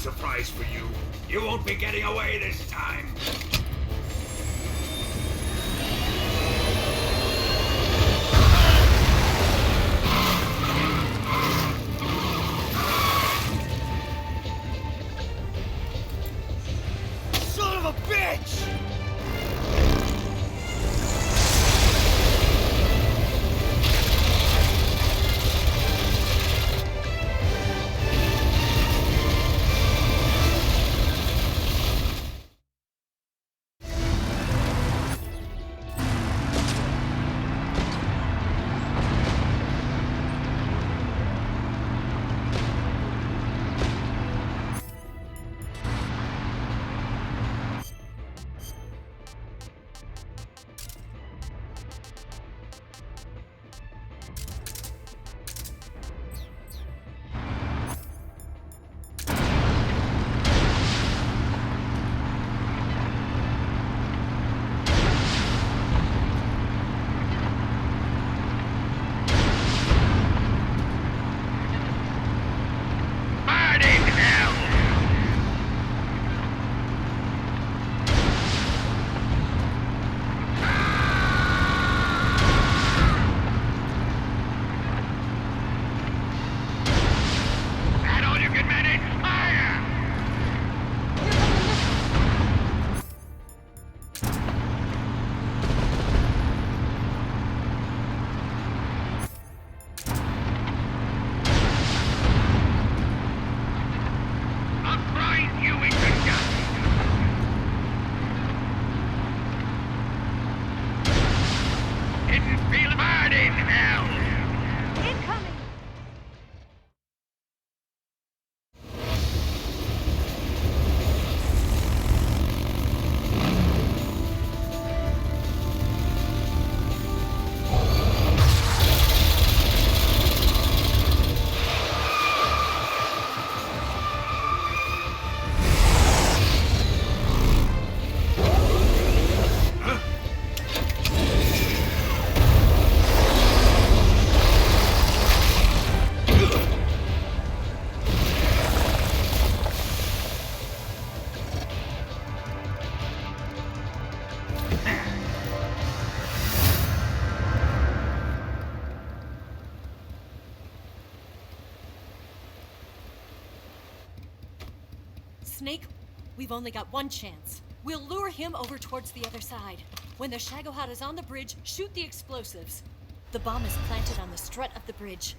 surprise for you. You won't be getting away this time. Son of a bitch! Snake, we've only got one chance. We'll lure him over towards the other side. When the Shagohod is on the bridge, shoot the explosives. The bomb is planted on the strut of the bridge.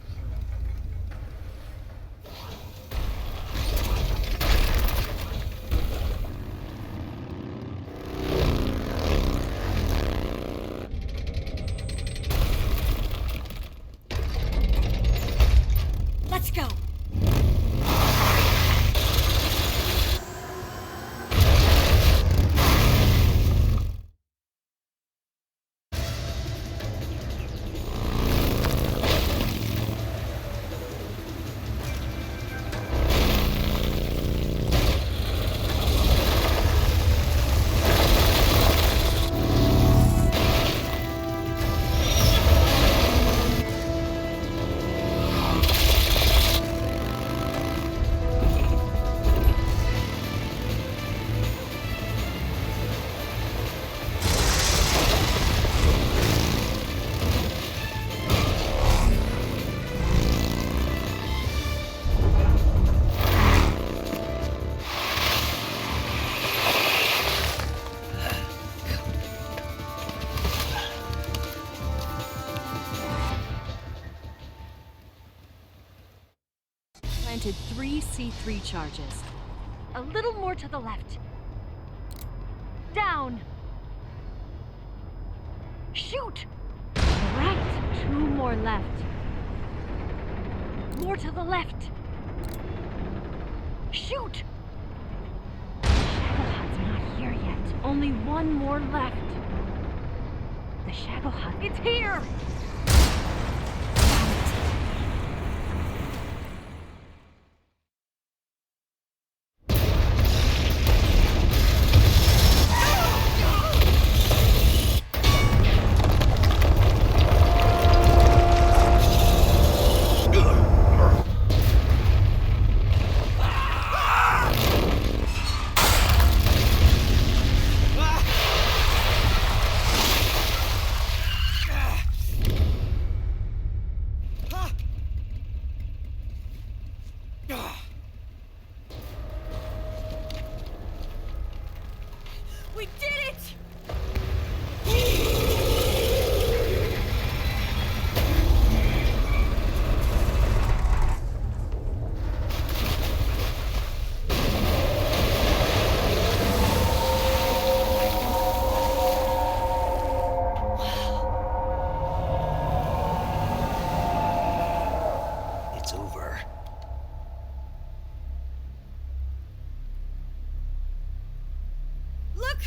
Let's go! Planted 3 C3 charges. A little more to the left. Down! Shoot! Right! 2 more left. More to the left. Shoot! Shagohod's not here yet. Only 1 more left. The Shagohod, it's here! We did it! It's over. Look!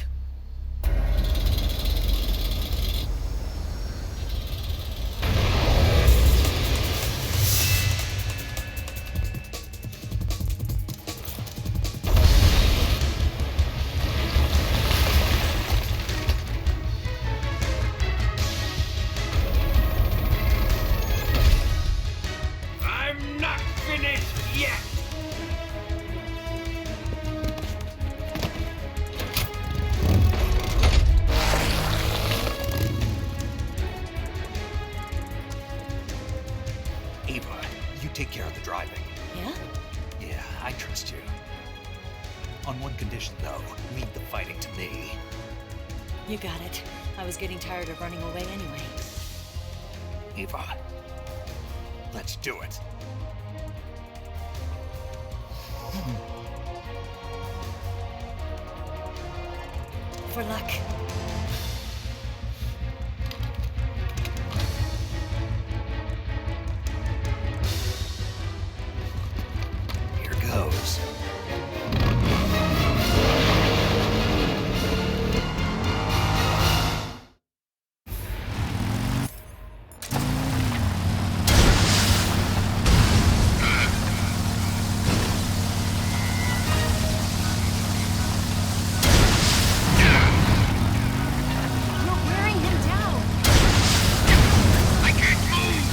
I'm not finished yet! Ava, you take care of the driving. Yeah? Yeah, I trust you. On one condition, though, leave the fighting to me. You got it. I was getting tired of running away anyway. Ava, let's do it. For luck. Here goes. You're wearing him down. I can't move!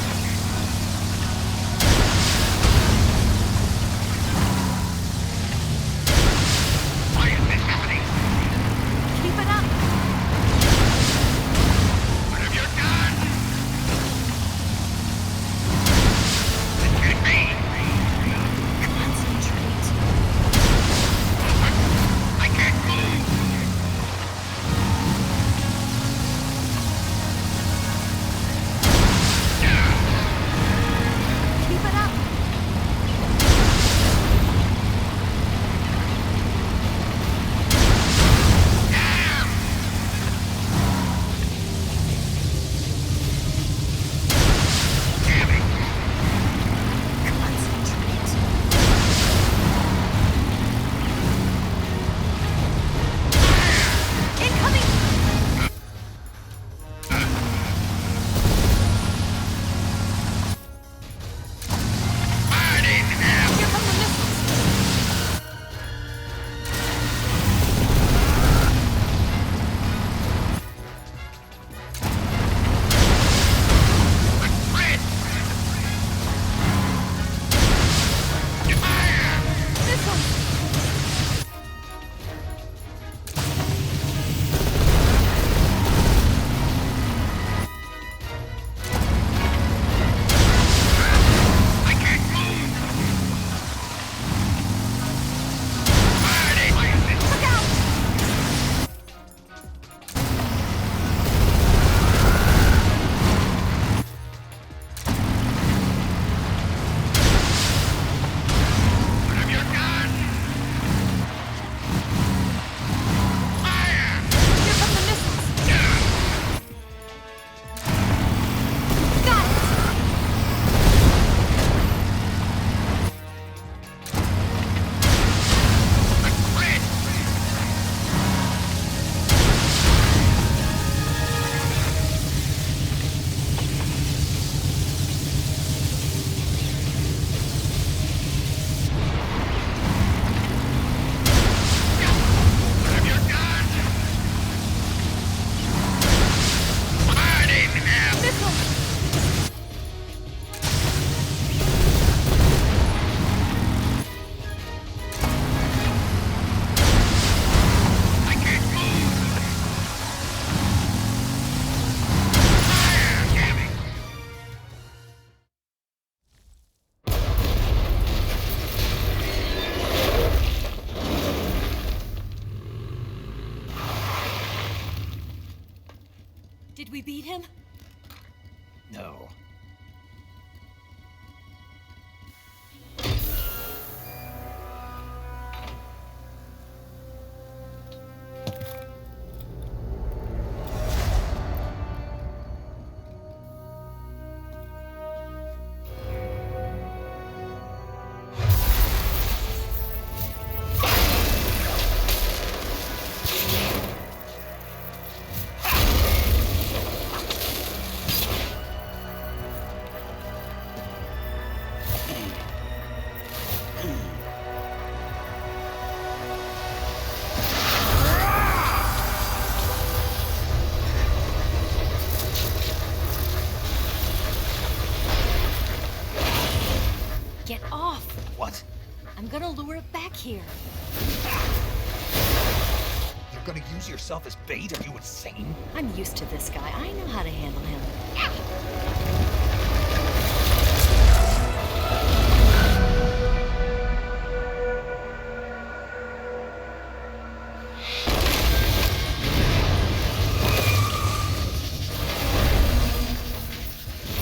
beat him? No. Get off! What? I'm gonna lure it back here. You're gonna use yourself as bait? Are you insane? I'm used to this guy. I know how to handle him.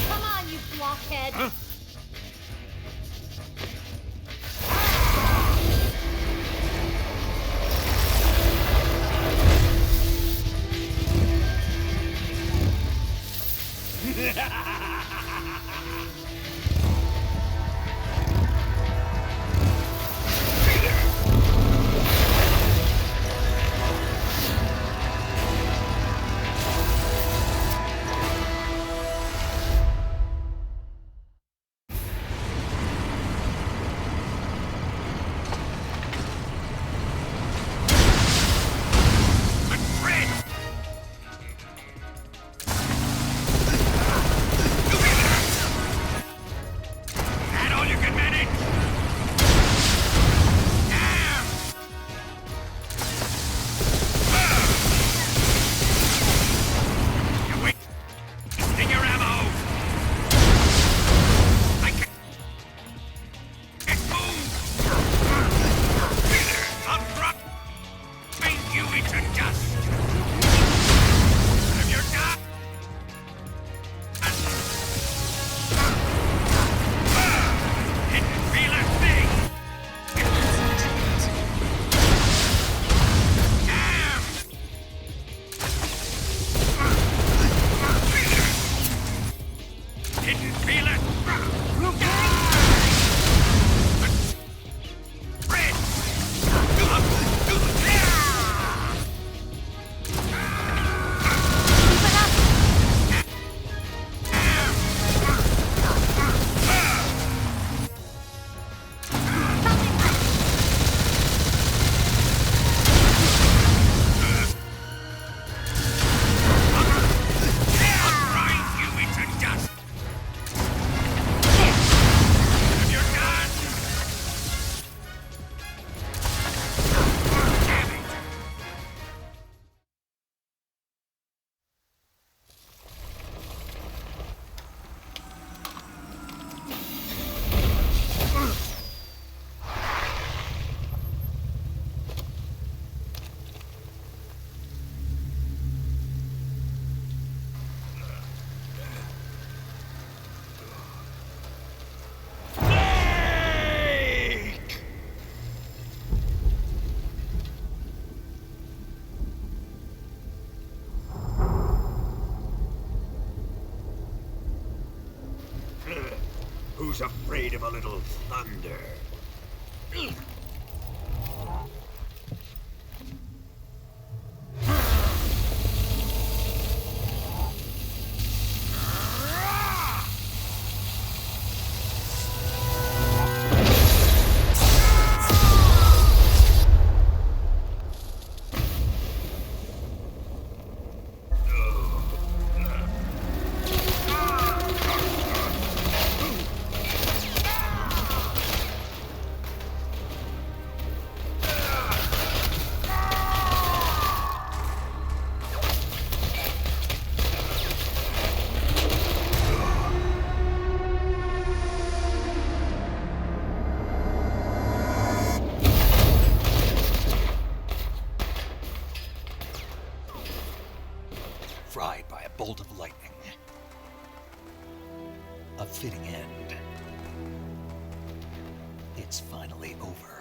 Come on, you blockhead! Huh? Who's afraid of a little thunder? fitting end. It's finally over.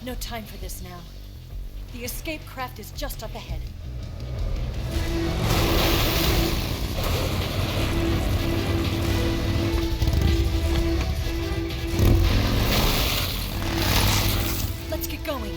No time for this now. The escape craft is just up ahead. Let's get going.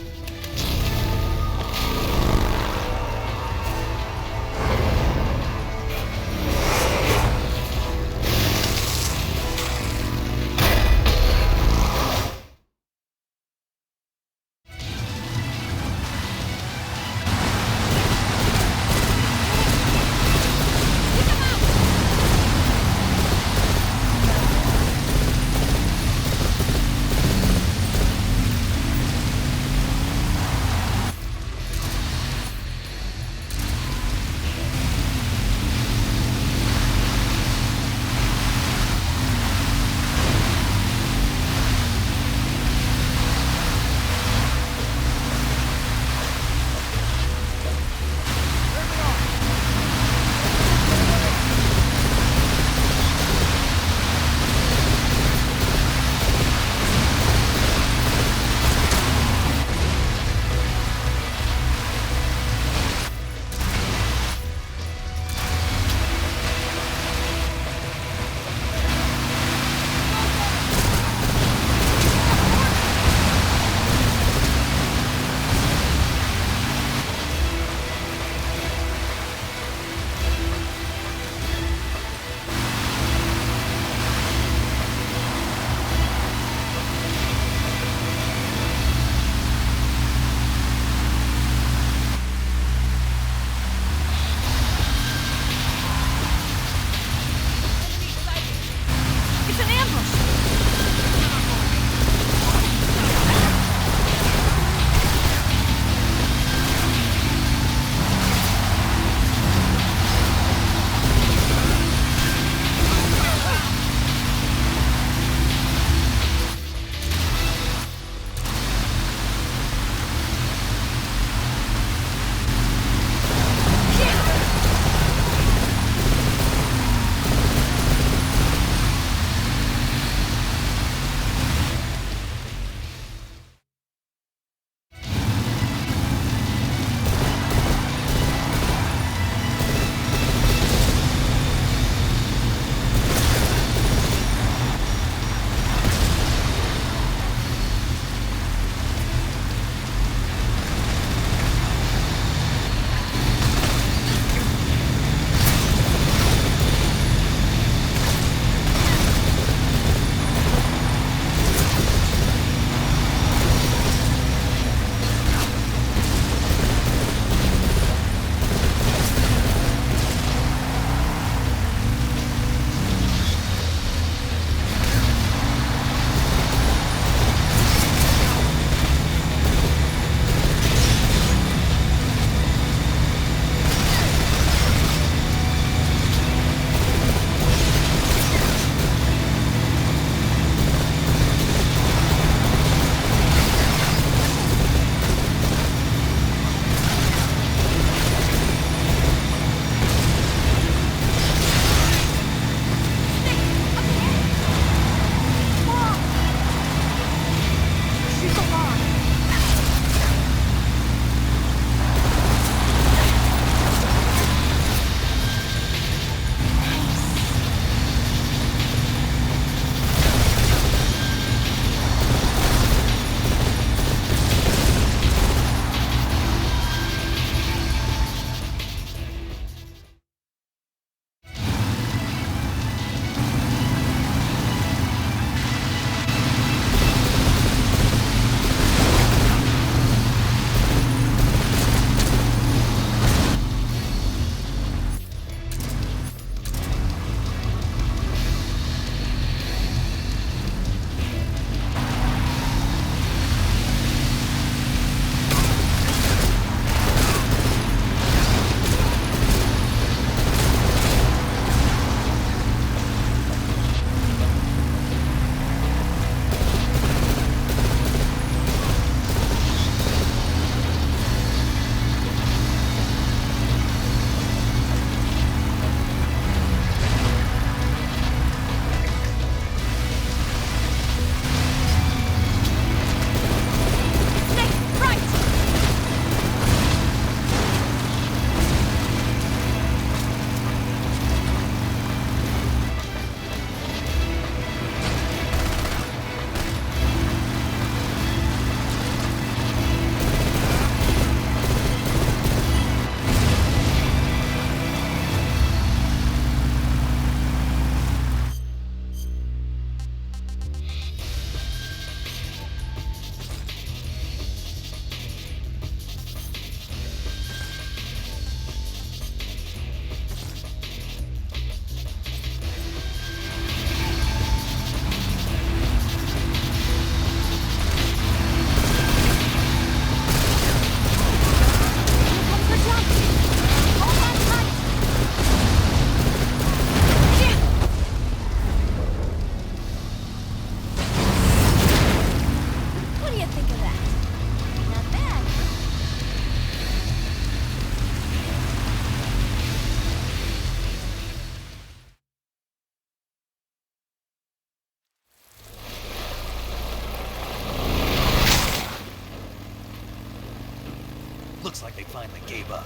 Looks like they finally gave up.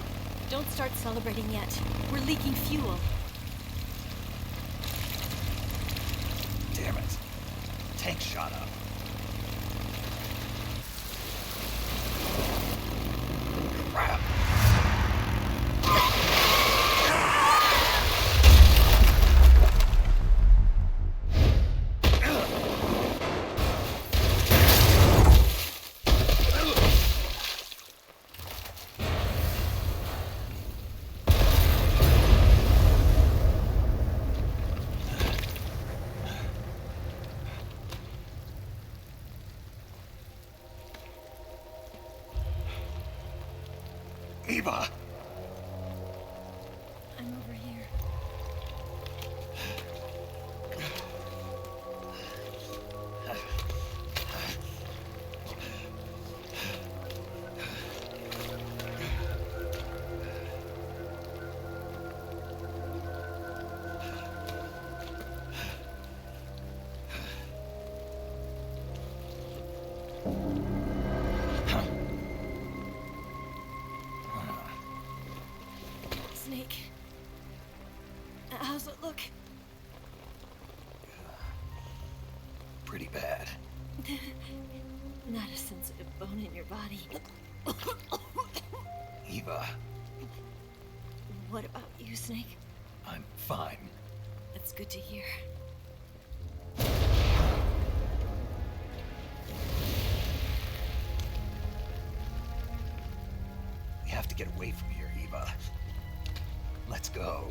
Don't start celebrating yet. We're leaking fuel. Damn it. Tank shot up. Crap. Eva! I'm over here. Snake. How's it look? Pretty bad. Not a sensitive bone in your body. Eva, What about you, Snake? I'm fine. That's good to hear. We have to get away from here, Eva. Let's go.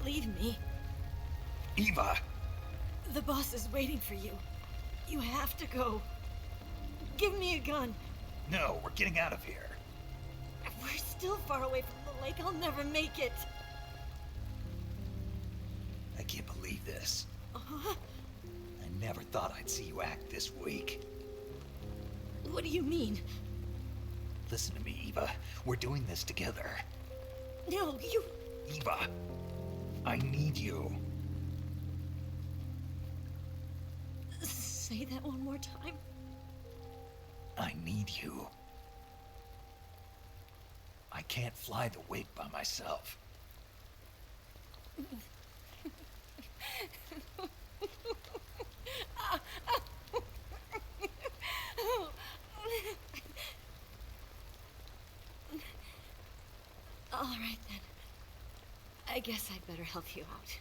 Leave me. Eva! The boss is waiting for you. You have to go. Give me a gun. No, we're getting out of here. We're still far away from the lake. I'll never make it. I can't believe this. Uh-huh. I never thought I'd see you act this weak. What do you mean? Listen to me, Eva. We're doing this together. No, you... Eva, I need you. Say that one more time. I need you. I can't fly the wig by myself. All right, then. I guess I'd better help you out.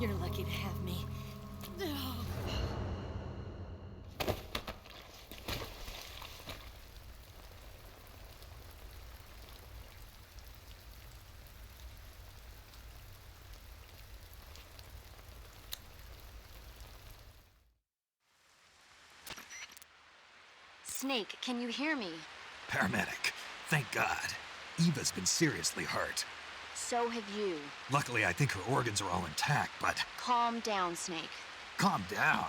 You're lucky to have me. Snake, can you hear me? Paramedic, thank God. Eva's been seriously hurt. So have you. Luckily, I think her organs are all intact, but... Calm down, Snake. Calm down.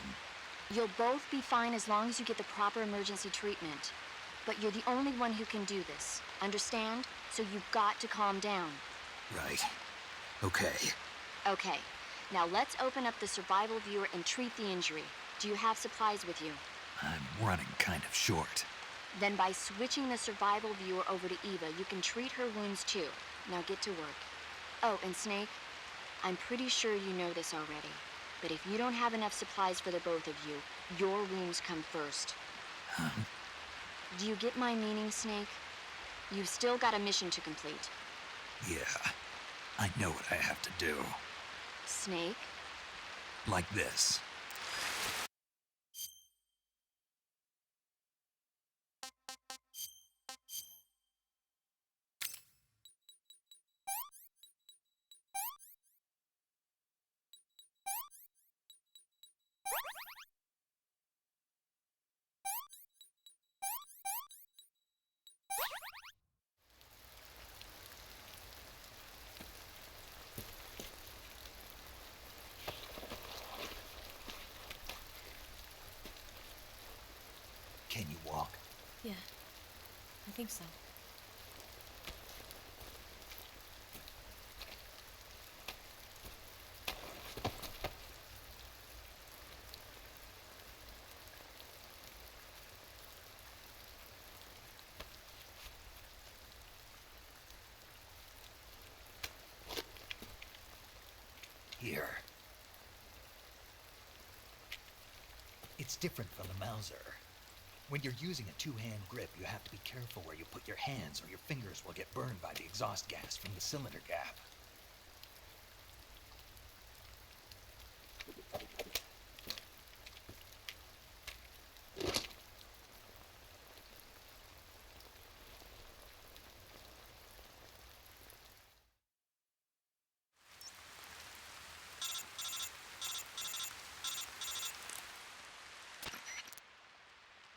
You'll both be fine as long as you get the proper emergency treatment. But you're the only one who can do this. Understand? So you've got to calm down. Right. Okay. Okay. Now let's open up the survival viewer and treat the injury. Do you have supplies with you? I'm running kind of short. Then by switching the survival viewer over to Eva, you can treat her wounds too. Now get to work. Oh, and Snake, I'm pretty sure you know this already, but if you don't have enough supplies for the both of you, your wounds come first. Huh? Do you get my meaning, Snake? You've still got a mission to complete. Yeah, I know what I have to do. Snake? Like this. think so. Here. It's different from the Mauser. When you're using a two-hand grip, you have to be careful where you put your hands or your fingers will get burned by the exhaust gas from the cylinder gap.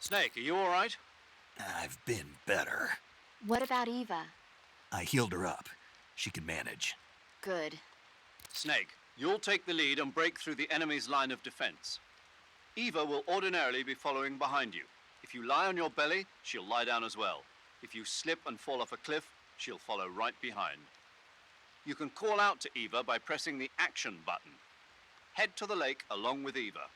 Snake, are you all right? I've been better. What about Eva? I healed her up. She can manage. Good. Snake, you'll take the lead and break through the enemy's line of defense. Eva will ordinarily be following behind you. If you lie on your belly, she'll lie down as well. If you slip and fall off a cliff, she'll follow right behind. You can call out to Eva by pressing the action button. Head to the lake along with Eva.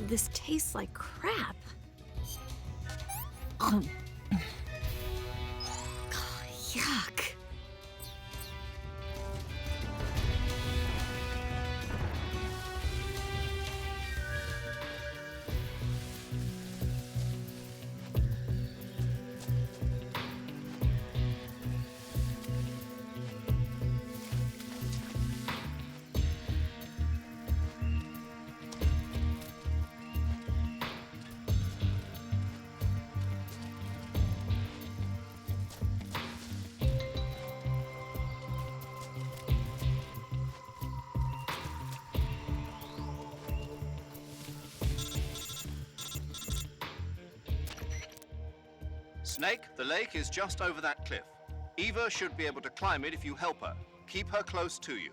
This tastes like crap. Yuck. Snake, the lake is just over that cliff. Eva should be able to climb it if you help her. Keep her close to you.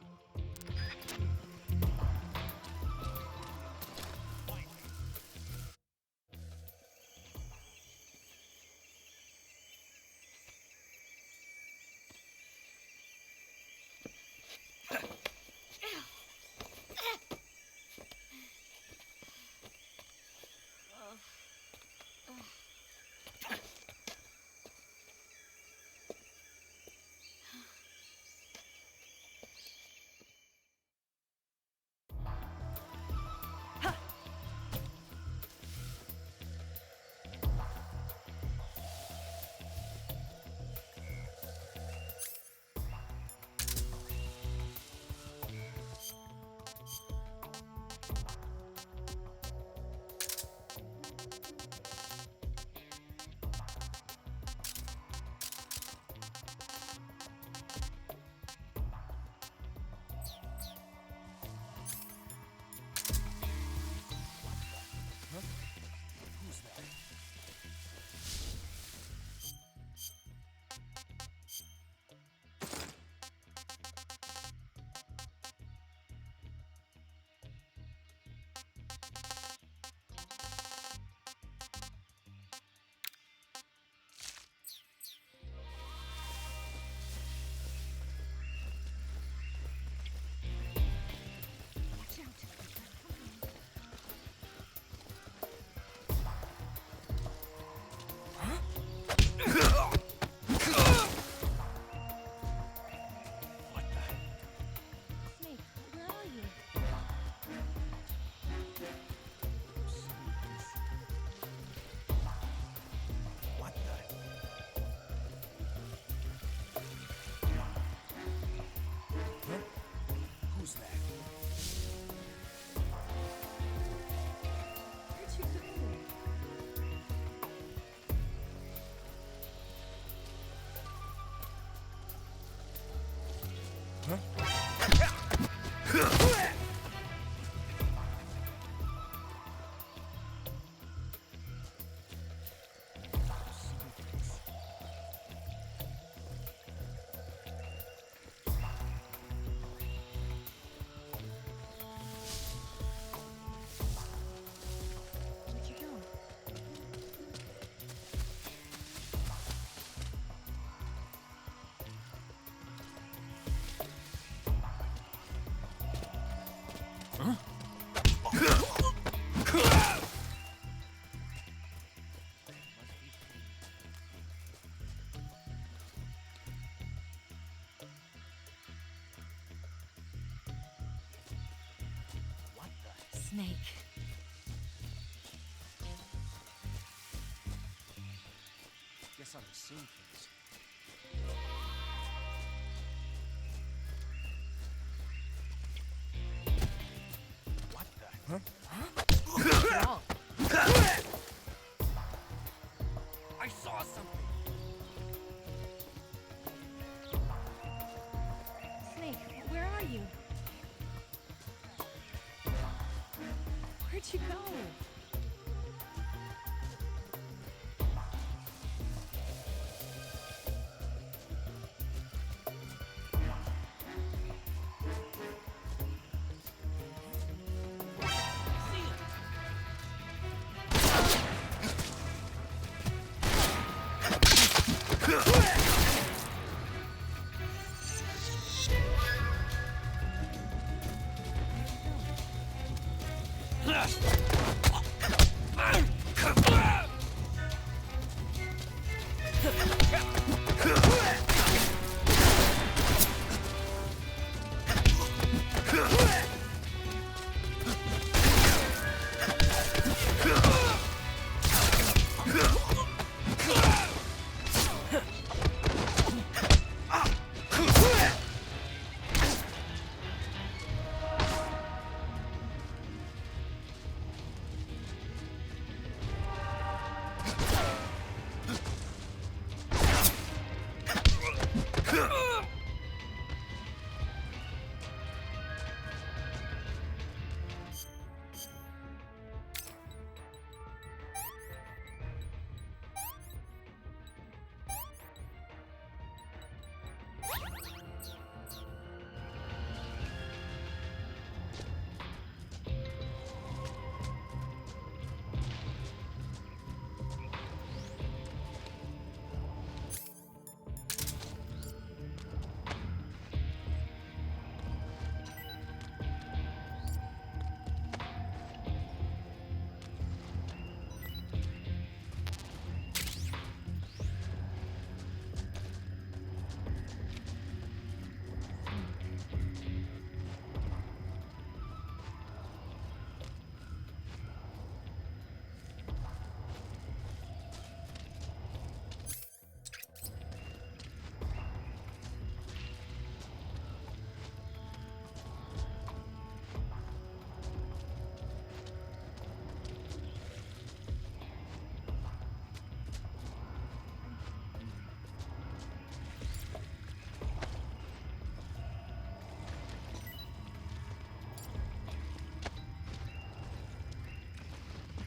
Snake. Guess I'm seeing things. What the? Huh? I saw something. Snake, where are you? Where'd you go?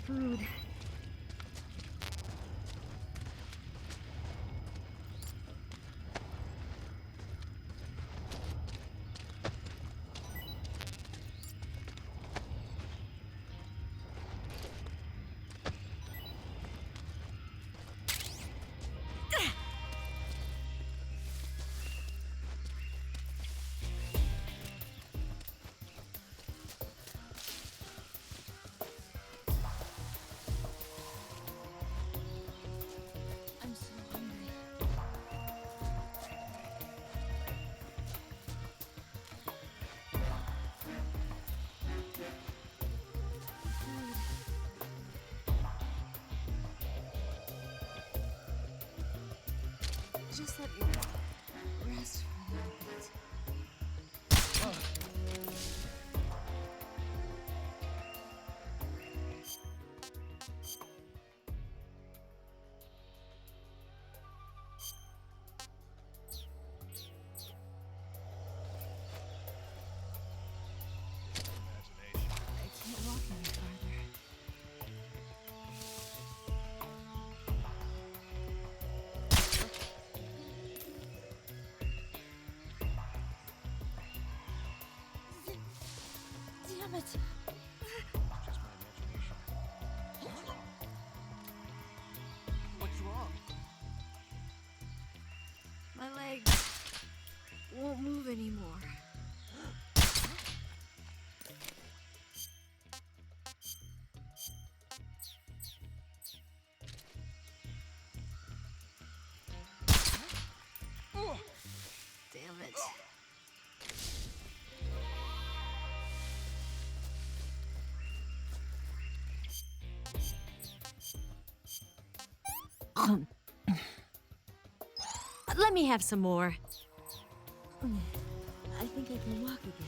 Food. Just let me rest for a little bit. I can't walk any farther. Damn it! What's wrong? My legs won't move anymore. Damn it. Let me have some more. I think I can walk again.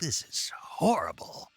This is horrible.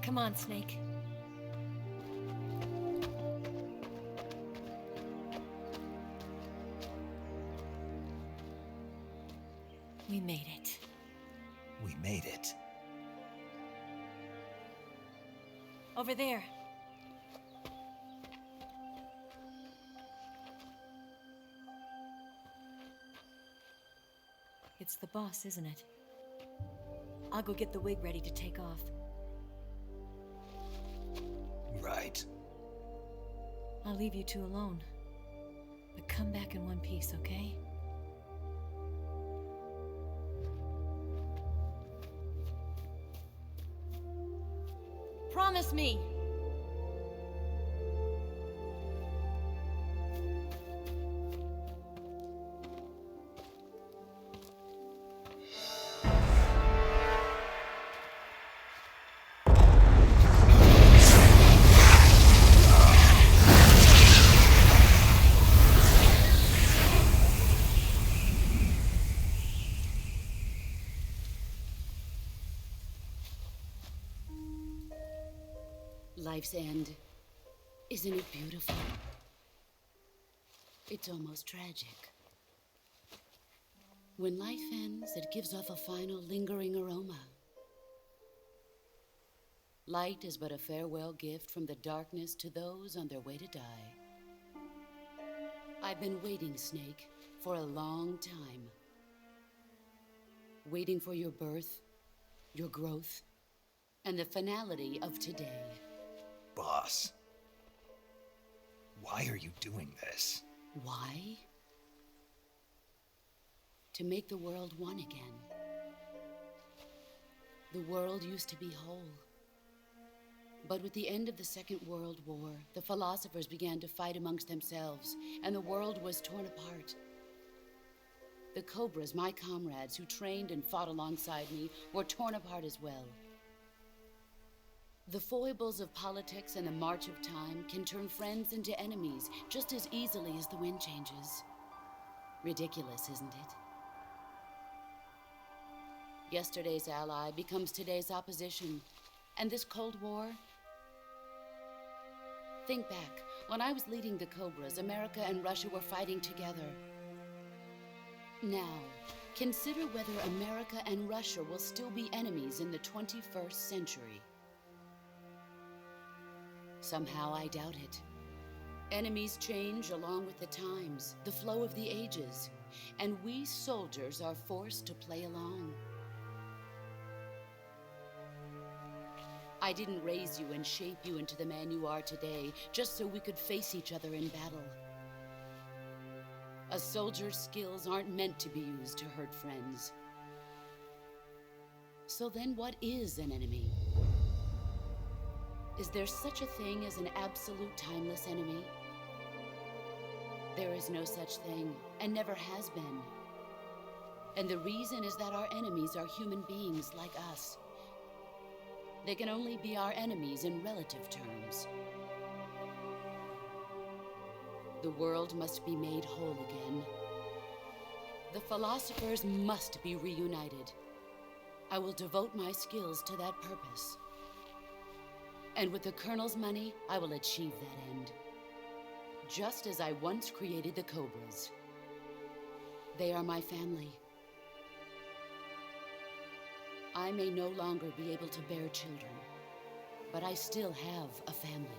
Come on, Snake. We made it. We made it. Over there. It's the boss, isn't it? I'll go get the wig ready to take off. Right. I'll leave you two alone. But come back in one piece, okay? Promise me! Life's end. Isn't it beautiful? It's almost tragic. When life ends, it gives off a final lingering aroma. Light is but a farewell gift from the darkness to those on their way to die. I've been waiting, Snake, for a long time. Waiting for your birth, your growth, and the finality of today. Boss, why are you doing this? Why? To make the world one again. The world used to be whole. But with the end of the Second World War, the philosophers began to fight amongst themselves, and the world was torn apart. The Cobras, my comrades who trained and fought alongside me, were torn apart as well. The foibles of politics and the march of time can turn friends into enemies just as easily as the wind changes. Ridiculous, isn't it? Yesterday's ally becomes today's opposition. And this Cold War? Think back. When I was leading the Cobras, America and Russia were fighting together. Now, consider whether America and Russia will still be enemies in the 21st century. Somehow I doubt it. Enemies change along with the times, the flow of the ages, and we soldiers are forced to play along. I didn't raise you and shape you into the man you are today just so we could face each other in battle. A soldier's skills aren't meant to be used to hurt friends. So then what is an enemy? Is there such a thing as an absolute timeless enemy? There is no such thing, and never has been. And the reason is that our enemies are human beings like us. They can only be our enemies in relative terms. The world must be made whole again. The philosophers must be reunited. I will devote my skills to that purpose. And with the Colonel's money, I will achieve that end. Just as I once created the Cobras. They are my family. I may no longer be able to bear children, but I still have a family.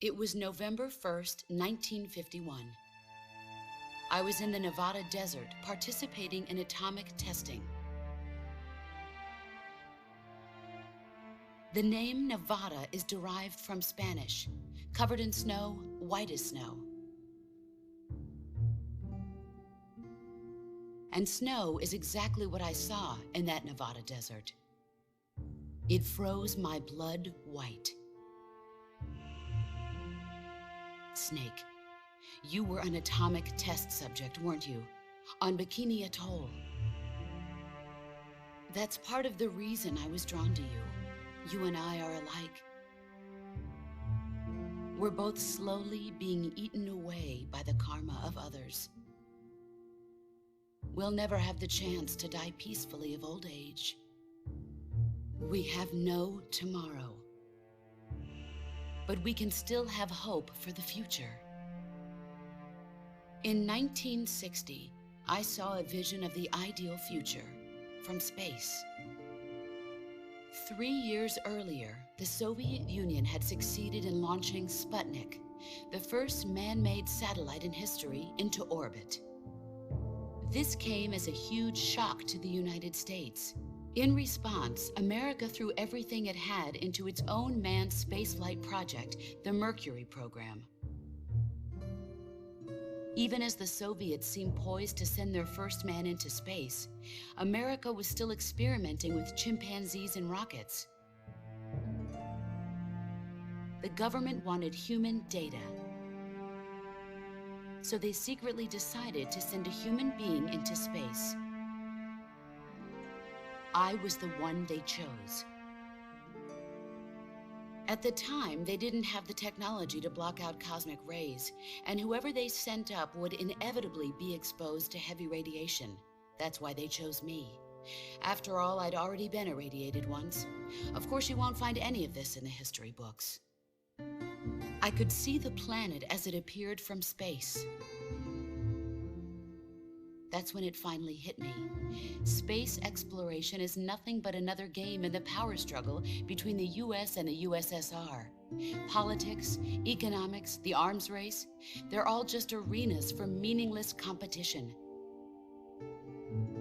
It was November 1st, 1951. I was in the Nevada desert participating in atomic testing. The name Nevada is derived from Spanish, covered in snow, white as snow. And snow is exactly what I saw in that Nevada desert. It froze my blood white. Snake, you were an atomic test subject, weren't you? On Bikini Atoll. That's part of the reason I was drawn to you. You and I are alike. We're both slowly being eaten away by the karma of others. We'll never have the chance to die peacefully of old age. We have no tomorrow. But we can still have hope for the future. In 1960, I saw a vision of the ideal future from space. 3 years earlier, the Soviet Union had succeeded in launching Sputnik, the first man-made satellite in history, into orbit. This came as a huge shock to the United States. In response, America threw everything it had into its own manned spaceflight project, the Mercury program. Even as the Soviets seemed poised to send their first man into space, America was still experimenting with chimpanzees and rockets. The government wanted human data. So they secretly decided to send a human being into space. I was the one they chose. At the time, they didn't have the technology to block out cosmic rays, and whoever they sent up would inevitably be exposed to heavy radiation. That's why they chose me. After all, I'd already been irradiated once. Of course, you won't find any of this in the history books. I could see the planet as it appeared from space. That's when it finally hit me. Space exploration is nothing but another game in the power struggle between the US and the USSR. Politics, economics, the arms race, they're all just arenas for meaningless competition.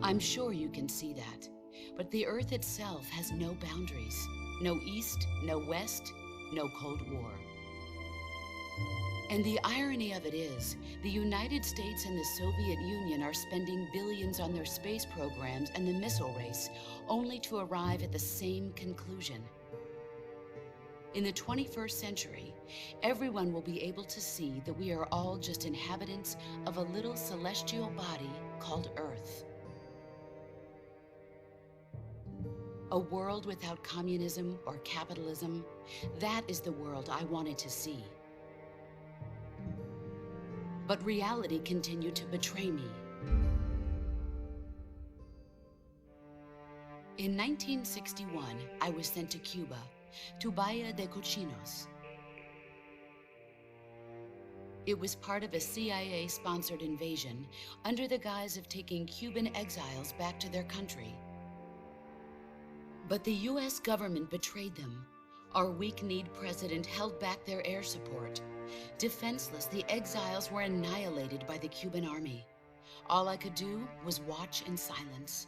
I'm sure you can see that, but the Earth itself has no boundaries. No East, no West, no Cold War. And the irony of it is, the United States and the Soviet Union are spending billions on their space programs and the missile race, only to arrive at the same conclusion. In the 21st century, everyone will be able to see that we are all just inhabitants of a little celestial body called Earth. A world without communism or capitalism, that is the world I wanted to see. But reality continued to betray me. In 1961, I was sent to Cuba, to Bahia de Cochinos. It was part of a CIA-sponsored invasion under the guise of taking Cuban exiles back to their country. But the US government betrayed them. Our weak-kneed president held back their air support. Defenseless, the exiles were annihilated by the Cuban army. All I could do was watch in silence.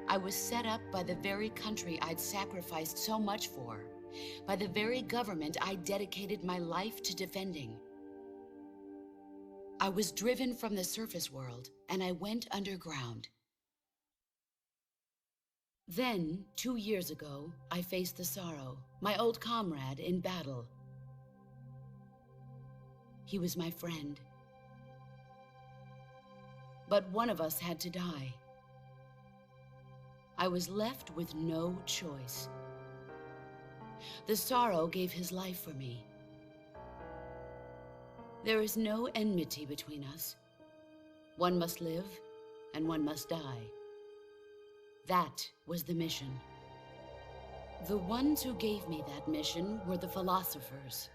I was set up by the very country I'd sacrificed so much for, by the very government I dedicated my life to defending. I was driven from the surface world, and I went underground. Then, 2 years ago, I faced the Sorrow, my old comrade in battle. He was my friend. But one of us had to die. I was left with no choice. The Sorrow gave his life for me. There is no enmity between us. One must live, and one must die. That was the mission. The ones who gave me that mission were the philosophers.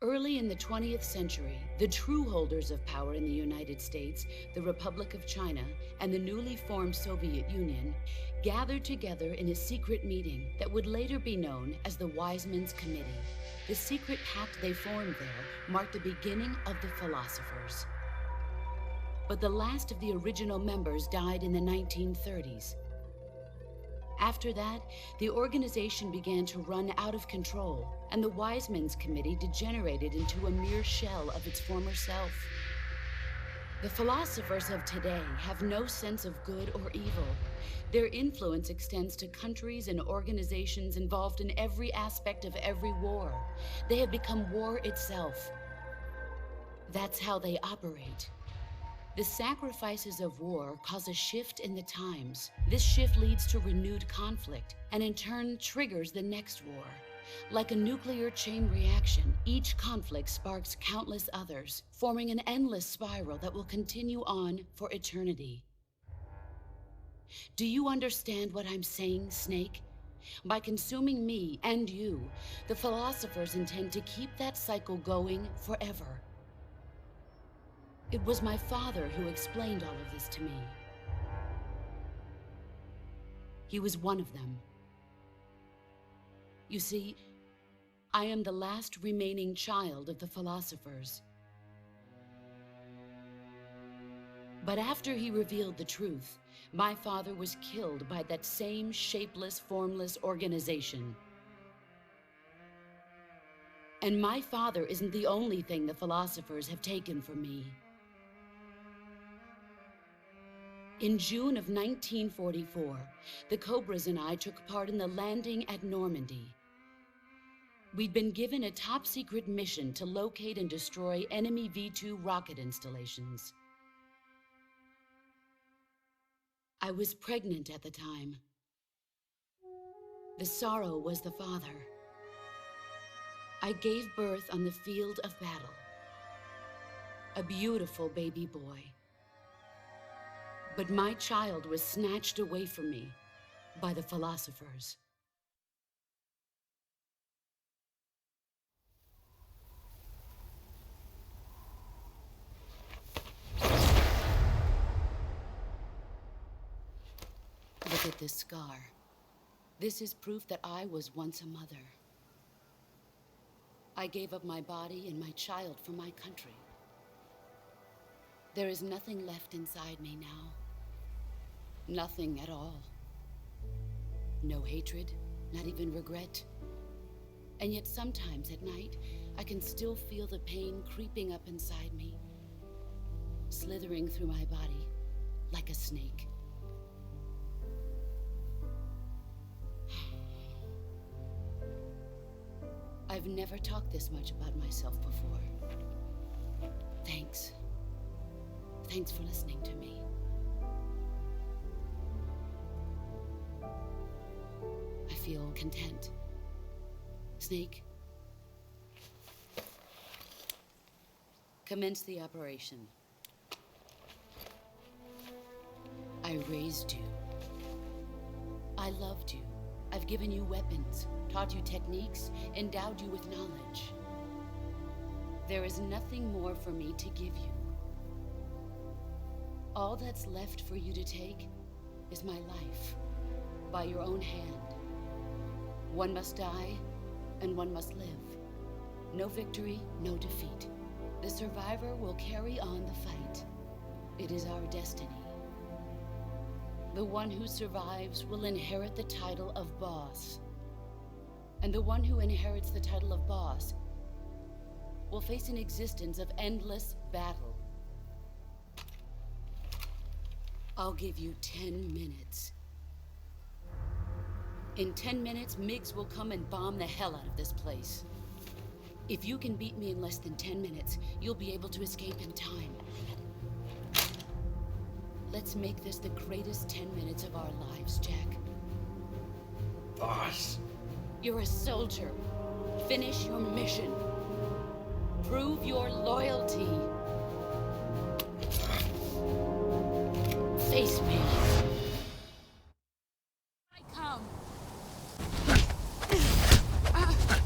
Early in the 20th century, the true holders of power in the United States, the Republic of China, and the newly formed Soviet Union gathered together in a secret meeting that would later be known as the Wise Men's Committee. The secret pact they formed there marked the beginning of the philosophers. But the last of the original members died in the 1930s. After that, the organization began to run out of control, and the Wise Men's Committee degenerated into a mere shell of its former self. The philosophers of today have no sense of good or evil. Their influence extends to countries and organizations involved in every aspect of every war. They have become war itself. That's how they operate. The sacrifices of war cause a shift in the times. This shift leads to renewed conflict, and in turn triggers the next war. Like a nuclear chain reaction, each conflict sparks countless others, forming an endless spiral that will continue on for eternity. Do you understand what I'm saying, Snake? By consuming me and you, the philosophers intend to keep that cycle going forever. It was my father who explained all of this to me. He was one of them. You see, I am the last remaining child of the philosophers. But after he revealed the truth, my father was killed by that same shapeless, formless organization. And my father isn't the only thing the philosophers have taken from me. In June of 1944, the Cobras and I took part in the landing at Normandy. We'd been given a top-secret mission to locate and destroy enemy V-2 rocket installations. I was pregnant at the time. The sorrow was the father. I gave birth on the field of battle. A beautiful baby boy. But my child was snatched away from me by the philosophers. Look at this scar. This is proof that I was once a mother. I gave up my body and my child for my country. There is nothing left inside me now. Nothing at all. No hatred, not even regret. And yet sometimes at night, I can still feel the pain creeping up inside me, slithering through my body like a snake. I've never talked this much about myself before. Thanks. Thanks for listening to me. I feel content. Snake, commence the operation. I raised you. I loved you. I've given you weapons, taught you techniques, endowed you with knowledge. There is nothing more for me to give you. All that's left for you to take is my life, by your own hand. One must die, and one must live. No victory, no defeat. The survivor will carry on the fight. It is our destiny. The one who survives will inherit the title of boss. And the one who inherits the title of boss will face an existence of endless battle. I'll give you 10 minutes. In 10 minutes, MiGs will come and bomb the hell out of this place. If you can beat me in less than 10 minutes, you'll be able to escape in time. Let's make this the greatest 10 minutes of our lives, Jack. Boss. You're a soldier. Finish your mission. Prove your loyalty. Face me. come. Excellent.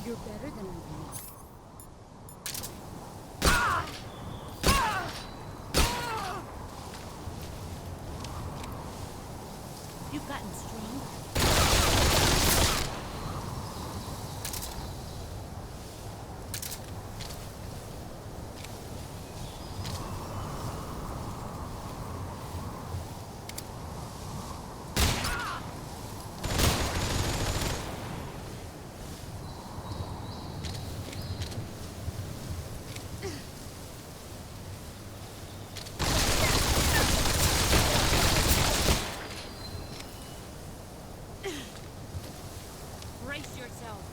You're better than I am. You've gotten stronger. Brace yourself.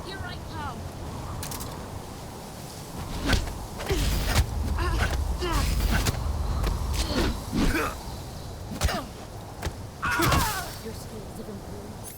Here I come. Your skills have improved.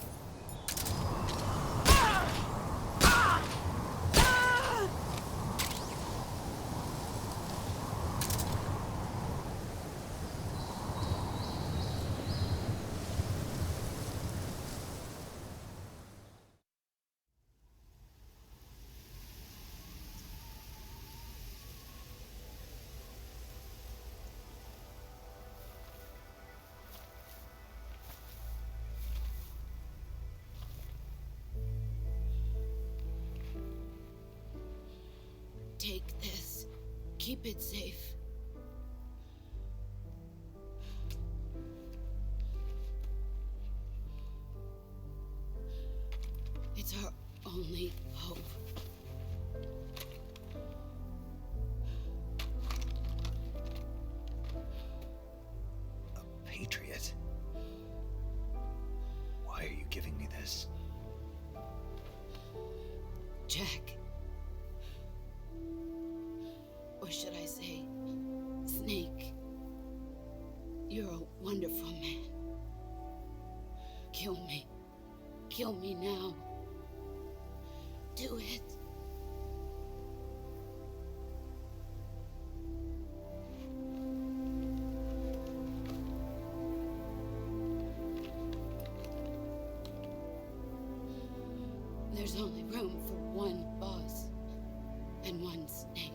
Take this. Keep it safe. It's our only hope. A patriot? Why are you giving me this? Jack. Or should I say, Snake? You're a wonderful man. Kill me. Kill me now. Do it. There's only room for one boss and one snake.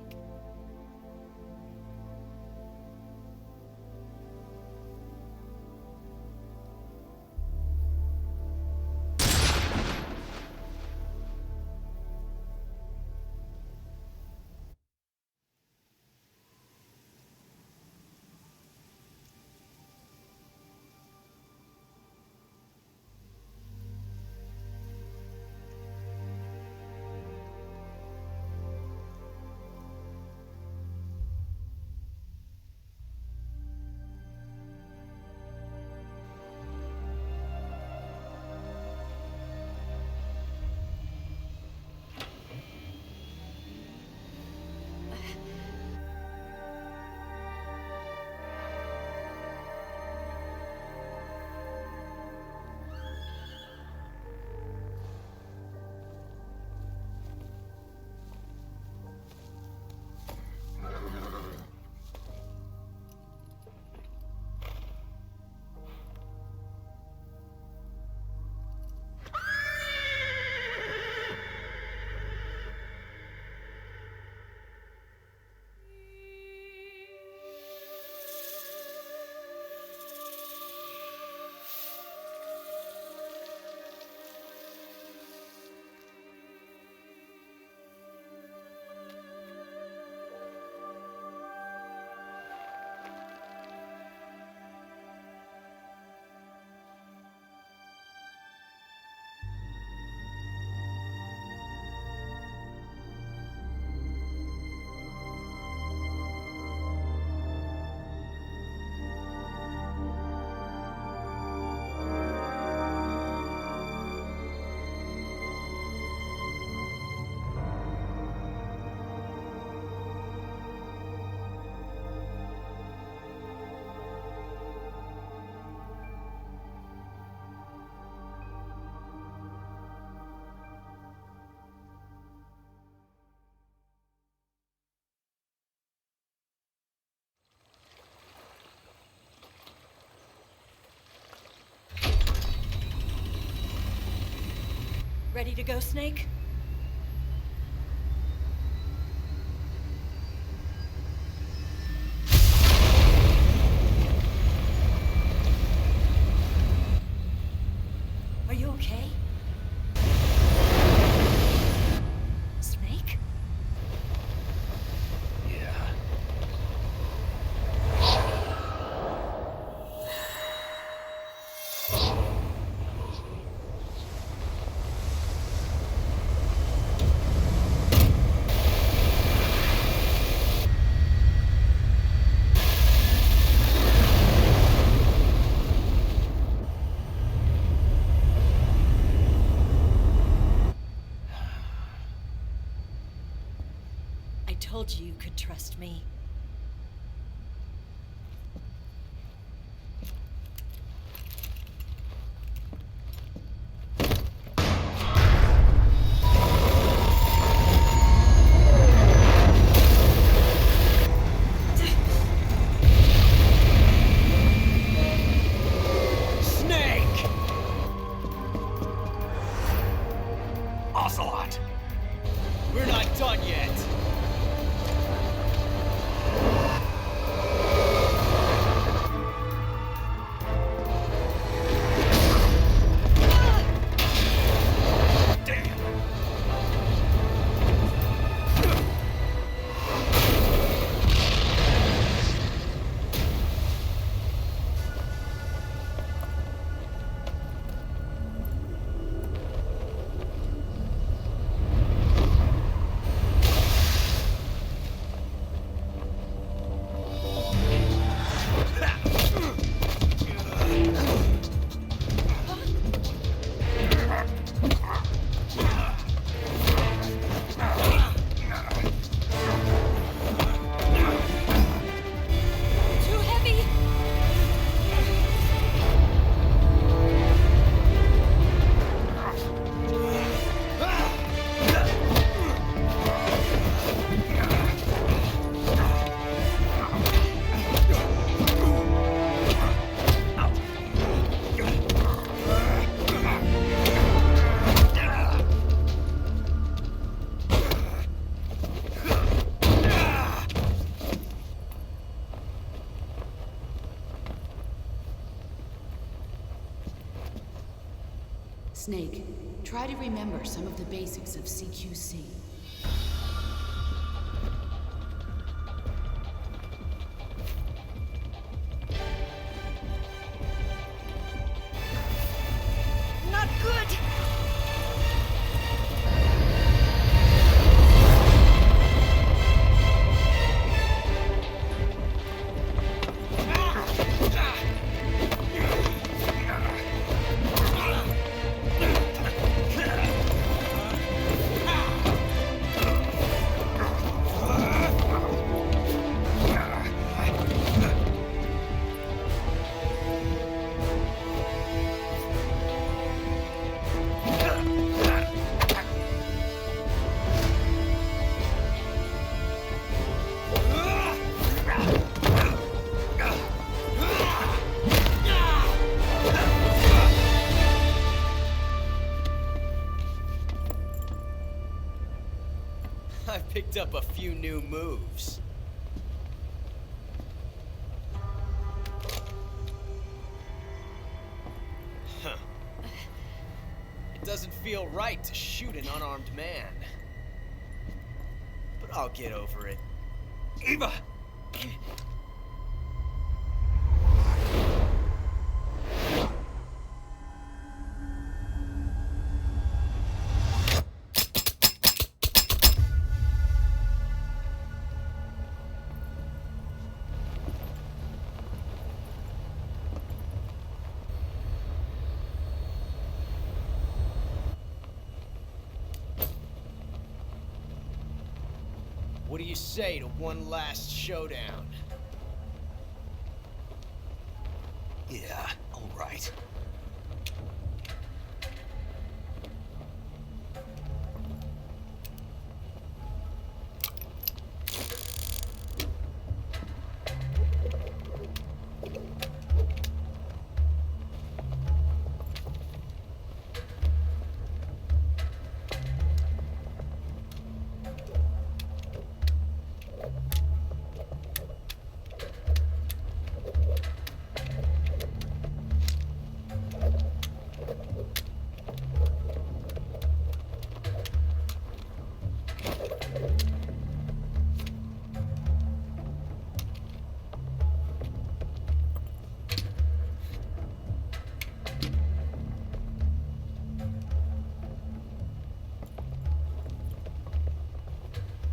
Ready to go, Snake? Are you okay? Snake? Yeah. I told you you could trust me. Snake! Ocelot! We're not done yet. Too heavy! Snake, try to remember some of the basics of CQC. Not good! I picked up a few new moves. Huh. It doesn't feel right to shoot an unarmed man. But I'll get over it. Eva! What do you say to one last showdown? Yeah, all right.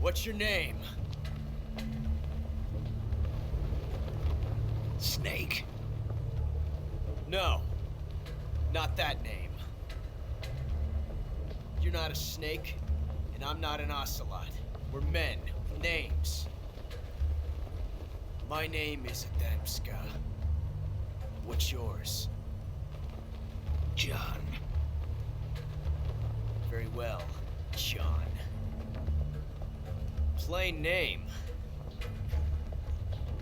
What's your name? Snake. No, not that name. You're not a snake, and I'm not an ocelot. We're men with names. My name is Adamska. What's yours? John. Very well, John. Plain name.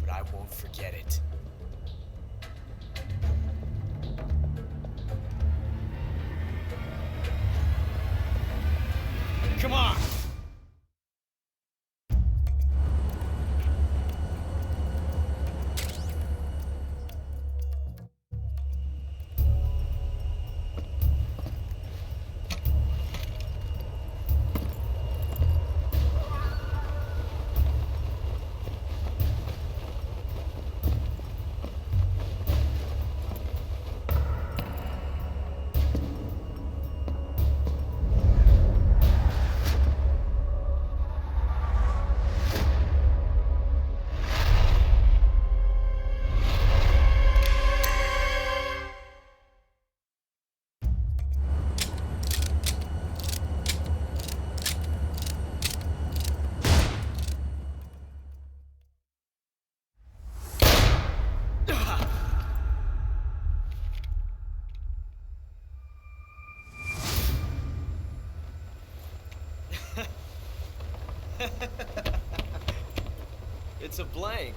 But I won't forget it. Come on! It's a blank.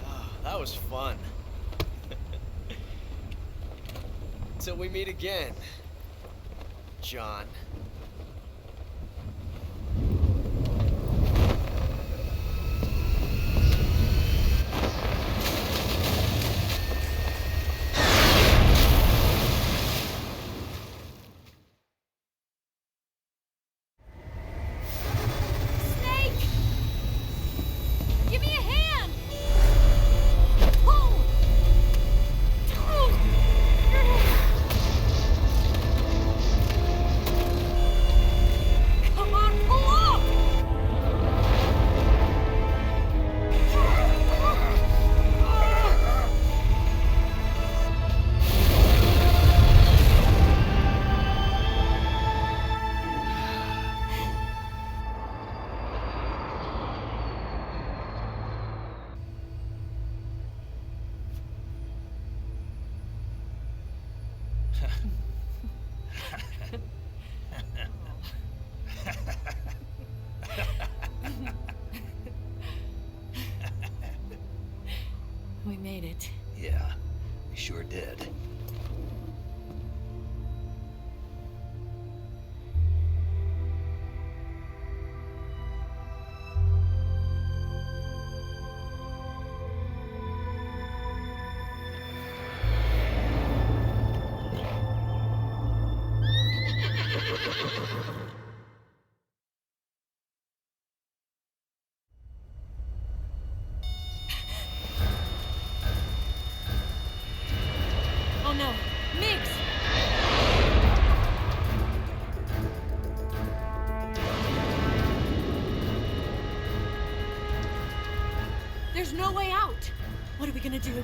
Oh, that was fun. Till we meet again, John. We made it. Yeah, we sure did. Oh no, Mix! There's no way out! What are we gonna do?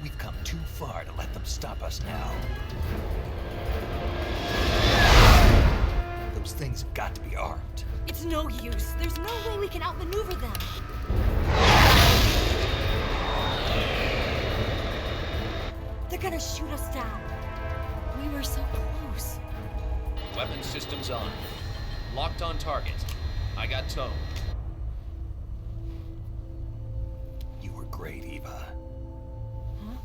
We've come too far to let them stop us now. Those things have got to be armed. It's no use. There's no way we can outmaneuver them. They're gonna shoot us down. We were so close. Weapon systems on. Locked on target. I got towed. You were great, Eva. Huh?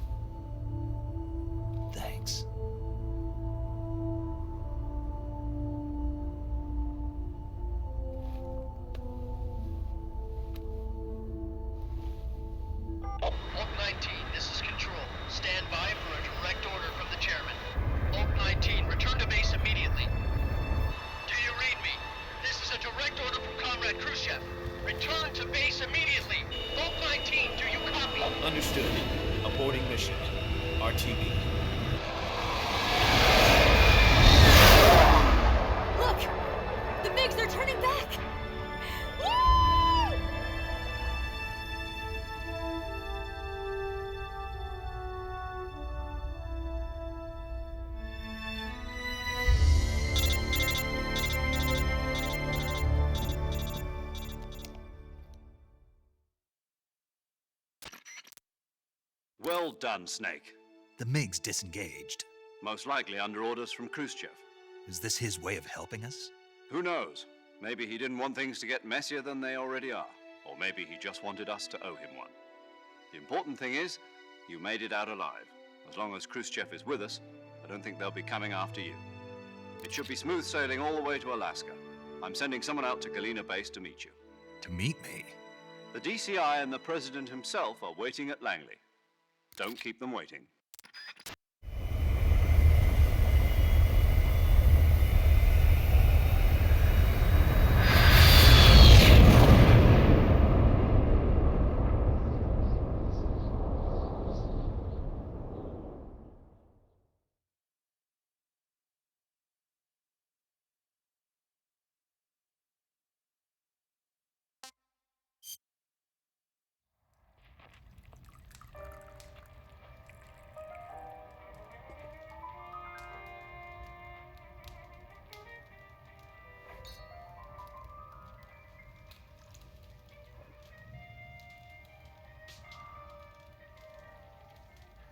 Thanks. Hulk 19, this is Control. Stand by for a direct order from the chairman. Hulk 19, return to base immediately. Do you read me? This is a direct order from Comrade Khrushchev. Return to base immediately. Understood. Aborting mission. RTB. Look! The MiGs are turning back! Woo! Well done, Snake. The MiGs disengaged. Most likely under orders from Khrushchev. Is this his way of helping us? Who knows? Maybe he didn't want things to get messier than they already are. Or maybe he just wanted us to owe him one. The important thing is, you made it out alive. As long as Khrushchev is with us, I don't think they'll be coming after you. It should be smooth sailing all the way to Alaska. I'm sending someone out to Galena Base to meet you. To meet me? The DCI and the President himself are waiting at Langley. Don't keep them waiting.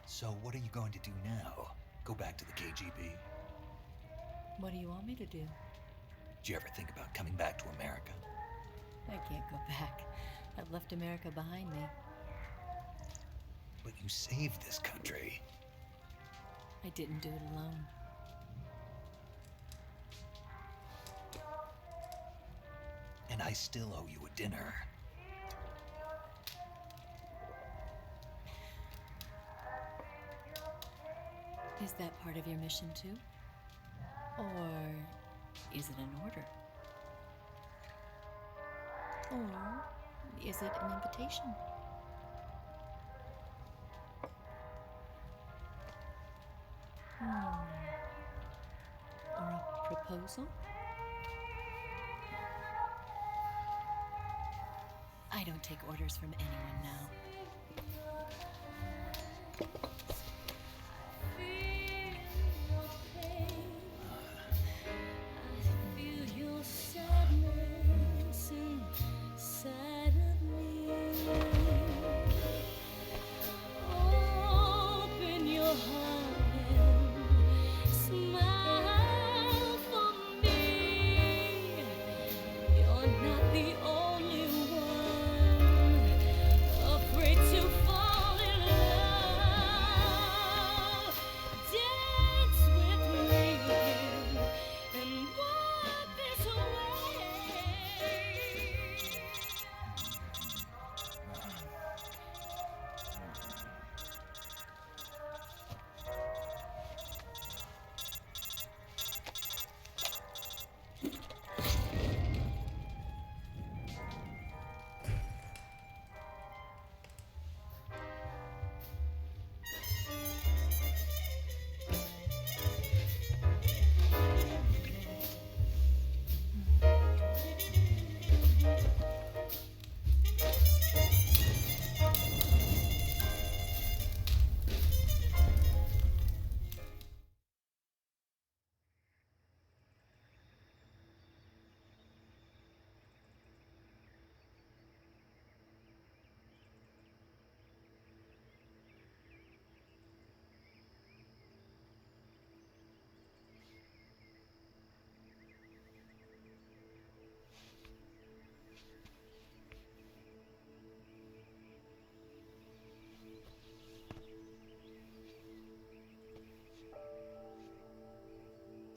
So what are you going to do now? Go back to the KGB? What do you want me to do? Did you ever think about coming back to America? I can't go back. I've left America behind me. But you saved this country. I didn't do it alone. And I still owe you a dinner. Is that part of your mission too? Or is it an order? Or is it an invitation? Or a proposal? I don't take orders from anyone now.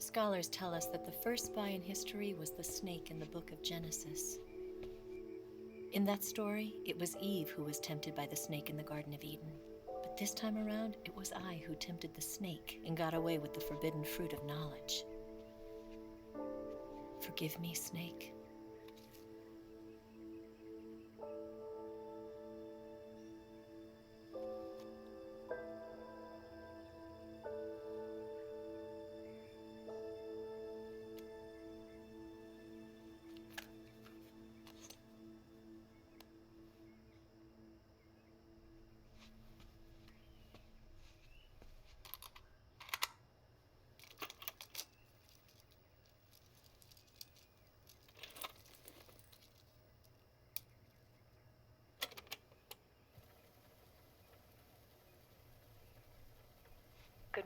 Scholars tell us that the first spy in history was the snake in the book of Genesis. In that story, it was Eve who was tempted by the snake in the Garden of Eden. But this time around, it was I who tempted the snake and got away with the forbidden fruit of knowledge. Forgive me, Snake.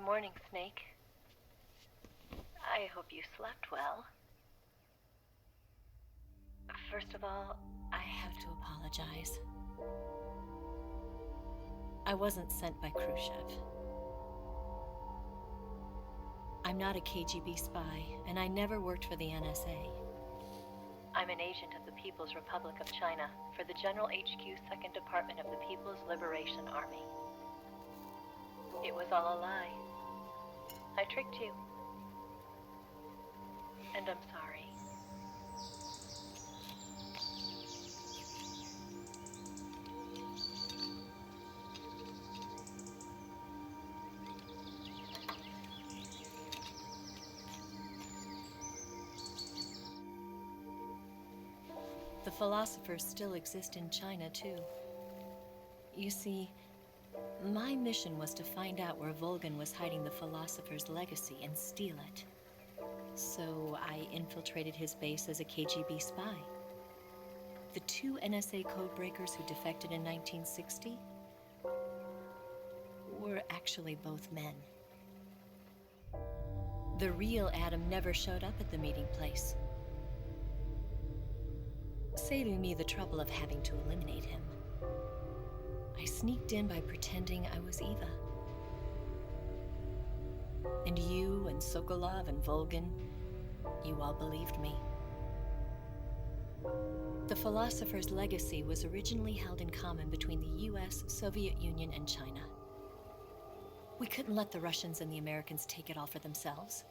morning, Snake. I hope you slept well. First of all, I have to apologize. I wasn't sent by Khrushchev. I'm not a KGB spy, and I never worked for the NSA. I'm an agent of the People's Republic of China for the General HQ 2nd Department of the People's Liberation Army. It was all a lie. I tricked you. And I'm sorry. The philosophers still exist in China, too. You see, my mission was to find out where Volgan was hiding the philosopher's legacy and steal it. So I infiltrated his base as a KGB spy. The 2 NSA codebreakers who defected in 1960 were actually both men. The real Adam never showed up at the meeting place, saving me the trouble of having to eliminate him. I sneaked in by pretending I was Eva. And you and Sokolov and Volgan, you all believed me. The philosopher's legacy was originally held in common between the US, Soviet Union, and China. We couldn't let the Russians and the Americans take it all for themselves.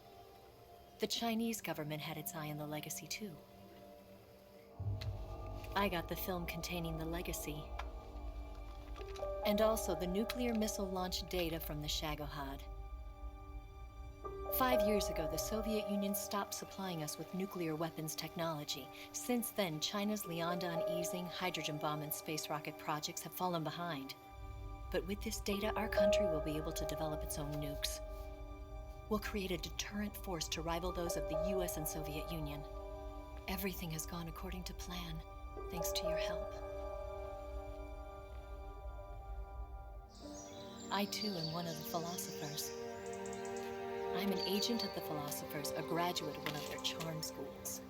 The Chinese government had its eye on the legacy, too. I got the film containing the legacy, and also the nuclear missile launch data from the Shagohod. 5 years ago, the Soviet Union stopped supplying us with nuclear weapons technology. Since then, China's Liaodong easing, hydrogen bomb, and space rocket projects have fallen behind. But with this data, our country will be able to develop its own nukes. We'll create a deterrent force to rival those of the US and Soviet Union. Everything has gone according to plan, thanks to your help. I too am one of the philosophers. I'm an agent of the philosophers, a graduate of one of their charm schools.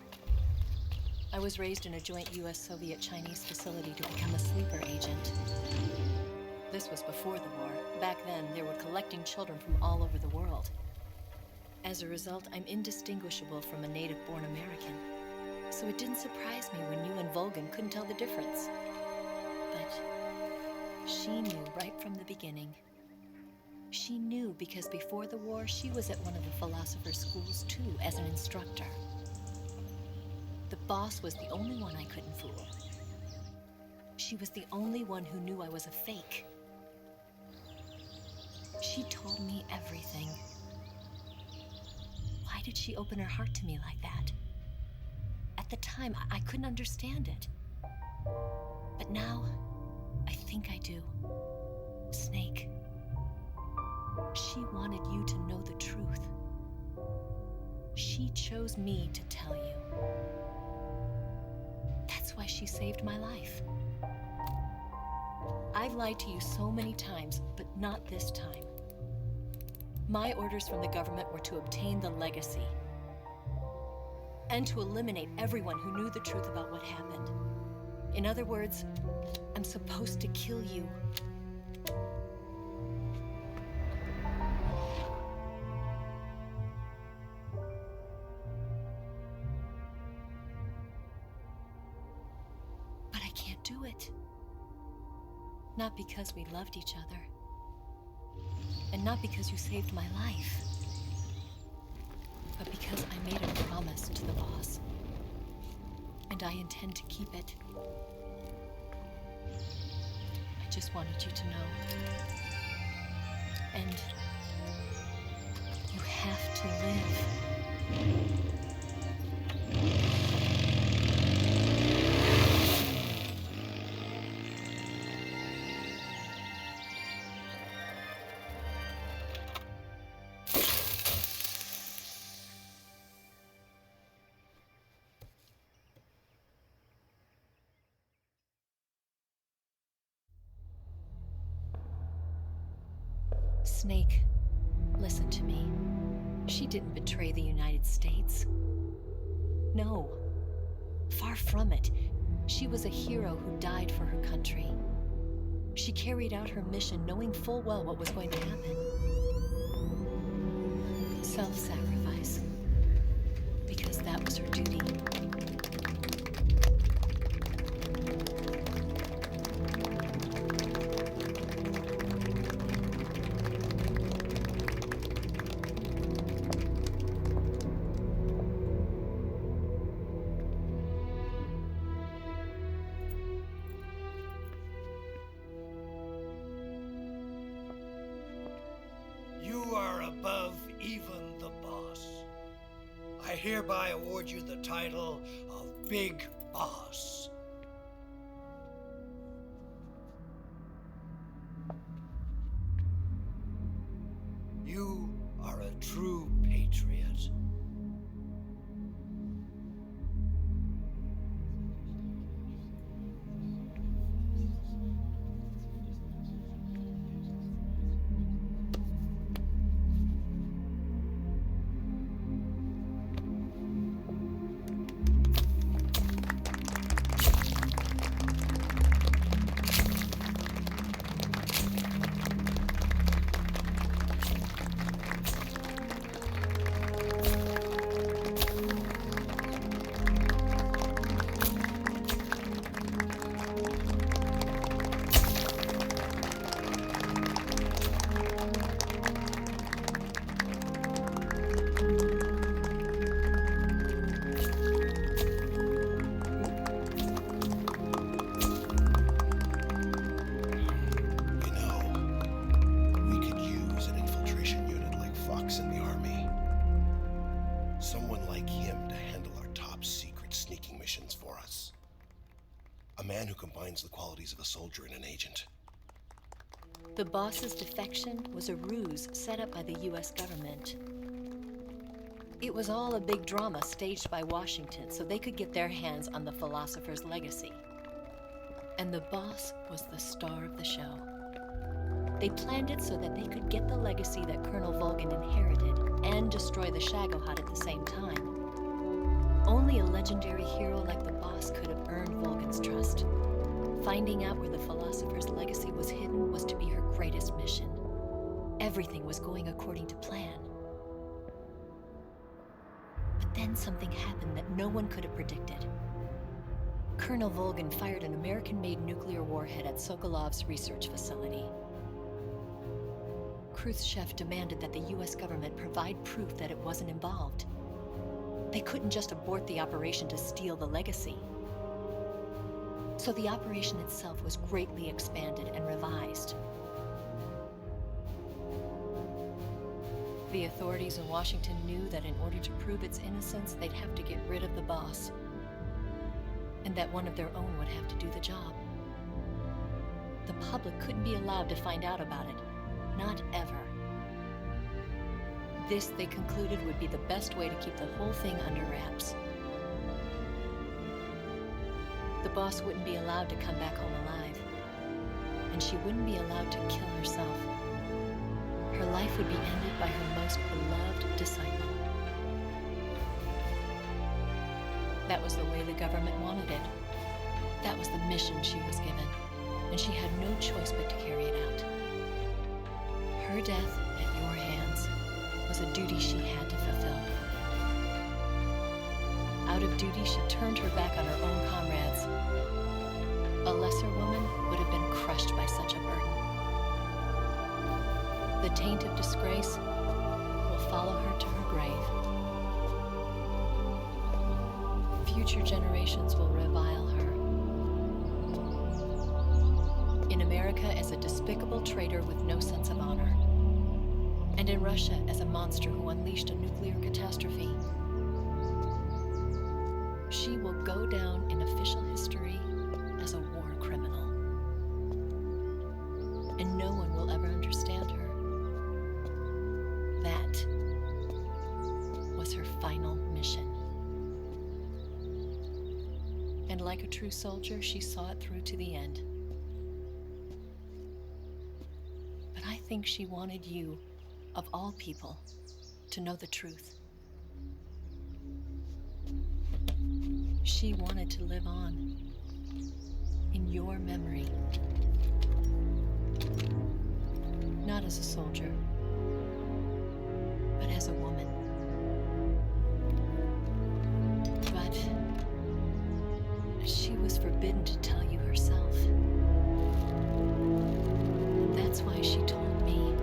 I was raised in a joint US-Soviet-Chinese facility to become a sleeper agent. This was before the war. Back then, they were collecting children from all over the world. As a result, I'm indistinguishable from a native-born American. So it didn't surprise me when you and Volgan couldn't tell the difference. But she knew right from the beginning. She knew because before the war, she was at one of the philosopher's schools too, as an instructor. The boss was the only one I couldn't fool. She was the only one who knew I was a fake. She told me everything. Why did she open her heart to me like that? At the time, I couldn't understand it. But now, I think I do. Snake. She wanted you to know the truth. She chose me to tell you. That's why she saved my life. I've lied to you so many times, but not this time. My orders from the government were to obtain the legacy and to eliminate everyone who knew the truth about what happened. In other words, I'm supposed to kill you. But I can't do it. Not because we loved each other. And not because you saved my life. But because I made a promise to the boss. And I intend to keep it. I just wanted you to know. And you have to live. Snake, Listen to me. She didn't betray the United States. No. Far from it. She was a hero who died for her country. She carried out her mission knowing full well what was going to happen. Self-sacrifice. Because that was her duty. You are above even the boss. I hereby award you the title of Big Boss. You are a true patriot. The qualities of a soldier and an agent. The boss's defection was a ruse set up by the US government. It was all a big drama staged by Washington so they could get their hands on the philosopher's legacy. And the boss was the star of the show. They planned it so that they could get the legacy that Colonel Volgin inherited and destroy the Shagohod at the same time. Only a legendary hero like the boss could have earned Volgin's trust. Finding out where the philosopher's legacy was hidden was to be her greatest mission. Everything was going according to plan. But then something happened that no one could have predicted. Colonel Volgin fired an American-made nuclear warhead at Sokolov's research facility. Khrushchev demanded that the US government provide proof that it wasn't involved. They couldn't just abort the operation to steal the legacy. So the operation itself was greatly expanded and revised. The authorities in Washington knew that in order to prove its innocence, they'd have to get rid of the boss, and that one of their own would have to do the job. The public couldn't be allowed to find out about it, not ever. This, they concluded, would be the best way to keep the whole thing under wraps. The boss wouldn't be allowed to come back home alive, and she wouldn't be allowed to kill herself. Her life would be ended by her most beloved disciple. That was the way the government wanted it. That was the mission she was given, and she had no choice but to carry it out. Her death at your hands was a duty she had to fulfill. Out of duty, she turned her back on her own comrades. A lesser woman would have been crushed by such a burden. The taint of disgrace will follow her to her grave. Future generations will revile her. In America as a despicable traitor with no sense of honor. And in Russia as a monster who unleashed a nuclear catastrophe. She will go down in official history as a war criminal. And no one will ever understand her. That was her final mission. And like a true soldier, she saw it through to the end. But I think she wanted you of all people, to know the truth. She wanted to live on in your memory. Not as a soldier, but as a woman. But she was forbidden to tell you herself. And that's why she told me.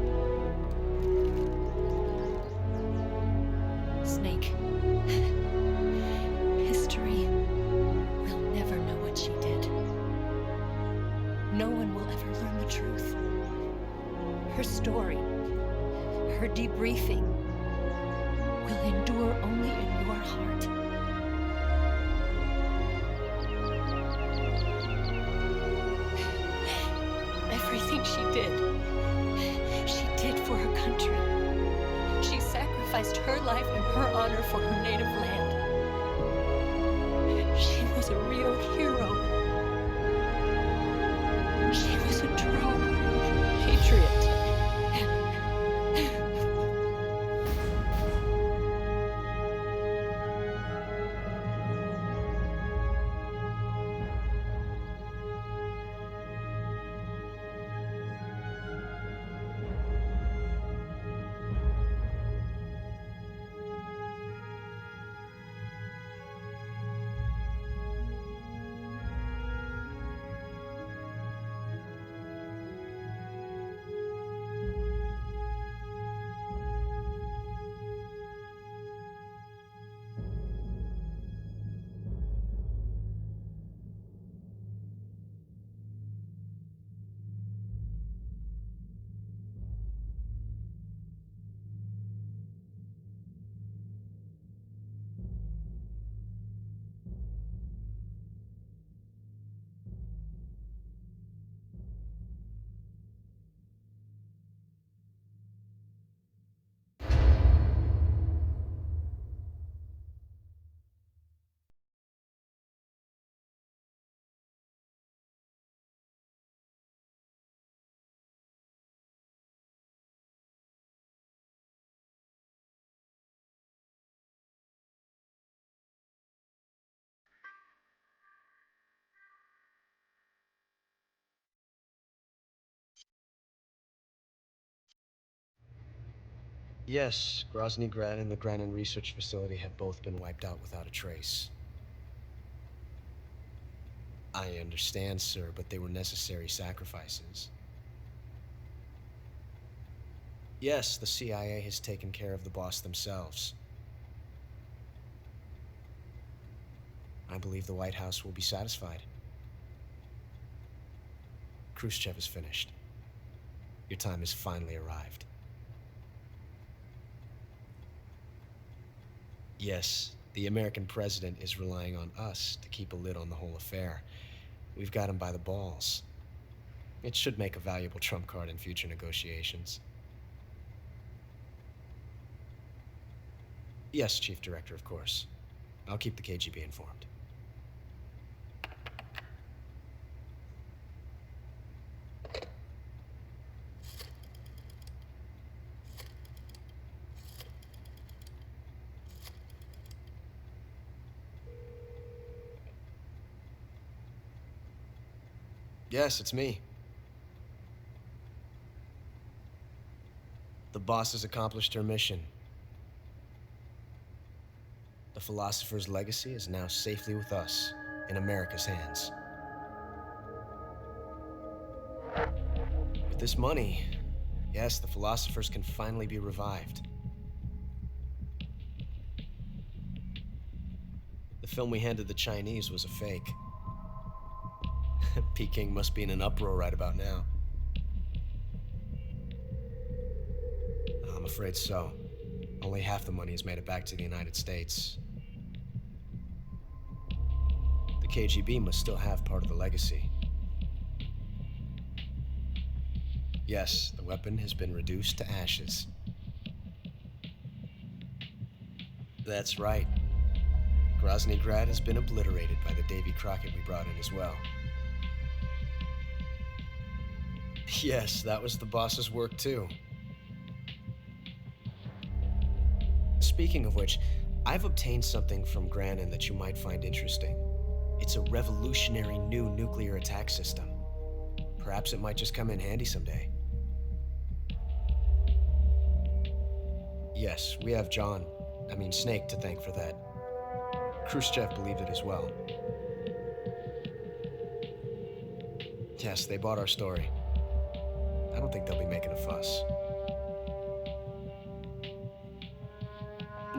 Snake, history will never know what she did. No one will ever learn the truth. Her story, her debriefing, will endure only in your heart. Everything she did for her country. She sacrificed her life and her honor for her native land. She was a real hero. She was a true patriot. Yes, Grozny Grad and the Granin Research Facility have both been wiped out without a trace. I understand, sir, but they were necessary sacrifices. Yes, the CIA has taken care of the boss themselves. I believe the White House will be satisfied. Khrushchev is finished. Your time has finally arrived. Yes, the American president is relying on us to keep a lid on the whole affair. We've got him by the balls. It should make a valuable trump card in future negotiations. Yes, Chief Director, of course. I'll keep the KGB informed. Yes, it's me. The boss has accomplished her mission. The philosopher's legacy is now safely with us, in America's hands. With this money, yes, the philosophers can finally be revived. The film we handed the Chinese was a fake. Peking must be in an uproar right about now. I'm afraid so. Only half the money has made it back to the United States. The KGB must still have part of the legacy. Yes, the weapon has been reduced to ashes. That's right. Grozny Grad has been obliterated by the Davy Crockett we brought in as well. Yes, that was the boss's work too. Speaking of which, I've obtained something from Granin that you might find interesting. It's a revolutionary new nuclear attack system. Perhaps it might just come in handy someday. Yes, we have Snake to thank for that. Khrushchev believed it as well. Yes, they bought our story. I don't think they'll be making a fuss.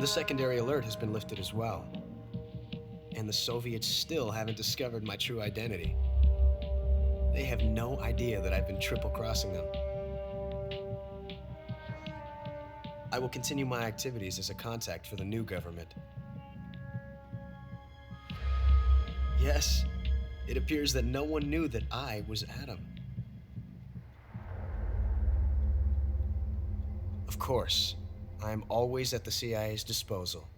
The secondary alert has been lifted as well. And the Soviets still haven't discovered my true identity. They have no idea that I've been triple-crossing them. I will continue my activities as a contact for the new government. Yes, it appears that no one knew that I was Adam. Of course, I am always at the CIA's disposal,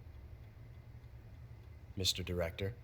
Mr. Director.